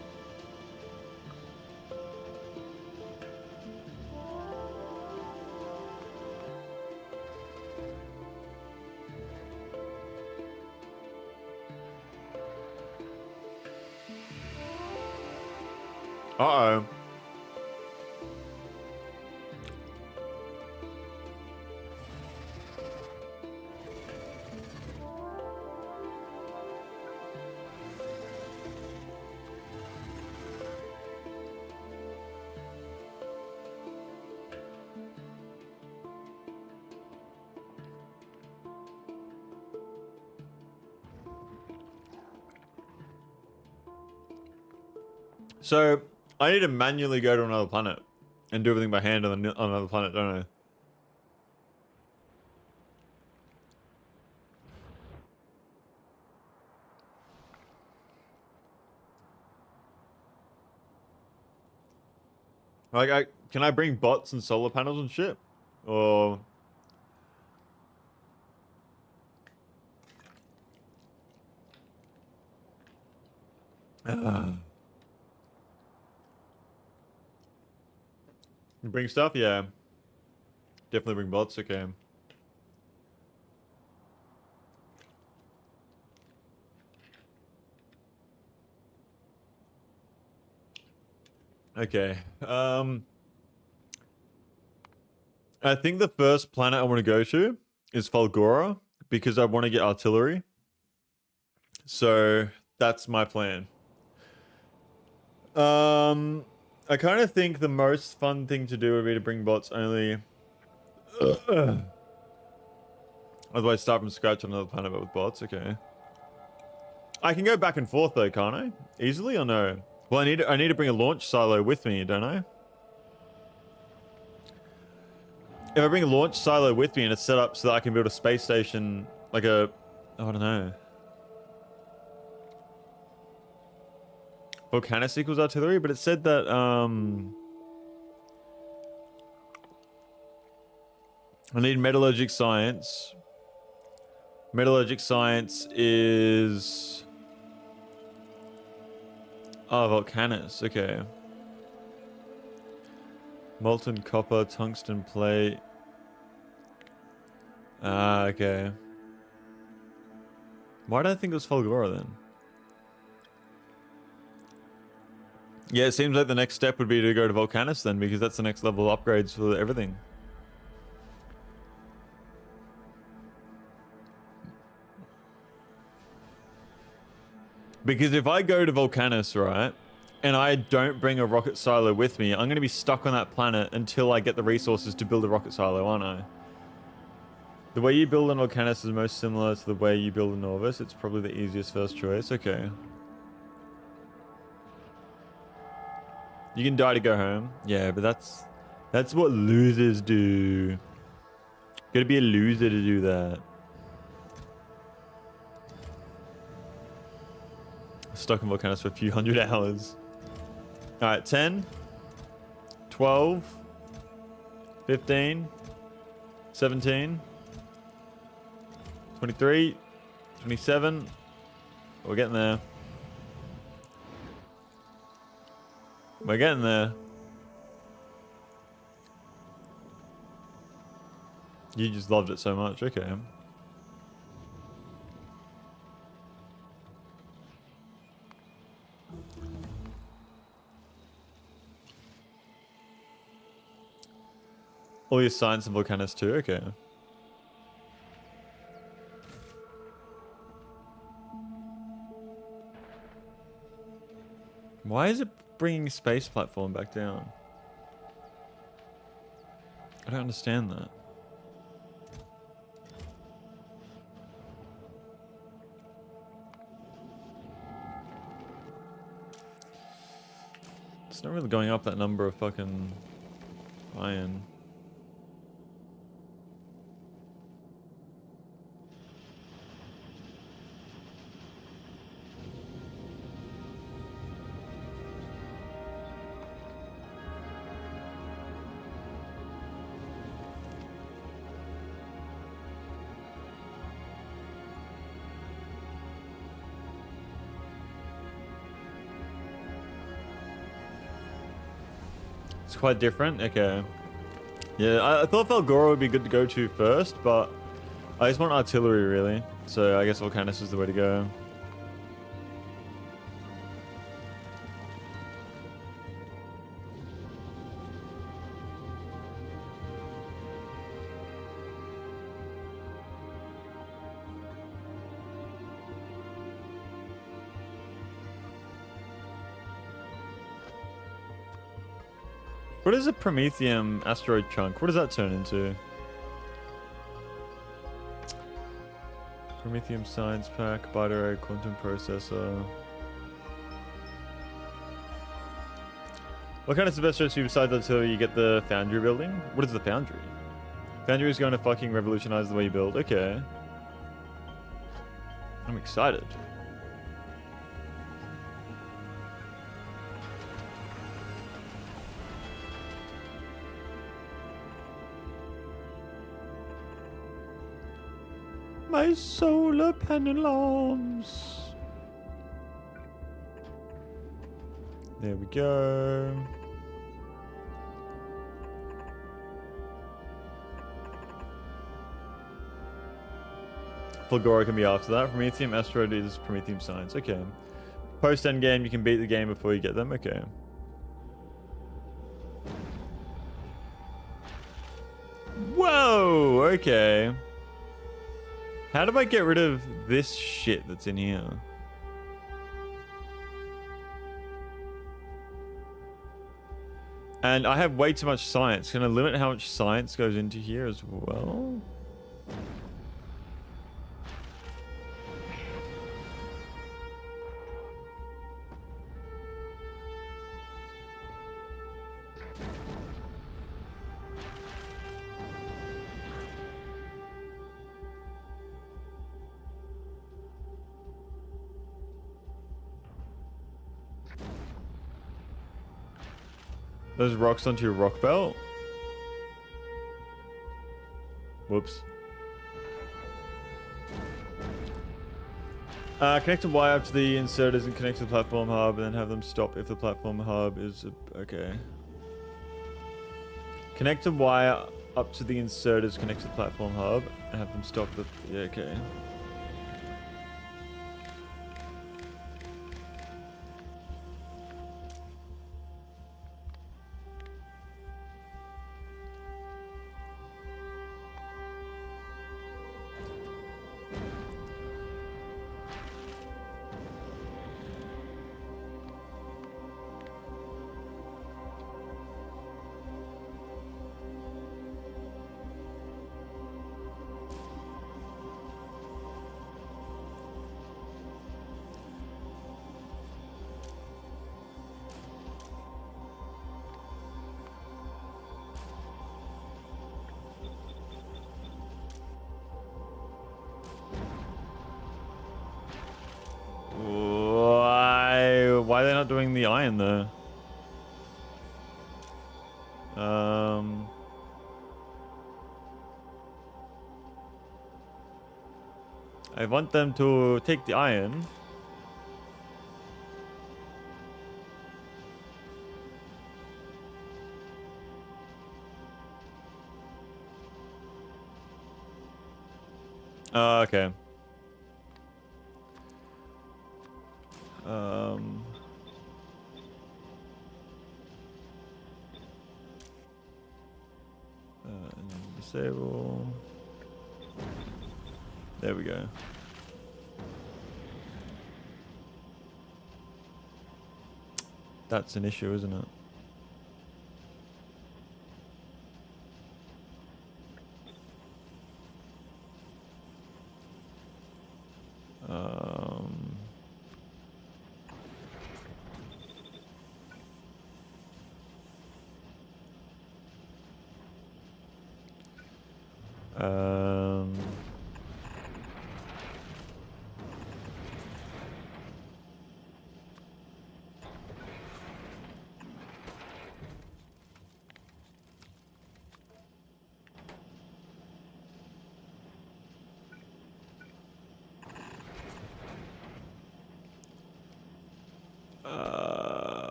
Uh-oh. So, I need to manually go to another planet and do everything by hand on another planet, don't I? Like, can I bring bots and solar panels and shit? Or... You bring stuff? Yeah. Definitely bring bots, okay. Okay. I think the first planet I want to go to is Fulgora because I want to get artillery. So that's my plan. I kind of think the most fun thing to do would be to bring bots only. Otherwise, start from scratch on another planet but with bots. Okay. I can go back and forth though, can't I? Easily or no? Well, I need to bring a launch silo with me, don't I? If I bring a launch silo with me and it's set up so that I can build a space station, like a, I don't know. Volcanus equals artillery, but it said that, I need metallurgic science. Metallurgic science is... Oh, Volcanus, okay. Molten copper, tungsten plate. Ah, okay. Why did I think it was Fulgora then? Yeah, it seems like the next step would be to go to Volcanus then, because that's the next level of upgrades for everything. Because if I go to Volcanus, right, and I don't bring a rocket silo with me, I'm going to be stuck on that planet until I get the resources to build a rocket silo, aren't I? The way you build on Volcanus is most similar to the way you build a Norvis. It's probably the easiest first choice. Okay. You can die to go home. Yeah, but that's what losers do. Gotta be a loser to do that. Stuck in volcanoes for a few hundred hours. Alright, 10, 12, 15, 17, 23, 27. We're getting there. We're getting there. You just loved it so much. Okay. All your science and volcanoes too? Okay. Why is it bringing space platform back down? I don't understand that. It's not really going up that number of fucking iron. It's quite different. Okay. Yeah, I thought Falgora would be good to go to first, but I just want artillery really. So I guess Volcanus is the way to go. What is a Promethium asteroid chunk? What does that turn into? Promethium science pack, byte quantum processor. What kind of the best strategy besides until you get the foundry building? What is the foundry? Foundry is going to fucking revolutionize the way you build. Okay. I'm excited. My solar panel arms. There we go. Fulgora can be after that. Promethium asteroid is Promethium science. Okay. Post end game, you can beat the game before you get them. Okay. Whoa. Okay. How do I get rid of this shit that's in here? And I have way too much science. Can I limit how much science goes into here as well? Those rocks onto your rock belt? Whoops. Connect a wire up to the inserters and connect to the platform hub, and then have them stop if the platform hub is... Okay. Connect a wire up to the inserters, connect to the platform hub, and have them stop the... Yeah, okay. Why are they not doing the iron though? I want them to take the iron. Okay. Disable. There we go. That's an issue, isn't it?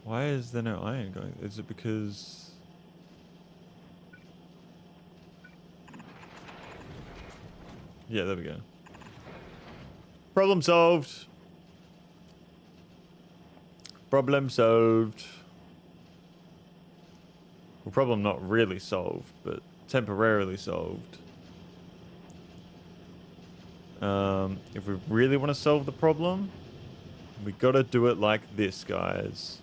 Why is there no iron going? Is it because... Yeah, there we go. Problem solved. Problem solved. Well, problem not really solved, but temporarily solved. If we really want to solve the problem, we gotta do it like this, guys.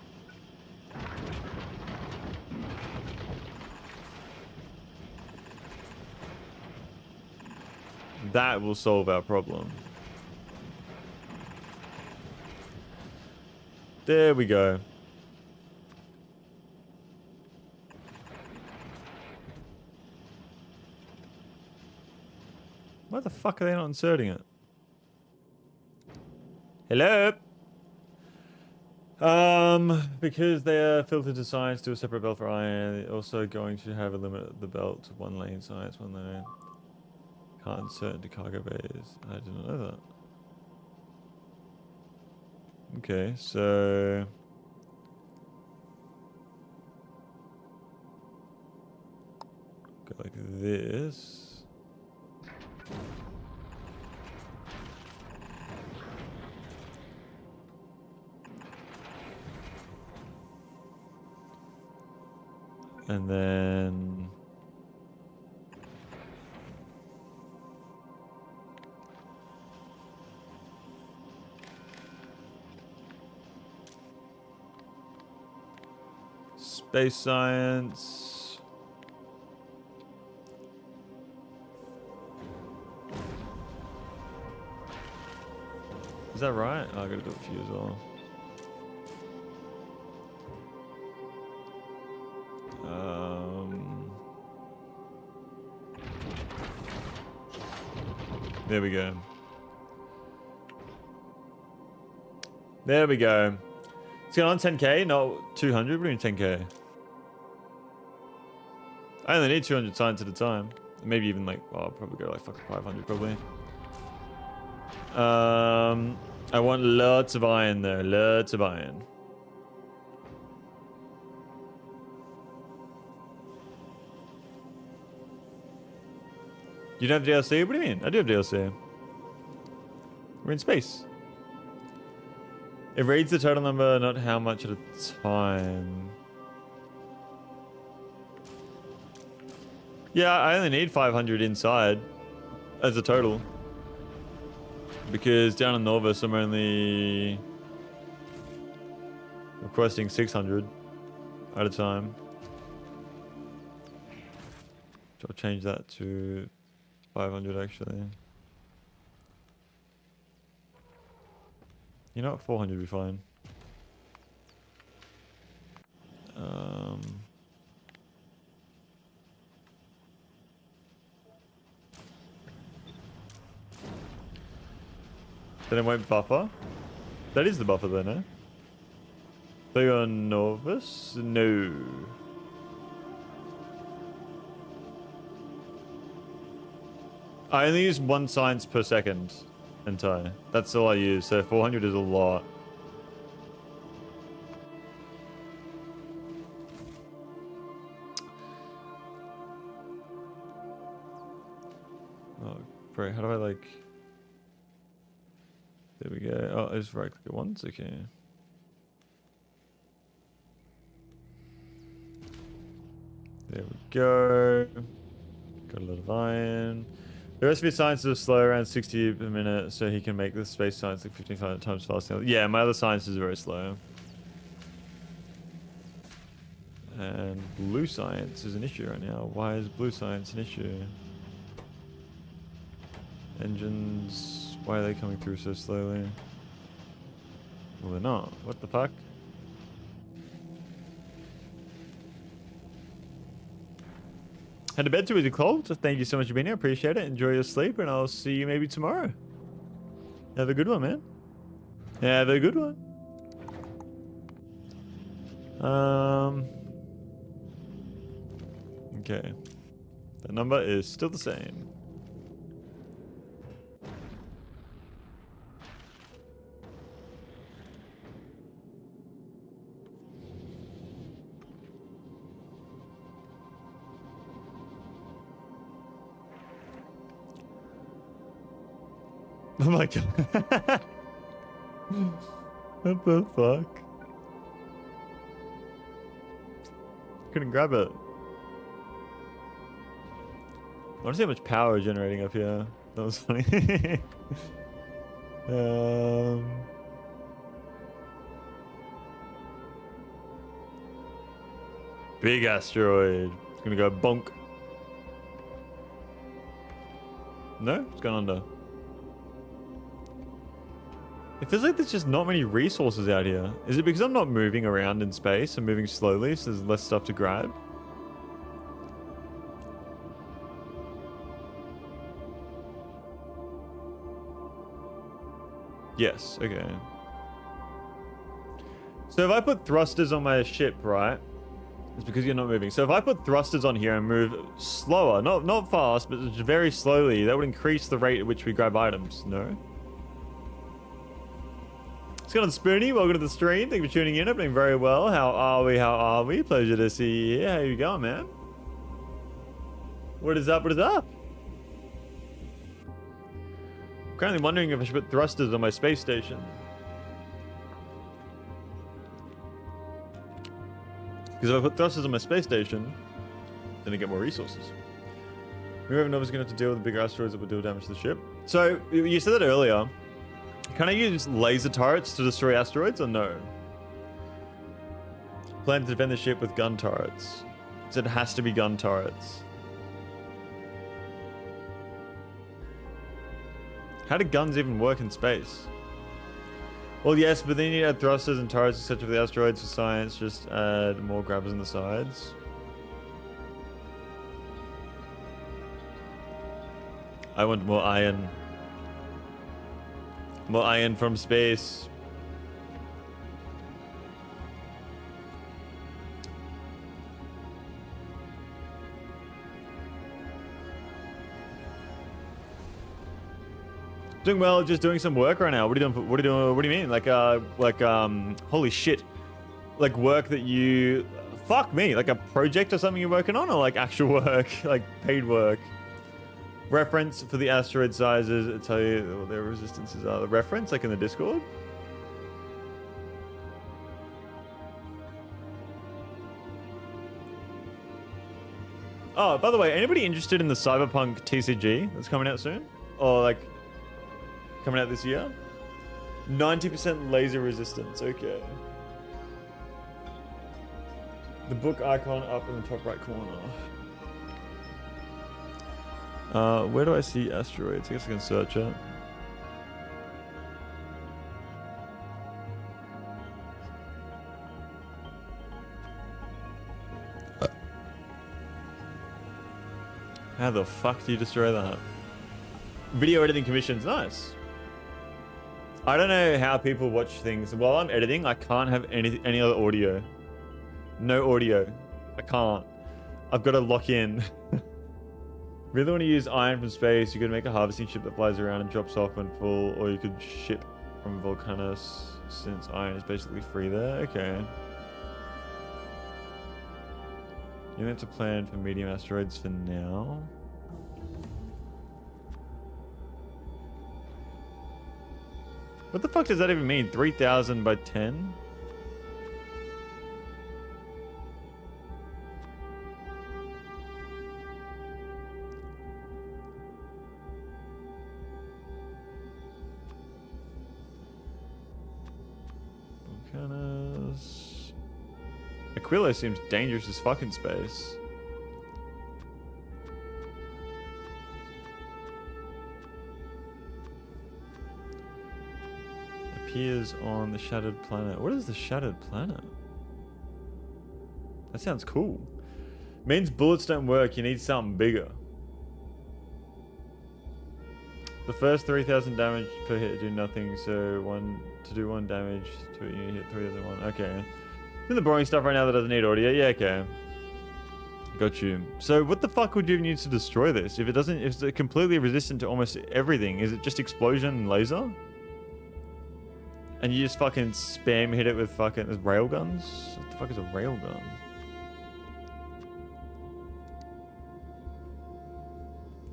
That will solve our problem. There we go. Why the fuck are they not inserting it? Hello? Because they are filtered to science, do a separate belt for iron. They're also going to have a limit of the belt to 1 lane science, 1 lane. Can't insert into cargo bays. I didn't know that. Okay, so... Go like this. And then... Space science. Is that right? Oh, I gotta do a few as well. There we go. There we go. It's going on 10k, not 200. What do you mean 10k? I only need 200 science at a time. Maybe even like, well, I'll probably go like fucking 500 probably. I want lots of iron though, lots of iron. You don't have DLC? What do you mean? I do have DLC. We're in space. It reads the total number, not how much at a time. Yeah, I only need 500 inside as a total. Because down in Norvis, I'm only requesting 600 at a time. So I'll change that to 500 actually. You know what? 400 would be fine. Then it won't buffer. That is the buffer then, eh? So you're Novus? No. I only use 1 science per second entire. That's all I use, so 400 is a lot. Oh, bro, how do I like... There we go. Oh, I just right click it once, okay. There we go. Got a lot of iron. The rest of his sciences are slow, around 60 per minute, so he can make the space science like 15 times faster. Yeah, my other sciences are very slow. And blue science is an issue right now. Why is blue science an issue? Engines, why are they coming through so slowly? Well, they're not. What the fuck? Head to bed too, is it cold? So thank you so much for being here. Appreciate it. Enjoy your sleep, and I'll see you maybe tomorrow. Have a good one, man. Have a good one. Okay. The number is still the same. Oh my god. What the fuck? Couldn't grab it. I want to see how much power is generating up here. That was funny. Big asteroid. It's gonna go bonk. No? It's gone under. It feels like there's just not many resources out here. Is it because I'm not moving around in space? I'm moving slowly, so there's less stuff to grab? Yes, okay. So if I put thrusters on my ship, right? It's because you're not moving. So if I put thrusters on here and move slower, not fast, but just very slowly, that would increase the rate at which we grab items, no? What's going on, Spoonie? Welcome to the stream. Thank you for tuning in. I'm doing very well. How are we? How are we? Pleasure to see you here. How you going, man? What is up? What is up? I'm currently wondering if I should put thrusters on my space station. Because if I put thrusters on my space station, then I get more resources. Maybe Nova's going to have to deal with the bigger asteroids that will deal damage to the ship. So, you said that earlier. Can I use laser turrets to destroy asteroids or no? Plan to defend the ship with gun turrets. So it has to be gun turrets. How do guns even work in space? Well, yes, but then you need to add thrusters and turrets, etc. for the asteroids for science. Just add more grabbers on the sides. I want more iron. More iron from space. Doing well, just doing some work right now. What are you doing? What are you doing? What do you mean? Holy shit. Like work that you... Fuck me. Like a project or something you're working on, or like actual work? Like paid work? Reference for the asteroid sizes. I'll tell you what their resistances are. The reference, like in the Discord. Oh, by the way, anybody interested in the Cyberpunk TCG that's coming out soon? Or like coming out this year? 90% laser resistance. Okay. The book icon up in the top right corner. Where do I see asteroids? I guess I can search it. How the fuck do you destroy that? Video editing commissions, nice. I don't know how people watch things. While I'm editing, I can't have any other audio. No audio. I can't. I've got to lock in. Really want to use iron from space. You could make a harvesting ship that flies around and drops off when full, or you could ship from Volcanus since iron is basically free there. Okay. You don't have to plan for medium asteroids for now. What the fuck does that even mean? 3,000 by 10? Volcanus. Aquilo seems dangerous as fucking space. Appears on the shattered planet. What is the shattered planet? That sounds cool. Means bullets don't work. You need something bigger. The first 3,000 damage per hit do nothing. So to do 1 damage to it, you hit 3,001. Okay. In the boring stuff right now that doesn't need audio. Yeah, okay. Got you. So what the fuck would you use to destroy this? If it's completely resistant to almost everything, is it just explosion and laser? And you just fucking spam hit it with fucking railguns? What the fuck is a railgun?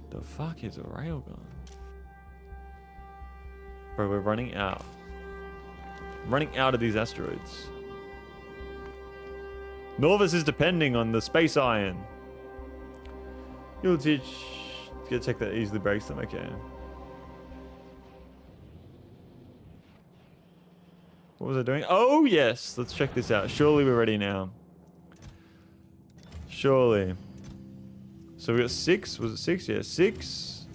The fuck is a railgun? Bro, we're running out. Running out of these asteroids. Norvis is depending on the space iron. You'll teach... Get a tech that easily breaks them, okay. What was I doing? Oh, yes. Let's check this out. Surely we're ready now. Surely. So we got 6. Was it 6? Yeah, 6.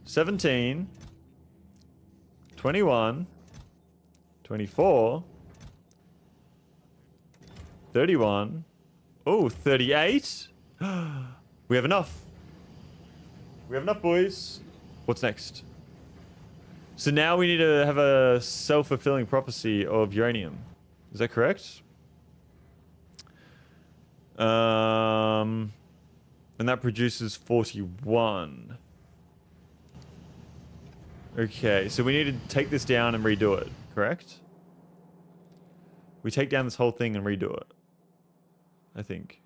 17. 21. 24. 31. Oh, 38. We have enough. We have enough, boys. What's next? So now we need to have a self-fulfilling prophecy of uranium. Is that correct? And that produces 41. Okay, so we need to take this down and redo it, correct? We take down this whole thing and redo it, I think.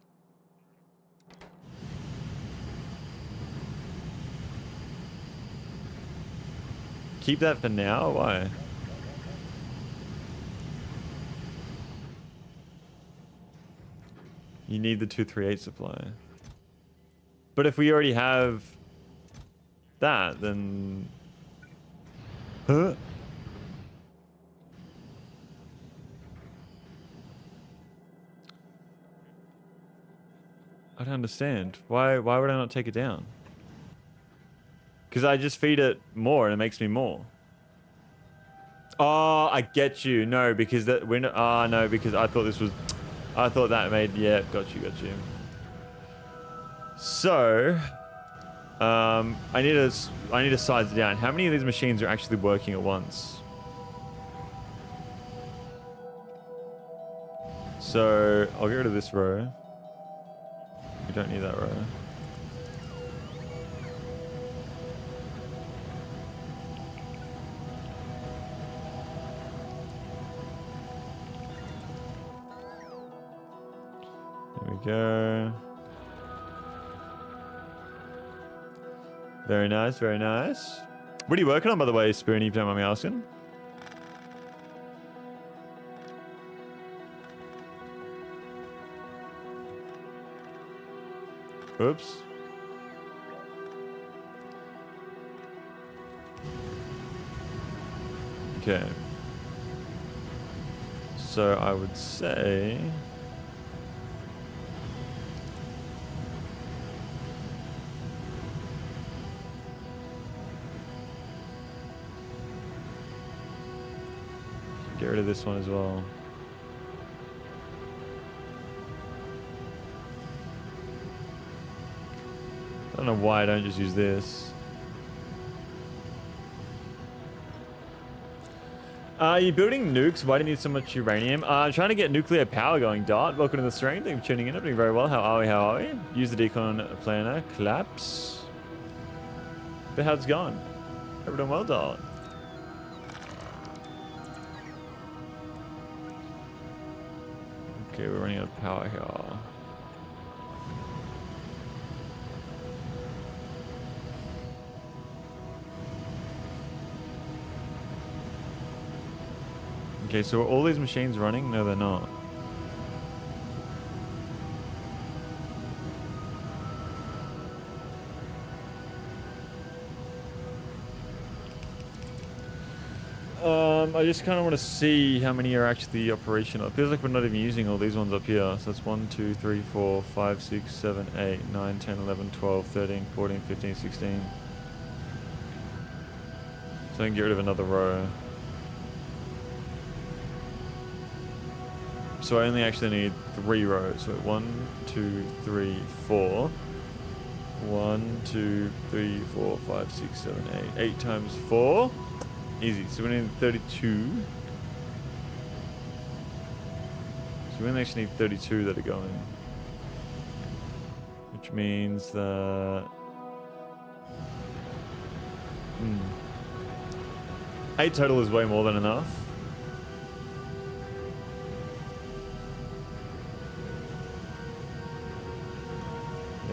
Keep that for now? Why? You need the 238 supply. But if we already have that, then... Huh? I don't understand. Why would I not take it down? Because I just feed it more and it makes me more. Oh, I get you. No, because that when no, because I thought this was I thought that made yeah, got you. So I need to size it down. How many of these machines are actually working at once? So I'll get rid of this row. We don't need that row. There we go. Very nice, very nice. What are you working on, by the way, Spoony, if you don't mind me asking? Oops. Okay. So I would say... Get rid of this one as well. I don't know why I don't just use this. You're building nukes. Why do you need so much uranium? I'm trying to get nuclear power going, Dart. Welcome to the stream. Thank you for tuning in. I'm doing very well. How are we? How are we? Use the decon planner. Collapse. But how's it going? Hope we're doing well, Dart. Okay, we're running out of power here. Okay, so are all these machines running? No, they're not. I just kind of want to see how many are actually operational. It feels like we're not even using all these ones up here. So that's 1, 2, 3, 4, 5, 6, 7, 8, 9, 10, 11, 12, 13, 14, 15, 16. So I can get rid of another row. So I only actually need 3 rows. So 1, 2, 3, 4. 1, 2, 3, 4, 5, 6, 7, 8. 8 times 4. Easy. So we need 32. So we only actually need 32 that are going. Which means that... 8 total is way more than enough.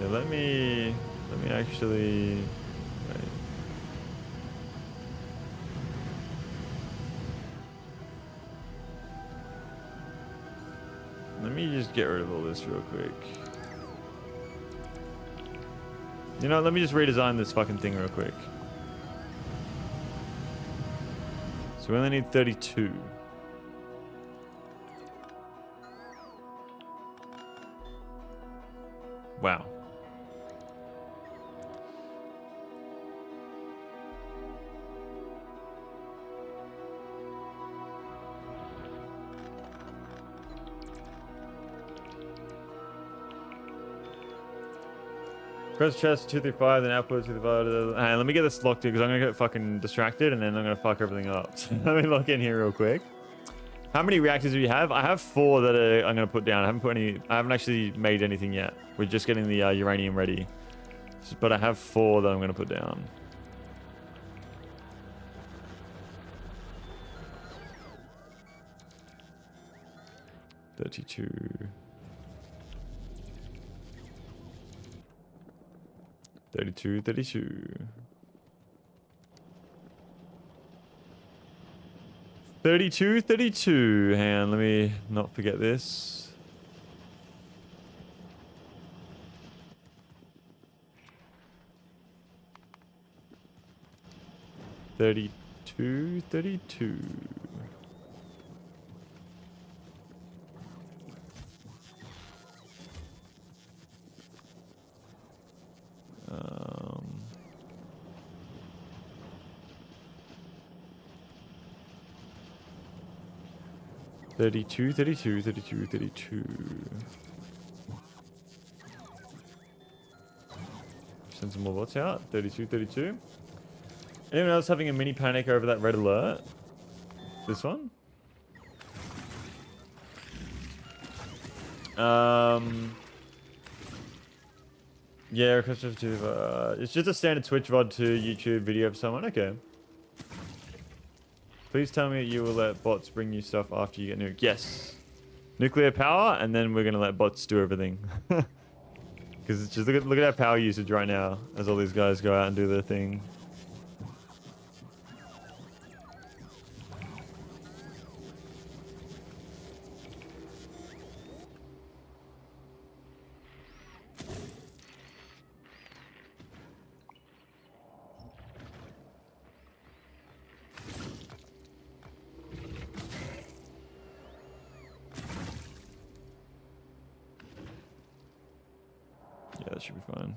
Yeah, let me actually... Wait. Let me just get rid of all this real quick. You know, let me just redesign this fucking thing real quick. So we only need 32. Wow. Press chest 235, then output 235. Hey, let me get this locked in because I'm gonna get fucking distracted and then I'm gonna fuck everything up. So let me lock in here real quick. How many reactors do you have? I have 4 that I'm gonna put down. I haven't actually made anything yet. We're just getting the uranium ready. But I have 4 that I'm gonna put down. $32. 32, 32. 32, 32. Hang on, let me not forget this. $32, 32. Um, 32, 32, 32, 32. Send some more bots out. 32, 32. Anyone else having a mini panic over that red alert? This one? Yeah, request to it's just a standard Twitch VOD to YouTube video of someone. Okay. Please tell me you will let bots bring you stuff after you get nuked. Yes. Nuclear power, and then we're gonna let bots do everything. Because just look at our power usage right now as all these guys go out and do their thing. Yeah, that should be fine.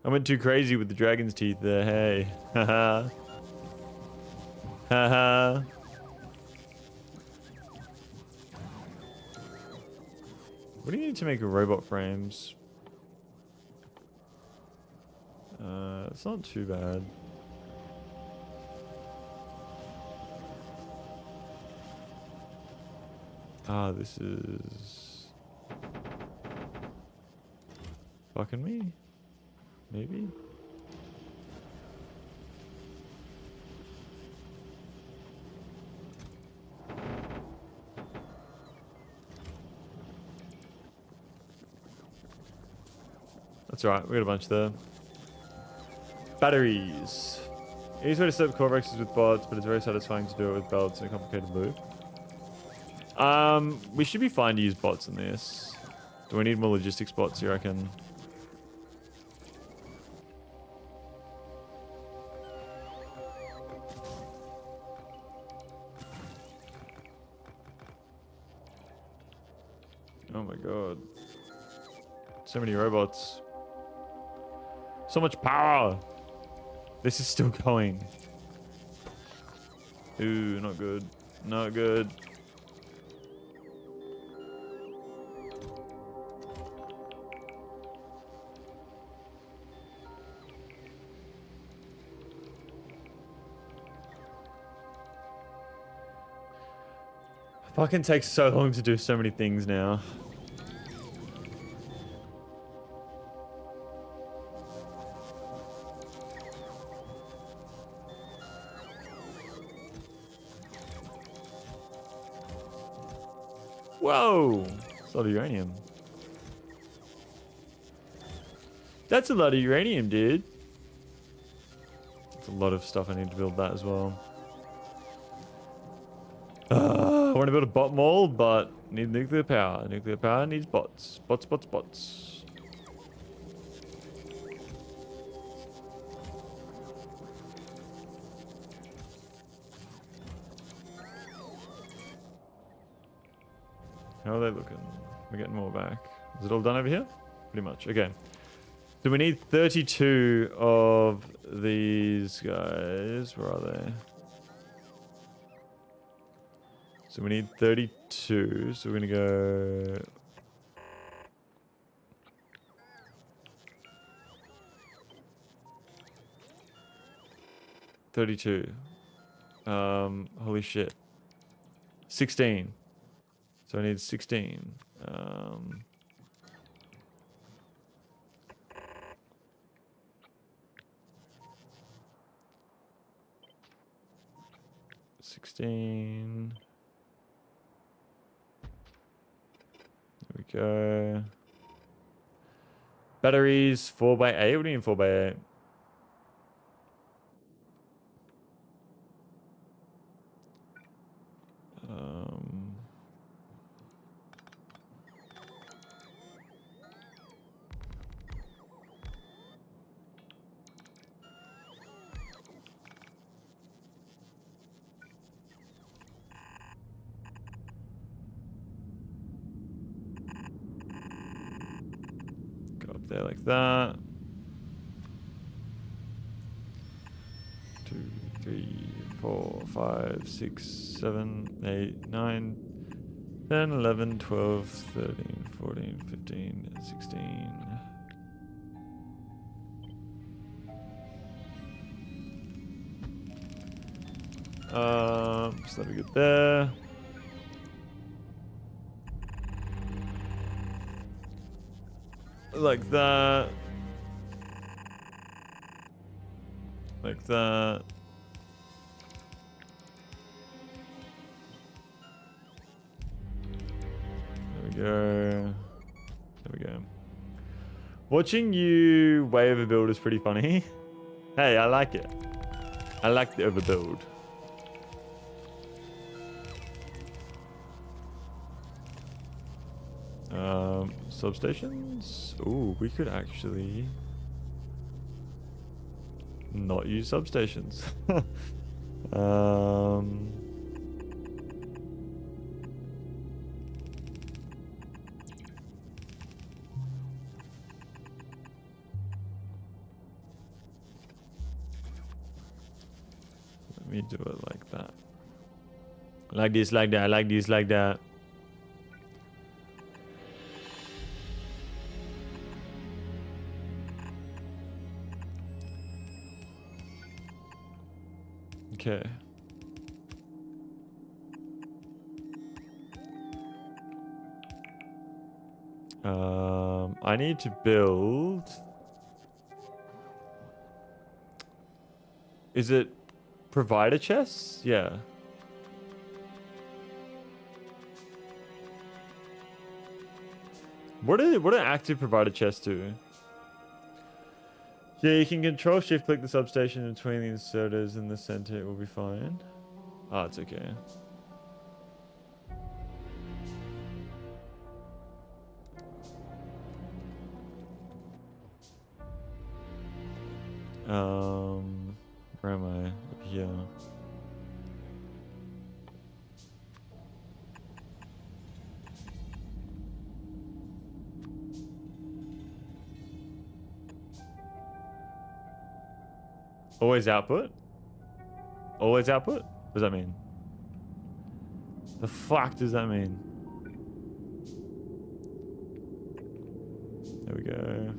I went too crazy with the dragon's teeth there. Hey. Haha. Haha. What do you need to make robot frames? It's not too bad. Ah, this is fucking me. Maybe. That's alright, we got a bunch there. Batteries. Easy way to set up Corvexes with bots, but it's very satisfying to do it with belts in a complicated loop. We should be fine to use bots in this. Do we need more logistics bots, you reckon? Oh my god. So many robots. So much power! This is still going. Ooh, not good. Not good. Fucking takes so long to do so many things now. Whoa! That's a lot of uranium. That's a lot of uranium, dude. That's a lot of stuff I need to build that as well. I want to build a bot mall, but need nuclear power. Nuclear power needs bots. Bots, bots, bots. How are they looking? We're getting more back. Is it all done over here? Pretty much. Okay. So we need 32 of these guys. Where are they? So we need 32. So we're going to go... Holy shit. 16. So I need 16. 16. There we go. Batteries 4x8. What do you mean 4x8? Go up there like that. 2, 3, 4, 5, 6, 7, 8, 9, 10, 11, 12, 13, 14, 15, 16. So that'll be good there. Like that. Like that. There we go. There we go. Watching you way overbuild is pretty funny. Hey, I like it. I like the overbuild. Substations? Ooh, we could actually not use substations. Let me do it like that. Like this, like that, like this, like that. Okay. I need to build. Is it provider chests? Yeah. What do active provider chests do? Yeah, you can control shift click the substation between the inserters in the center. It will be fine. Oh, it's okay. Where am I? Up here. Always output? Always output? What does that mean? The fuck does that mean? There we go.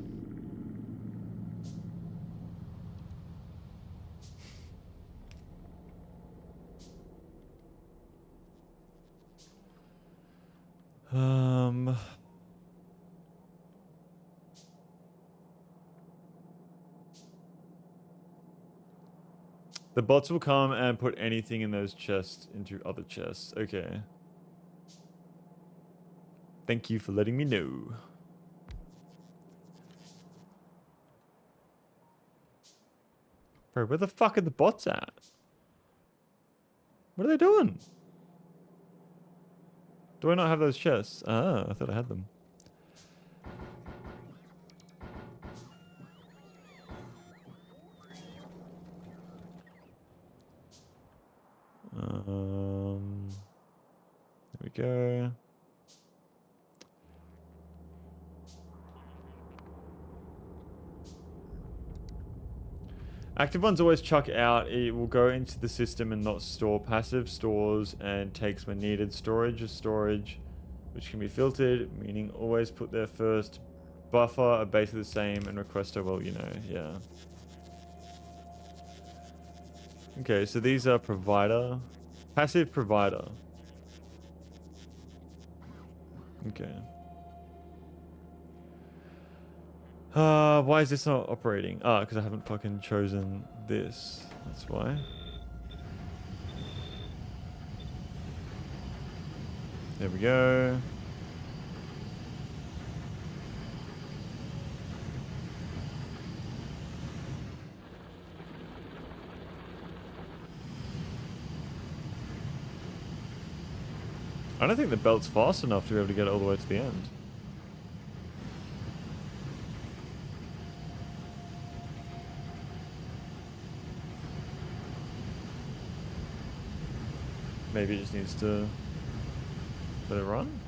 The bots will come and put anything in those chests into other chests. Okay. Thank you for letting me know. Bro, where the fuck are the bots at? What are they doing? Do I not have those chests? Ah, I thought I had them. There we go. Active ones always chuck out. It will go into the system and not store. Passive stores and takes when needed. Storage is storage, which can be filtered, meaning always put there first. Buffer are basically the same, and requester, well, you know, yeah. Okay, so these are provider. Passive provider. Okay. Why is this not operating? Ah, because I haven't fucking chosen this. That's why. There we go. I don't think the belt's fast enough to be able to get it all the way to the end. Maybe it just needs to let it run?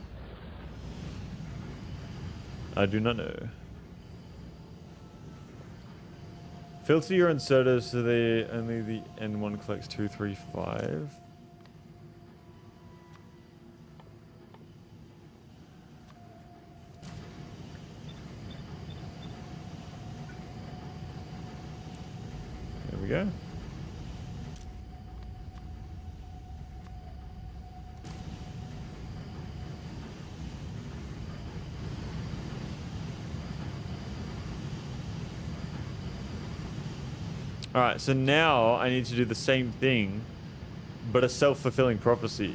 I do not know. Filter your inserters so only the N1 collects 235. There we go. Alright, so now I need to do the same thing, but a self-fulfilling prophecy.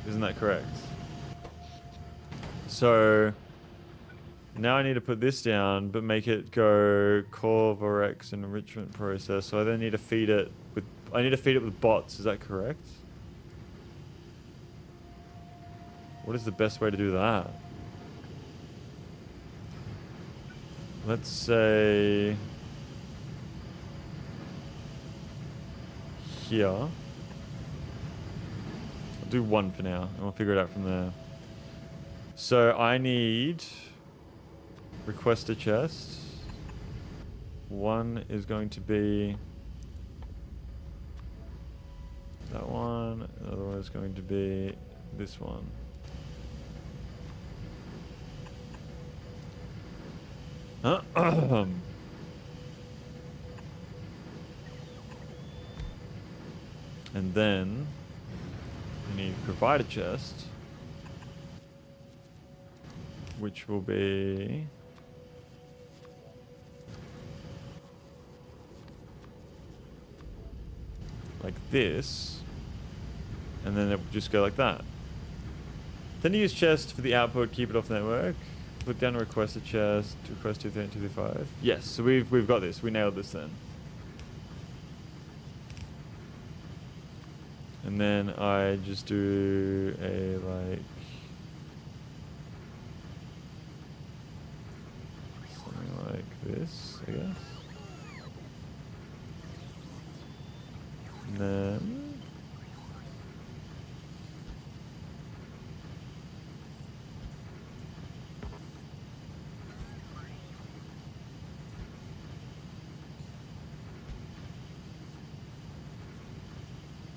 Isn't that correct? So now I need to put this down, but make it go core Vorex enrichment process. So I then need to feed it with bots. Is that correct? What is the best way to do that? Let's say here. I'll do one for now, and we'll figure it out from there. So I need request a chest. One is going to be that one. The other one is going to be this one. And then you need provide a chest. which will be like this, and then it will just go like that. Then you use chest for the output, keep it off network. Put down request a chest to request 23235. Yes, so we've got this. We nailed this then. And then I just do a like something like this, I guess. And then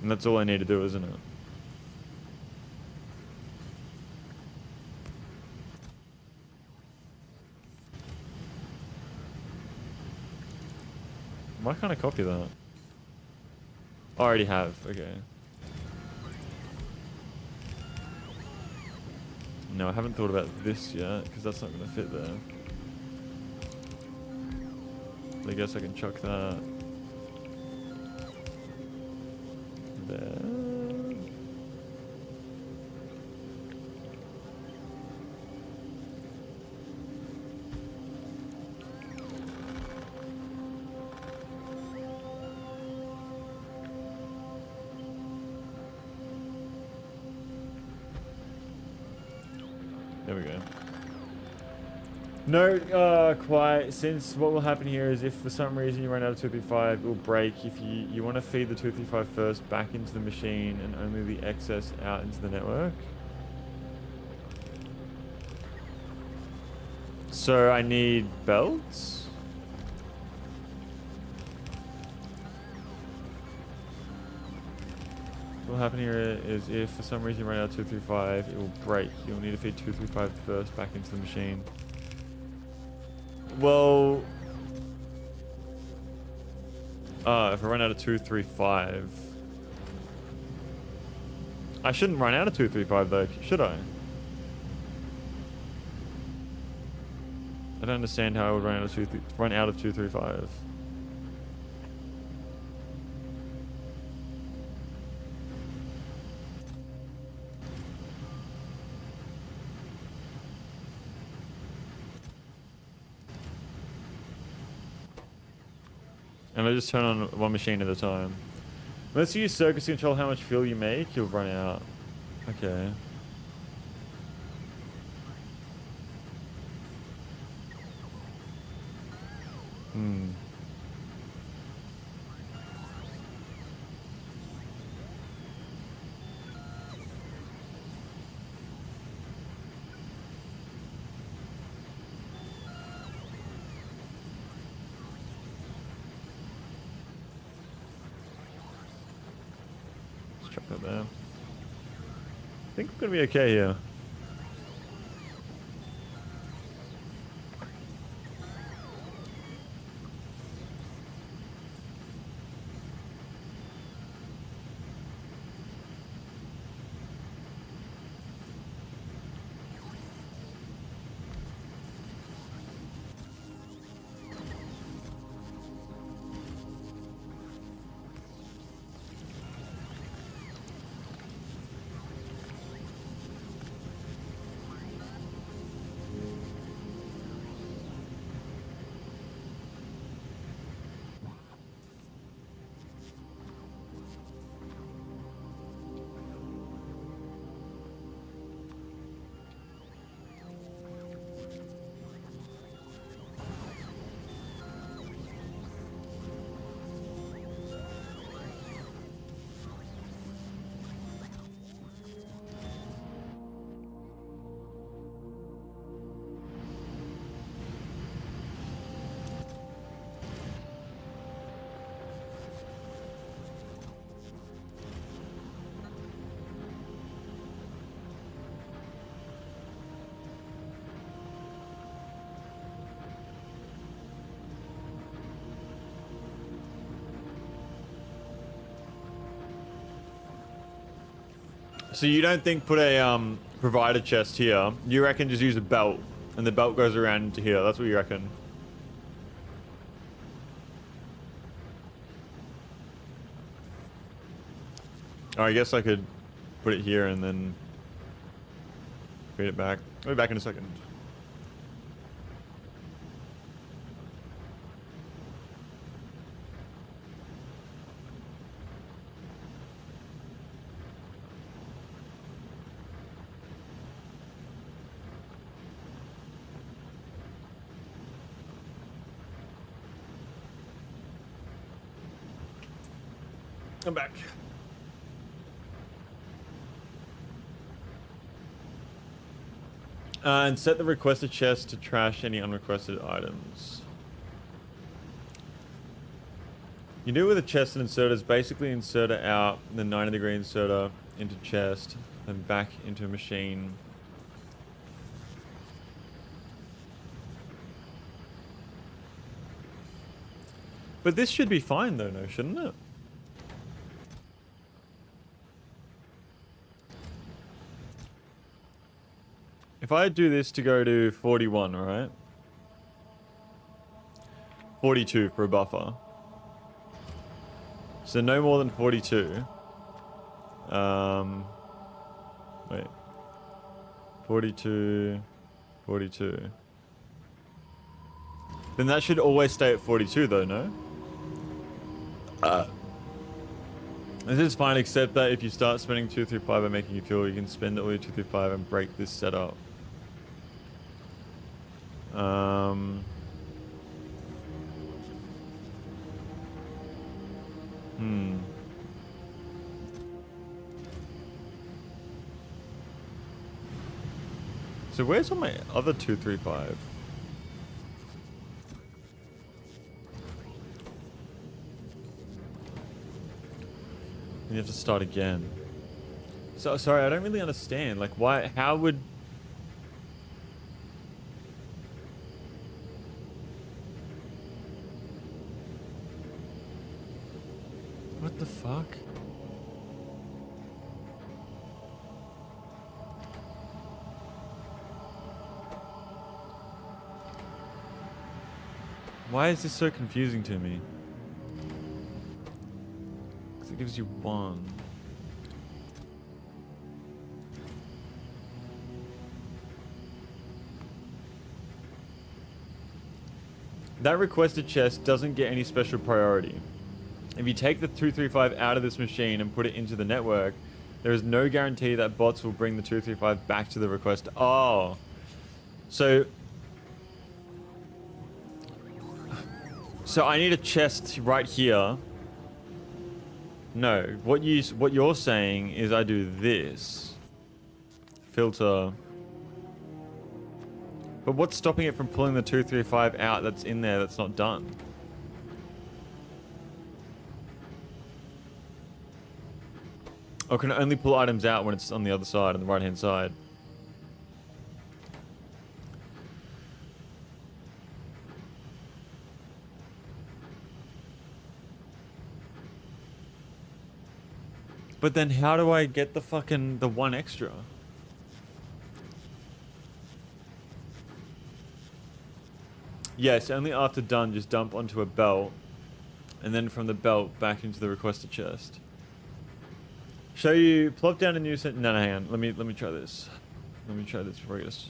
and that's all I need to do, isn't it? Why can't I copy that? I already have, okay. No, I haven't thought about this yet, because that's not going to fit there. I guess I can chuck that there. There we go. No, quite. Since what will happen here is if for some reason you run out of 235, it will break. If you want to feed the 235 first back into the machine and only the excess out into the network. So I need belts. What will happen here is if for some reason you run out of 235, it will break. You'll need to feed 235 first back into the machine. Well, if I run out of 235, I shouldn't run out of 235 though, should I? I don't understand how I would run out of 235. And I just turn on one machine at a time. Unless you use circuits to control how much fuel you make, you'll run out. Okay. That there. I think we're gonna be okay here. So you don't think put a provider chest here? You reckon just use a belt And the belt goes around into here. That's what you reckon. Oh, I guess I could put it here and then feed it back. I'll be back in a second. I'm back. And set the requested chest to trash any unrequested items. You do it with a chest and inserters. Basically inserter out, then 90-degree inserter into chest, then back into machine. But this should be fine though, no, shouldn't it? If I do this to go to 41, alright? 42 for a buffer. So no more than 42. Wait. 42, 42. Then that should always stay at 42 though, no? This is fine, except that if you start spending 235 by making your fuel, you can spend all your 235 and break this setup. So where's all my other 235? You have to start again. So sorry, I don't really understand. Like, why? How would? What the fuck? Why is this so confusing to me? Because it gives you one. That requested chest doesn't get any special priority. If you take the 235 out of this machine and put it into the network, there is no guarantee that bots will bring the 235 back to the request. Oh. So I need a chest right here. No, what you're saying is I do this. Filter. But what's stopping it from pulling the 235 out that's in there that's not done? Or can it only pull items out when it's on the other side, on the right-hand side? But then how do I get the fucking, the one extra? Yes, only after done, just dump onto a belt. And then from the belt, back into the requested chest. Show you, plop down a new set. No, hang on. Let me try this. Let me try this before I get us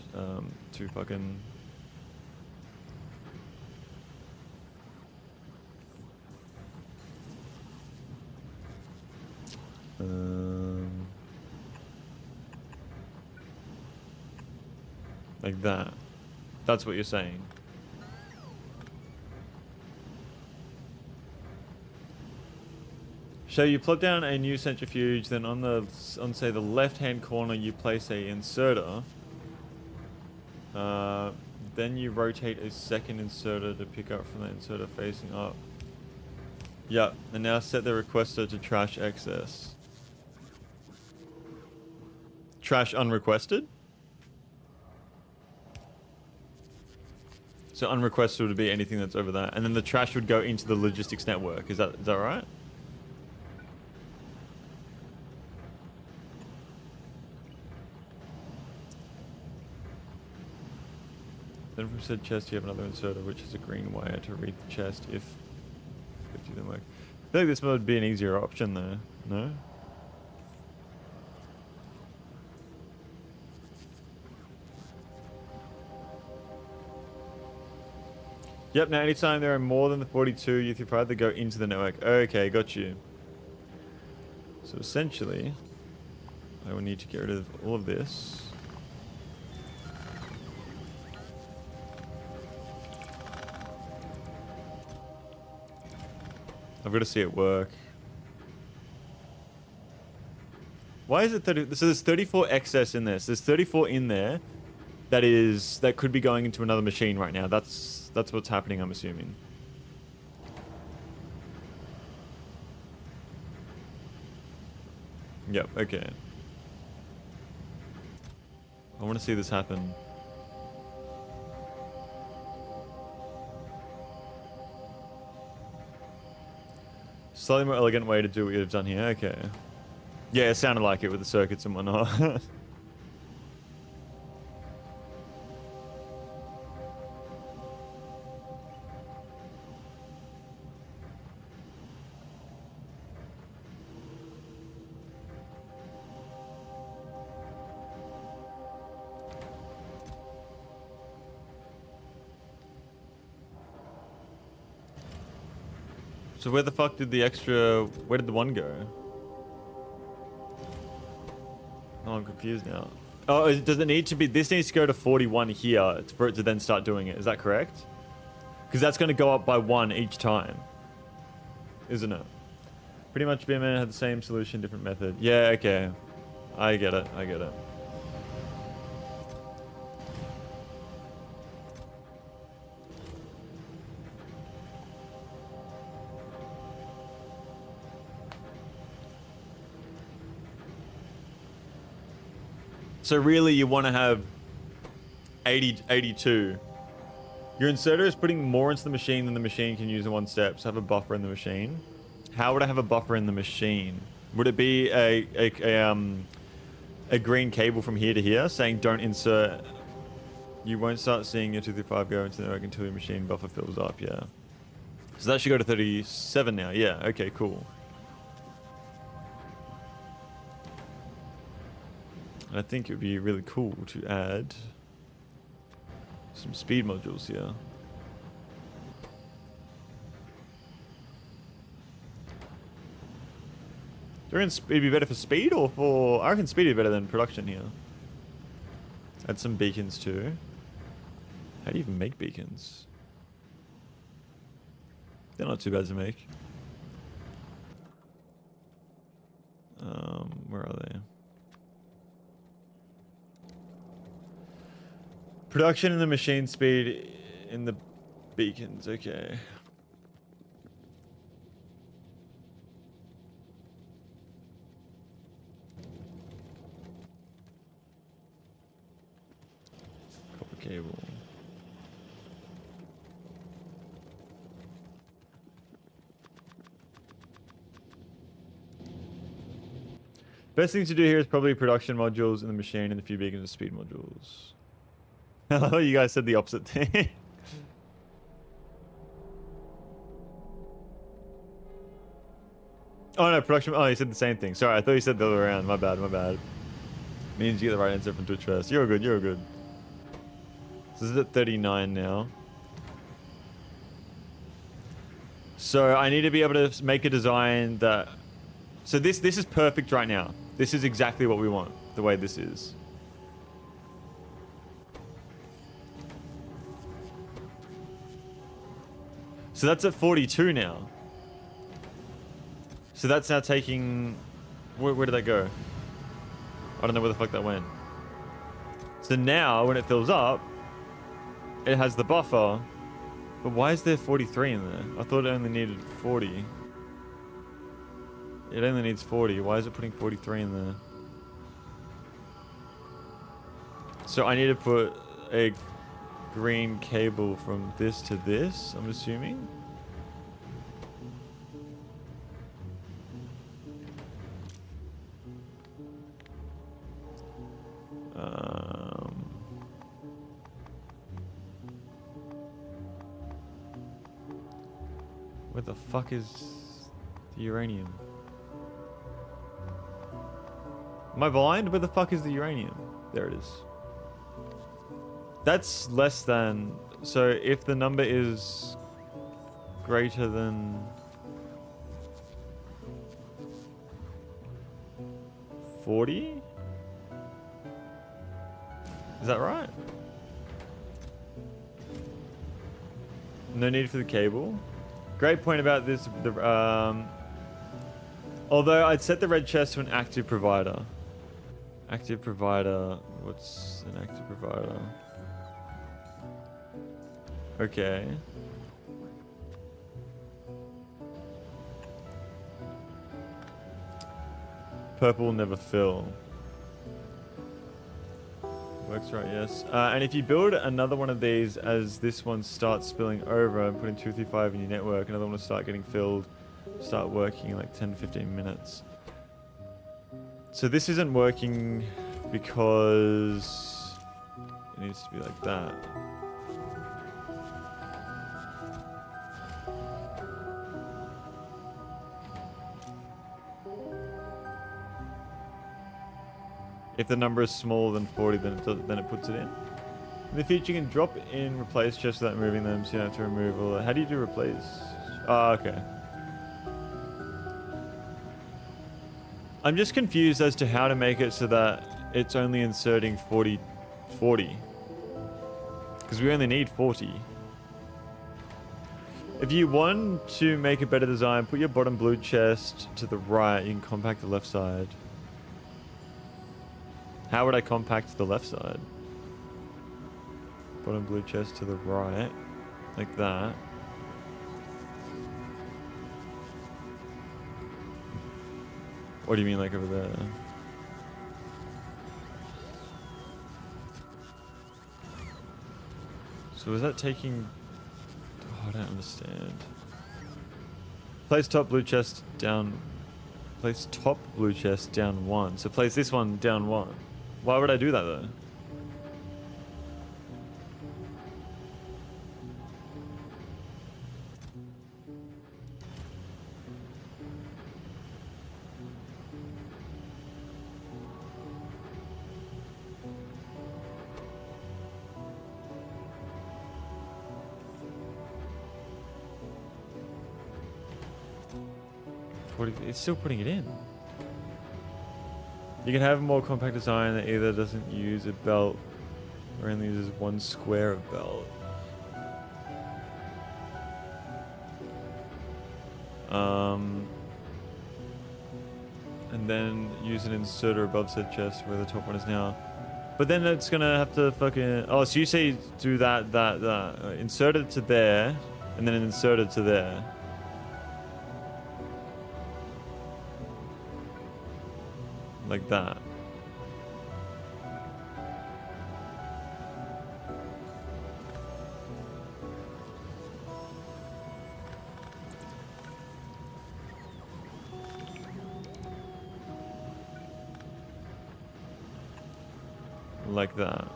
to fucking. Like that. That's what you're saying. So you plug down a new centrifuge, then on say the left-hand corner you place a inserter. Then you rotate a second inserter to pick up from the inserter facing up. Yep, and now set the requester to trash excess. Trash unrequested? So unrequested would be anything that's over that. And then the trash would go into the logistics network. Is that right? Then from said chest, you have another inserter, which is a green wire to read the chest if 50 them work. I feel like this would be an easier option though, no? Yep, now anytime there are more than the 42 U35 that go into the network. Okay, got you. So essentially, I will need to get rid of all of this. I've got to see it work. Why is it 30? So there's 34 excess in this. There's 34 in there that could be going into another machine right now. That's what's happening, I'm assuming. Yep, okay. I want to see this happen. Slightly more elegant way to do what you've done here. Okay. Yeah, it sounded like it with the circuits and whatnot. So where the fuck did the extra... Where did the one go? Oh, I'm confused now. Oh, does it need to be... This needs to go to 41 here for it to then start doing it. Is that correct? Because that's going to go up by 1 each time. Isn't it? Pretty much BMN had the same solution, different method. Yeah, okay. I get it. I get it. So really you want to have 82. Your inserter is putting more into the machine than the machine can use in one step. So have a buffer in the machine. How would I have a buffer in the machine? Would it be a green cable from here to here saying don't insert? You won't start seeing your 235 go into the network until your machine buffer fills up, yeah. So that should go to 37 now. Yeah, okay, cool. I think it would be really cool to add some speed modules here. Do you reckon it'd be better for speed or for... I reckon speed would be better than production here. Add some beacons too. How do you even make beacons? They're not too bad to make. Where are they? Production and the machine speed in the beacons, okay. Copper cable. Best thing to do here is probably production modules in the machine and a few beacons and speed modules. Oh, you guys said the opposite thing. Oh no, production. Oh, you said the same thing. Sorry, I thought you said the other way around. My bad, my bad. Means you get the right answer from Twitch first. You're good, you're good. So this is at 39 now. So I need to be able to make a design that... So this is perfect right now. This is exactly what we want, the way this is. So that's at 42 now. So that's now taking... Where did that go? I don't know where the fuck that went. So now, when it fills up, it has the buffer. But why is there 43 in there? I thought it only needed 40. It only needs 40. Why is it putting 43 in there? So I need to put a green cable from this to this, I'm assuming. Where the fuck is the uranium? Am I blind? Where the fuck is the uranium? There it is. That's less than... So if the number is greater than... 40? Is that right? No need for the cable. Great point about this. Although I'd set the red chest to an active provider. Active provider. What's an active provider? Okay. Purple will never fill. Works right, yes. And if you build another one of these as this one starts spilling over and put in 235 in your network, another one will start getting filled, start working in like 10-15 minutes. So this isn't working because it needs to be like that. If the number is smaller than 40, then it puts it in. In the future, you can drop in replace chests without moving them, so you don't have to remove all that. How do you do replace? Ah, okay. I'm just confused as to how to make it so that it's only inserting 40. Because we only need 40. If you want to make a better design, put your bottom blue chest to the right. You can compact the left side. How would I compact the left side? Bottom blue chest to the right. Like that. What do you mean like over there? So is that taking... Oh, I don't understand. Place top blue chest down... Place top blue chest down 1. So place this one down 1. Why would I do that though? It's still putting it in. You can have a more compact design that either doesn't use a belt or only uses one square of belt. And then use an inserter above said chest where the top one is now. But then it's gonna have to fucking... Oh, so you say do that. Insert it to there, and then insert it to there. Like that. Like that.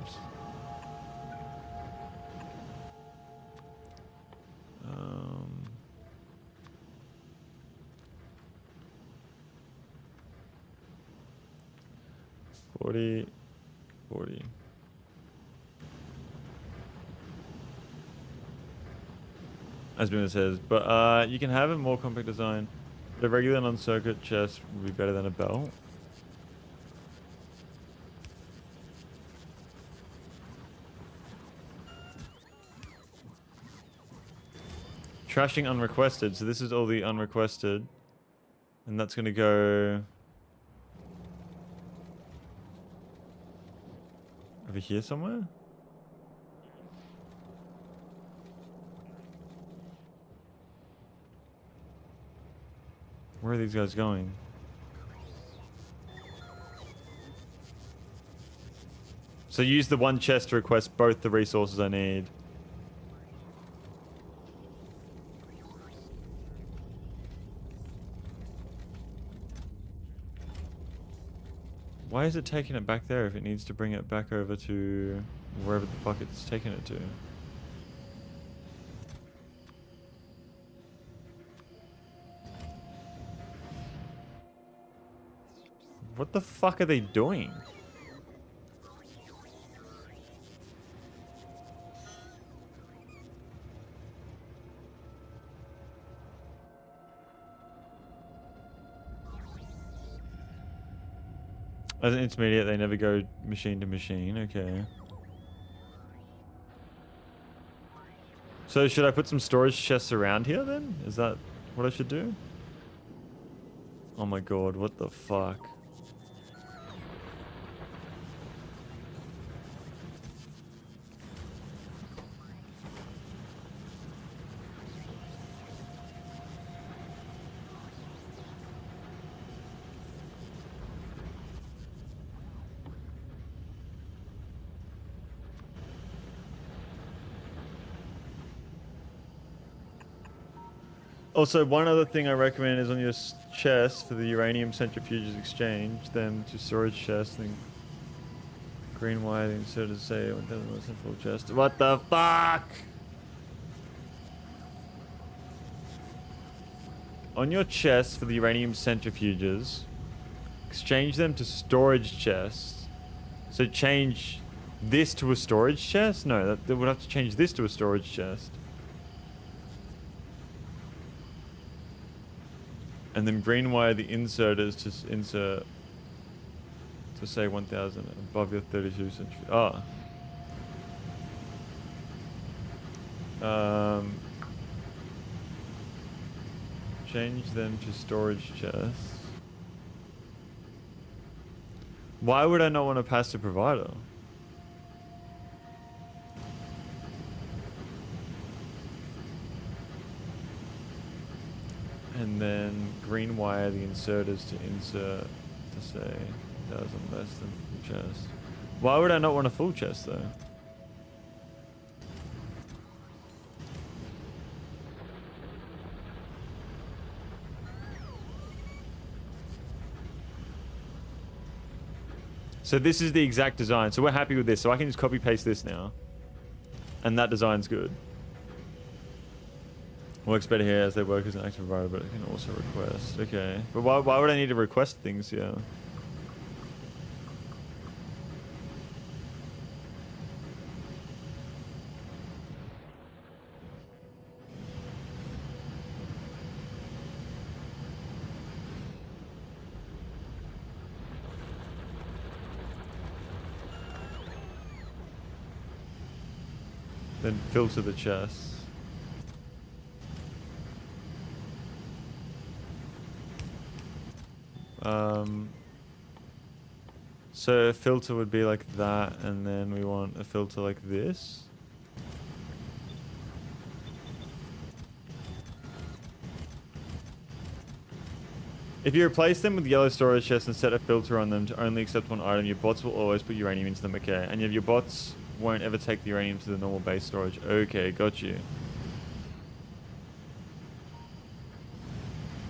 Oops. 40. As Boomer says, but you can have a more compact design. The regular non-circuit chest would be better than a belt. Trashing unrequested. So this is all the unrequested. And that's going to go... over here somewhere? Where are these guys going? So use the one chest to request both the resources I need. Why is it taking it back there if it needs to bring it back over to wherever the fuck it's taking it to? What the fuck are they doing? As an intermediate, they never go machine to machine. Okay. So should I put some storage chests around here then? Is that what I should do? Oh my god, what the fuck? Also, one other thing I recommend is on your chest for the uranium centrifuges, exchange them to storage chests and green wire so to say 1000 less than full chest. What the fuck? On your chest for the uranium centrifuges, exchange them to storage chests. So change this to a storage chest? No, that would have to change this to a storage chest. And then green wire the inserters to insert to say 1000 above your 32 century. Change them to storage chests. Why would I not want a passive provider? And then green wire the inserters to insert to say 1000 less than full chest. Why would I not want a full chest though? So this is the exact design. So we're happy with this. So I can just copy paste this now. And that design's good. Works better here as they work as an active provider, but it can also request. Okay. But why would I need to request things here? Then filter the chests. So a filter would be like that, and then we want a filter like this. If you replace them with yellow storage chests and set a filter on them to only accept one item, your bots will always put uranium into them, okay? And your bots won't ever take the uranium to the normal base storage. Okay, got you.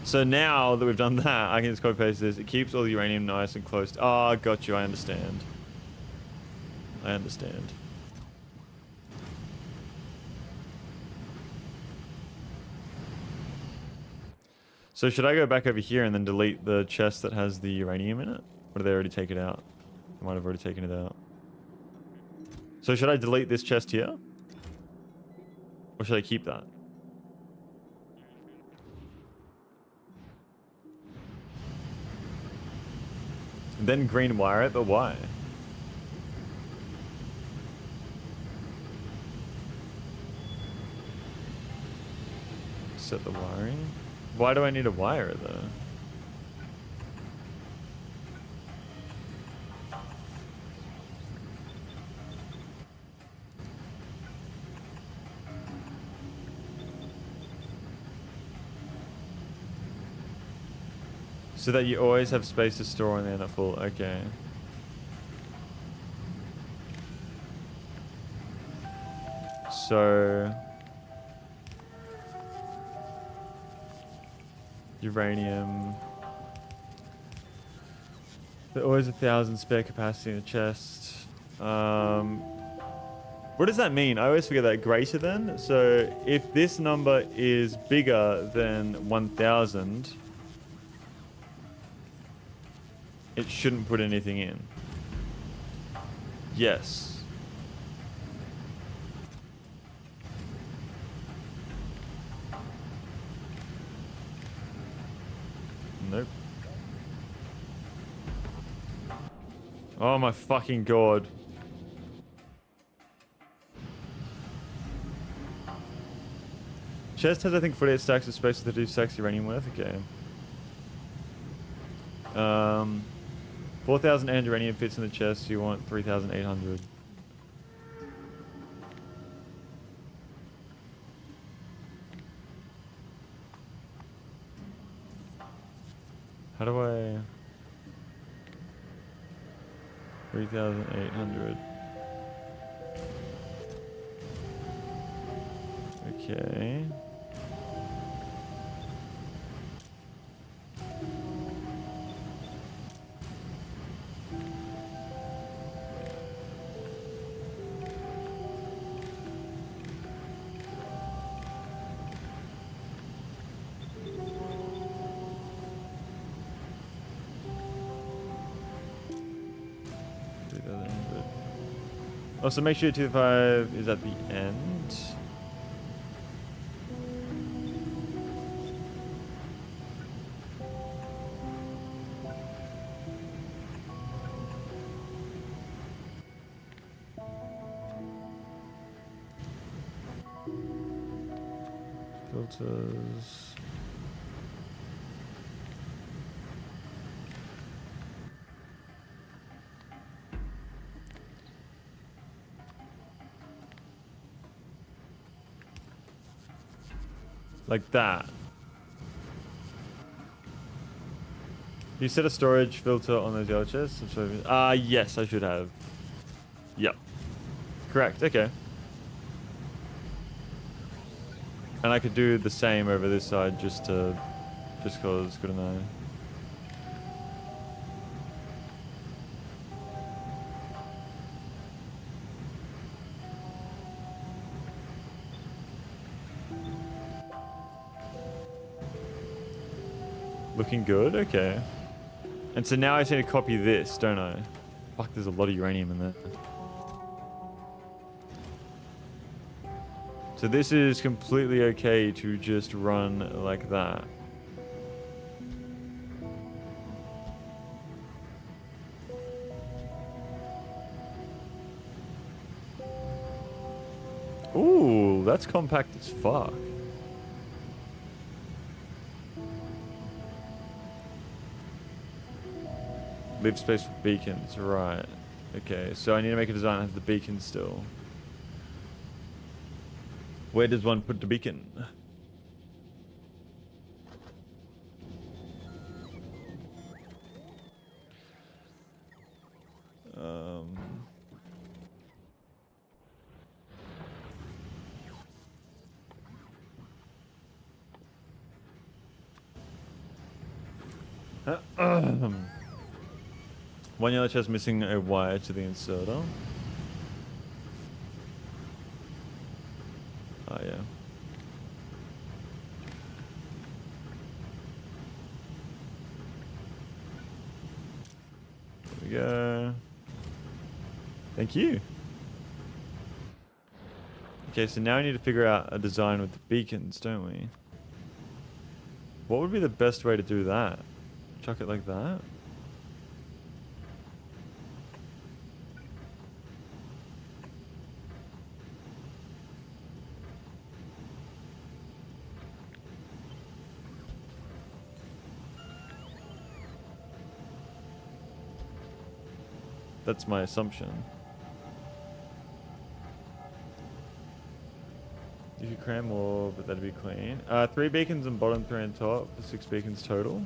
So now that we've done that, I can just copy paste this. It keeps all the uranium nice and close. Ah, got you. I understand. I understand. So should I go back over here and then delete the chest that has the uranium in it? Or did they already take it out? They might have already taken it out. So should I delete this chest here? Or should I keep that? Then green wire it, but why? Set the wiring. Why do I need to wire it though? So that you always have space to store and they're not full. Okay. So uranium. There's always 1,000 spare capacity in a chest. What does that mean? I always forget that. Greater than? So if this number is bigger than 1,000, it shouldn't put anything in. Yes. Nope. Oh my fucking god. Chest has, I think, 48 stacks of space to do stacks uranium with. Okay. 4,800 uranium fits in the chest. So you want 3,800. How do I... 3,800. Okay. Also, make sure 2-5 is at the end. Filters. Like that. You set a storage filter on those yellow chests? Yes, I should have. Yep. Correct, okay. And I could do the same over this side just cause, good to know. Looking good? Okay. And so now I just need to copy this, don't I? Fuck, there's a lot of uranium in there. So this is completely okay to just run like that. Ooh, that's compact as fuck. Leave space for beacons, right. Okay, so I need to make a design that has the beacon still. Where does one put the beacon? One yellow chest missing a wire to the inserter. Oh yeah. There we go. Thank you. Okay, so now we need to figure out a design with the beacons, don't we? What would be the best way to do that? Chuck it like that? That's my assumption. You could cram more, but that'd be clean. 3 beacons on bottom, 3 on top, 6 beacons total.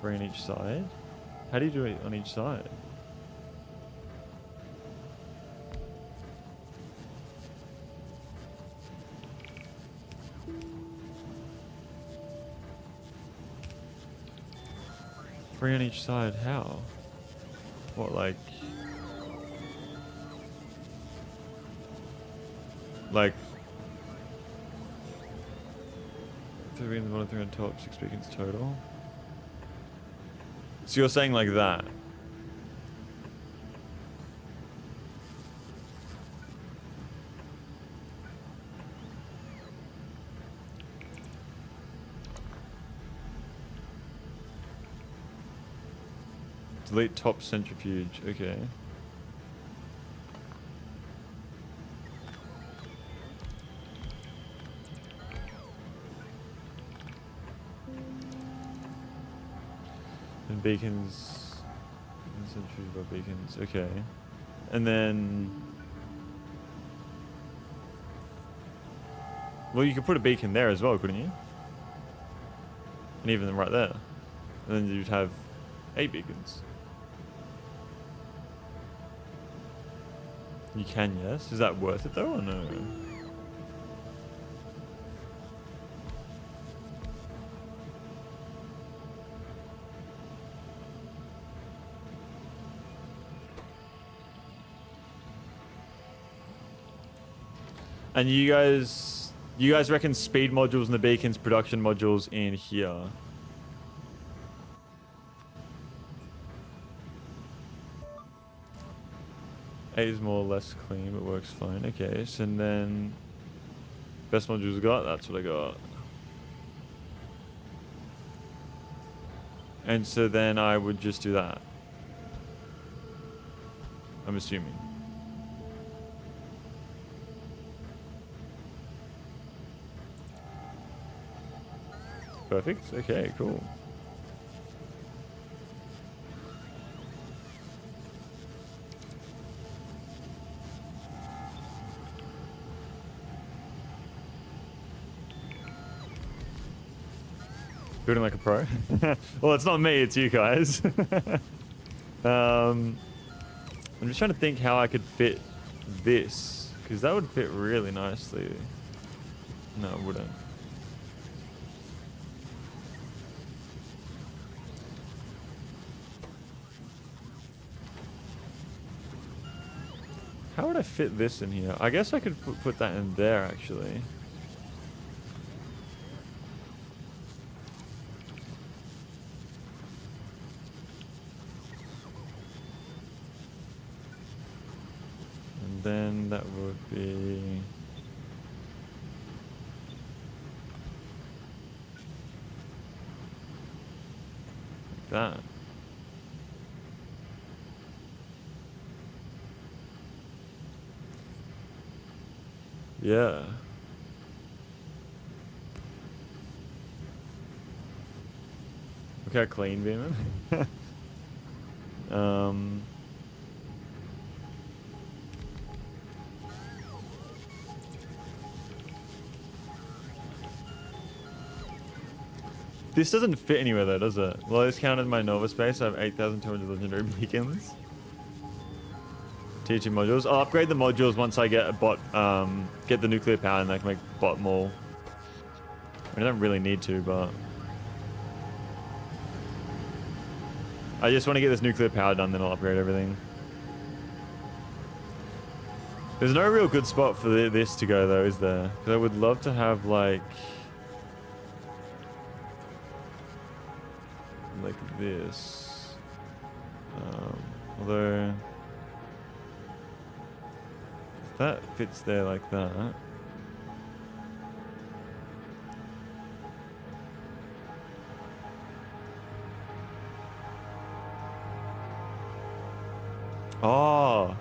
3 on each side. How do you do it on each side? Three on each side, how? What, like 3 on the bottom, 3 on top, 6 beacons total. So you're saying like that. Delete top centrifuge. Okay. And beacons. Centrifuge by beacons. Okay. And then. Well, you could put a beacon there as well, couldn't you? And even right there. And then you'd have 8 beacons. You can, yes. Is that worth it though, or no? And you guys reckon speed modules and the beacons production modules in here? Eight is more or less clean, but works fine. Okay, so then best modules I got. That's what I got. And so then I would just do that. I'm assuming. Perfect. Okay, cool. Building like a pro. Well, it's not me, it's you guys. I'm just trying to think how I could fit this, because that would fit really nicely. No, it wouldn't. How would I fit this in here? I guess I could put that in there, actually. And then that would be... like that. Yeah. Look how clean Beeman. This doesn't fit anywhere though, does it? Well, this counted my Nova space. I have 8,200 legendary beacons. Tier 2 modules. I'll upgrade the modules once I get a bot, get the nuclear power, and I can make bot more. I don't really need to, but I just want to get this nuclear power done, then I'll upgrade everything. There's no real good spot for this to go though, is there? Because I would love to have like this. Although if that fits there like that. Oh,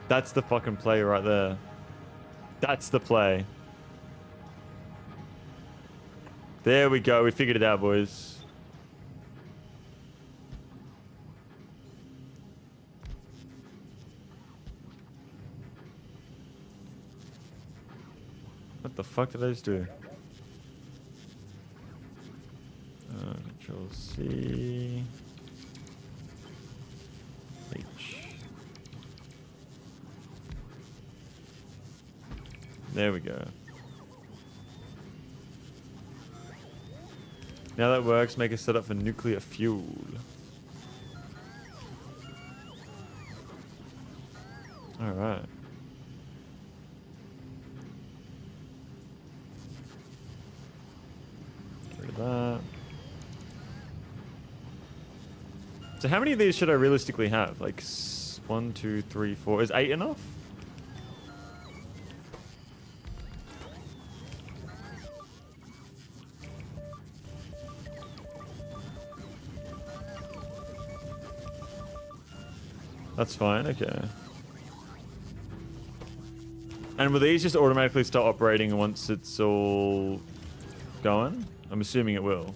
that's the fucking play right there. That's the play. There we go. We figured it out, boys. What the fuck did I just do? Control C. H. There we go. Now that works, make a setup for nuclear fuel. Alright. Get rid of that. So how many of these should I realistically have? Like 1, 2, 3, 4. Is 8 enough? That's fine, okay. And will these just automatically start operating once it's all going? I'm assuming it will.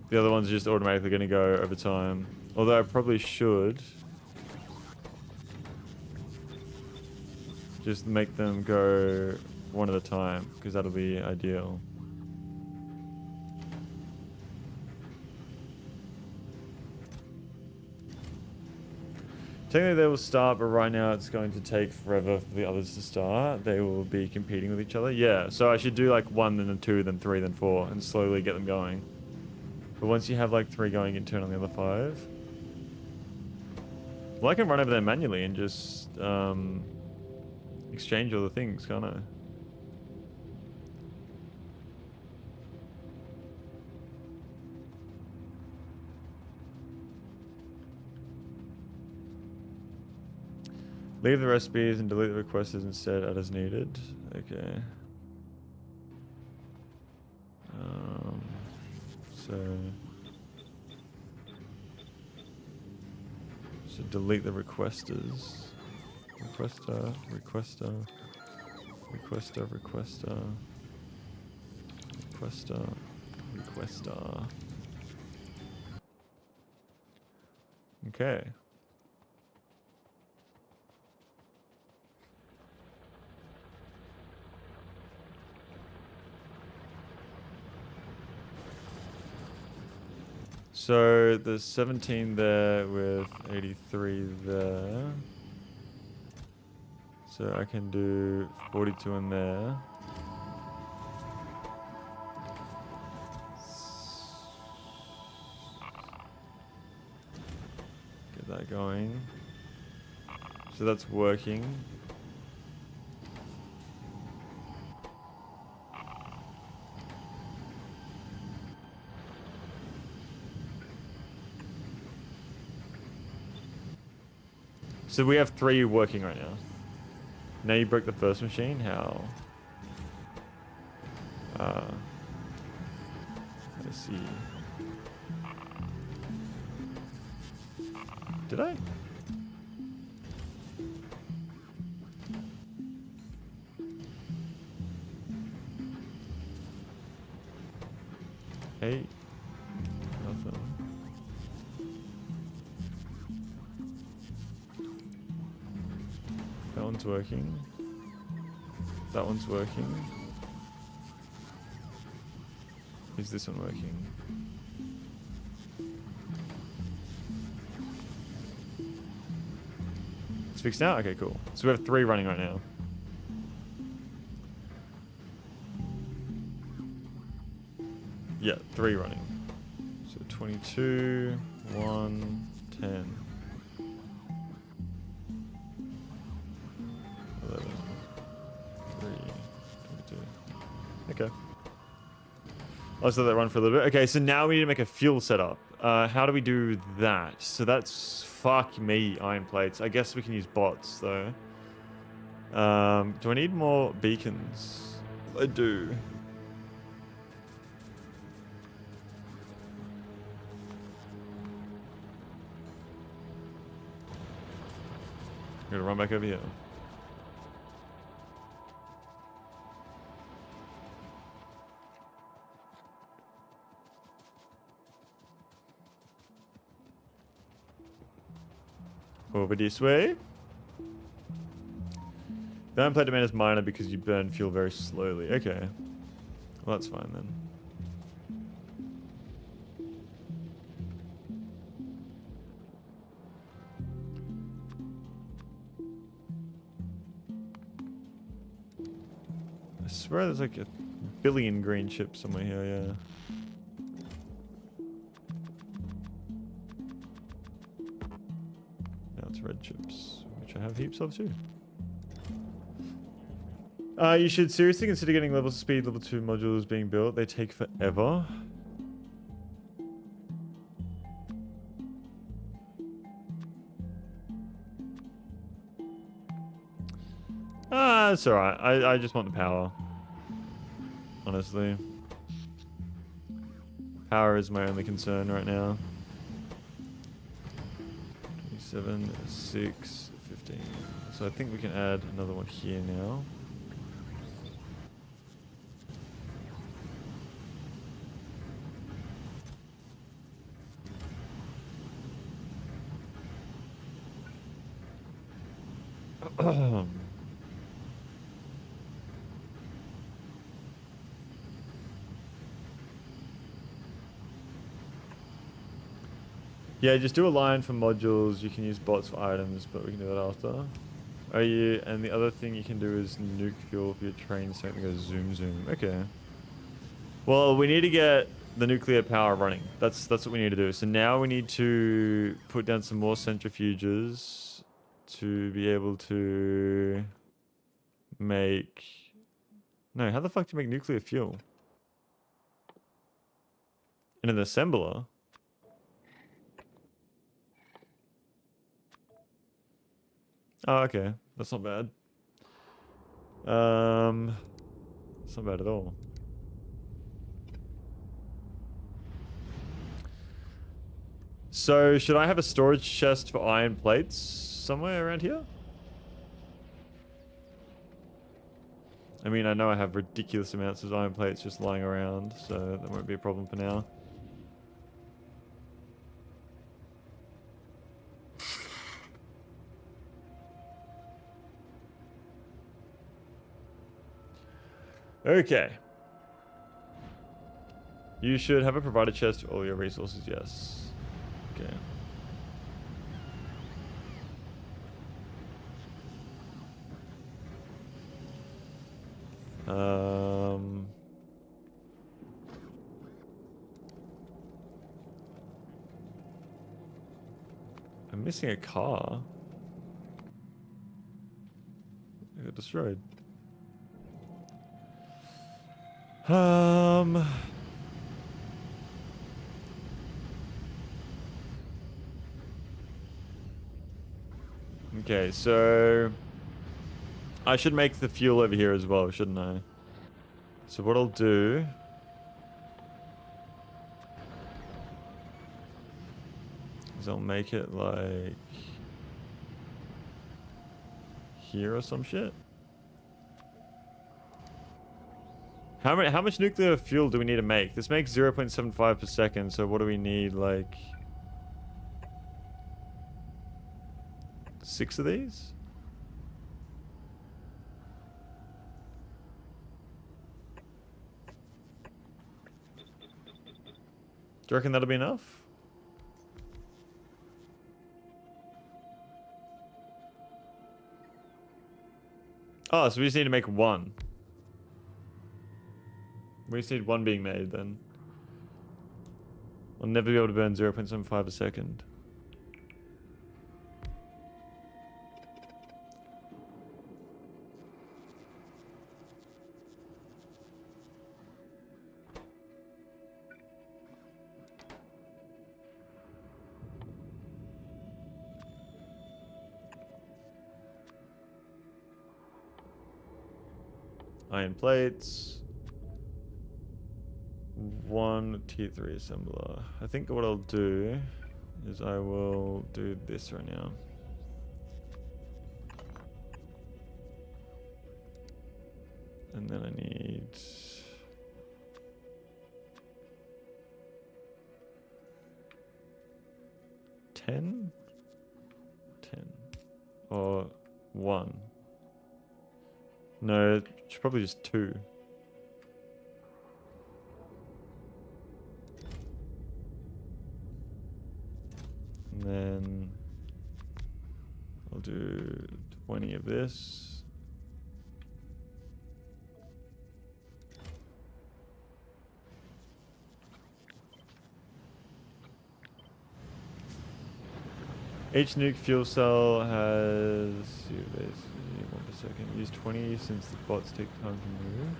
The other ones are just automatically going to go over time. Although I probably should just make them go one at a time, because that'll be ideal. Technically they will start, but right now it's going to take forever for the others to start. They will be competing with each other. Yeah, so I should do like 1, then 2, then 3, then 4, and slowly get them going. But once you have like 3 going, you can turn on the other 5. Well, I can run over there manually and just exchange all the things, can't I? Leave the recipes and delete the requests instead as needed. Okay. So delete the requesters. Requester. Okay. So there's 17 there with 83 there. So I can do 42 in there. Get that going. So that's working. So we have 3 working right now. Now you broke the first machine? How? Let's see. Did I? Hey. Nothing. That one's working. That one's working. Is this one working? It's fixed now? Okay, cool. So we have 3 running right now. Yeah, 3 running. So 22, 1, 10. 11, 3, 22. Okay. I'll just let that run for a little bit. Okay, so now we need to make a fuel setup. How do we do that? So that's... Fuck me, iron plates. I guess we can use bots, though. Do I need more beacons? I do. I'm gonna run back over here. Over this way. The iron plate demand is minor because you burn fuel very slowly. Okay. Well, that's fine then. I swear there's like 1 billion green chips somewhere here, yeah. Red chips, which I have heaps of too. You should seriously consider getting level speed level 2 modules being built. They take forever. Nah, it's alright. I just want the power. Honestly. Power is my only concern right now. 27, 6, 15. So I think we can add another one here now. Yeah, just do a line for modules. You can use bots for items, but we can do that after. Oh, yeah, and the other thing you can do is nuke fuel for your train so it goes zoom zoom. Okay. Well, we need to get the nuclear power running. That's what we need to do. So now we need to put down some more centrifuges to be able to make... No, how the fuck do you make nuclear fuel? In an assembler? Oh, okay. That's not bad. It's not bad at all. So, should I have a storage chest for iron plates somewhere around here? I mean, I know I have ridiculous amounts of iron plates just lying around, so that won't be a problem for now. Okay. You should have a provided chest for all your resources, yes. Okay. I'm missing a car. It got destroyed. Okay, so I should make the fuel over here as well, shouldn't I? So what I'll do is I'll make it like here or some shit. How much nuclear fuel do we need to make? This makes 0.75 per second, so what do we need, like 6 of these? Do you reckon that'll be enough? Oh, so we just need to make one. We just need one being made then. We'll never be able to burn 0.75 a second. Iron plates. One tier 3 assembler. I think what I'll do is I will do this right now. And then I need 10? 10. Or 1. No, it's probably just 2. And then I'll do 20 of this. Each nuke fuel cell has 1 per second. Use 20 since the bots take time to move.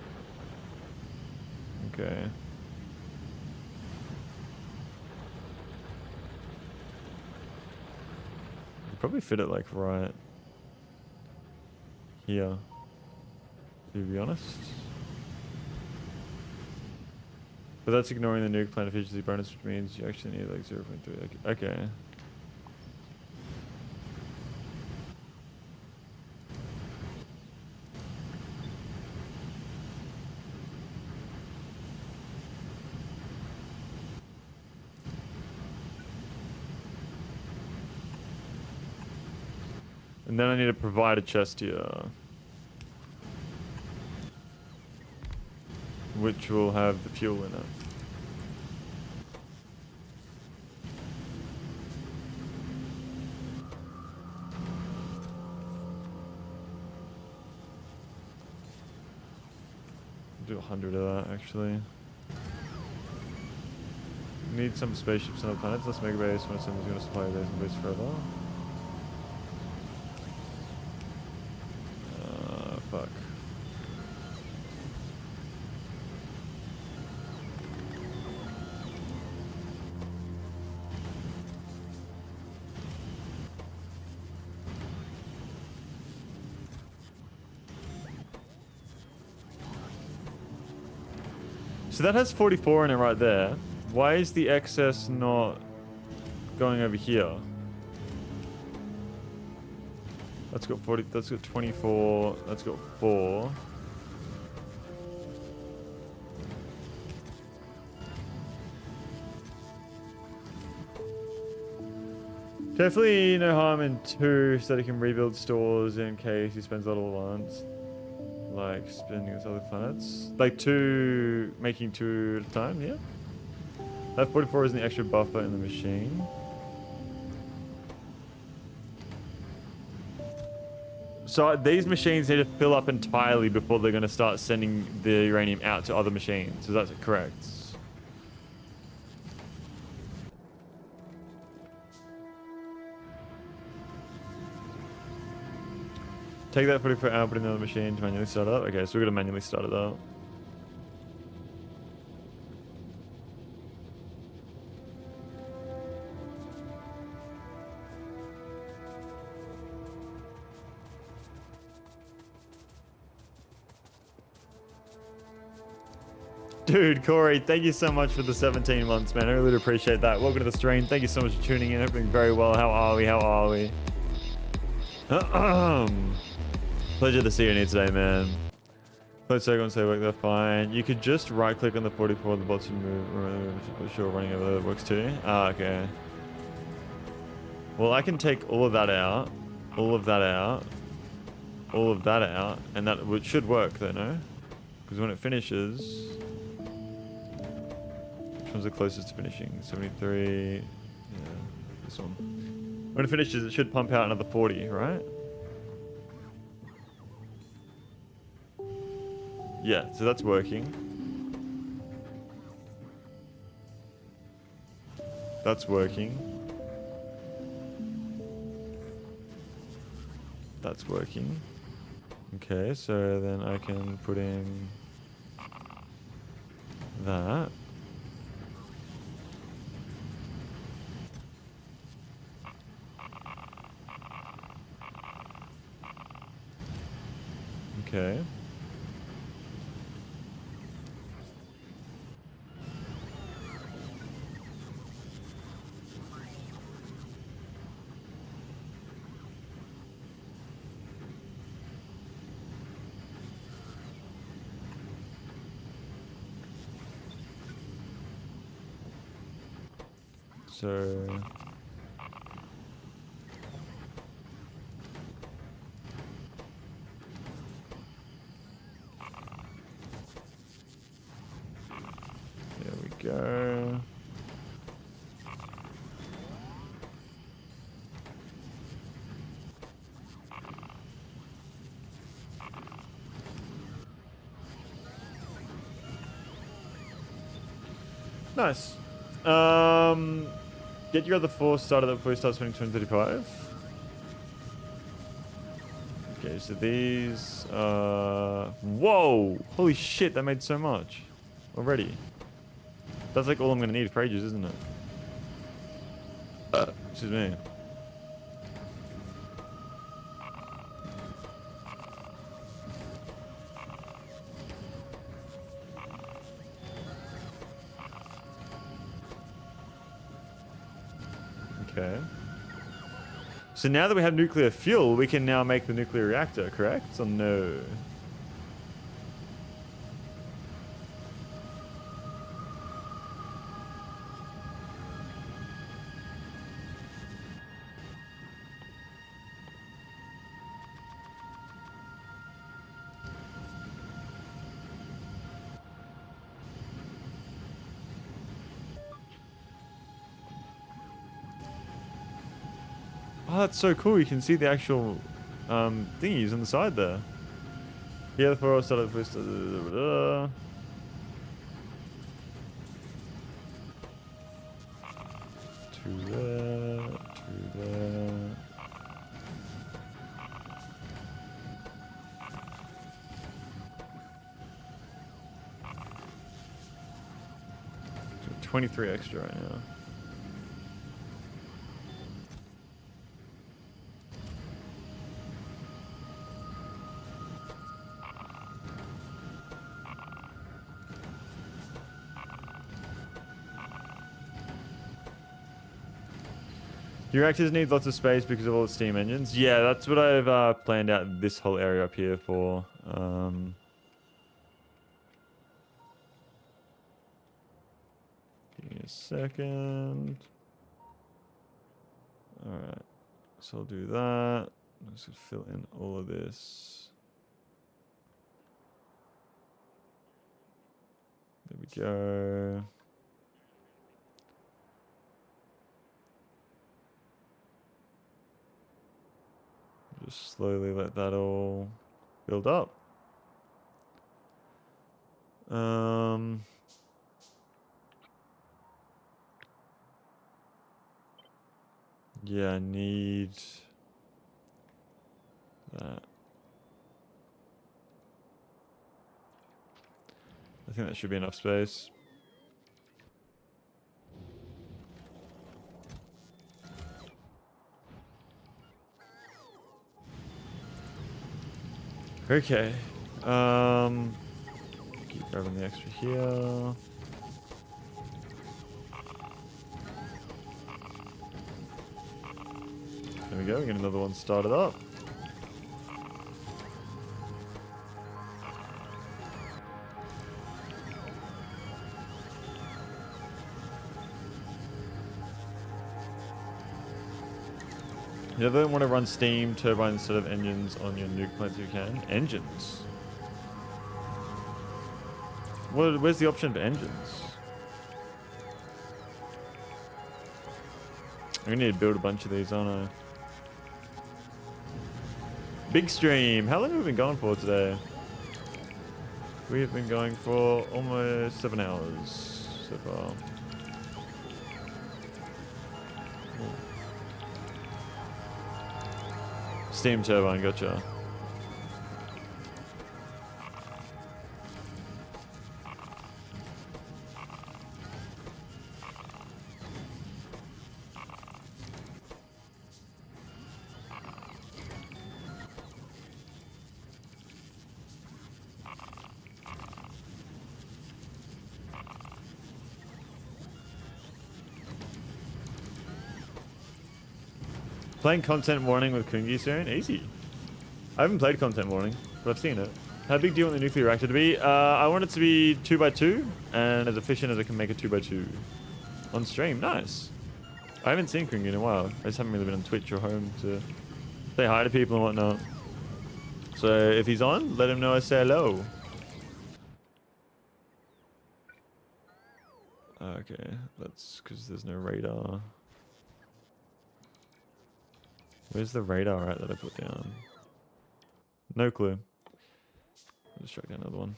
Okay. Probably fit it like right here. to be honest. But that's ignoring the nuke plant efficiency bonus, which means you actually need like 0.3. Okay. And then I need to provide a chest here, which will have the fuel in it. Do 100 of that actually. Need some spaceships on other planets. Let's make a base when someone's going to supply a base and base further. Fuck. So that has 44 in it right there. Why is the excess not going over here? That's got 40, that's got 24, that's got 4. Definitely no harm in 2 so that he can rebuild stores in case he spends a lot all at once. Like spending on other planets. Like 2, making 2 at a time, yeah? That 44 is the extra buffer in the machine. So these machines need to fill up entirely before they're going to start sending the uranium out to other machines. Is that correct? Take that 44 out, put it in another machine to manually start it up. Okay, so we're going to manually start it up. Dude, Corey, thank you so much for the 17 months, man. I really appreciate that. Welcome to the stream. Thank you so much for tuning in. Hoping very well. How are we? How are we? Pleasure to see you here today, man. Close second, say work, they're fine. You could just right click on the 44 the bots and move. Sure, running over there works too. Ah, okay. Well, I can take all of that out, all of that out, all of that out, and that should work though, no? Because when it finishes. Which one's the closest to finishing? 73. Yeah, this one. When it finishes, it should pump out another 40, right? Yeah, so that's working. That's working. That's working. Okay, so then I can put in that. Okay. So there we go. Nice. Get your other 4 started up before you start spending 235. Okay, so these whoa! Holy shit, that made so much already. That's like all I'm gonna need for ages, isn't it? Excuse me. Okay. So now that we have nuclear fuel, we can now make the nuclear reactor, correct? Or no? Oh, that's so cool. You can see the actual thingies on the side there. Yeah, the floor started with to there, to there. So 23 extra right now. Your reactors need lots of space because of all the steam engines. Yeah, that's what I've planned out this whole area up here for. Give me a second. Alright, so I'll do that. Let's just fill in all of this. There we go. Just slowly let that all build up. Yeah, I need that. I think that should be enough space. Okay. Keep grabbing the extra here. There we go, we get another one started up. You ever want to run steam turbines instead of engines on your nuke plants? You can. Engines? Where's the option for engines? I'm gonna need to build a bunch of these, aren't I? Big stream. How long have we been going for today? We have been going for almost 7 hours so far. Steam turbine, gotcha. Playing content warning with Kungi soon? Easy. I haven't played content warning, but I've seen it. How big do you want the nuclear reactor to be? I want it to be 2x2 and as efficient as I can make a 2x2 on stream. Nice. I haven't seen Kungi in a while. I just haven't really been on Twitch or home to say hi to people and whatnot. So if he's on, let him know I say hello. Okay, that's because there's no radar. Where's the radar at that I put down? No clue. I'll just track down another one.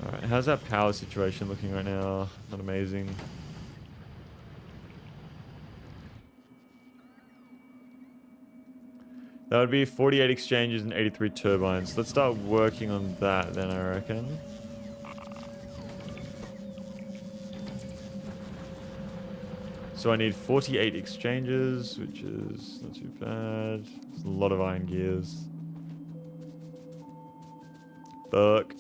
Alright, how's that power situation looking right now? Not amazing. That would be 48 exchanges and 83 turbines. Let's start working on that then, I reckon. So I need 48 exchanges, which is not too bad. It's a lot of iron gears. Fuck.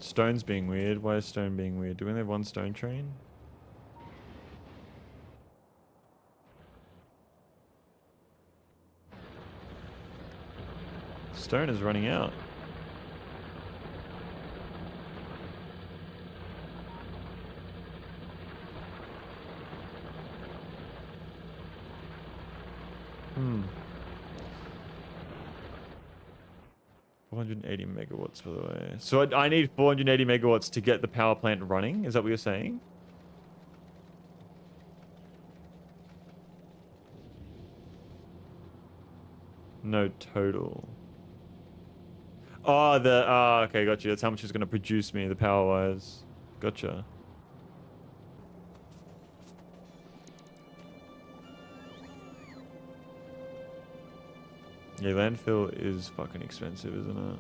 Stone's being weird. Why is stone being weird? Do we only have one stone train? Stone is running out. Hmm. 480 megawatts, by the way. So I need 480 megawatts to get the power plant running. Is that what you're saying? No total. Oh, okay, gotcha. That's how much it's going to produce me, the power-wise. Gotcha. Yeah, landfill is fucking expensive, isn't it?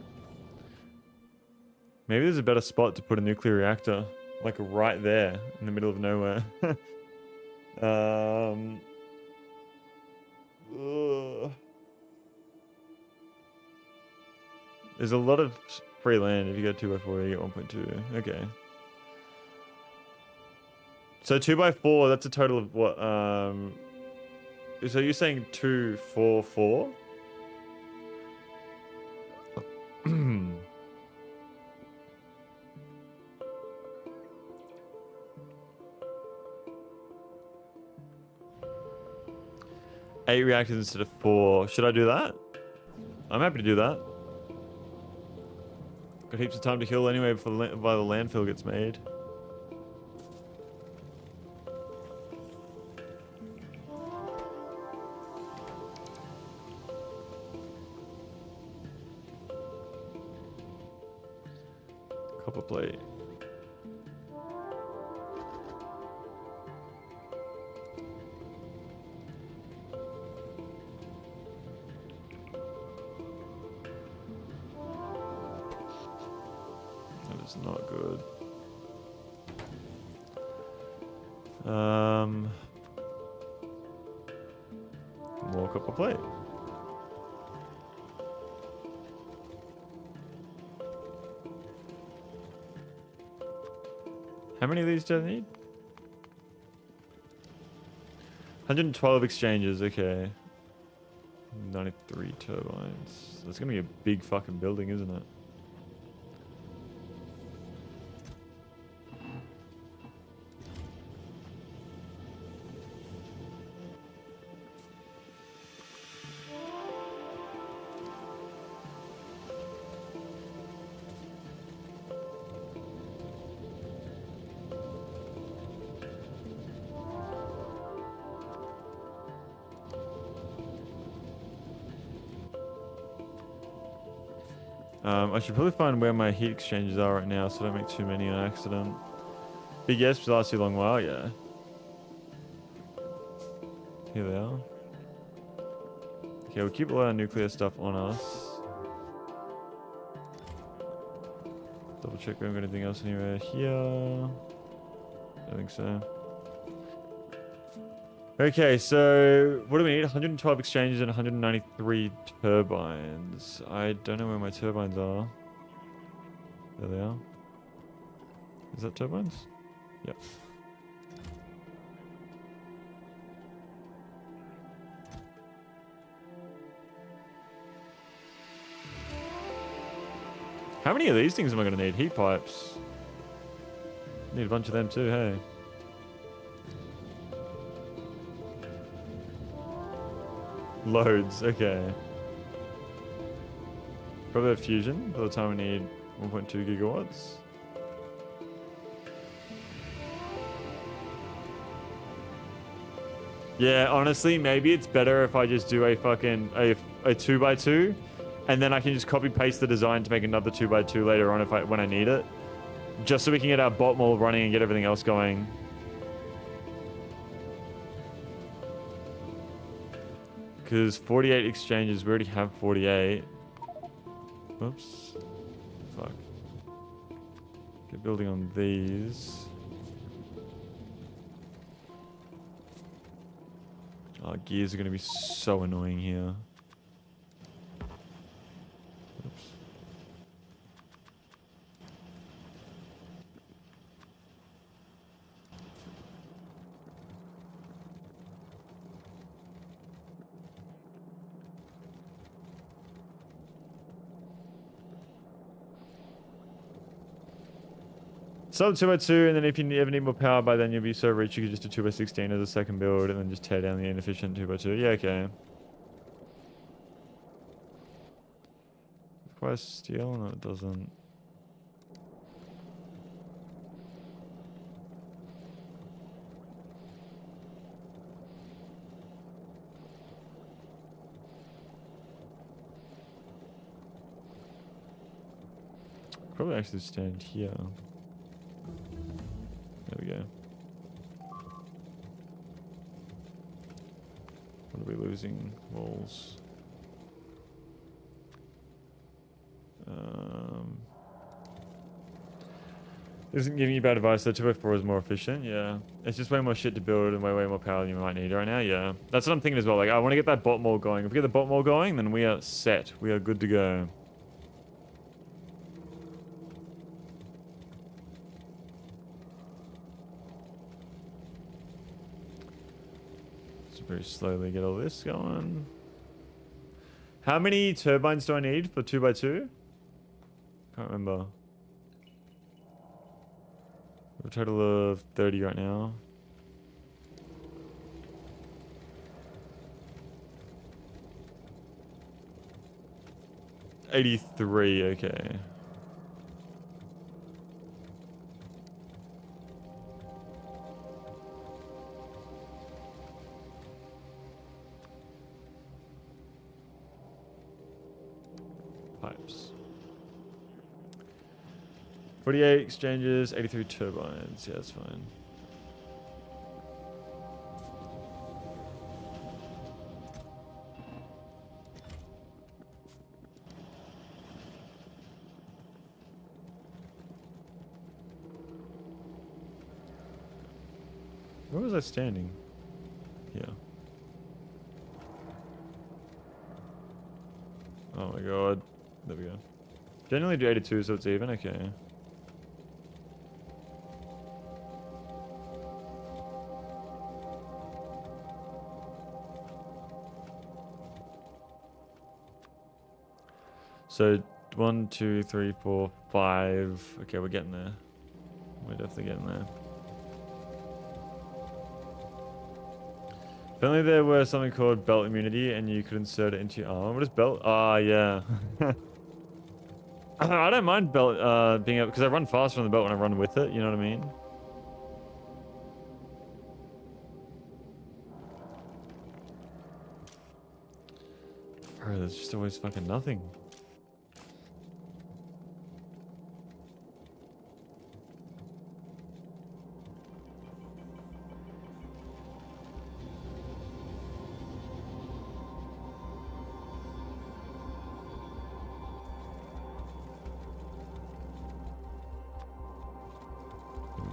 Maybe there's a better spot to put a nuclear reactor. Like right there, in the middle of nowhere. Ugh. There's a lot of free land. If you go 2x4, you get 1.2. Okay. So 2x4, that's a total of what? So you're saying 2, 4, 4? 8 reactors instead of 4. Should I do that? I'm happy to do that. Got heaps of time to kill anyway before the landfill gets made. Copper plate. That is not good. More copper plate. How many of these do I need? 112 exchanges, okay. 93 turbines. That's gonna be a big fucking building, isn't it? I should probably find where my heat exchangers are right now so I don't make too many on accident. Big yes, but last you a long while, yeah. Here they are. Okay, we'll keep all our nuclear stuff on us. Double check we haven't got anything else anywhere here. I think so. Okay, so what do we need? 112 exchanges and 193 turbines. I don't know where my turbines are. There they are. Is that turbines? Yep. How many of these things am I going to need? Heat pipes. Need a bunch of them too, hey. Loads, okay. Probably a fusion by the time we need 1.2 gigawatts. Yeah, honestly, maybe it's better if I just do a fucking a 2x2, and then I can just copy paste the design to make another 2x2 later on when I need it, just so we can get our bot mold running and get everything else going. Because 48 exchanges, we already have 48. Whoops. Fuck. Get building on these. Oh, gears are going to be so annoying here. Oops. Sub 2x2, and then if you ever need more power by then, you'll be so rich you could just do 2x16 as a second build, and then just tear down the inefficient 2x2. Yeah, okay. Requires steel? No, it doesn't. Probably actually stand here. There we go. What are we losing? Walls. Isn't giving you bad advice that 2x4 is more efficient. Yeah. It's just way more shit to build and way more power than you might need right now. Yeah. That's what I'm thinking as well. Like, I want to get that bot mall going. If we get the bot mall going, then we are set. We are good to go. Very slowly get all this going. How many turbines do I need for 2x2? Can't remember. A total of 30 right now. $83, okay. Pipes. 48 exchanges, 83 turbines. Yeah, that's fine. Where was I standing? Here. Oh my god. There we go. Generally do 82 so it's even, okay. So 1, 2, 3, 4, 5. Okay, we're getting there. We're definitely getting there. If only there were something called belt immunity and you could insert it into your arm. What is belt? Ah, yeah. I don't mind belt being able, because I run faster on the belt when I run with it, you know what I mean? Bro, there's just always fucking nothing.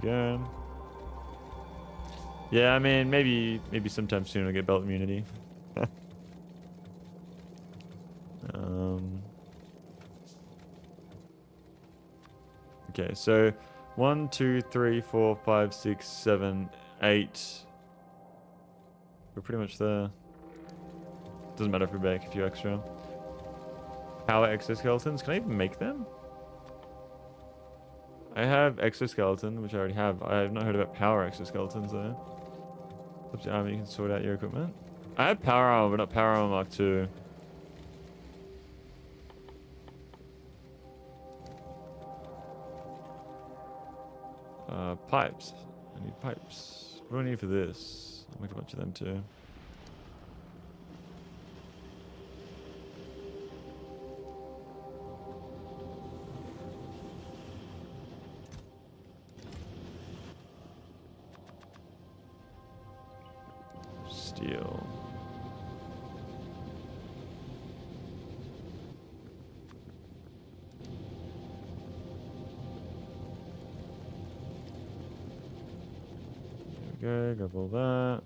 Go. Yeah, I mean, maybe sometime soon I'll get belt immunity. Okay, so 1, 2, 3, 4, 5, 6, 7, 8. We're pretty much there. Doesn't matter if we make a few extra. Power exoskeletons. Can I even make them? I have exoskeleton, which I already have. I have not heard about power exoskeletons though. Up to armor, you can sort out your equipment. I have power armor, but not power armor Mark 2. Pipes. I need pipes. What do I need for this? I'll make a bunch of them too. Steel. There we go, grab all that.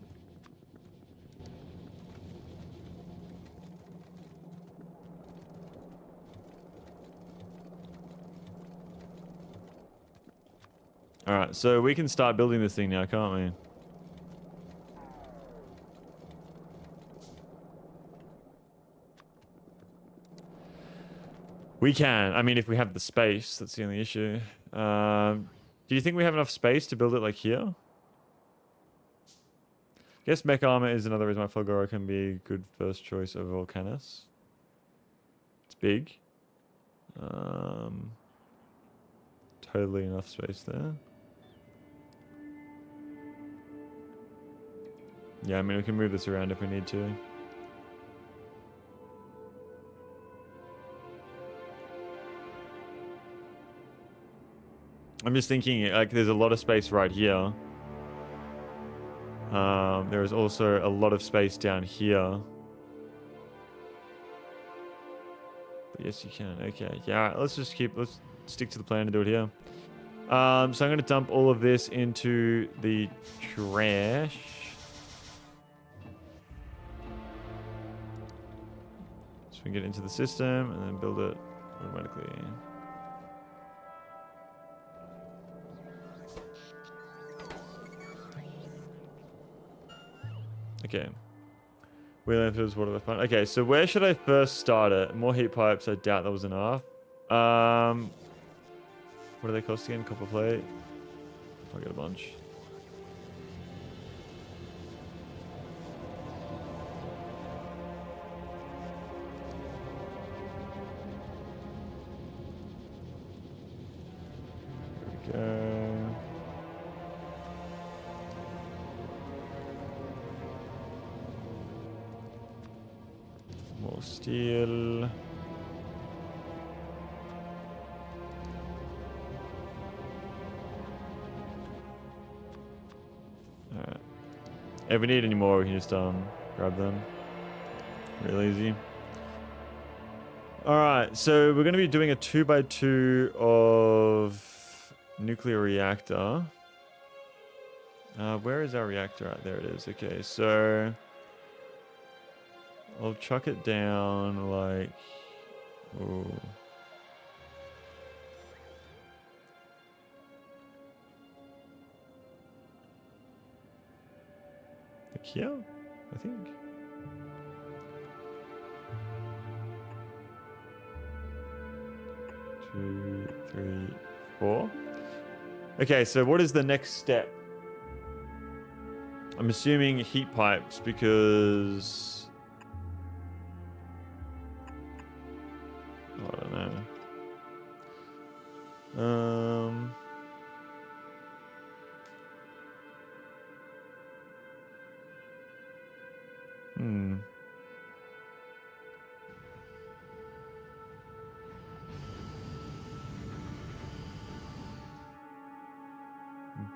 Alright, so we can start building this thing now, can't we? We can. I mean, if we have the space, that's the only issue. Do Do you think we have enough space to build it like here? Guess mech armor is another reason why Fulgora can be good first choice over Volcanus. It's big. Totally enough space there. Yeah, I mean, we can move this around if we need to. I'm just thinking, like, there's a lot of space right here. There is also a lot of space down here. But yes, you can. Okay. Yeah, all right, let's stick to the plan and do it here. So I'm going to dump all of this into the trash. So we can get into the system and then build it automatically. Okay. Wheel infills, water left behind. Okay, so where should I first start it? More heat pipes. I doubt that was enough. What do they cost again? Copper plate. I'll get a bunch. There we go. More steel. Alright. If we need any more, we can just grab them. Real easy. Alright, so we're going to be doing a 2x2 of nuclear reactor. Where is our reactor at? There it is. Okay, so I'll chuck it down like... Oh. Like here, I think. Two, three, four. Okay, so what is the next step? I'm assuming heat pipes because... I don't know.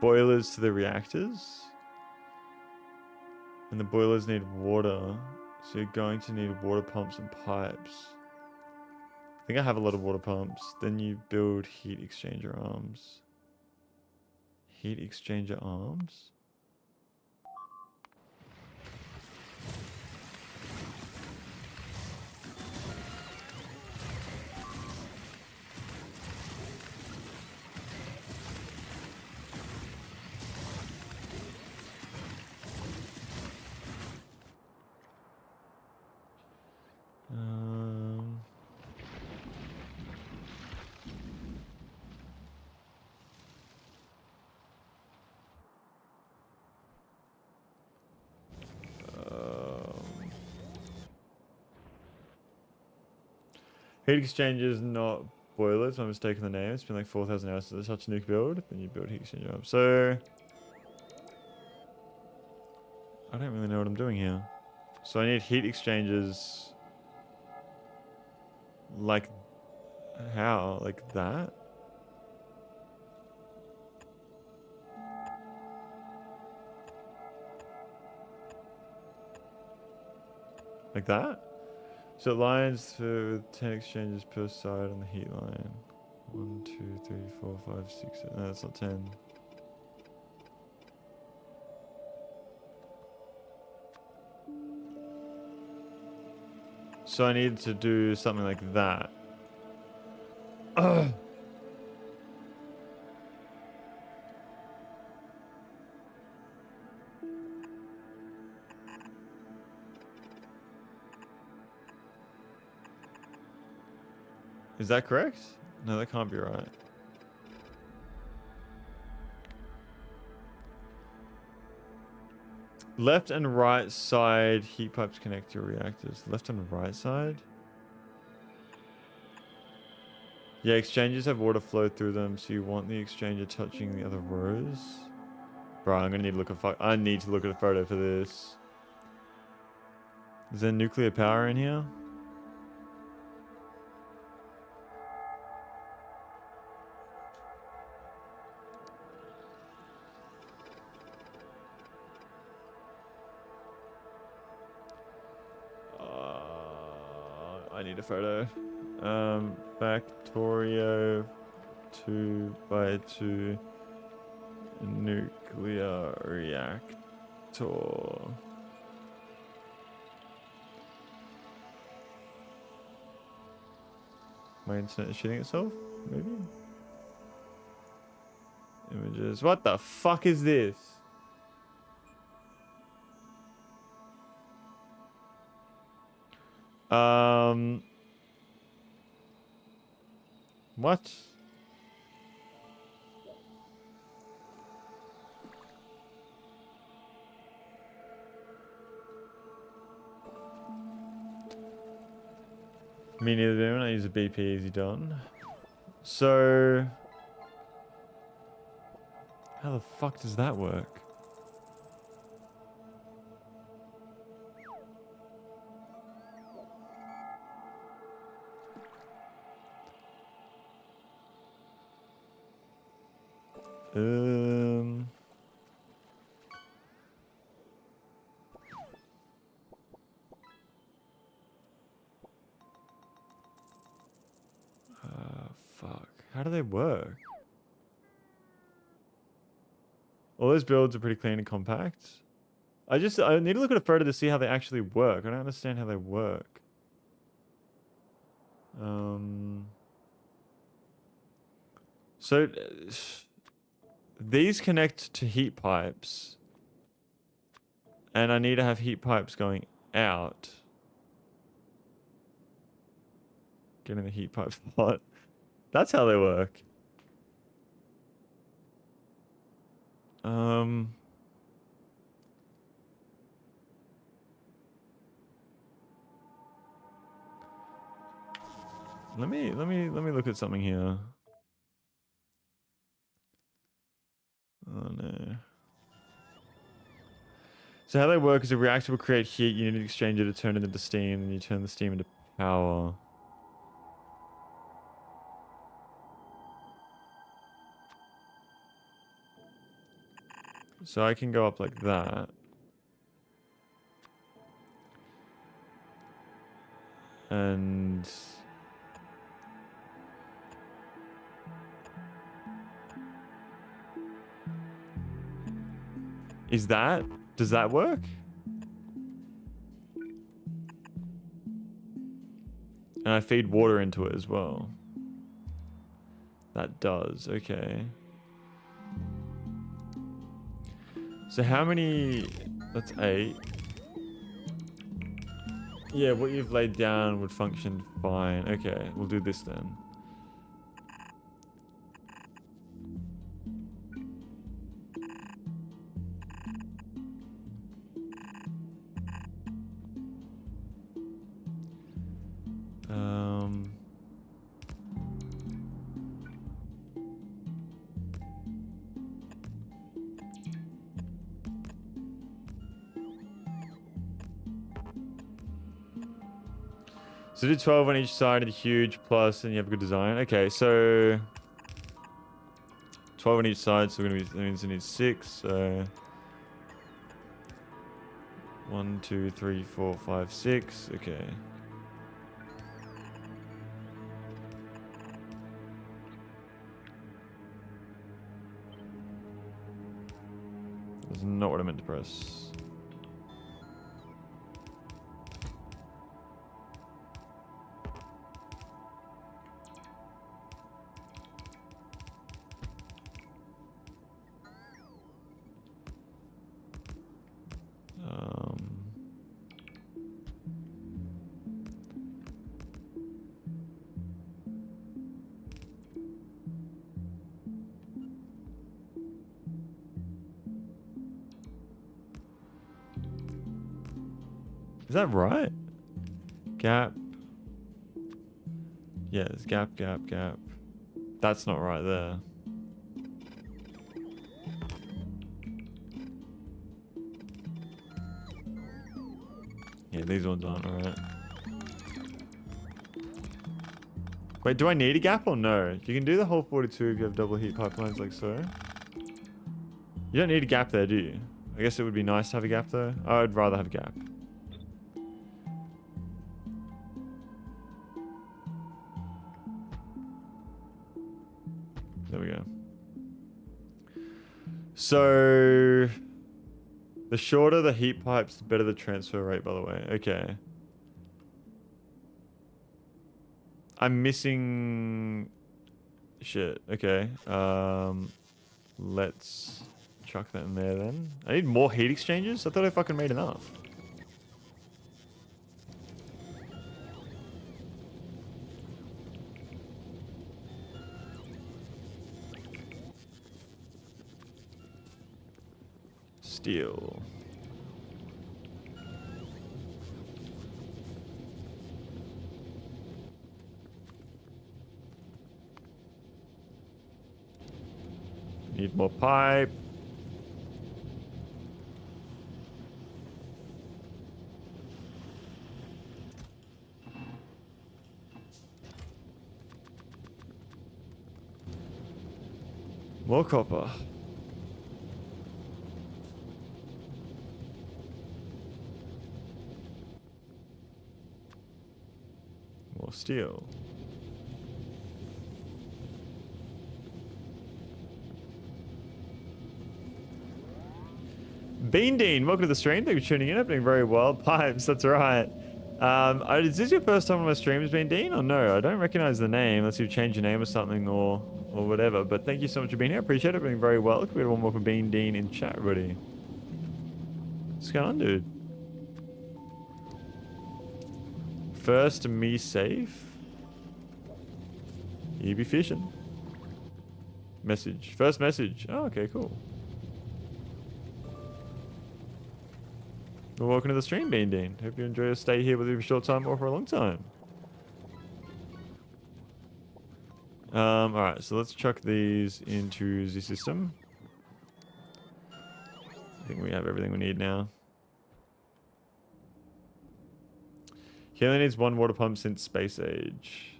Boilers to the reactors. And the boilers need water. So you're going to need water pumps and pipes. I think I have a lot of water pumps. Then you build heat exchanger arms. Heat exchanger arms? Heat exchangers, not boilers. I'm mistaken the name. It's been like 4,000 hours to such a nuke build. Then you build heat exchanger up. So I don't really know what I'm doing here. So I need heat exchangers. Like how? Like that? Like that? So it lines for 10 exchanges per side on the heat line. 1, 2, 3, 4, 5, 6, 7. No, that's not 10. So I need to do something like that. Ugh. Is that correct? No, that can't be right. Left and right side heat pipes connect your reactors. Left and right side? Yeah, exchanges have water flow through them, so you want the exchanger touching the other rows. Bro, I'm gonna need to look at I need to look at a photo for this. Is there nuclear power in here? I need a photo. Factorio 2x2 nuclear reactor. My internet is shitting itself? Maybe? Images. What the fuck is this? What? Me neither, do I use a BP, easy done. So... how the fuck does that work? Fuck. How do they work? All those builds are pretty clean and compact. I need to look at a photo to see how they actually work. I don't understand how they work. So these connect to heat pipes, and I need to have heat pipes going out. Getting the heat pipes hot. That's how they work. Let me look at something here. Oh no. So how they work is a reactor will create heat, you need an exchanger to turn it into steam, and you turn the steam into power. So I can go up like that. And... does that work? And I feed water into it as well. That does, okay. So how many... that's 8. Yeah, what you've laid down would function fine. Okay, we'll do this then. So do 12 on each side of the huge plus, and you have a good design. Okay, so 12 on each side, so we're gonna be, that means we need 6. So 1, 2, 3, 4, 5, 6. Okay. That's not what I meant to press. Is that right? Gap. Yeah, it's gap, gap, gap. That's not right there. Yeah, these ones aren't alright. Wait, do I need a gap or no? You can do the whole 42 if you have double heat pipelines like so. You don't need a gap there, do you? I guess it would be nice to have a gap though. I would rather have a gap. There we go. So the shorter the heat pipes, the better the transfer rate, by the way. Okay. I'm missing shit. Okay. Let's chuck that in there then. I need more heat exchangers? I thought I fucking made enough. Steel. Need more pipe. More copper. More steel. Bean Dean, welcome to the stream. Thank you for tuning in. Happening very well. Pipes, that's right. Is this your first time on my streams, Bean Dean? Or no? I don't recognize the name unless you've changed your name or something or whatever. But thank you so much for being here. I appreciate it. Doing very well. Can we have one more for Bean Dean in chat, buddy? What's going on, dude? First me safe. You be fishing. Message. First message. Oh, okay, cool. Well, welcome to the stream, Bean Dean. Hope you enjoy your stay here, whether for a short time or for a long time. Alright, so let's chuck these into the system. I think we have everything we need now. He only needs one water pump since Space Age.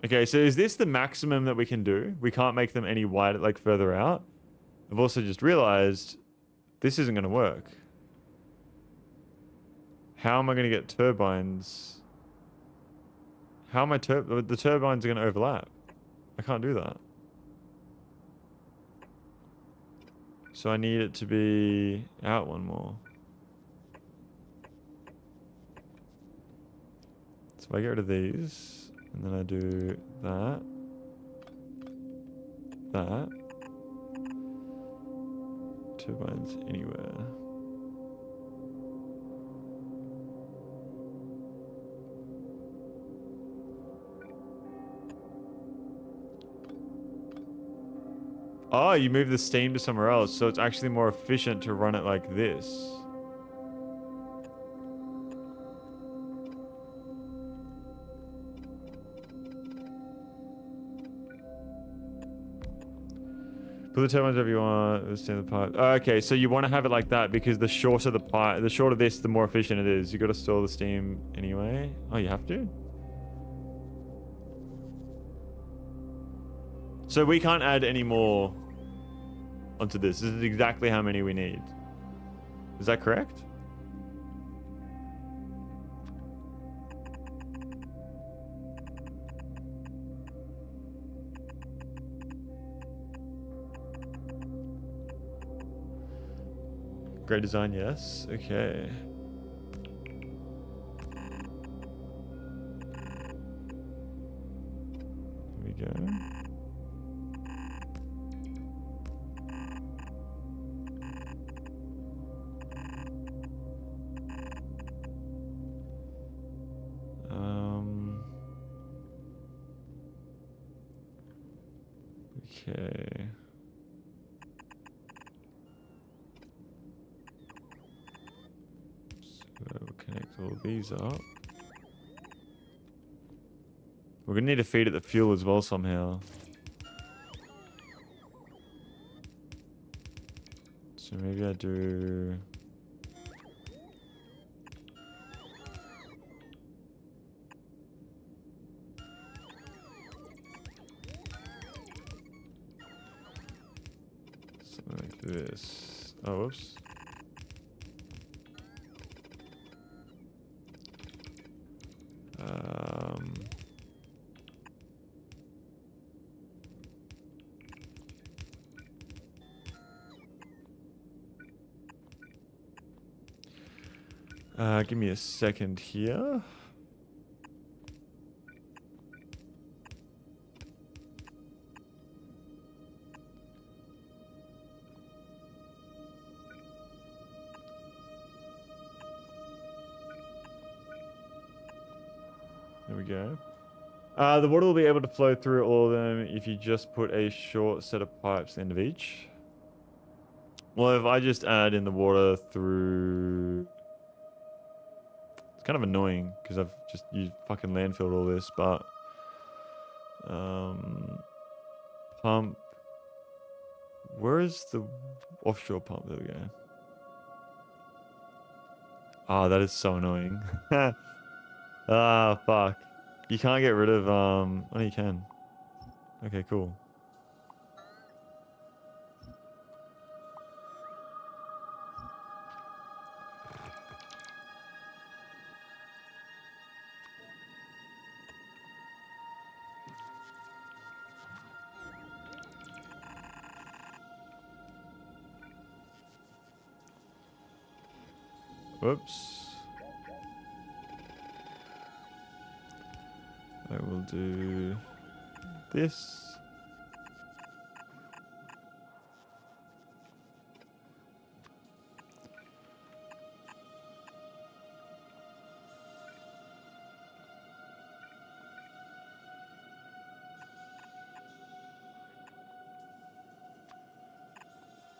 Okay, so is this the maximum that we can do? We can't make them any wider, like further out. I've also just realized this isn't going to work. How am I going to get turbines? How am I the turbines are going to overlap? I can't do that. So I need it to be out one more. So if I get rid of these. And then I do that. That. Turbines anywhere. Oh, you move the steam to somewhere else, so it's actually more efficient to run it like this. Put the turbines wherever you want. Stand the pipe. Okay, so you want to have it like that because the shorter the pipe, the shorter this, the more efficient it is. You got to store the steam anyway. Oh, you have to. So we can't add any more onto this. This is exactly how many we need. Is that correct? Great design, yes. Okay. Here we go. Okay. connect all these up. We're gonna need to feed it the fuel as well somehow. So maybe I do... something like this. Oh, whoops. Give me a second here. There we go. The water will be able to flow through all of them if you just put a short set of pipes at the end of each. Well, if I just add in the water through... It's kind of annoying because I've just used fucking landfilled all this, but... pump... Where is the offshore pump? There we go. Ah, that is so annoying. Ah, fuck. You can't get rid of, oh, you can. Okay, cool. Whoops. I will do this.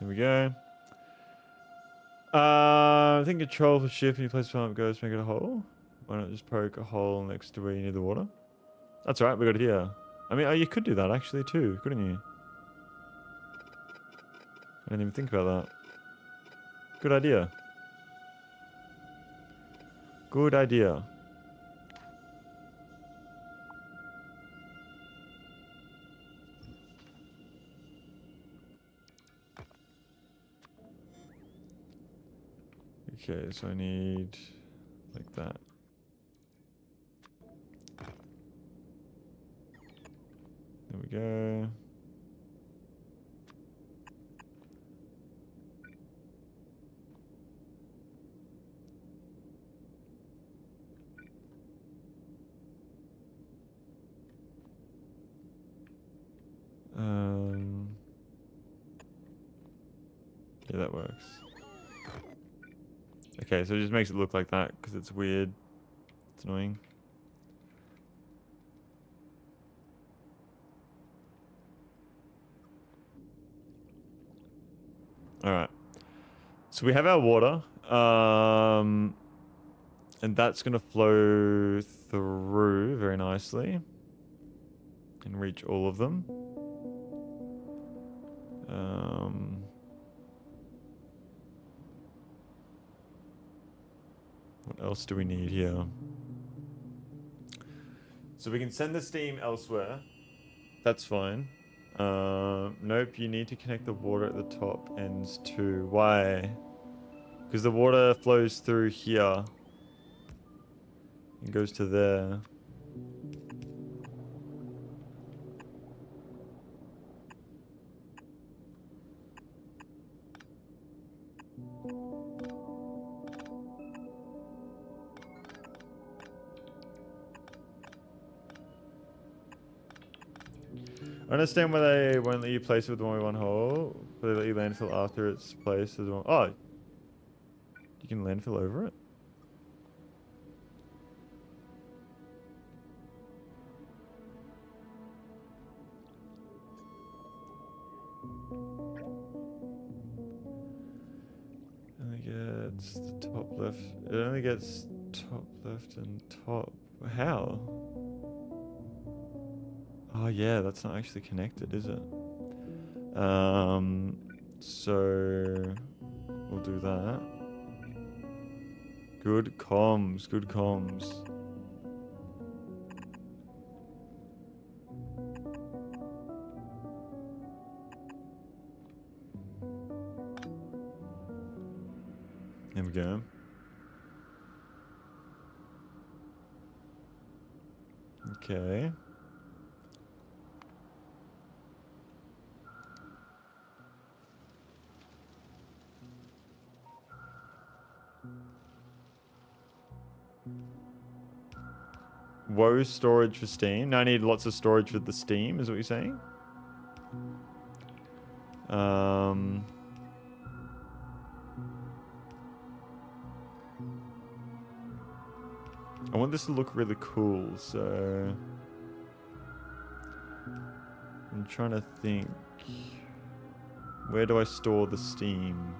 There we go. I think control for shift when you place pump goes make it a hole. Why not just poke a hole next to where you need the water? That's alright, we got it here. I mean, oh, you could do that actually too, couldn't you? I didn't even think about that. Good idea. Good idea. Okay, so I need like that. There we go. Yeah, that works. Okay, so it just makes it look like that because it's weird. It's annoying. Alright. So we have our water. And that's going to flow through very nicely. And reach all of them. What else do we need here? So we can send the steam elsewhere. That's fine. Nope, you need to connect the water at the top ends too. Why? Because the water flows through here. And goes to there. I understand why they won't let you place it with only one hole, but they let you landfill after it's placed as well. Oh, you can landfill over it? Only gets the top left. It only gets top left and top. How? Oh yeah, that's not actually connected, is it? So we'll do that. Good comms, good comms. There we go. Okay. Whoa, storage for Steam. No, I need lots of storage for the Steam, is what you're saying? I want this to look really cool, so I'm trying to think. Where do I store the Steam?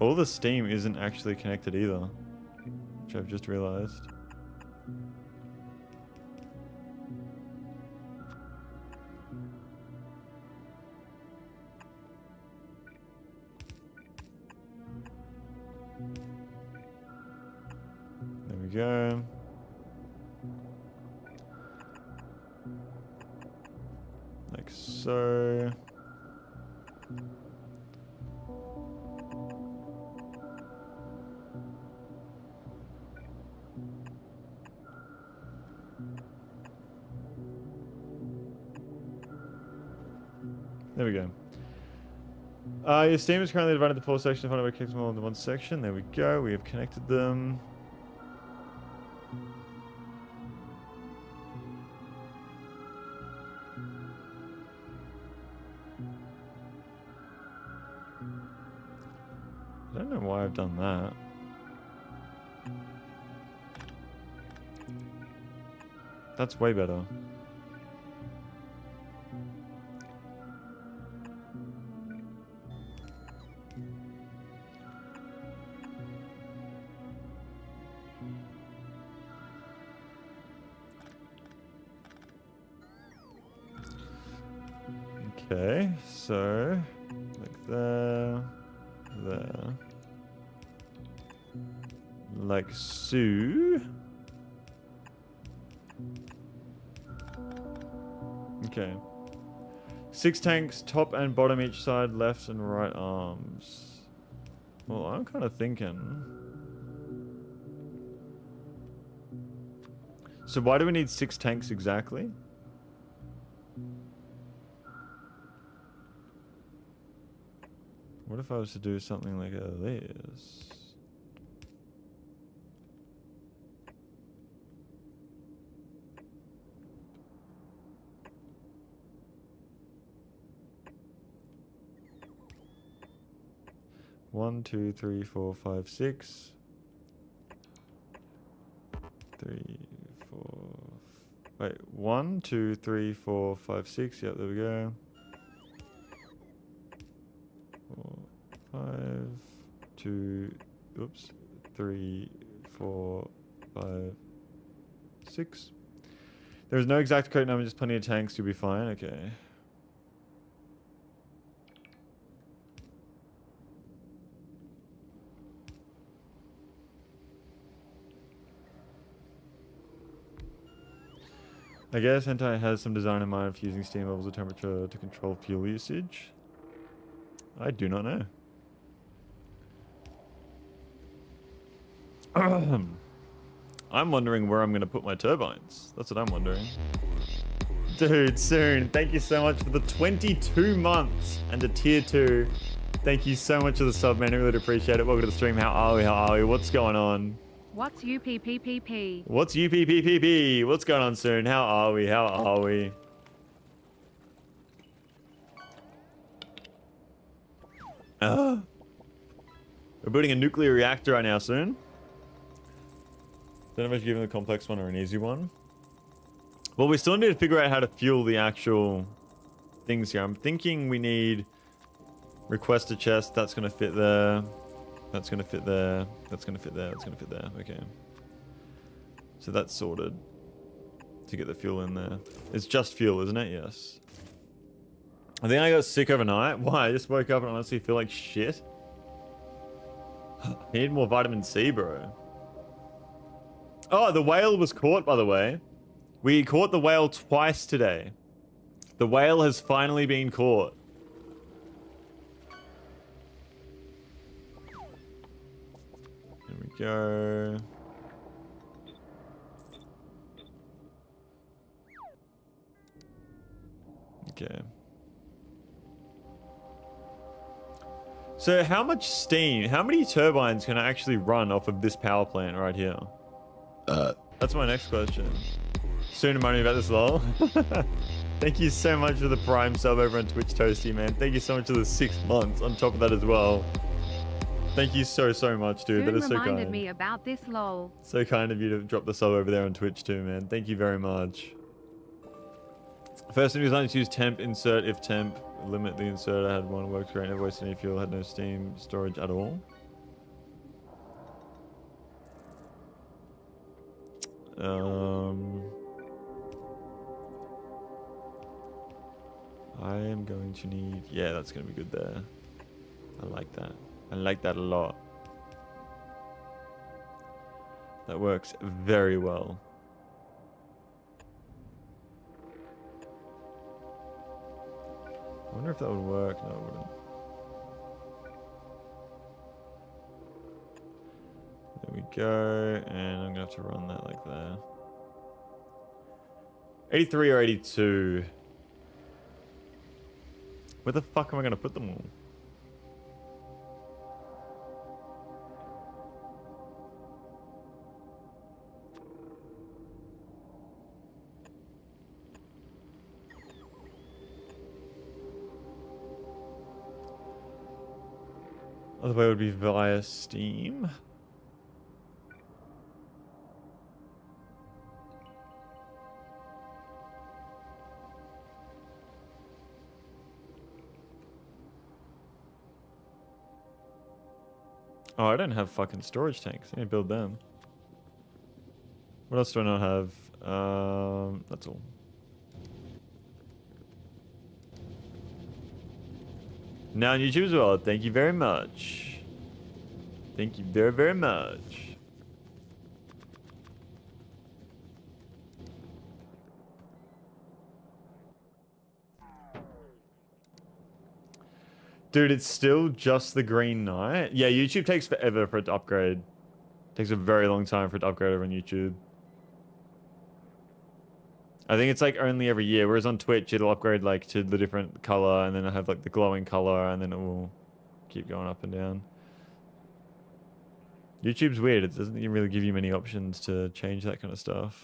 All the Steam isn't actually connected either, which I've just realized. There we go. Like so. There we go. Your Steam is currently divided into 4 sections. Find out where it connects them all into one section. There we go. We have connected them. I don't know why I've done that. That's way better. Okay, so like there, like so. Okay. 6 tanks, top and bottom each side, left and right arms. Well, I'm kind of thinking. So why do we need 6 tanks exactly? What if I was to do something like this? One, two, three, four, five, 6. 3, 4. Wait, 1, 2, 3, 4, 5, 6. Yep, there we go. 4, 5, 2, oops, 3, 4, 5, 6. There is no exact code number, just plenty of tanks. You'll be fine. Okay. I guess Hentai has some design in mind for using steam levels of temperature to control fuel usage. I do not know. I'm wondering where I'm going to put my turbines. That's what I'm wondering. Dude, soon. Thank you so much for the 22 months and a tier 2. Thank you so much for the sub, man. I really appreciate it. Welcome to the stream. How are we? How are we? What's going on? What's UPPPP? What's UPPPP? What's going on, soon? How are we? How are we? We're building a nuclear reactor right now, soon. Don't know if I should give him a complex one or an easy one. Well, we still need to figure out how to fuel the actual things here. I'm thinking we need Request a chest. That's gonna fit there. That's gonna fit there. That's gonna fit there. That's gonna fit there. Okay. So that's sorted. To get the fuel in there. It's just fuel, isn't it? Yes. I think I got sick overnight. Why? I just woke up and honestly feel like shit. I need more vitamin C, bro. Oh, the whale was caught, by the way. We caught the whale twice today. The whale has finally been caught. There we go. Okay. So how much steam, how many turbines can I actually run off of this power plant right here? That's my next question. Soon money about this, lol. Thank you so much for the Prime sub over on Twitch, Toasty, man. Thank you so much for the 6 months on top of that as well. Thank you so much, dude. That is so kind. Reminded me about this, lol. So kind of you to drop the sub over there on Twitch too, man. Thank you very much. First thing is I use temp insert if temp. Limit the insert. I had one works great. Never wasted any fuel. Had no steam storage at all. I am going to need... Yeah, that's going to be good there. I like that. I like that a lot. That works very well. I wonder if that would work. No, it wouldn't. There we go. And I'm going to have to run that like there. 83 or 82. Where the fuck am I going to put them all? Other way would be via Steam. Oh, I don't have fucking storage tanks. I need to build them. What else do I not have? That's all. Now on YouTube as well. Thank you very much. Thank you very, very much. Dude, it's still just the Green Knight. Yeah, YouTube takes forever for it to upgrade. Takes a very long time for it to upgrade over on YouTube. I think it's like only every year, whereas on Twitch it'll upgrade like to the different color, and then I have like the glowing color, and then it will keep going up and down. YouTube's weird. It doesn't even really give you many options to change that kind of stuff.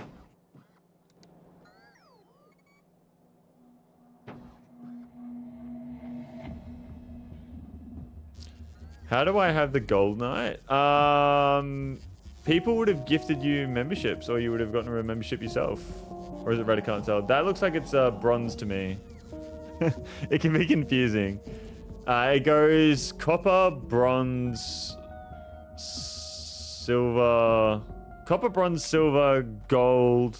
How do I have the Gold Knight? People would have gifted you memberships, or you would have gotten a membership yourself. Or is it red? I can't tell. That looks like it's bronze to me. It can be confusing. It goes copper, bronze, silver, copper, bronze, silver, gold,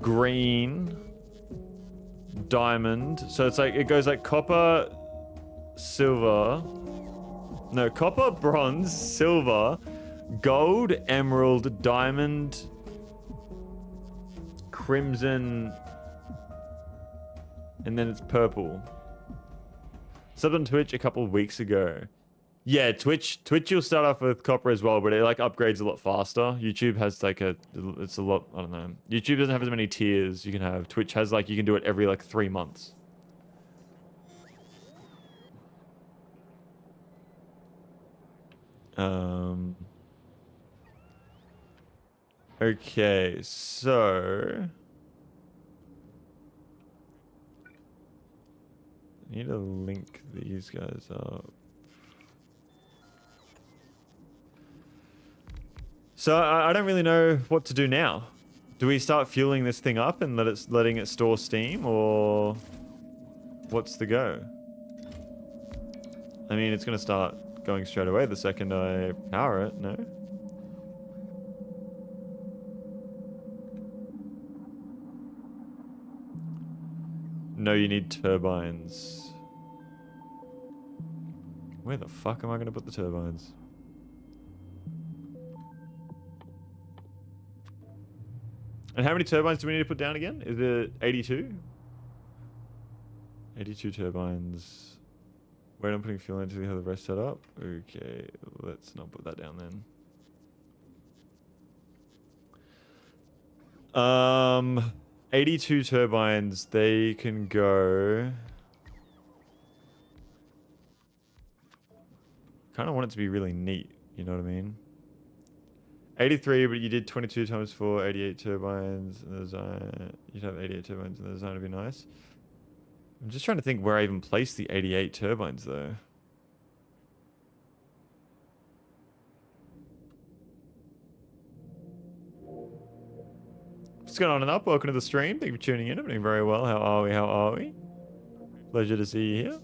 green, diamond. So it's like, it goes like copper, silver, no, copper, bronze, silver, gold, emerald, diamond, crimson, and then it's purple. Subbed on Twitch a couple of weeks ago. Yeah, Twitch you'll start off with copper as well, but it like upgrades a lot faster. YouTube has like it's a lot, I don't know. YouTube doesn't have as many tiers you can have. Twitch has like, you can do it every like 3 months. Okay, so I need to link these guys up. So I don't really know what to do now. Do we start fueling this thing up and letting it store steam, or what's the go? I mean, it's going to start going straight away the second I power it, no? No, you need turbines. Where the fuck am I going to put the turbines? And how many turbines do we need to put down again? Is it 82? 82 turbines. Wait, I'm putting fuel into the other rest set up. Okay, let's not put that down then. 82 turbines, they can go. Kind of want it to be really neat, you know what I mean? 83, but you did 22 times 4, 88 turbines. In the design, you'd have 88 turbines in the design, would be nice. I'm just trying to think where I even placed the 88 turbines, though. What's going on and up? Welcome to the stream. Thank you for tuning in. I'm doing very well. How are we? How are we? Pleasure to see you here.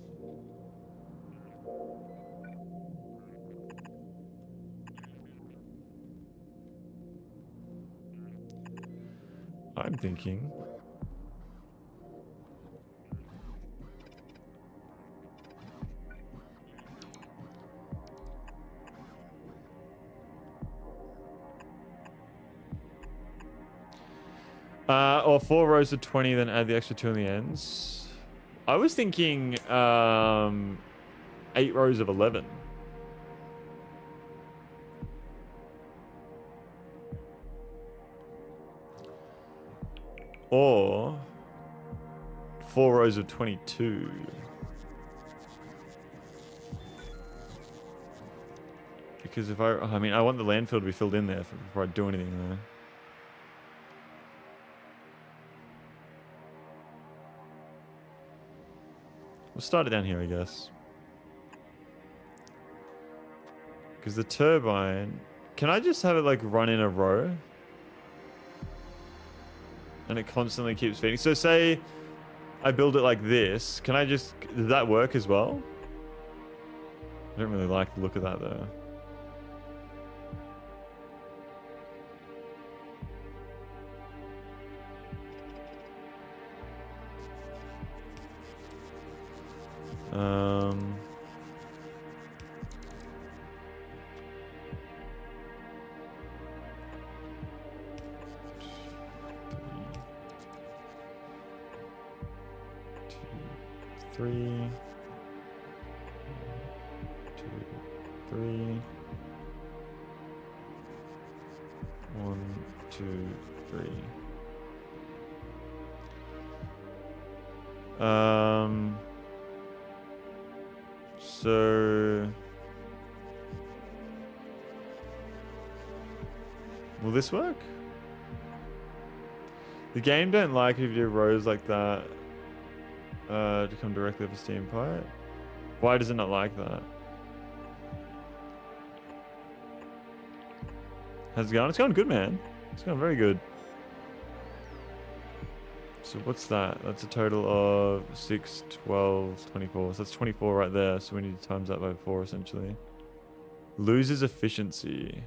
I'm thinking. Or 4 rows of 20, then add the extra 2 on the ends. I was thinking 8 rows of 11. Or 4 rows of 22. Because if I mean, I want the landfill to be filled in there before I do anything there. We'll start it down here, I guess. Because the turbine... Can I just have it, like, run in a row? And it constantly keeps feeding. So say I build it like this. Can I just... Does that work as well? I don't really like the look of that, though. Three, 2, 3. 1, 2, 3. So will this work? The game don't like if you do rows like that to come directly off a steam pipe. Why does it not like that? How's it going? It's going good, man. It's going very good. So what's that? That's a total of 6, 12, 24. So that's 24 right there. So we need to times that by 4 essentially. Loses efficiency.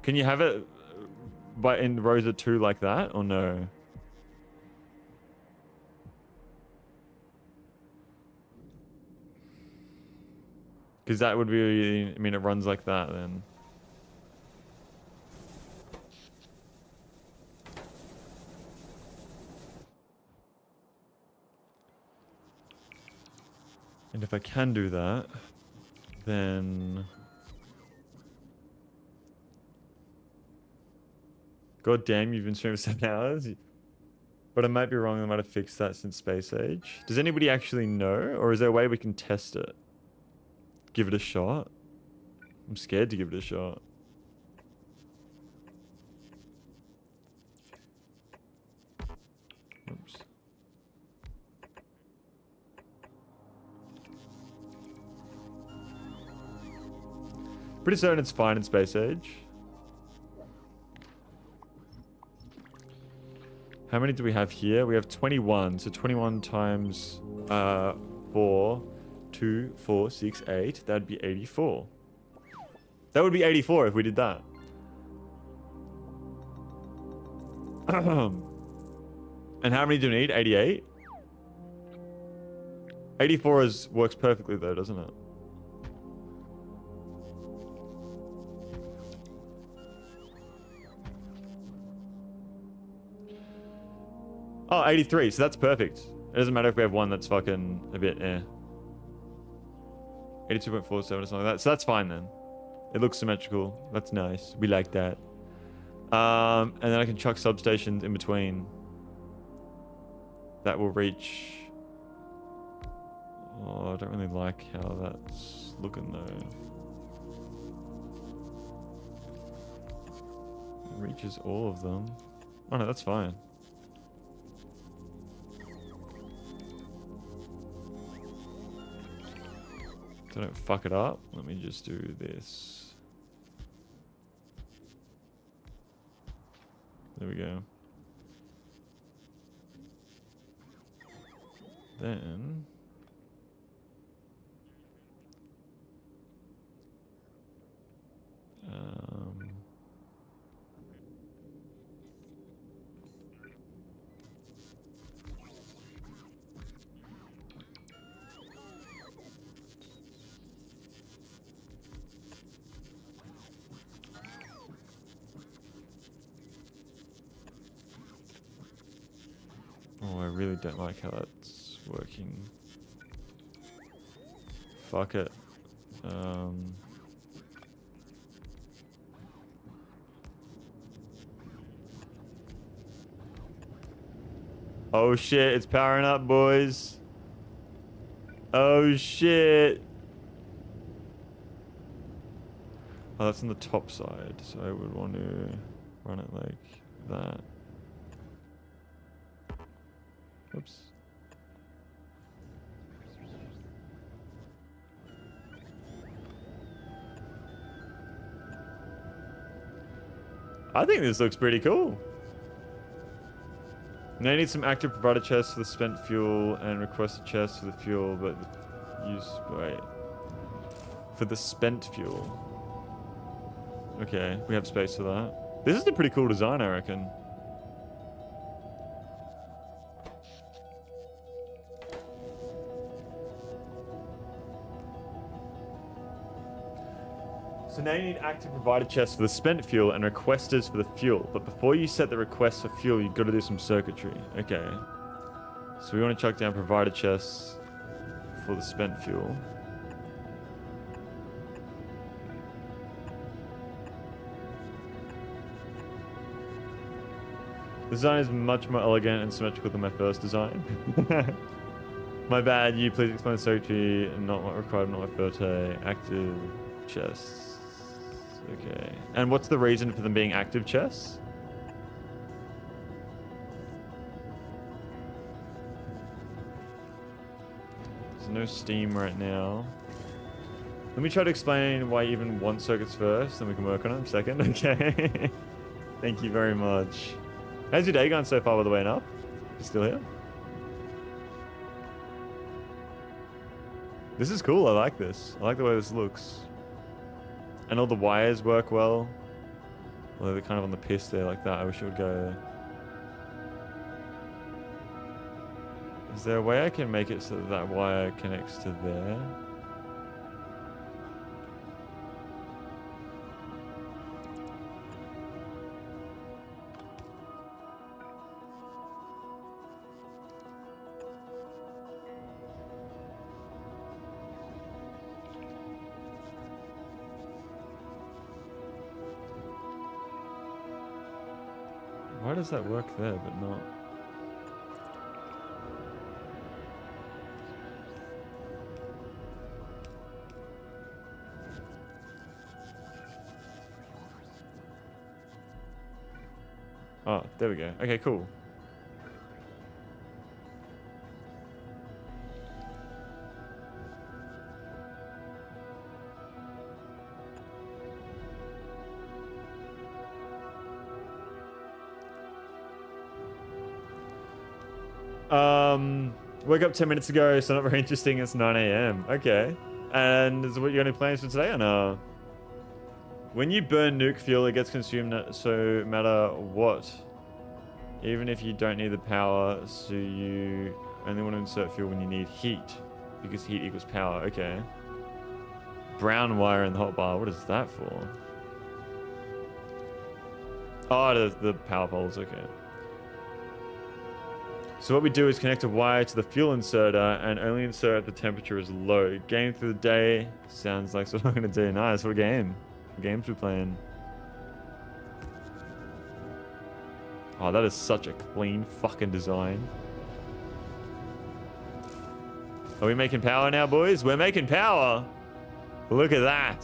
Can you have it in rows of 2 like that or no? Because that would be, I mean, it runs like that then. And if I can do that, then... God damn, you've been streaming for 7 hours? But I might be wrong, I might have fixed that since Space Age. Does anybody actually know? Or is there a way we can test it? Give it a shot? I'm scared to give it a shot. Oops. Pretty certain it's fine in Space Age. How many do we have here? We have 21. So 21 times 4, 2, 4, 6, 8. That'd be 84. That would be 84 if we did that. And how many do we need? 88? 84 works perfectly though, doesn't it? Oh, 83. So that's perfect. It doesn't matter if we have one that's fucking a bit 82.47 or something like that. So that's fine then. It looks symmetrical. That's nice. We like that. And then I can chuck substations in between. That will reach... Oh, I don't really like how that's looking though. It reaches all of them. Oh no, that's fine. So I don't fuck it up. Let me just do this. There we go. Then... Oh, I really don't like how that's working. Fuck it. Oh shit, it's powering up, boys. Oh shit. Oh, that's on the top side, so I would want to run it like that. Oops. I think this looks pretty cool. Now you need some active provider chests for the spent fuel and request a chest for the fuel, but wait. For the spent fuel. Okay, we have space for that. This is a pretty cool design, I reckon. So now you need active provider chests for the spent fuel and requesters for the fuel. But before you set the request for fuel, you've got to do some circuitry. Okay. So we want to chuck down provider chests for the spent fuel. The design is much more elegant and symmetrical than my first design. My bad, you please explain the circuitry and not what required, not my forte. Active chests. Okay. And what's the reason for them being active chests? There's no steam right now. Let me try to explain why you even want circuits first, then we can work on them second. Okay. Thank you very much. How's your day going so far, by the way, Noob? You still here? This is cool. I like this. I like the way this looks. And all the wires work well. Although they're kind of on the piss there like that. I wish it would go... Is there a way I can make it so that that wire connects to there? Why does that work there, but not? Oh, there we go. Okay, cool. Woke up 10 minutes ago, so not very interesting. It's 9 a.m. Okay. And is what you got any plans for today or no? When you burn nuke fuel, it gets consumed, so matter what. Even if you don't need the power, so you only want to insert fuel when you need heat. Because heat equals power. Okay. Brown wire in the hotbar. What is that for? Oh, the power poles. Okay. So what we do is connect a wire to the fuel inserter and only insert if the temperature is low. Game through the day. Sounds like what I'm going to do. Nice. What a game. What games we're playing. Oh, that is such a clean fucking design. Are we making power now, boys? We're making power. Look at that.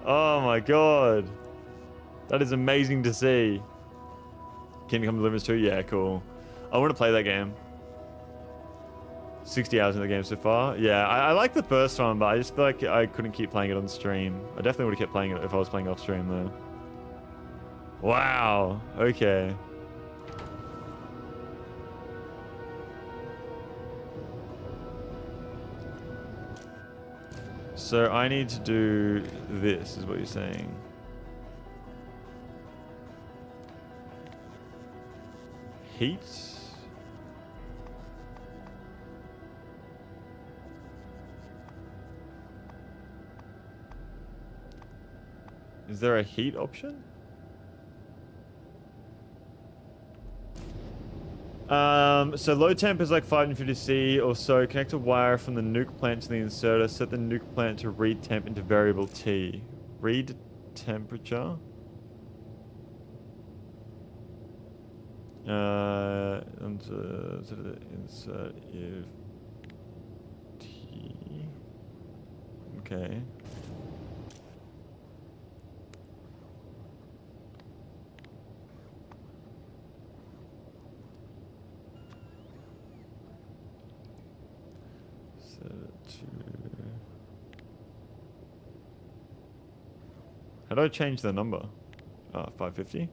Oh my god. That is amazing to see. Kingdom Come Deliverance 2? Yeah, cool. I want to play that game. 60 hours in the game so far. Yeah, I like the first one, but I just feel like I couldn't keep playing it on stream. I definitely would have kept playing it if I was playing off stream though. Wow. Okay. So I need to do this, is what you're saying. Heat. Is there a heat option? So low temp is like 550 C or so. Connect a wire from the nuke plant to the inserter. Set the nuke plant to read temp into variable T. Read temperature. Insert if T. Okay. How do I change the number? 550.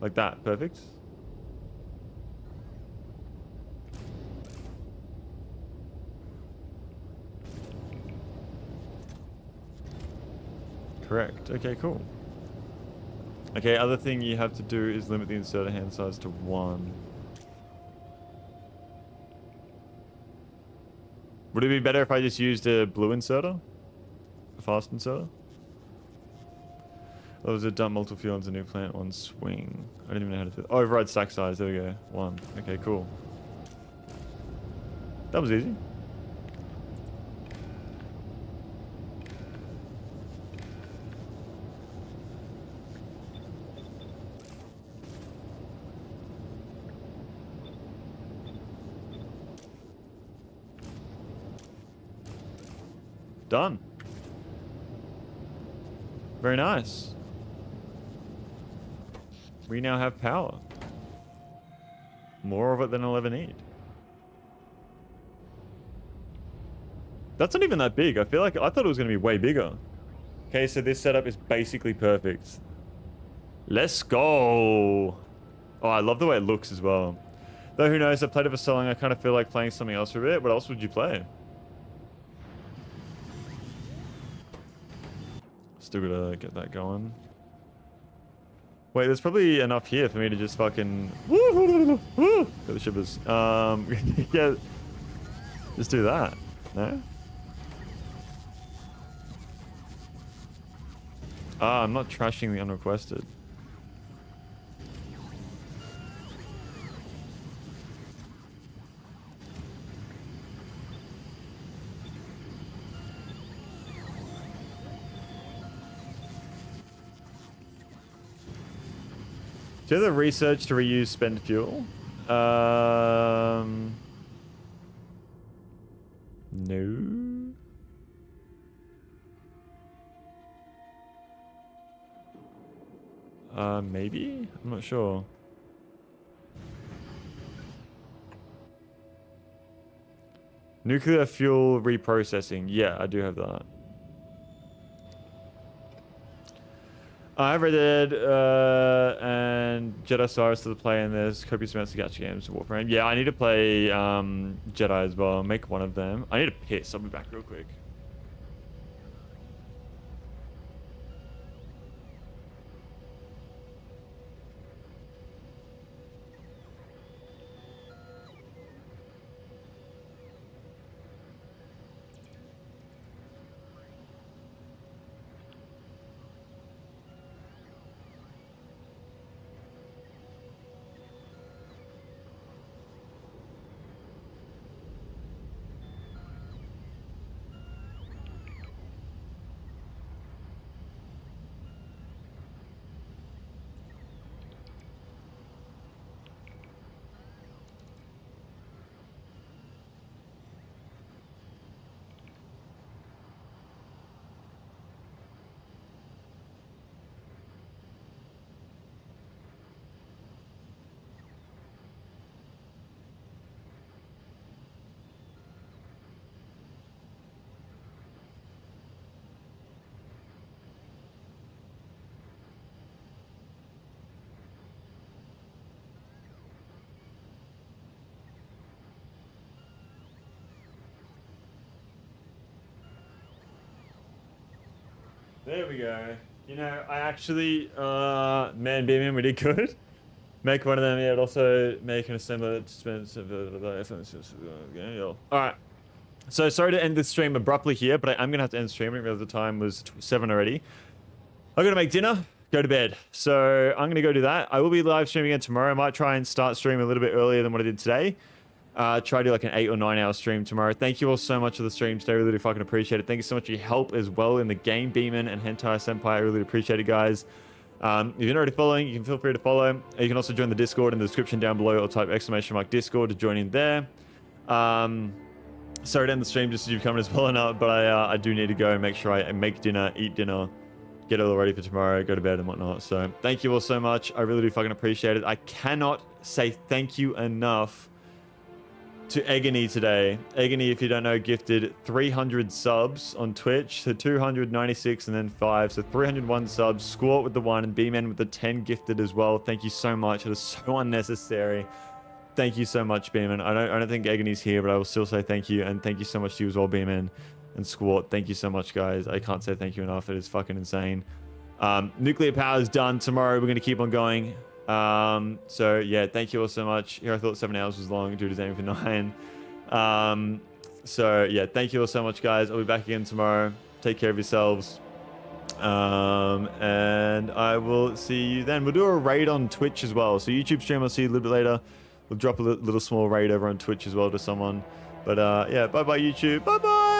Like that, perfect. Correct. Okay, cool. Okay, other thing you have to do is limit the inserter hand size to 1. Would it be better if I just used a blue inserter? A fast inserter? Oh, was a dump multiple fuel into new plant on swing. I don't even know how to do it. Oh, override stack size. There we go. 1. Okay, cool. That was easy. Done. Very nice. We now have power. More of it than I'll ever need. That's not even that big. I thought it was going to be way bigger. Okay, so this setup is basically perfect. Let's go. Oh, I love the way it looks as well. Though who knows, I played it for so long, I kind of feel like playing something else for a bit. What else would you play? Still gotta get that going. Wait, there's probably enough here for me to just fucking woo, got the shivers. Yeah, just do that. No? Ah, I'm not trashing the unrequested. Do you have the research to reuse spent fuel? No. Maybe? I'm not sure. Nuclear fuel reprocessing. Yeah, I do have that. I have Red Dead and Jedi Cyrus to the play in this. Copious amounts of gacha games to Warframe. Yeah, I need to play Jedi as well. Make one of them. I need to piss. I'll be back real quick. There we go. You know, I actually, man, Beaming, we did good. Make one of them, yeah, also make an assembler Alright. So sorry to end this stream abruptly here, but I am gonna have to end streaming because the time was 7 already. I'm gonna make dinner, go to bed. So I'm gonna go do that. I will be live streaming again tomorrow. I might try and start streaming a little bit earlier than what I did today. Try to do like an 8 or 9 hour stream tomorrow. Thank you all so much for the stream today. Really fucking appreciate it. Thank you so much for your help as well in the game, Beeman and Hentai Senpai. I really appreciate it, guys. If you're not already following, you can feel free to follow. You can also join the Discord in the description down below or type !Discord to join in there. Sorry to end the stream just as you've come as well enough, but I do need to go and make sure I make dinner, eat dinner, get it all ready for tomorrow, go to bed and whatnot. So thank you all so much. I really do fucking appreciate it. I cannot say thank you enough to Egony today. Egony, if you don't know, gifted 300 subs on Twitch. So 296 and then 5. So 301 subs. Squat with the 1 and B-Man with the 10 gifted as well. Thank you so much. It is so unnecessary. Thank you so much, Beeman. I don't think Egony's here, but I will still say thank you. And thank you so much to you as well, Beeman and Squat. Thank you so much, guys. I can't say thank you enough. It is fucking insane. Nuclear power is done. Tomorrow we're going to keep on going. So yeah, thank you all so much. Here I thought 7 hours was long. Dude is aiming for 9. So yeah, thank you all so much, guys. I'll be back again tomorrow. Take care of yourselves. And I will see you then. We'll do a raid on Twitch as well. So YouTube stream, I'll see you a little bit later. We'll drop a little small raid over on Twitch as well to someone. But yeah, bye bye YouTube. Bye bye.